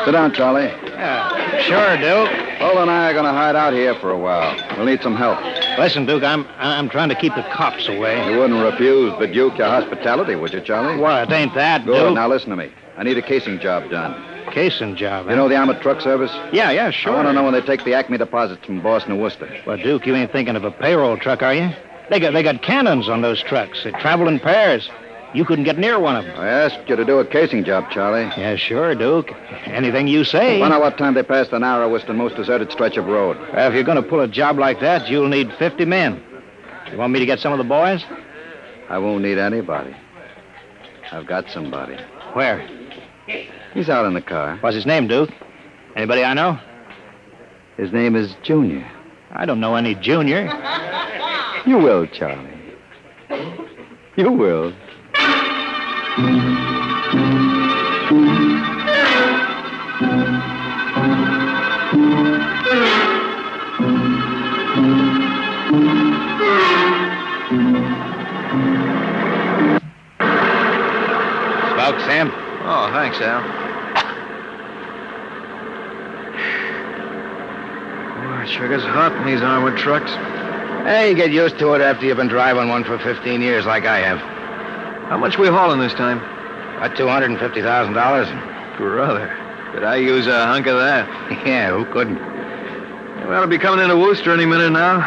Sit down, Charlie. Yeah, sure, Duke. Lola and I are going to hide out here for a while. We'll need some help. Listen, Duke, I'm trying to keep the cops away. You wouldn't refuse the Duke your hospitality, would you, Charlie? What? Ain't that, Good. Duke? Now listen to me. I need a casing job done. Casing job, You know the Armored Truck Service? Yeah, sure. I want to know when they take the Acme deposits from Boston and Worcester. Well, Duke, you ain't thinking of a payroll truck, are you? They got cannons on those trucks. They travel in pairs. You couldn't get near one of them. I asked you to do a casing job, Charlie. Yeah, sure, Duke. Anything you say. Find out what time they pass the narrowest and most deserted stretch of road. Well, if you're going to pull a job like that, you'll need 50 men. You want me to get some of the boys? I won't need anybody. I've got somebody. Where? He's out in the car. What's his name, Duke? Anybody I know? His name is Junior. I don't know any Junior. You will, Charlie. You will. Smoke, Sam? Oh, thanks, Al. Boy, it sure gets hot in these armored trucks. Hey, you get used to it after you've been driving one for 15 years like I have. How much we hauling this time? About $250,000. Brother, could I use a hunk of that? Yeah, who couldn't? We ought to be coming into Worcester any minute now.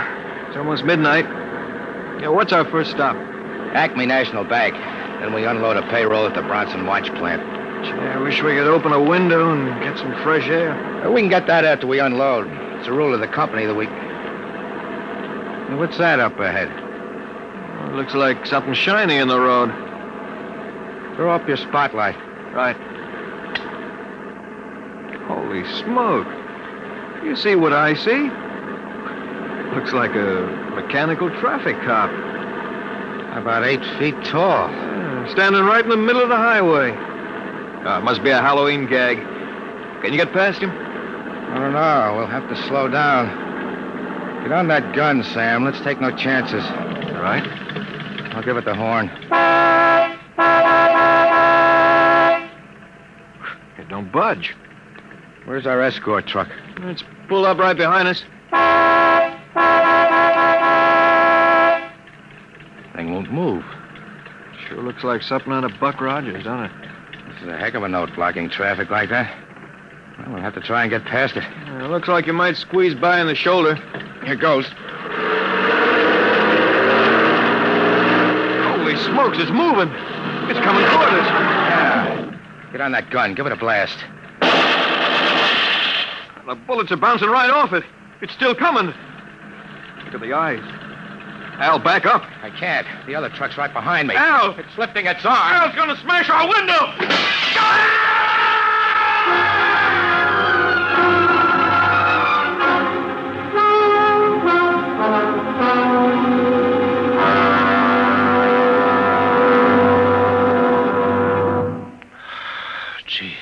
It's almost midnight. Yeah, what's our first stop? Acme National Bank. Then we unload a payroll at the Bronson Watch plant. Gee, I wish we could open a window and get some fresh air. We can get that after we unload. It's a rule of the company that we... What's that up ahead? Well, it looks like something shiny in the road. Throw up your spotlight. Right. Holy smoke. You see what I see? Looks like a mechanical traffic cop. About 8 feet tall. Standing right in the middle of the highway. It must be a Halloween gag. Can you get past him? I don't know. We'll have to slow down. Get on that gun, Sam. Let's take no chances. All right. I'll give it the horn. It don't budge. Where's our escort truck? It's pulled up right behind us. Thing won't move. Sure looks like something out of Buck Rogers, doesn't it? This is a heck of a note, blocking traffic like that. Well, we'll have to try and get past it. Looks like you might squeeze by in the shoulder. Here goes. Holy smokes, it's moving. It's coming toward us. Yeah. Get on that gun. Give it a blast. The bullets are bouncing right off it. It's still coming. Look at the eyes. Al, back up. I can't. The other truck's right behind me. Al! It's lifting its arm. Al's gonna smash our window! Jeez.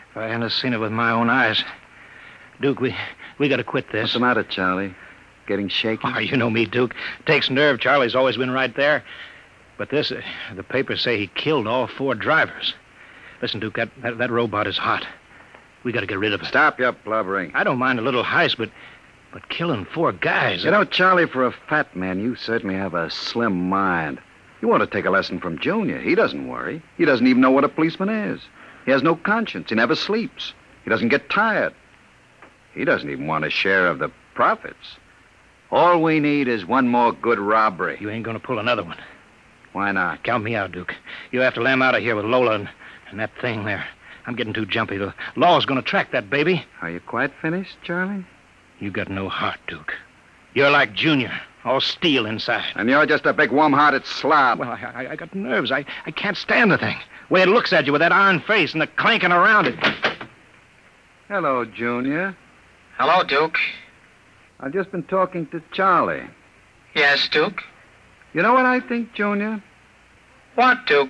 If I hadn't seen it with my own eyes. Duke, we got to quit this. What's the matter, Charlie? Getting shaky? Oh, you know me, Duke. Takes nerve. Charlie's always been right there. But this, the papers say he killed all 4 drivers. Listen, Duke, that robot is hot. We got to get rid of it. Stop your blubbering. I don't mind a little heist, but killing 4 guys. You know, Charlie, for a fat man, you certainly have a slim mind. You want to take a lesson from Junior. He doesn't worry. He doesn't even know what a policeman is. He has no conscience. He never sleeps. He doesn't get tired. He doesn't even want a share of the profits. All we need is one more good robbery. You ain't going to pull another one. Why not? Count me out, Duke. You have to lamb out of here with Lola and that thing there. I'm getting too jumpy. The law's going to track that baby. Are you quite finished, Charlie? You got no heart, Duke. You're like Junior, all steel inside. And you're just a big warm-hearted slob. Well, I got nerves. I can't stand the thing. The way it looks at you with that iron face and the clanking around it. Hello, Junior. Hello, Duke. I've just been talking to Charlie. Yes, Duke? You know what I think, Junior? What, Duke?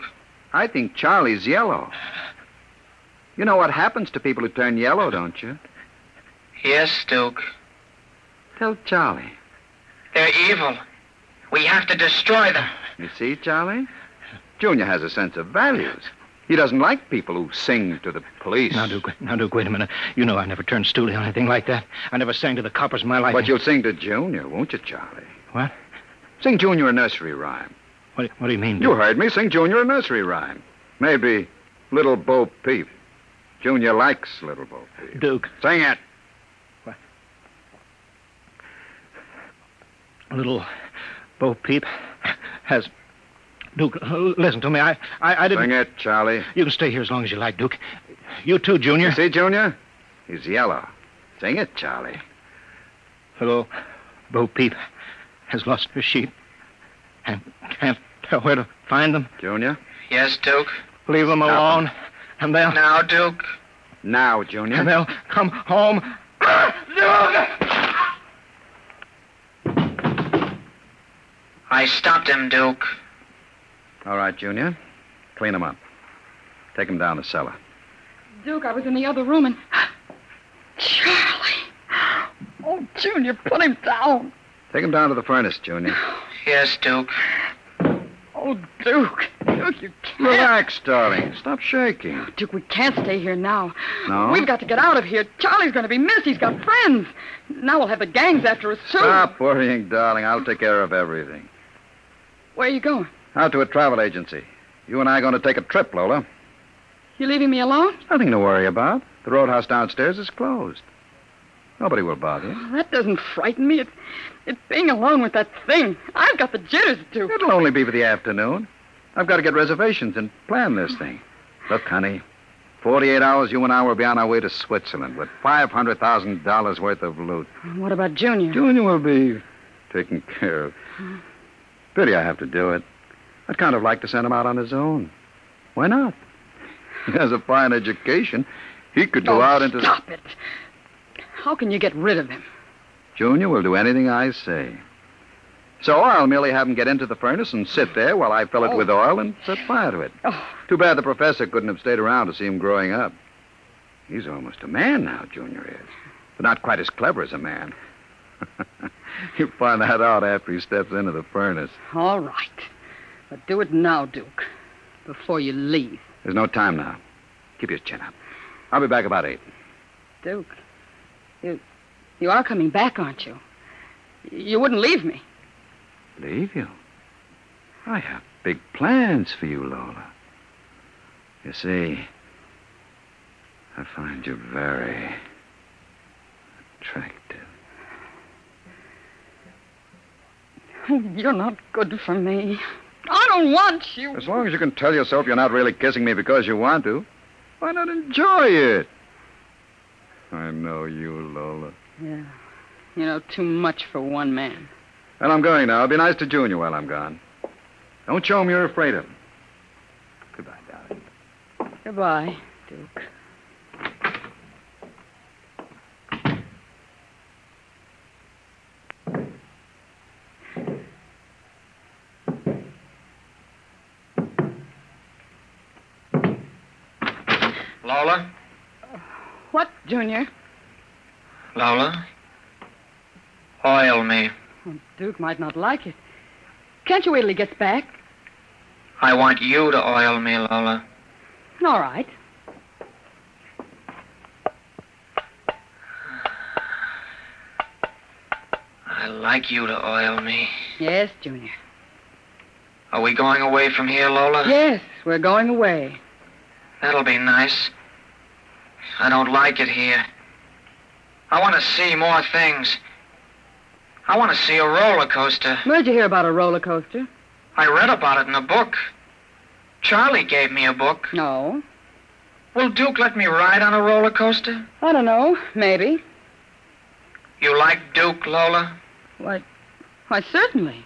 I think Charlie's yellow. You know what happens to people who turn yellow, don't you? Yes, Duke. Tell Charlie. They're evil. We have to destroy them. You see, Charlie? Junior has a sense of values. He doesn't like people who sing to the police. Now, Duke, wait a minute. You know I never turned stoolie or anything like that. I never sang to the coppers in my life. But you'll sing to Junior, won't you, Charlie? What? Sing Junior a nursery rhyme. What do you mean, You Duke? heard me. Sing Junior a nursery rhyme. Maybe Little Bo Peep. Junior likes Little Bo Peep. Duke. Sing it. What? Little Bo Peep has... Duke, listen to me. I didn't... Sing it, Charlie. You can stay here as long as you like, Duke. You too, Junior. You see, Junior? He's yellow. Sing it, Charlie. Little Bo Peep has lost her sheep and can't tell where to find them. Junior? Yes, Duke? Leave them alone, and they'll... Now, Duke? Now, Junior. And they'll come home. Duke! I stopped him, Duke. All right, Junior. Clean him up. Take him down the cellar. Duke, I was in the other room and... Charlie! Oh, Junior, put him down. Take him down to the furnace, Junior. Yes, Duke. Oh, Duke. Duke, you can't. Relax, darling. Stop shaking. Duke, we can't stay here now. No? We've got to get out of here. Charlie's going to be missed. He's got friends. Now we'll have the gangs after us, too. Stop worrying, darling. I'll take care of everything. Where are you going? Out to a travel agency. You and I are going to take a trip, Lola. You leaving me alone? Nothing to worry about. The roadhouse downstairs is closed. Nobody will bother you. Oh, that doesn't frighten me. It's being alone with that thing. I've got the jitters, Duke. It'll only be for the afternoon. I've got to get reservations and plan this thing. Look, honey, 48 hours, you and I will be on our way to Switzerland with $500,000 worth of loot. What about Junior? Junior will be taken care of. Pity I have to do it. I'd kind of like to send him out on his own. Why not? He has a fine education. He could go out into... Stop it. How can you get rid of him? Junior will do anything I say. So I'll merely have him get into the furnace and sit there while I fill it with oil and set fire to it. Oh. Too bad the professor couldn't have stayed around to see him growing up. He's almost a man now, Junior is. But not quite as clever as a man. You'll find that out after he steps into the furnace. All right. But do it now, Duke, before you leave. There's no time now. Keep your chin up. I'll be back about 8. Duke, you are coming back, aren't you? You wouldn't leave me. Leave you? I have big plans for you, Lola. You see, I find you very attractive. Oh, you're not good for me. I'm don't want you. As long as you can tell yourself you're not really kissing me because you want to, why not enjoy it? I know you, Lola. Yeah. You know, too much for one man. Well, I'm going now. Be nice to Junior while I'm gone. Don't show him you're afraid of him. Goodbye, darling. Goodbye, Duke. Lola? What, Junior? Lola? Oil me. Well, Duke might not like it. Can't you wait till he gets back? I want you to oil me, Lola. All right. I like you to oil me. Yes, Junior. Are we going away from here, Lola? Yes, we're going away. That'll be nice. I don't like it here. I want to see more things. I want to see a roller coaster. Where'd you hear about a roller coaster? I read about it in a book. Charlie gave me a book. No. Will Duke let me ride on a roller coaster? I don't know. Maybe. You like Duke, Lola? Why, certainly.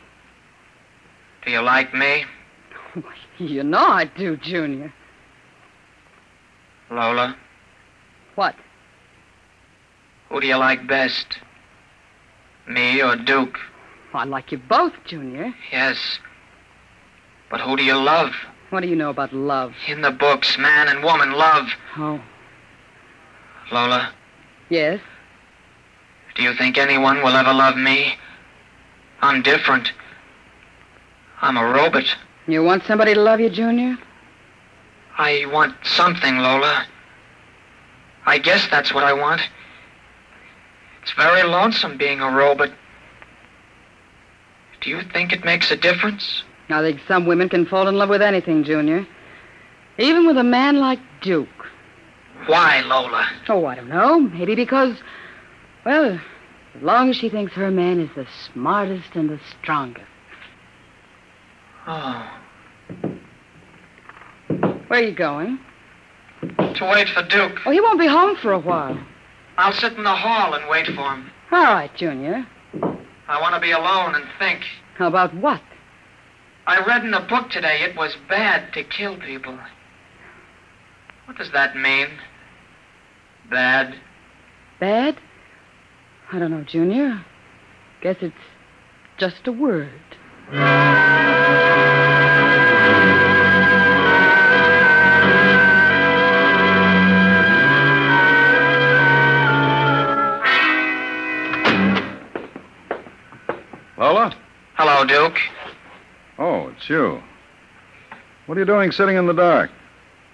Do you like me? You know I do, Junior. Lola? What? Who do you like best? Me or Duke? I like you both, Junior. Yes. But who do you love? What do you know about love? In the books, man and woman love. Oh. Lola? Yes? Do you think anyone will ever love me? I'm different. I'm a robot. You want somebody to love you, Junior? I want something, Lola. I guess that's what I want. It's very lonesome being a robot. Do you think it makes a difference? I think some women can fall in love with anything, Junior. Even with a man like Duke. Why, Lola? Oh, I don't know. Maybe because, well, as long as she thinks her man is the smartest and the strongest. Oh. Where are you going? To wait for Duke. Oh, he won't be home for a while. I'll sit in the hall and wait for him. All right, Junior. I want to be alone and think. About what? I read in a book today it was bad to kill people. What does that mean? Bad? Bad? I don't know, Junior. Guess it's just a word. Lola? Hello, Duke. Oh, it's you. What are you doing sitting in the dark?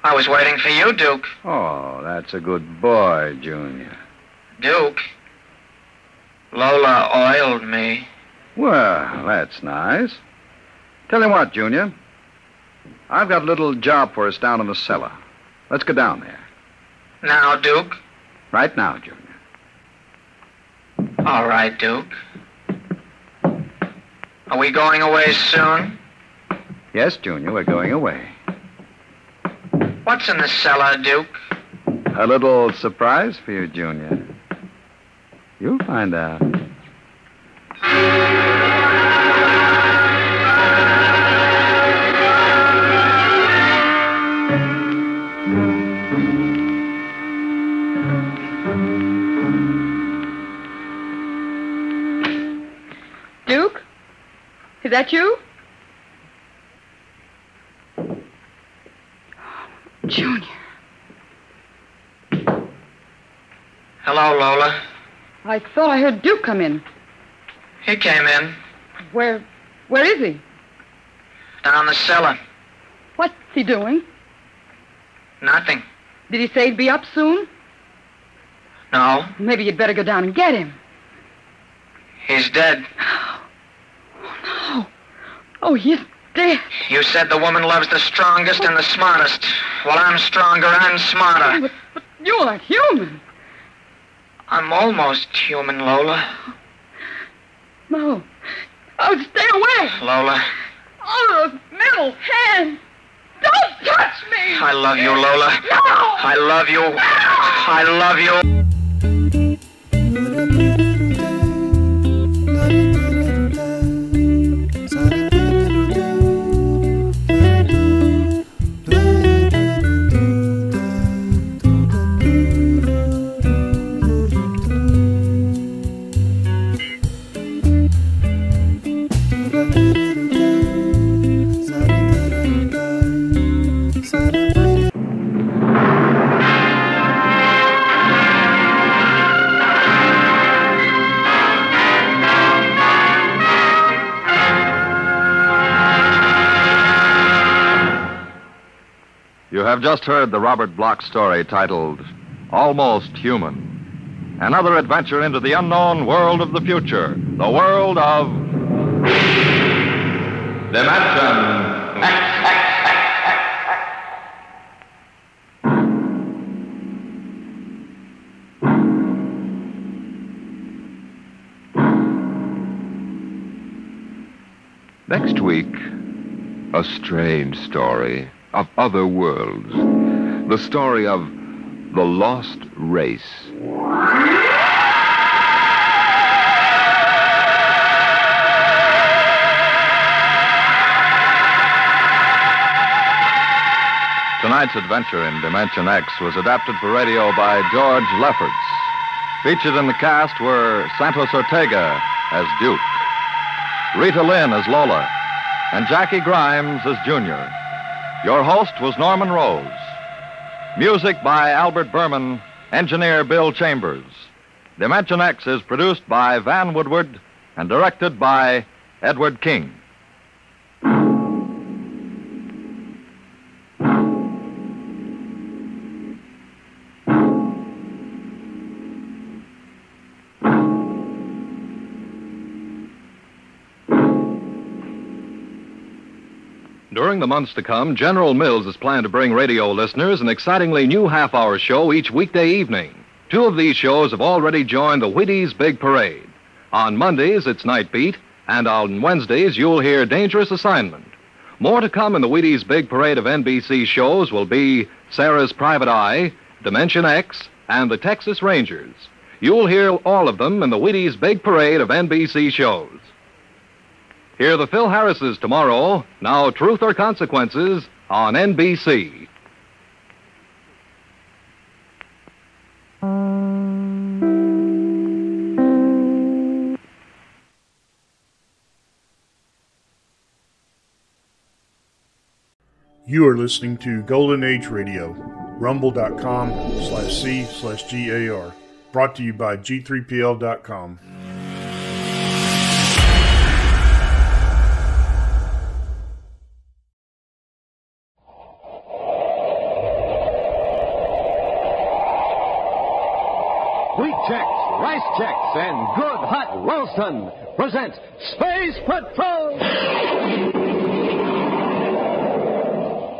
I was waiting for you, Duke. Oh, that's a good boy, Junior. Duke. Lola oiled me. Well, that's nice. Tell you what, Junior. I've got a little job for us down in the cellar. Let's go down there. Now, Duke? Right now, Junior. All right, Duke. Are we going away soon? Yes, Junior, we're going away. What's in the cellar, Duke? A little surprise for you, Junior. You'll find out. Duke? Is that you? Junior. Hello, Lola. I thought I heard Duke come in. He came in. Where is he? Down the cellar. What's he doing? Nothing. Did he say he'd be up soon? No. Maybe you'd better go down and get him. He's dead. Oh, no. Oh, he's dead. You said the woman loves the strongest and the smartest. Well, I'm stronger and smarter. But you aren't human. I'm almost human, Lola. No. Oh, stay away. Lola. Oh, those metal No! Hands! Don't touch me! I love you, Lola. No! I love you. I love you. You have just heard the Robert Bloch story titled Almost Human. Another adventure into the unknown world of the future, the world of Dimension X. Next week, a strange story of other worlds. The story of the lost race. Tonight's adventure in Dimension X was adapted for radio by George Lefferts. Featured in the cast were Santos Ortega as Duke, Rita Lynn as Lola, and Jackie Grimes as Junior. Your host was Norman Rose. Music by Albert Berman, engineer Bill Chambers. Dimension X is produced by Van Woodward and directed by Edward King. During the months to come, General Mills has planned to bring radio listeners an excitingly new half-hour show each weekday evening. Two of these shows have already joined the Wheaties Big Parade. On Mondays, it's Night Beat, and on Wednesdays, you'll hear Dangerous Assignment. More to come in the Wheaties Big Parade of NBC shows will be Sarah's Private Eye, Dimension X, and the Texas Rangers. You'll hear all of them in the Wheaties Big Parade of NBC shows. Hear the Phil Harrises tomorrow, now Truth or Consequences, on NBC. You are listening to Golden Age Radio, rumble.com/C/GAR. Brought to you by G3PL.com. Wheat checks, rice checks, and good hot Ralston present Space Patrol!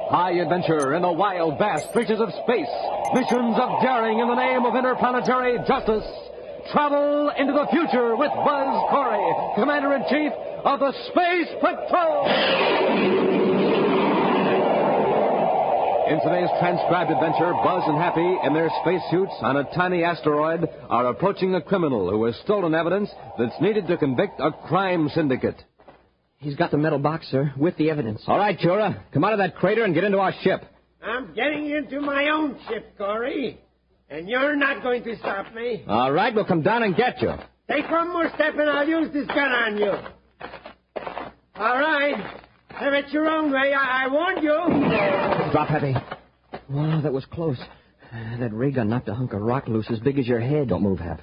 High adventure in the wild, vast reaches of space. Missions of daring in the name of interplanetary justice. Travel into the future with Buzz Corey, Commander-in-Chief of the Space Patrol! In today's transcribed adventure, Buzz and Happy, in their spacesuits on a tiny asteroid, are approaching a criminal who has stolen evidence that's needed to convict a crime syndicate. He's got the metal box, sir, with the evidence. All right, Chura, come out of that crater and get into our ship. I'm getting into my own ship, Corey, and you're not going to stop me. All right, we'll come down and get you. Take one more step and I'll use this gun on you. All right. Have it your own way. I warned you. Drop, Happy. Wow, that was close. That ray gun knocked a hunk of rock loose as big as your head. Don't move, Hap.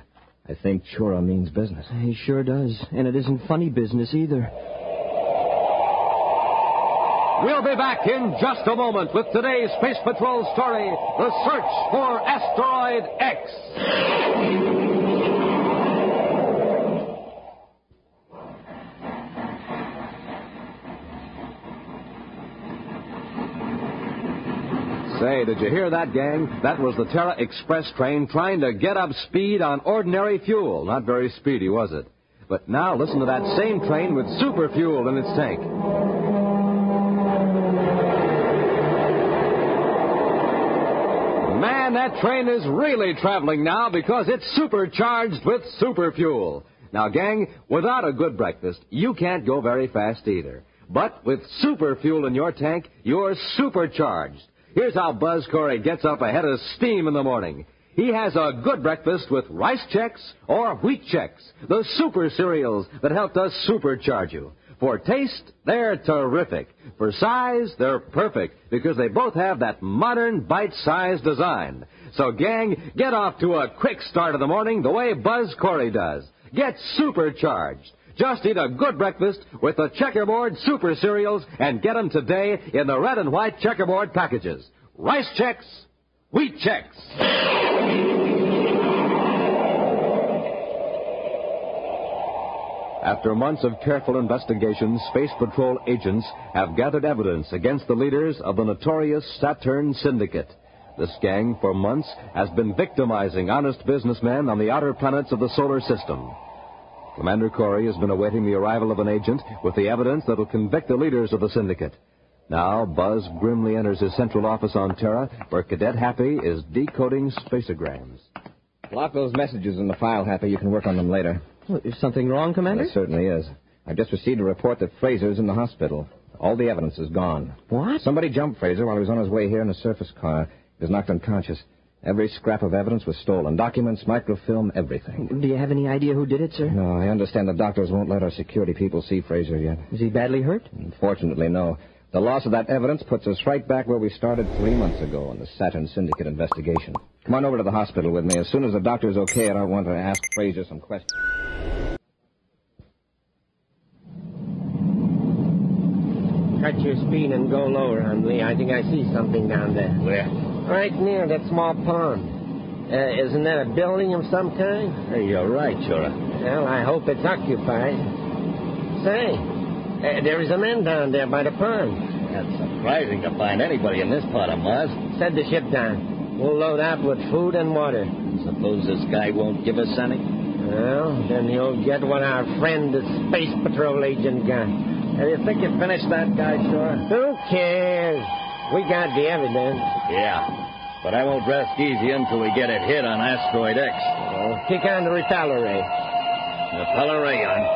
I think Chura means business. He sure does. And it isn't funny business either. We'll be back in just a moment with today's Space Patrol story, The Search for Asteroid X. Say, did you hear that, gang? That was the Terra Express train trying to get up speed on ordinary fuel. Not very speedy, was it? But now listen to that same train with super fuel in its tank. Man, that train is really traveling now because it's supercharged with super fuel. Now, gang, without a good breakfast, you can't go very fast either. But with super fuel in your tank, you're supercharged. Here's how Buzz Corey gets up ahead of steam in the morning. He has a good breakfast with Rice Chex or Wheat Chex, the super cereals that help us supercharge you. For taste, they're terrific. For size, they're perfect because they both have that modern bite-sized design. So, gang, get off to a quick start of the morning the way Buzz Corey does. Get supercharged. Just eat a good breakfast with the Checkerboard Super Cereals and get them today in the red and white checkerboard packages. Rice Chex, Wheat Chex. After months of careful investigation, Space Patrol agents have gathered evidence against the leaders of the notorious Saturn Syndicate. This gang, for months, has been victimizing honest businessmen on the outer planets of the solar system. Commander Corey has been awaiting the arrival of an agent with the evidence that will convict the leaders of the syndicate. Now, Buzz grimly enters his central office on Terra, where Cadet Happy is decoding spaceograms. Lock those messages in the file, Happy. You can work on them later. Well, is something wrong, Commander? There certainly is. I've just received a report that Fraser's in the hospital. All the evidence is gone. What? Somebody jumped Fraser while he was on his way here in a surface car. He was knocked unconscious. Every scrap of evidence was stolen. Documents, microfilm, everything. Do you have any idea who did it, sir? No, I understand the doctors won't let our security people see Fraser yet. Is he badly hurt? Unfortunately, no. The loss of that evidence puts us right back where we started 3 months ago in the Saturn Syndicate investigation. Come on over to the hospital with me. As soon as the doctor's okay, I want to ask Fraser some questions. Cut your speed and go lower, Hundley. I think I see something down there. Where? Right near that small pond. Isn't that a building of some kind? Hey, you're right, Chora. Well, I hope it's occupied. Say, there is a man down there by the pond. That's surprising to find anybody in this part of Mars. Set the ship down. We'll load up with food and water. Suppose this guy won't give us any? Well, then he'll get what our friend, the Space Patrol agent, got. You think you finished that guy, Chora? Who cares? We got the evidence. Yeah, but I won't rest easy until we get it hit on Asteroid X. Well, kick on the repeller ray. Repeller ray on.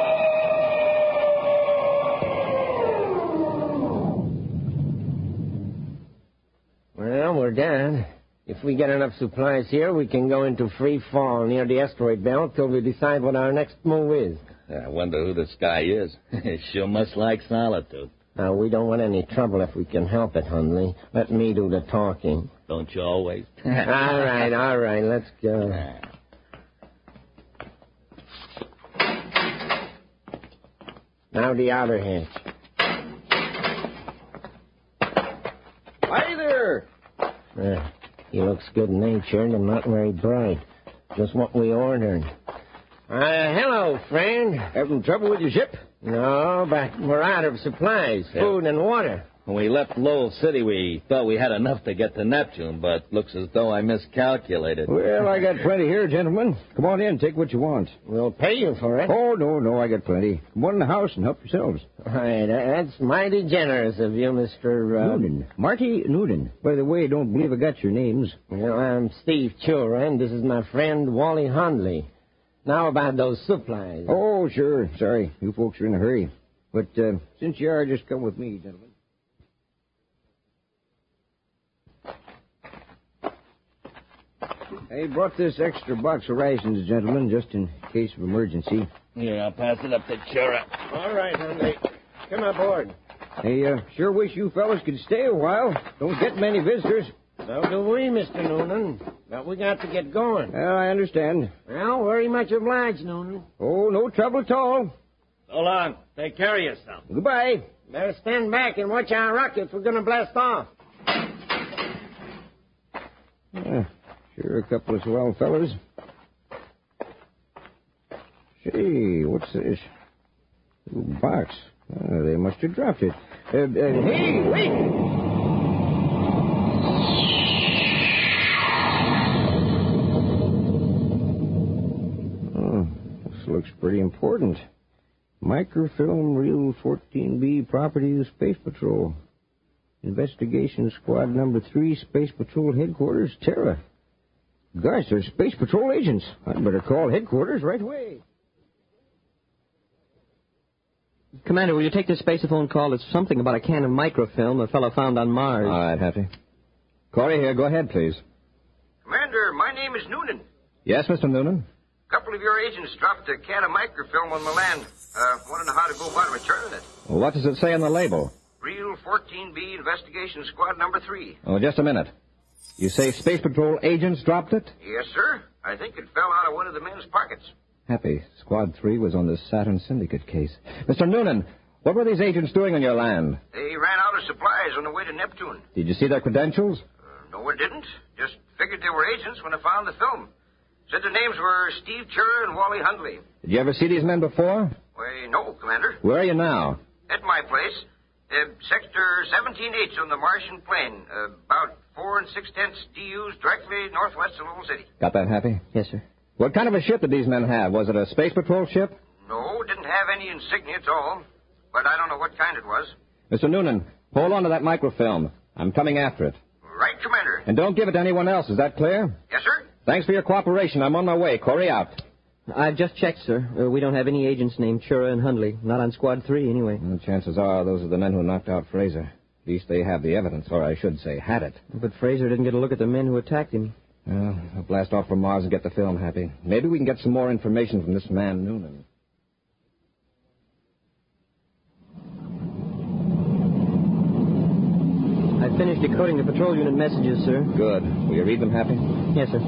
Well, we're done. If we get enough supplies here, we can go into free fall near the asteroid belt till we decide what our next move is. I wonder who this guy is. He sure must like solitude. We don't want any trouble if we can help it, Hundley. Let me do the talking. Don't you always? all right, let's go. Now the outer hatch. Hi there! He looks good-natured and not very bright. Just what we ordered. Hello, friend. Having trouble with your ship? No, but we're out of supplies, food and water. When we left Lowell City, we thought we had enough to get to Neptune, but looks as though I miscalculated. Well, I got plenty here, gentlemen. Come on in, take what you want. We'll pay you for it. Oh, no, I got plenty. Come on in the house and help yourselves. All right, that's mighty generous of you, Mr. Noonan. Marty Noonan. By the way, I don't believe I got your names. Well, I'm Steve Chura, and this is my friend Wally Hundley. Now about those supplies. Oh, sure. Sorry, you folks are in a hurry. But since you are, just come with me, gentlemen. I brought this extra box of rations, gentlemen, just in case of emergency. Here, I'll pass it up to Chura. All right, Hundley. Come aboard. Hey, sure wish you fellas could stay a while. Don't get many visitors. So do we, Mr. Noonan. But we got to get going. Well, I understand. Well, very much obliged, Noonan. Oh, no trouble at all. So long. Take care of yourself. Goodbye. Better stand back and watch our rockets. We're going to blast off. Sure, a couple of swell fellas. Say, what's this? Little box. They must have dropped it. Hey, wait! This looks pretty important. Microfilm Reel 14B property of the Space Patrol. Investigation Squad Number 3, Space Patrol Headquarters, Terra. Gosh, they're Space Patrol agents. I'd better call headquarters right away. Commander, will you take this spaceophone call? It's something about a can of microfilm a fellow found on Mars. All right, Happy. Corey here. Go ahead, please. Commander, my name is Noonan. Yes, Mr. Noonan? A couple of your agents dropped a can of microfilm on my land. Want to know how to go about returning it. Well, what does it say on the label? Real 14B Investigation Squad Number 3. Oh, just a minute. You say Space Patrol agents dropped it? Yes, sir. I think it fell out of one of the men's pockets. Happy. Squad 3 was on the Saturn Syndicate case. Mr. Noonan, what were these agents doing on your land? They ran out of supplies on the way to Neptune. Did you see their credentials? No, I didn't. Just figured they were agents when I found the film. Said their names were Steve Churr and Wally Hundley. Did you ever see these men before? Why, no, Commander. Where are you now? At my place. Sector 17H on the Martian Plain. About 4 6/10 DUs directly northwest of Lowell City. Got that, Happy? Yes, sir. What kind of a ship did these men have? Was it a Space Patrol ship? No, didn't have any insignia at all. But I don't know what kind it was. Mr. Noonan, hold on to that microfilm. I'm coming after it. Right, Commander. And don't give it to anyone else. Is that clear? Yes, sir. Thanks for your cooperation. I'm on my way. Corey out. I've just checked, sir. We don't have any agents named Chura and Hundley. Not on Squad 3, anyway. Well, chances are those are the men who knocked out Fraser. At least they have the evidence, or I should say, had it. But Fraser didn't get a look at the men who attacked him. Well, I'll blast off from Mars and get the film, Happy. Maybe we can get some more information from this man, Noonan. I finished decoding the patrol unit messages, sir. Good. Will you read them, Happy? Yes, sir.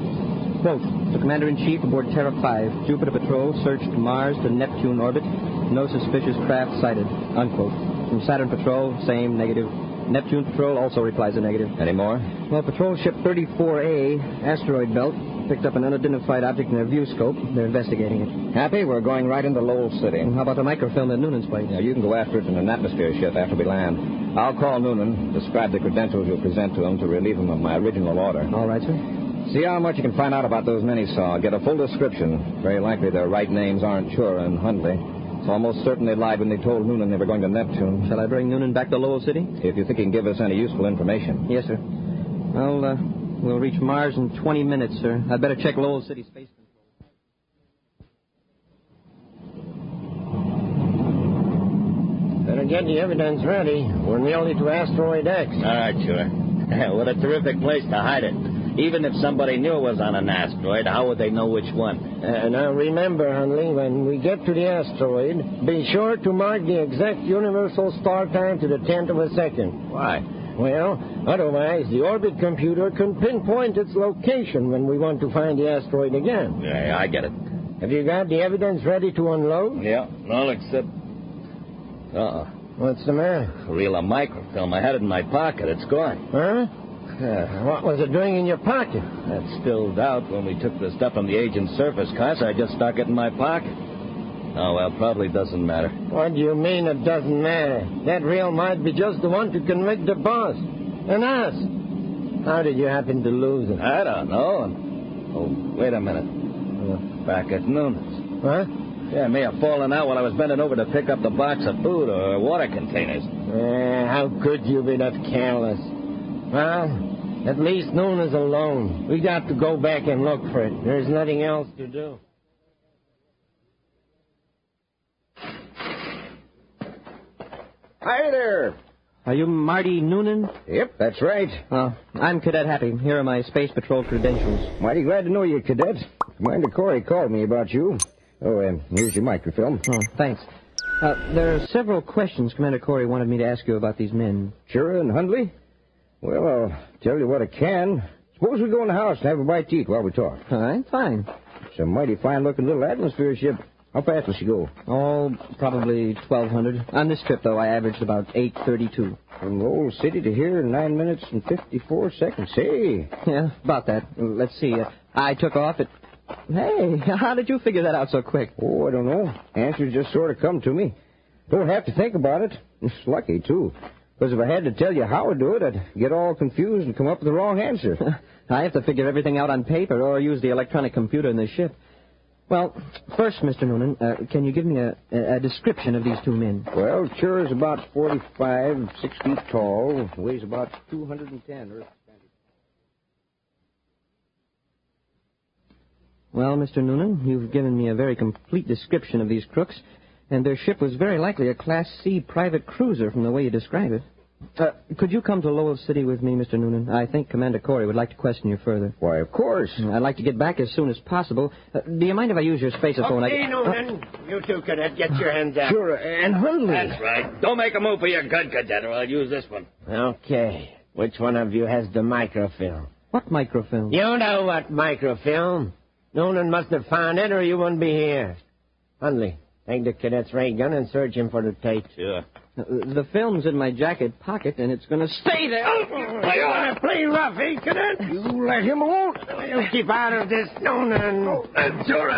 Quote, to Commander-in-Chief aboard Terra 5, Jupiter Patrol searched Mars to Neptune orbit. No suspicious craft sighted. Unquote. From Saturn Patrol, same, negative. Neptune Patrol also replies a negative. Any more? Well, Patrol Ship 34A, asteroid belt, picked up an unidentified object in their view scope. They're investigating it. Happy? We're going right into Lowell City. And how about the microfilm at Noonan's place? Yeah, you can go after it in an atmosphere ship after we land. I'll call Noonan, describe the credentials you'll present to him to relieve him of my original order. All right, sir. See how much you can find out about those men he saw. Get a full description. Very likely their right names aren't Chura and Hundley. It's almost certain they lied when they told Noonan they were going to Neptune. Shall I bring Noonan back to Lowell City? If you think he can give us any useful information. Yes, sir. Well, we'll reach Mars in 20 minutes, sir. I'd better check Lowell City Space Control. Better get the evidence ready. We're nearly to Asteroid X. All right, sure. What a terrific place to hide it. Even if somebody knew it was on an asteroid, how would they know which one? Now remember, Hundley, when we get to the asteroid, be sure to mark the exact universal star time to the 10th of a second. Why? Well, otherwise the orbit computer can pinpoint its location when we want to find the asteroid again. Yeah, I get it. Have you got the evidence ready to unload? Yeah, all except... Uh-oh. What's the matter? A reel of microfilm. I had it in my pocket. It's gone. Huh? What was it doing in your pocket? That spilled out when we took the stuff from the agent's surface car, so I just stuck it in my pocket. Oh, well, probably doesn't matter. What do you mean it doesn't matter? That reel might be just the one to convict the boss. And us. How did you happen to lose it? I don't know. Oh, wait a minute. Back at Noonan's. What? Yeah, it may have fallen out while I was bending over to pick up the box of food or water containers. How could you be that careless? Well, at least Noonan's alone. We got to go back and look for it. There's nothing else to do. Hi there. Are you Marty Noonan? Yep, that's right. I'm Cadet Happy. Here are my Space Patrol credentials. Mighty glad to know you, Cadet. Commander Corey called me about you. Oh, here's your microfilm. Oh, thanks. There are several questions Commander Corey wanted me to ask you about these men. Chura and Hundley? Well, I'll tell you what I can. Suppose we go in the house and have a bite to eat while we talk. All right, fine. It's a mighty fine-looking little atmosphere ship. How fast will she go? Oh, probably 1,200. On this trip, though, I averaged about 8:32. From Lowell City to here in 9 minutes and 54 seconds. Hey. Yeah, about that. Let's see. I took off at... Hey, how did you figure that out so quick? Oh, I don't know. Answers just sort of come to me. Don't have to think about it. It's lucky, too. Because if I had to tell you how to do it, I'd get all confused and come up with the wrong answer. I have to figure everything out on paper or use the electronic computer in the ship. Well, first, Mr. Noonan, can you give me a description of these two men? Well, sure is about 45, 6 feet tall, weighs about 210. Well, Mr. Noonan, you've given me a very complete description of these crooks, and their ship was very likely a Class C private cruiser from the way you describe it. Could you come to Lowell City with me, Mr. Noonan? I think Commander Corey would like to question you further. Why, of course. I'd like to get back as soon as possible. Do you mind if I use your spaceophone? Okay, Noonan. You two, Cadet, get your hands up. Sure, and Hundley. That's right. Don't make a move for your gun, Cadet, or I'll use this one. Okay. Which one of you has the microfilm? What microfilm? You know what microfilm. Noonan must have found it or you wouldn't be here. Hundley, take the cadet's ray gun and search him for the tape. Sure. The film's in my jacket pocket, and it's going to stay there. You want to play rough, eh, Cadet? You let him alone. You keep out of this, Noonan. Sure,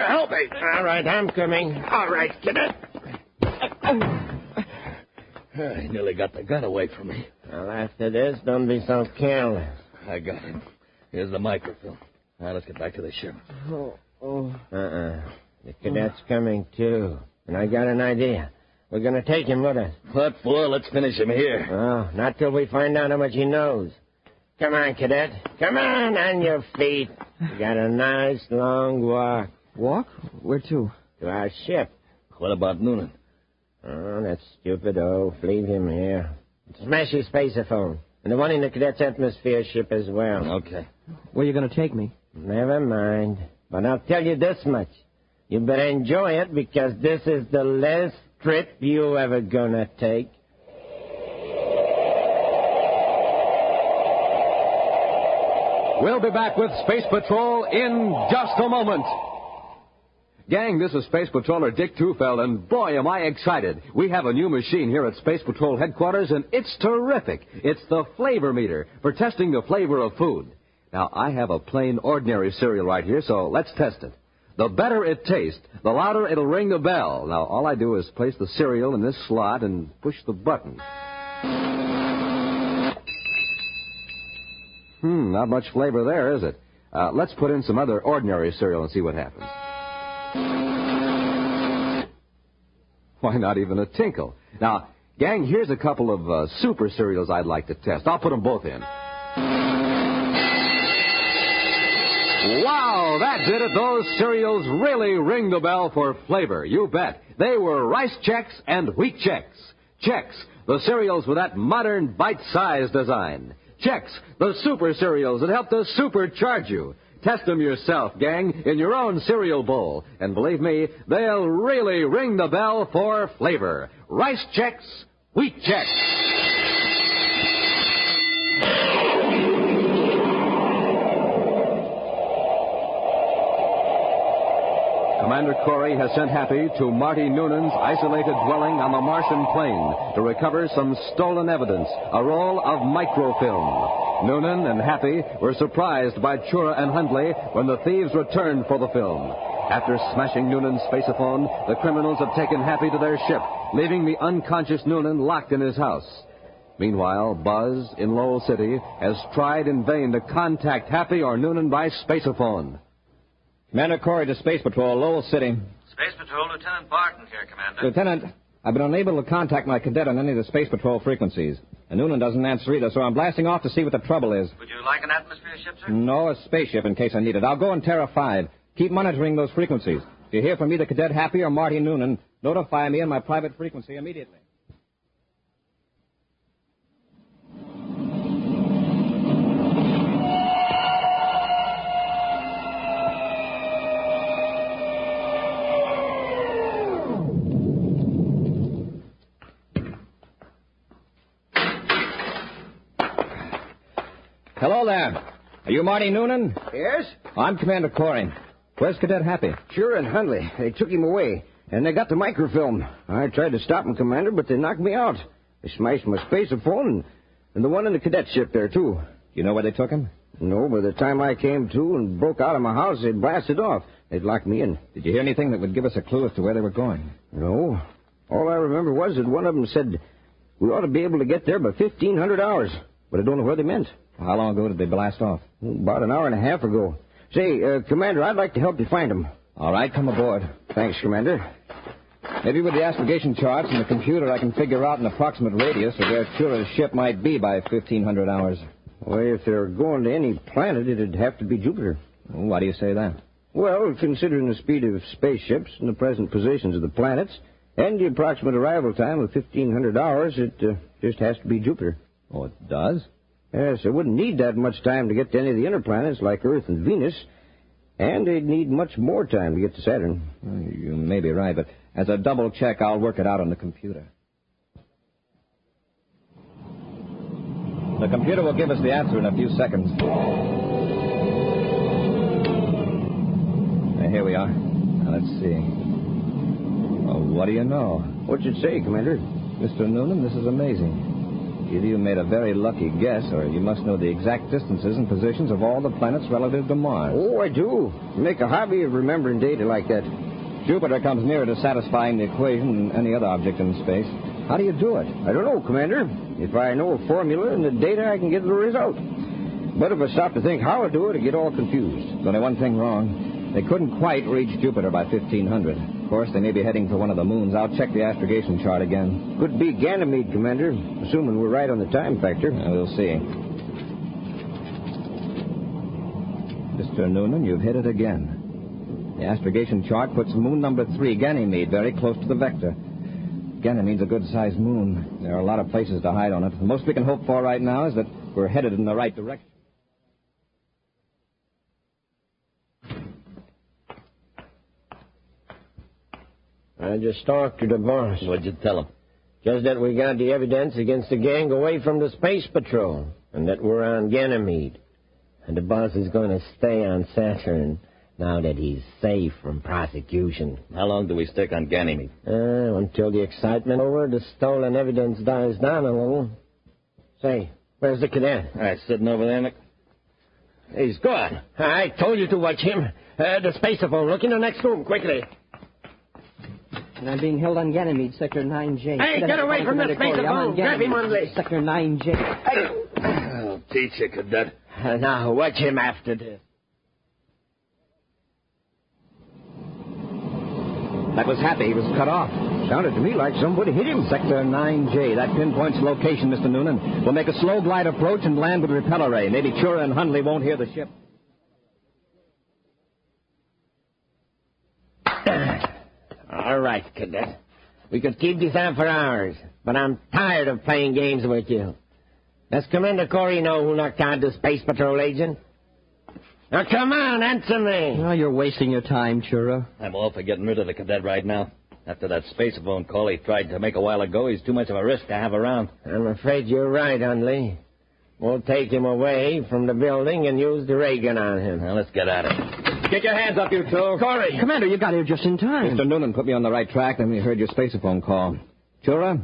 help me. All right, I'm coming. All right, Cadet. I nearly got the gun away from me. Well, after this, don't be so careless. I got it. Here's the microfilm. Now, let's get back to the ship. The cadet's coming, too. And I got an idea. We're going to take him with us. What for? Let's finish him here. Oh, not till we find out how much he knows. Come on, Cadet. Come on your feet. We got a nice long walk. Walk? Where to? To our ship. What about Noonan? Oh, that stupid oaf. Leave him here. Smash his spaceophone. And the one in the cadet's atmosphere ship as well. Okay. Where are you going to take me? Never mind. But I'll tell you this much. You better enjoy it because this is the last trip you ever gonna take. We'll be back with Space Patrol in just a moment. Gang, this is Space Patroller Dick Tufeld, and boy, am I excited. We have a new machine here at Space Patrol headquarters, and it's terrific. It's the flavor meter for testing the flavor of food. Now, I have a plain, ordinary cereal right here, so let's test it. The better it tastes, the louder it'll ring the bell. Now, all I do is place the cereal in this slot and push the button. Not much flavor there, is it? Let's put in some other ordinary cereal and see what happens. Why, not even a tinkle. Now, gang, here's a couple of super cereals I'd like to test. I'll put them both in. Wow, that did it. Those cereals really ring the bell for flavor. You bet. They were Rice Chex and Wheat Chex. Chex, the cereals with that modern bite-sized design. Chex, the super cereals that help to supercharge you. Test them yourself, gang, in your own cereal bowl. And believe me, they'll really ring the bell for flavor. Rice Chex, Wheat Chex. Commander Corey has sent Happy to Marty Noonan's isolated dwelling on the Martian plain to recover some stolen evidence, a roll of microfilm. Noonan and Happy were surprised by Chura and Hundley when the thieves returned for the film. After smashing Noonan's spaceophone, the criminals have taken Happy to their ship, leaving the unconscious Noonan locked in his house. Meanwhile, Buzz in Lowell City has tried in vain to contact Happy or Noonan by spaceophone. Commander Corey to Space Patrol, Lowell City. Space Patrol, Lieutenant Barton here, Commander. Lieutenant, I've been unable to contact my cadet on any of the Space Patrol frequencies. And Noonan doesn't answer either, so I'm blasting off to see what the trouble is. Would you like an atmosphere ship, sir? No, a spaceship in case I need it. I'll go in Terra 5. Keep monitoring those frequencies. If you hear from either Cadet Happy or Marty Noonan, notify me on my private frequency immediately. Hello there. Are you Marty Noonan? Yes? I'm Commander Corey. Where's Cadet Happy? Sure and Hundley. They took him away, and they got the microfilm. I tried to stop them, Commander, but they knocked me out. They smashed my spaceophone and the one in the cadet ship there, too. You know where they took him? No, by the time I came to and broke out of my house, they'd blasted off. They'd locked me in. Did you hear anything that would give us a clue as to where they were going? No. All I remember was that one of them said we ought to be able to get there by 1,500 hours, but I don't know where they meant. How long ago did they blast off? About an hour and a half ago. Say, Commander, I'd like to help you find them. All right, come aboard. Thanks, Commander. Maybe with the astrogation charts and the computer, I can figure out an approximate radius of where Chura's ship might be by 1500 hours. Well, if they're going to any planet, it'd have to be Jupiter. Why do you say that? Well, considering the speed of spaceships and the present positions of the planets, and the approximate arrival time of 1500 hours, it just has to be Jupiter. Oh, it does? Yes, it wouldn't need that much time to get to any of the inner planets like Earth and Venus, and they'd need much more time to get to Saturn. Well, you may be right, but as a double check, I'll work it out on the computer. The computer will give us the answer in a few seconds. Here we are. Now, let's see. Well, what do you know? What's it say, Commander? Mr. Noonan, this is amazing. Either you made a very lucky guess, or you must know the exact distances and positions of all the planets relative to Mars. Oh, I do. Make a hobby of remembering data like that. Jupiter comes nearer to satisfying the equation than any other object in space. How do you do it? I don't know, Commander. If I know a formula and the data, I can get the result. But if I stop to think how I do it, I get all confused. There's only one thing wrong. They couldn't quite reach Jupiter by 1500. Of course, they may be heading for one of the moons. I'll check the astrogation chart again. Could be Ganymede, Commander, assuming we're right on the time factor. We'll see. Mr. Noonan, you've hit it again. The astrogation chart puts moon number 3, Ganymede, very close to the vector. Ganymede's a good-sized moon. There are a lot of places to hide on it. The most we can hope for right now is that we're headed in the right direction. I just talked to the boss. What'd you tell him? Just that we got the evidence against the gang away from the space patrol, and that we're on Ganymede. And the boss is going to stay on Saturn now that he's safe from prosecution. How long do we stick on Ganymede? Until the excitement over the stolen evidence dies down a little. Say, where's the cadet? Sitting over there. He's gone. I told you to watch him. The spaceophone. Look in the next room, quickly. And I'm being held on Ganymede, Sector 9J. Hey, get away from the spaceophone. Grab him, Hundley. Sector 9J. I'll teach you, cadet. Now, watch him after this. That was Happy. He was cut off. Sounded to me like somebody hit him. Sector 9J. That pinpoints the location, Mr. Noonan. We'll make a slow glide approach and land with repel array. Maybe Chura and Hundley won't hear the ship. All right, Cadet. We could keep this on for hours, but I'm tired of playing games with you. Does Commander Corey know who knocked out the Space Patrol agent? Now, come on, answer me. Oh, you're wasting your time, Chura. I'm all for getting rid of the cadet right now. After that spaceophone call he tried to make a while ago, he's too much of a risk to have around. I'm afraid you're right, Hundley. We'll take him away from the building and use the ray gun on him. Now, let's get at it. Get your hands up, you two. Corey! Commander, you got here just in time. Mr. Noonan put me on the right track, then we heard your spaceophone call. Chura,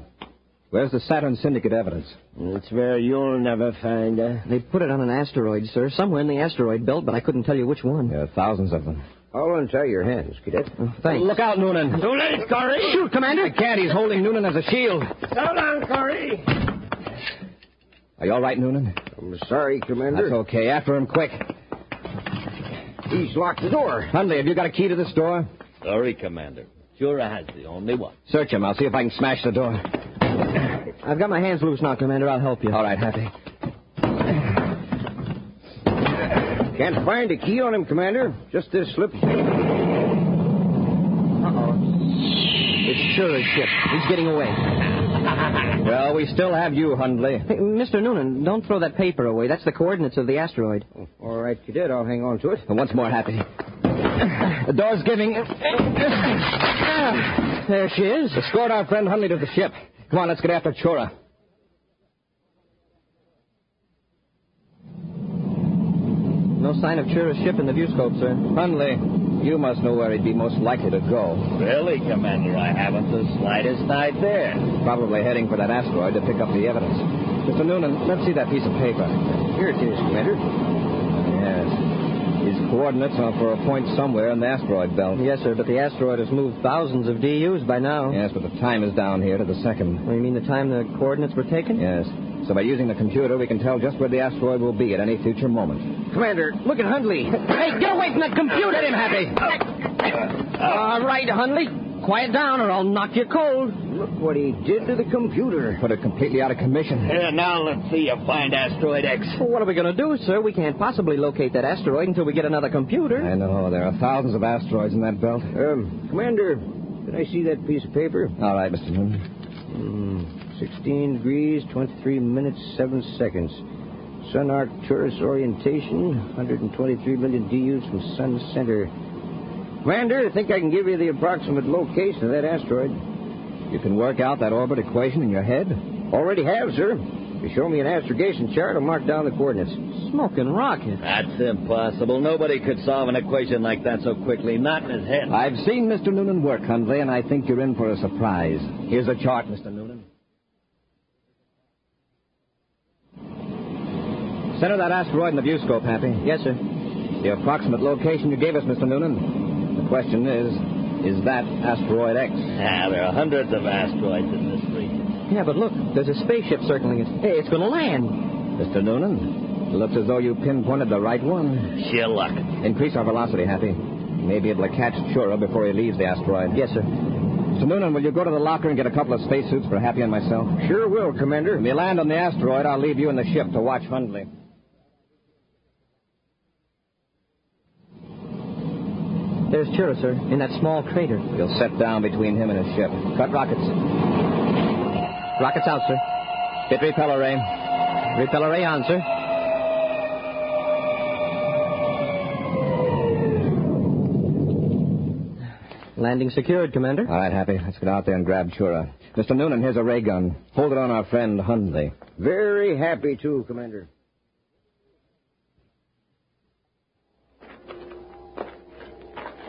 where's the Saturn Syndicate evidence? It's where you'll never find her. They put it on an asteroid, sir, somewhere in the asteroid belt, but I couldn't tell you which one. There are thousands of them. I'll untie your hands, Cadet. Thanks. Look out, Noonan. Too late, Corey. Shoot, Commander. I can't. He's holding Noonan as a shield. So long, Corey. Are you all right, Noonan? I'm sorry, Commander. That's okay. After him, quick. He's locked the door. Hundley, have you got a key to this door? Sorry, Commander. Chura has the only one. Search him. I'll see if I can smash the door. I've got my hands loose now, Commander. I'll help you. All right, Happy. Can't find a key on him, Commander. Just this slip. Uh-oh. It's Chura's ship. He's getting away. Well, we still have you, Hundley. Hey, Mr. Noonan, don't throw that paper away. That's the coordinates of the asteroid. Oh, all right, Cadet. I'll hang on to it. And once more, Happy. The door's giving. There she is. Escort our friend Hundley to the ship. Come on, let's get after Chura. No sign of Chura's ship in the viewscope, sir. Hundley, you must know where he'd be most likely to go. Really, Commander? I haven't the slightest idea. Probably heading for that asteroid to pick up the evidence. Mr. Noonan, let's see that piece of paper. Here it is, Commander. Yes. These coordinates are for a point somewhere in the asteroid belt. Yes, sir, but the asteroid has moved thousands of DUs by now. Yes, but the time is down here to the second. Oh, you mean the time the coordinates were taken? Yes. So by using the computer, we can tell just where the asteroid will be at any future moment. Commander, look at Hundley. Hey, get away from that computer! Get him, Happy! All right, Hundley. Quiet down or I'll knock you cold. Look what he did to the computer. Put it completely out of commission. Now let's see you find Asteroid X. Well, what are we going to do, sir? We can't possibly locate that asteroid until we get another computer. I know. There are thousands of asteroids in that belt. Commander, can I see that piece of paper? All right, Mr. Noonan. 16 degrees, 23 minutes, 7 seconds. Sun arc torus orientation, 123 million DUs from sun center. Commander, I think I can give you the approximate location of that asteroid. You can work out that orbit equation in your head? Already have, sir. If you show me an astrogation chart, I'll mark down the coordinates. Smoking rocket. That's impossible. Nobody could solve an equation like that so quickly, not in his head. I've seen Mr. Noonan work, Hundley, and I think you're in for a surprise. Here's a chart, Mr. Noonan. Center that asteroid in the viewscope, Happy. Yes, sir. The approximate location you gave us, Mr. Noonan. The question is that Asteroid X? There are hundreds of asteroids in this region. Yeah, but look, there's a spaceship circling it. Hey, it's going to land. Mr. Noonan, it looks as though you pinpointed the right one. Sheer luck. Increase our velocity, Happy. You may be able to catch Chura before he leaves the asteroid. Yes, sir. Mr. Noonan, will you go to the locker and get a couple of spacesuits for Happy and myself? Sure will, Commander. When we land on the asteroid, I'll leave you in the ship to watch Hundley. There's Chura, sir, in that small crater. You'll set down between him and his ship. Cut rockets. Rockets out, sir. Hit repeller ray. Repeller ray on, sir. Landing secured, Commander. All right, Happy. Let's get out there and grab Chura. Mr. Noonan, here's a ray gun. Hold it on our friend Hundley. Very happy to, Commander.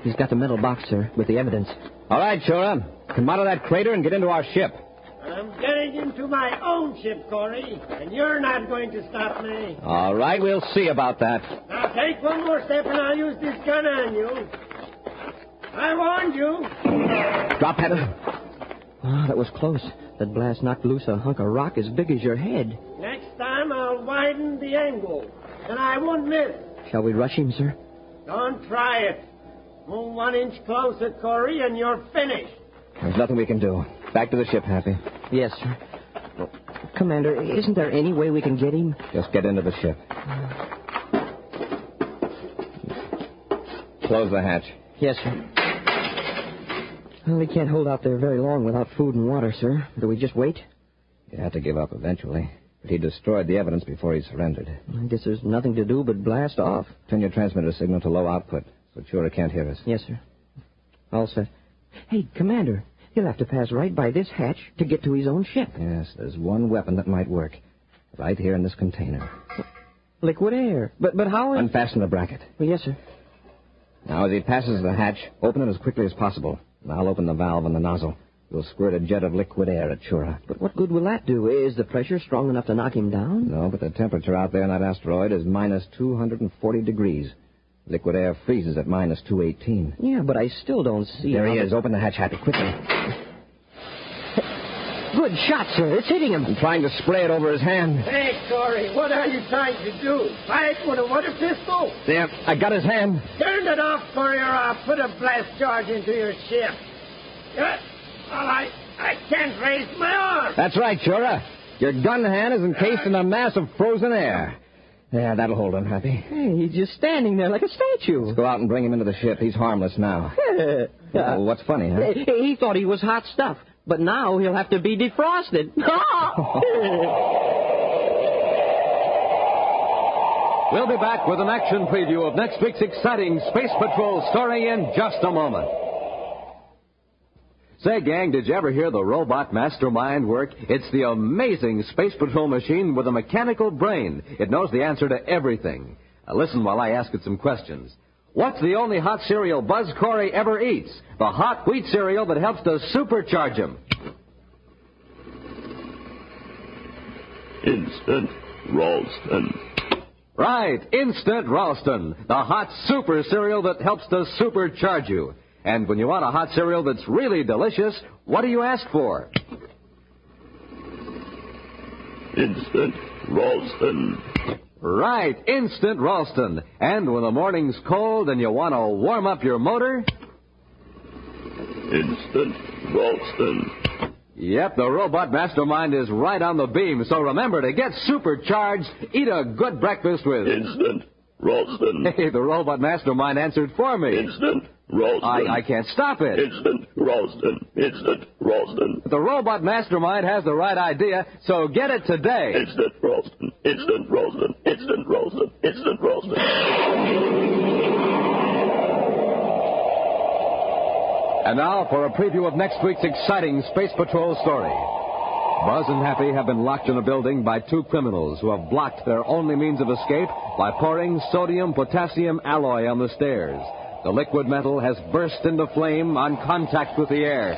He's got the metal box, sir, with the evidence. All right, Chura. Come out of that crater and get into our ship. I'm getting into my own ship, Corey, and you're not going to stop me. All right, we'll see about that. Now take one more step and I'll use this gun on you. I warned you. Drop header. Oh, that was close. That blast knocked loose a hunk of rock as big as your head. Next time I'll widen the angle, and I won't miss. Shall we rush him, sir? Don't try it. Move 1 inch closer, Corey, and you're finished. There's nothing we can do. Back to the ship, Happy. Yes, sir. Well, Commander, isn't there any way we can get him? Just get into the ship. Close the hatch. Yes, sir. Well, we can't hold out there very long without food and water, sir. Do we just wait? You had to give up eventually. But he destroyed the evidence before he surrendered. I guess there's nothing to do but blast off. Turn your transmitter signal to low output so Chura can't hear us. Yes, sir. All set. Hey, Commander, he'll have to pass right by this hatch to get to his own ship. Yes, there's one weapon that might work. Right here in this container. Liquid air. But how... Unfasten the bracket. Well, yes, sir. Now, as he passes the hatch, open it as quickly as possible. And I'll open the valve on the nozzle. You'll squirt a jet of liquid air at Chura. But what good will that do? Is the pressure strong enough to knock him down? No, but the temperature out there in that asteroid is minus 240 degrees. Liquid air freezes at minus 218. Yeah, but I still don't see... There he is. Open the hatch, Happy, quickly. Good shot, sir. It's hitting him. I'm trying to spray it over his hand. Hey, Corey, what are you trying to do? Fight with a water pistol? There, I got his hand. Turn it off, Corey, or I'll put a blast charge into your ship. Well, I can't raise my arm. That's right, Chura. Your gun hand is encased in a mass of frozen air. Yeah, that'll hold him, Happy. Hey, he's just standing there like a statue. Let's go out and bring him into the ship. He's harmless now. Well, what's funny, huh? He thought he was hot stuff, but now he'll have to be defrosted. We'll be back with an action preview of next week's exciting Space Patrol story in just a moment. Say, gang, did you ever hear the robot mastermind work? It's the amazing Space Patrol machine with a mechanical brain. It knows the answer to everything. Now listen while I ask it some questions. What's the only hot cereal Buzz Corey ever eats? The hot wheat cereal that helps to supercharge him. Instant Ralston. Right, Instant Ralston, the hot super cereal that helps to supercharge you. And when you want a hot cereal that's really delicious, what do you ask for? Instant Ralston. Right, Instant Ralston. And when the morning's cold and you want to warm up your motor... Instant Ralston. Yep, the robot mastermind is right on the beam. So remember, to get supercharged, eat a good breakfast with... Instant Ralston. Hey, the robot mastermind answered for me. Instant Ralston. I can't stop it. Instant Ralston. Instant Ralston. The robot mastermind has the right idea, so get it today. Instant Ralston. Instant Ralston. Instant Ralston. Instant Ralston. And now for a preview of next week's exciting Space Patrol story. Buzz and Happy have been locked in a building by two criminals who have blocked their only means of escape by pouring sodium-potassium alloy on the stairs. The liquid metal has burst into flame on contact with the air.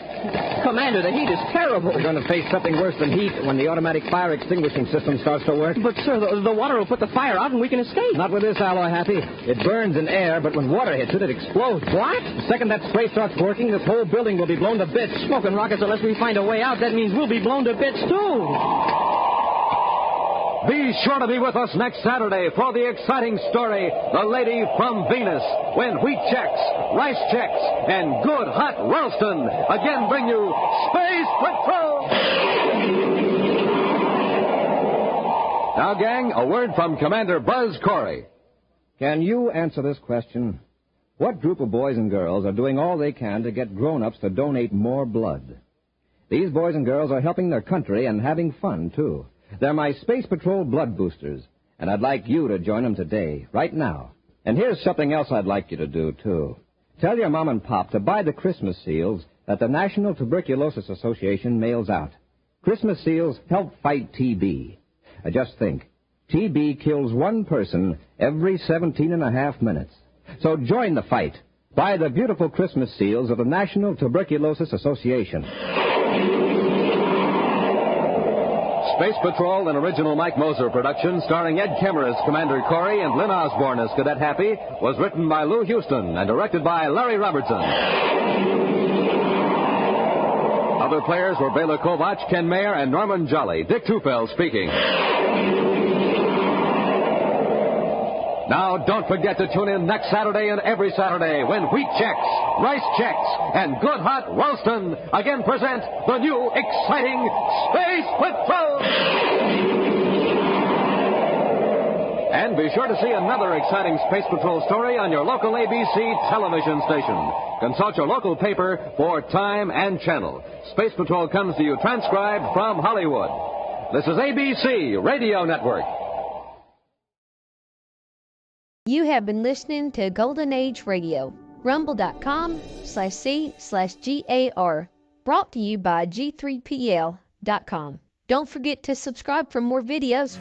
Commander, the heat is terrible. We're going to face something worse than heat when the automatic fire extinguishing system starts to work. But, sir, the water will put the fire out and we can escape. Not with this alloy, Happy. It burns in air, but when water hits it, it explodes. What? The second that spray starts working, this whole building will be blown to bits. Smoking rockets, unless we find a way out, that means we'll be blown to bits, too. Be sure to be with us next Saturday for the exciting story, The Lady from Venus, when wheat checks, rice checks, and good hot Ralston again bring you Space Patrol! Now, gang, a word from Commander Buzz Corey. Can you answer this question? What group of boys and girls are doing all they can to get grown-ups to donate more blood? These boys and girls are helping their country and having fun, too. They're my Space Patrol blood boosters, and I'd like you to join them today, right now. And here's something else I'd like you to do, too. Tell your mom and pop to buy the Christmas seals that the National Tuberculosis Association mails out. Christmas seals help fight TB. Just think, TB kills one person every 17.5 minutes. So join the fight. Buy the beautiful Christmas seals of the National Tuberculosis Association. Space Patrol, an original Mike Moser production starring Ed Kemmer as Commander Corey and Lynn Osborne as Cadet Happy, was written by Lou Houston and directed by Larry Robertson. Other players were Bela Kovac, Ken Mayer, and Norman Jolly. Dick Tufeld speaking. Now, don't forget to tune in next Saturday and every Saturday when wheat checks, rice checks, and good hot Ralston again present the new exciting Space Patrol! And be sure to see another exciting Space Patrol story on your local ABC television station. Consult your local paper for time and channel. Space Patrol comes to you transcribed from Hollywood. This is ABC Radio Network. You have been listening to Golden Age Radio, rumble.com/C/GAR, brought to you by G3PL.com. Don't forget to subscribe for more videos.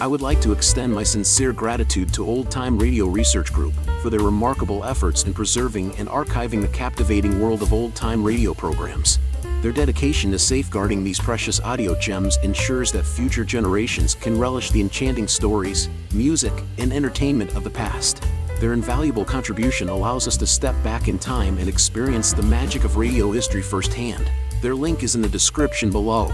I would like to extend my sincere gratitude to Old Time Radio Research Group for their remarkable efforts in preserving and archiving the captivating world of old-time radio programs. Their dedication to safeguarding these precious audio gems ensures that future generations can relish the enchanting stories, music, and entertainment of the past. Their invaluable contribution allows us to step back in time and experience the magic of radio history firsthand. Their link is in the description below.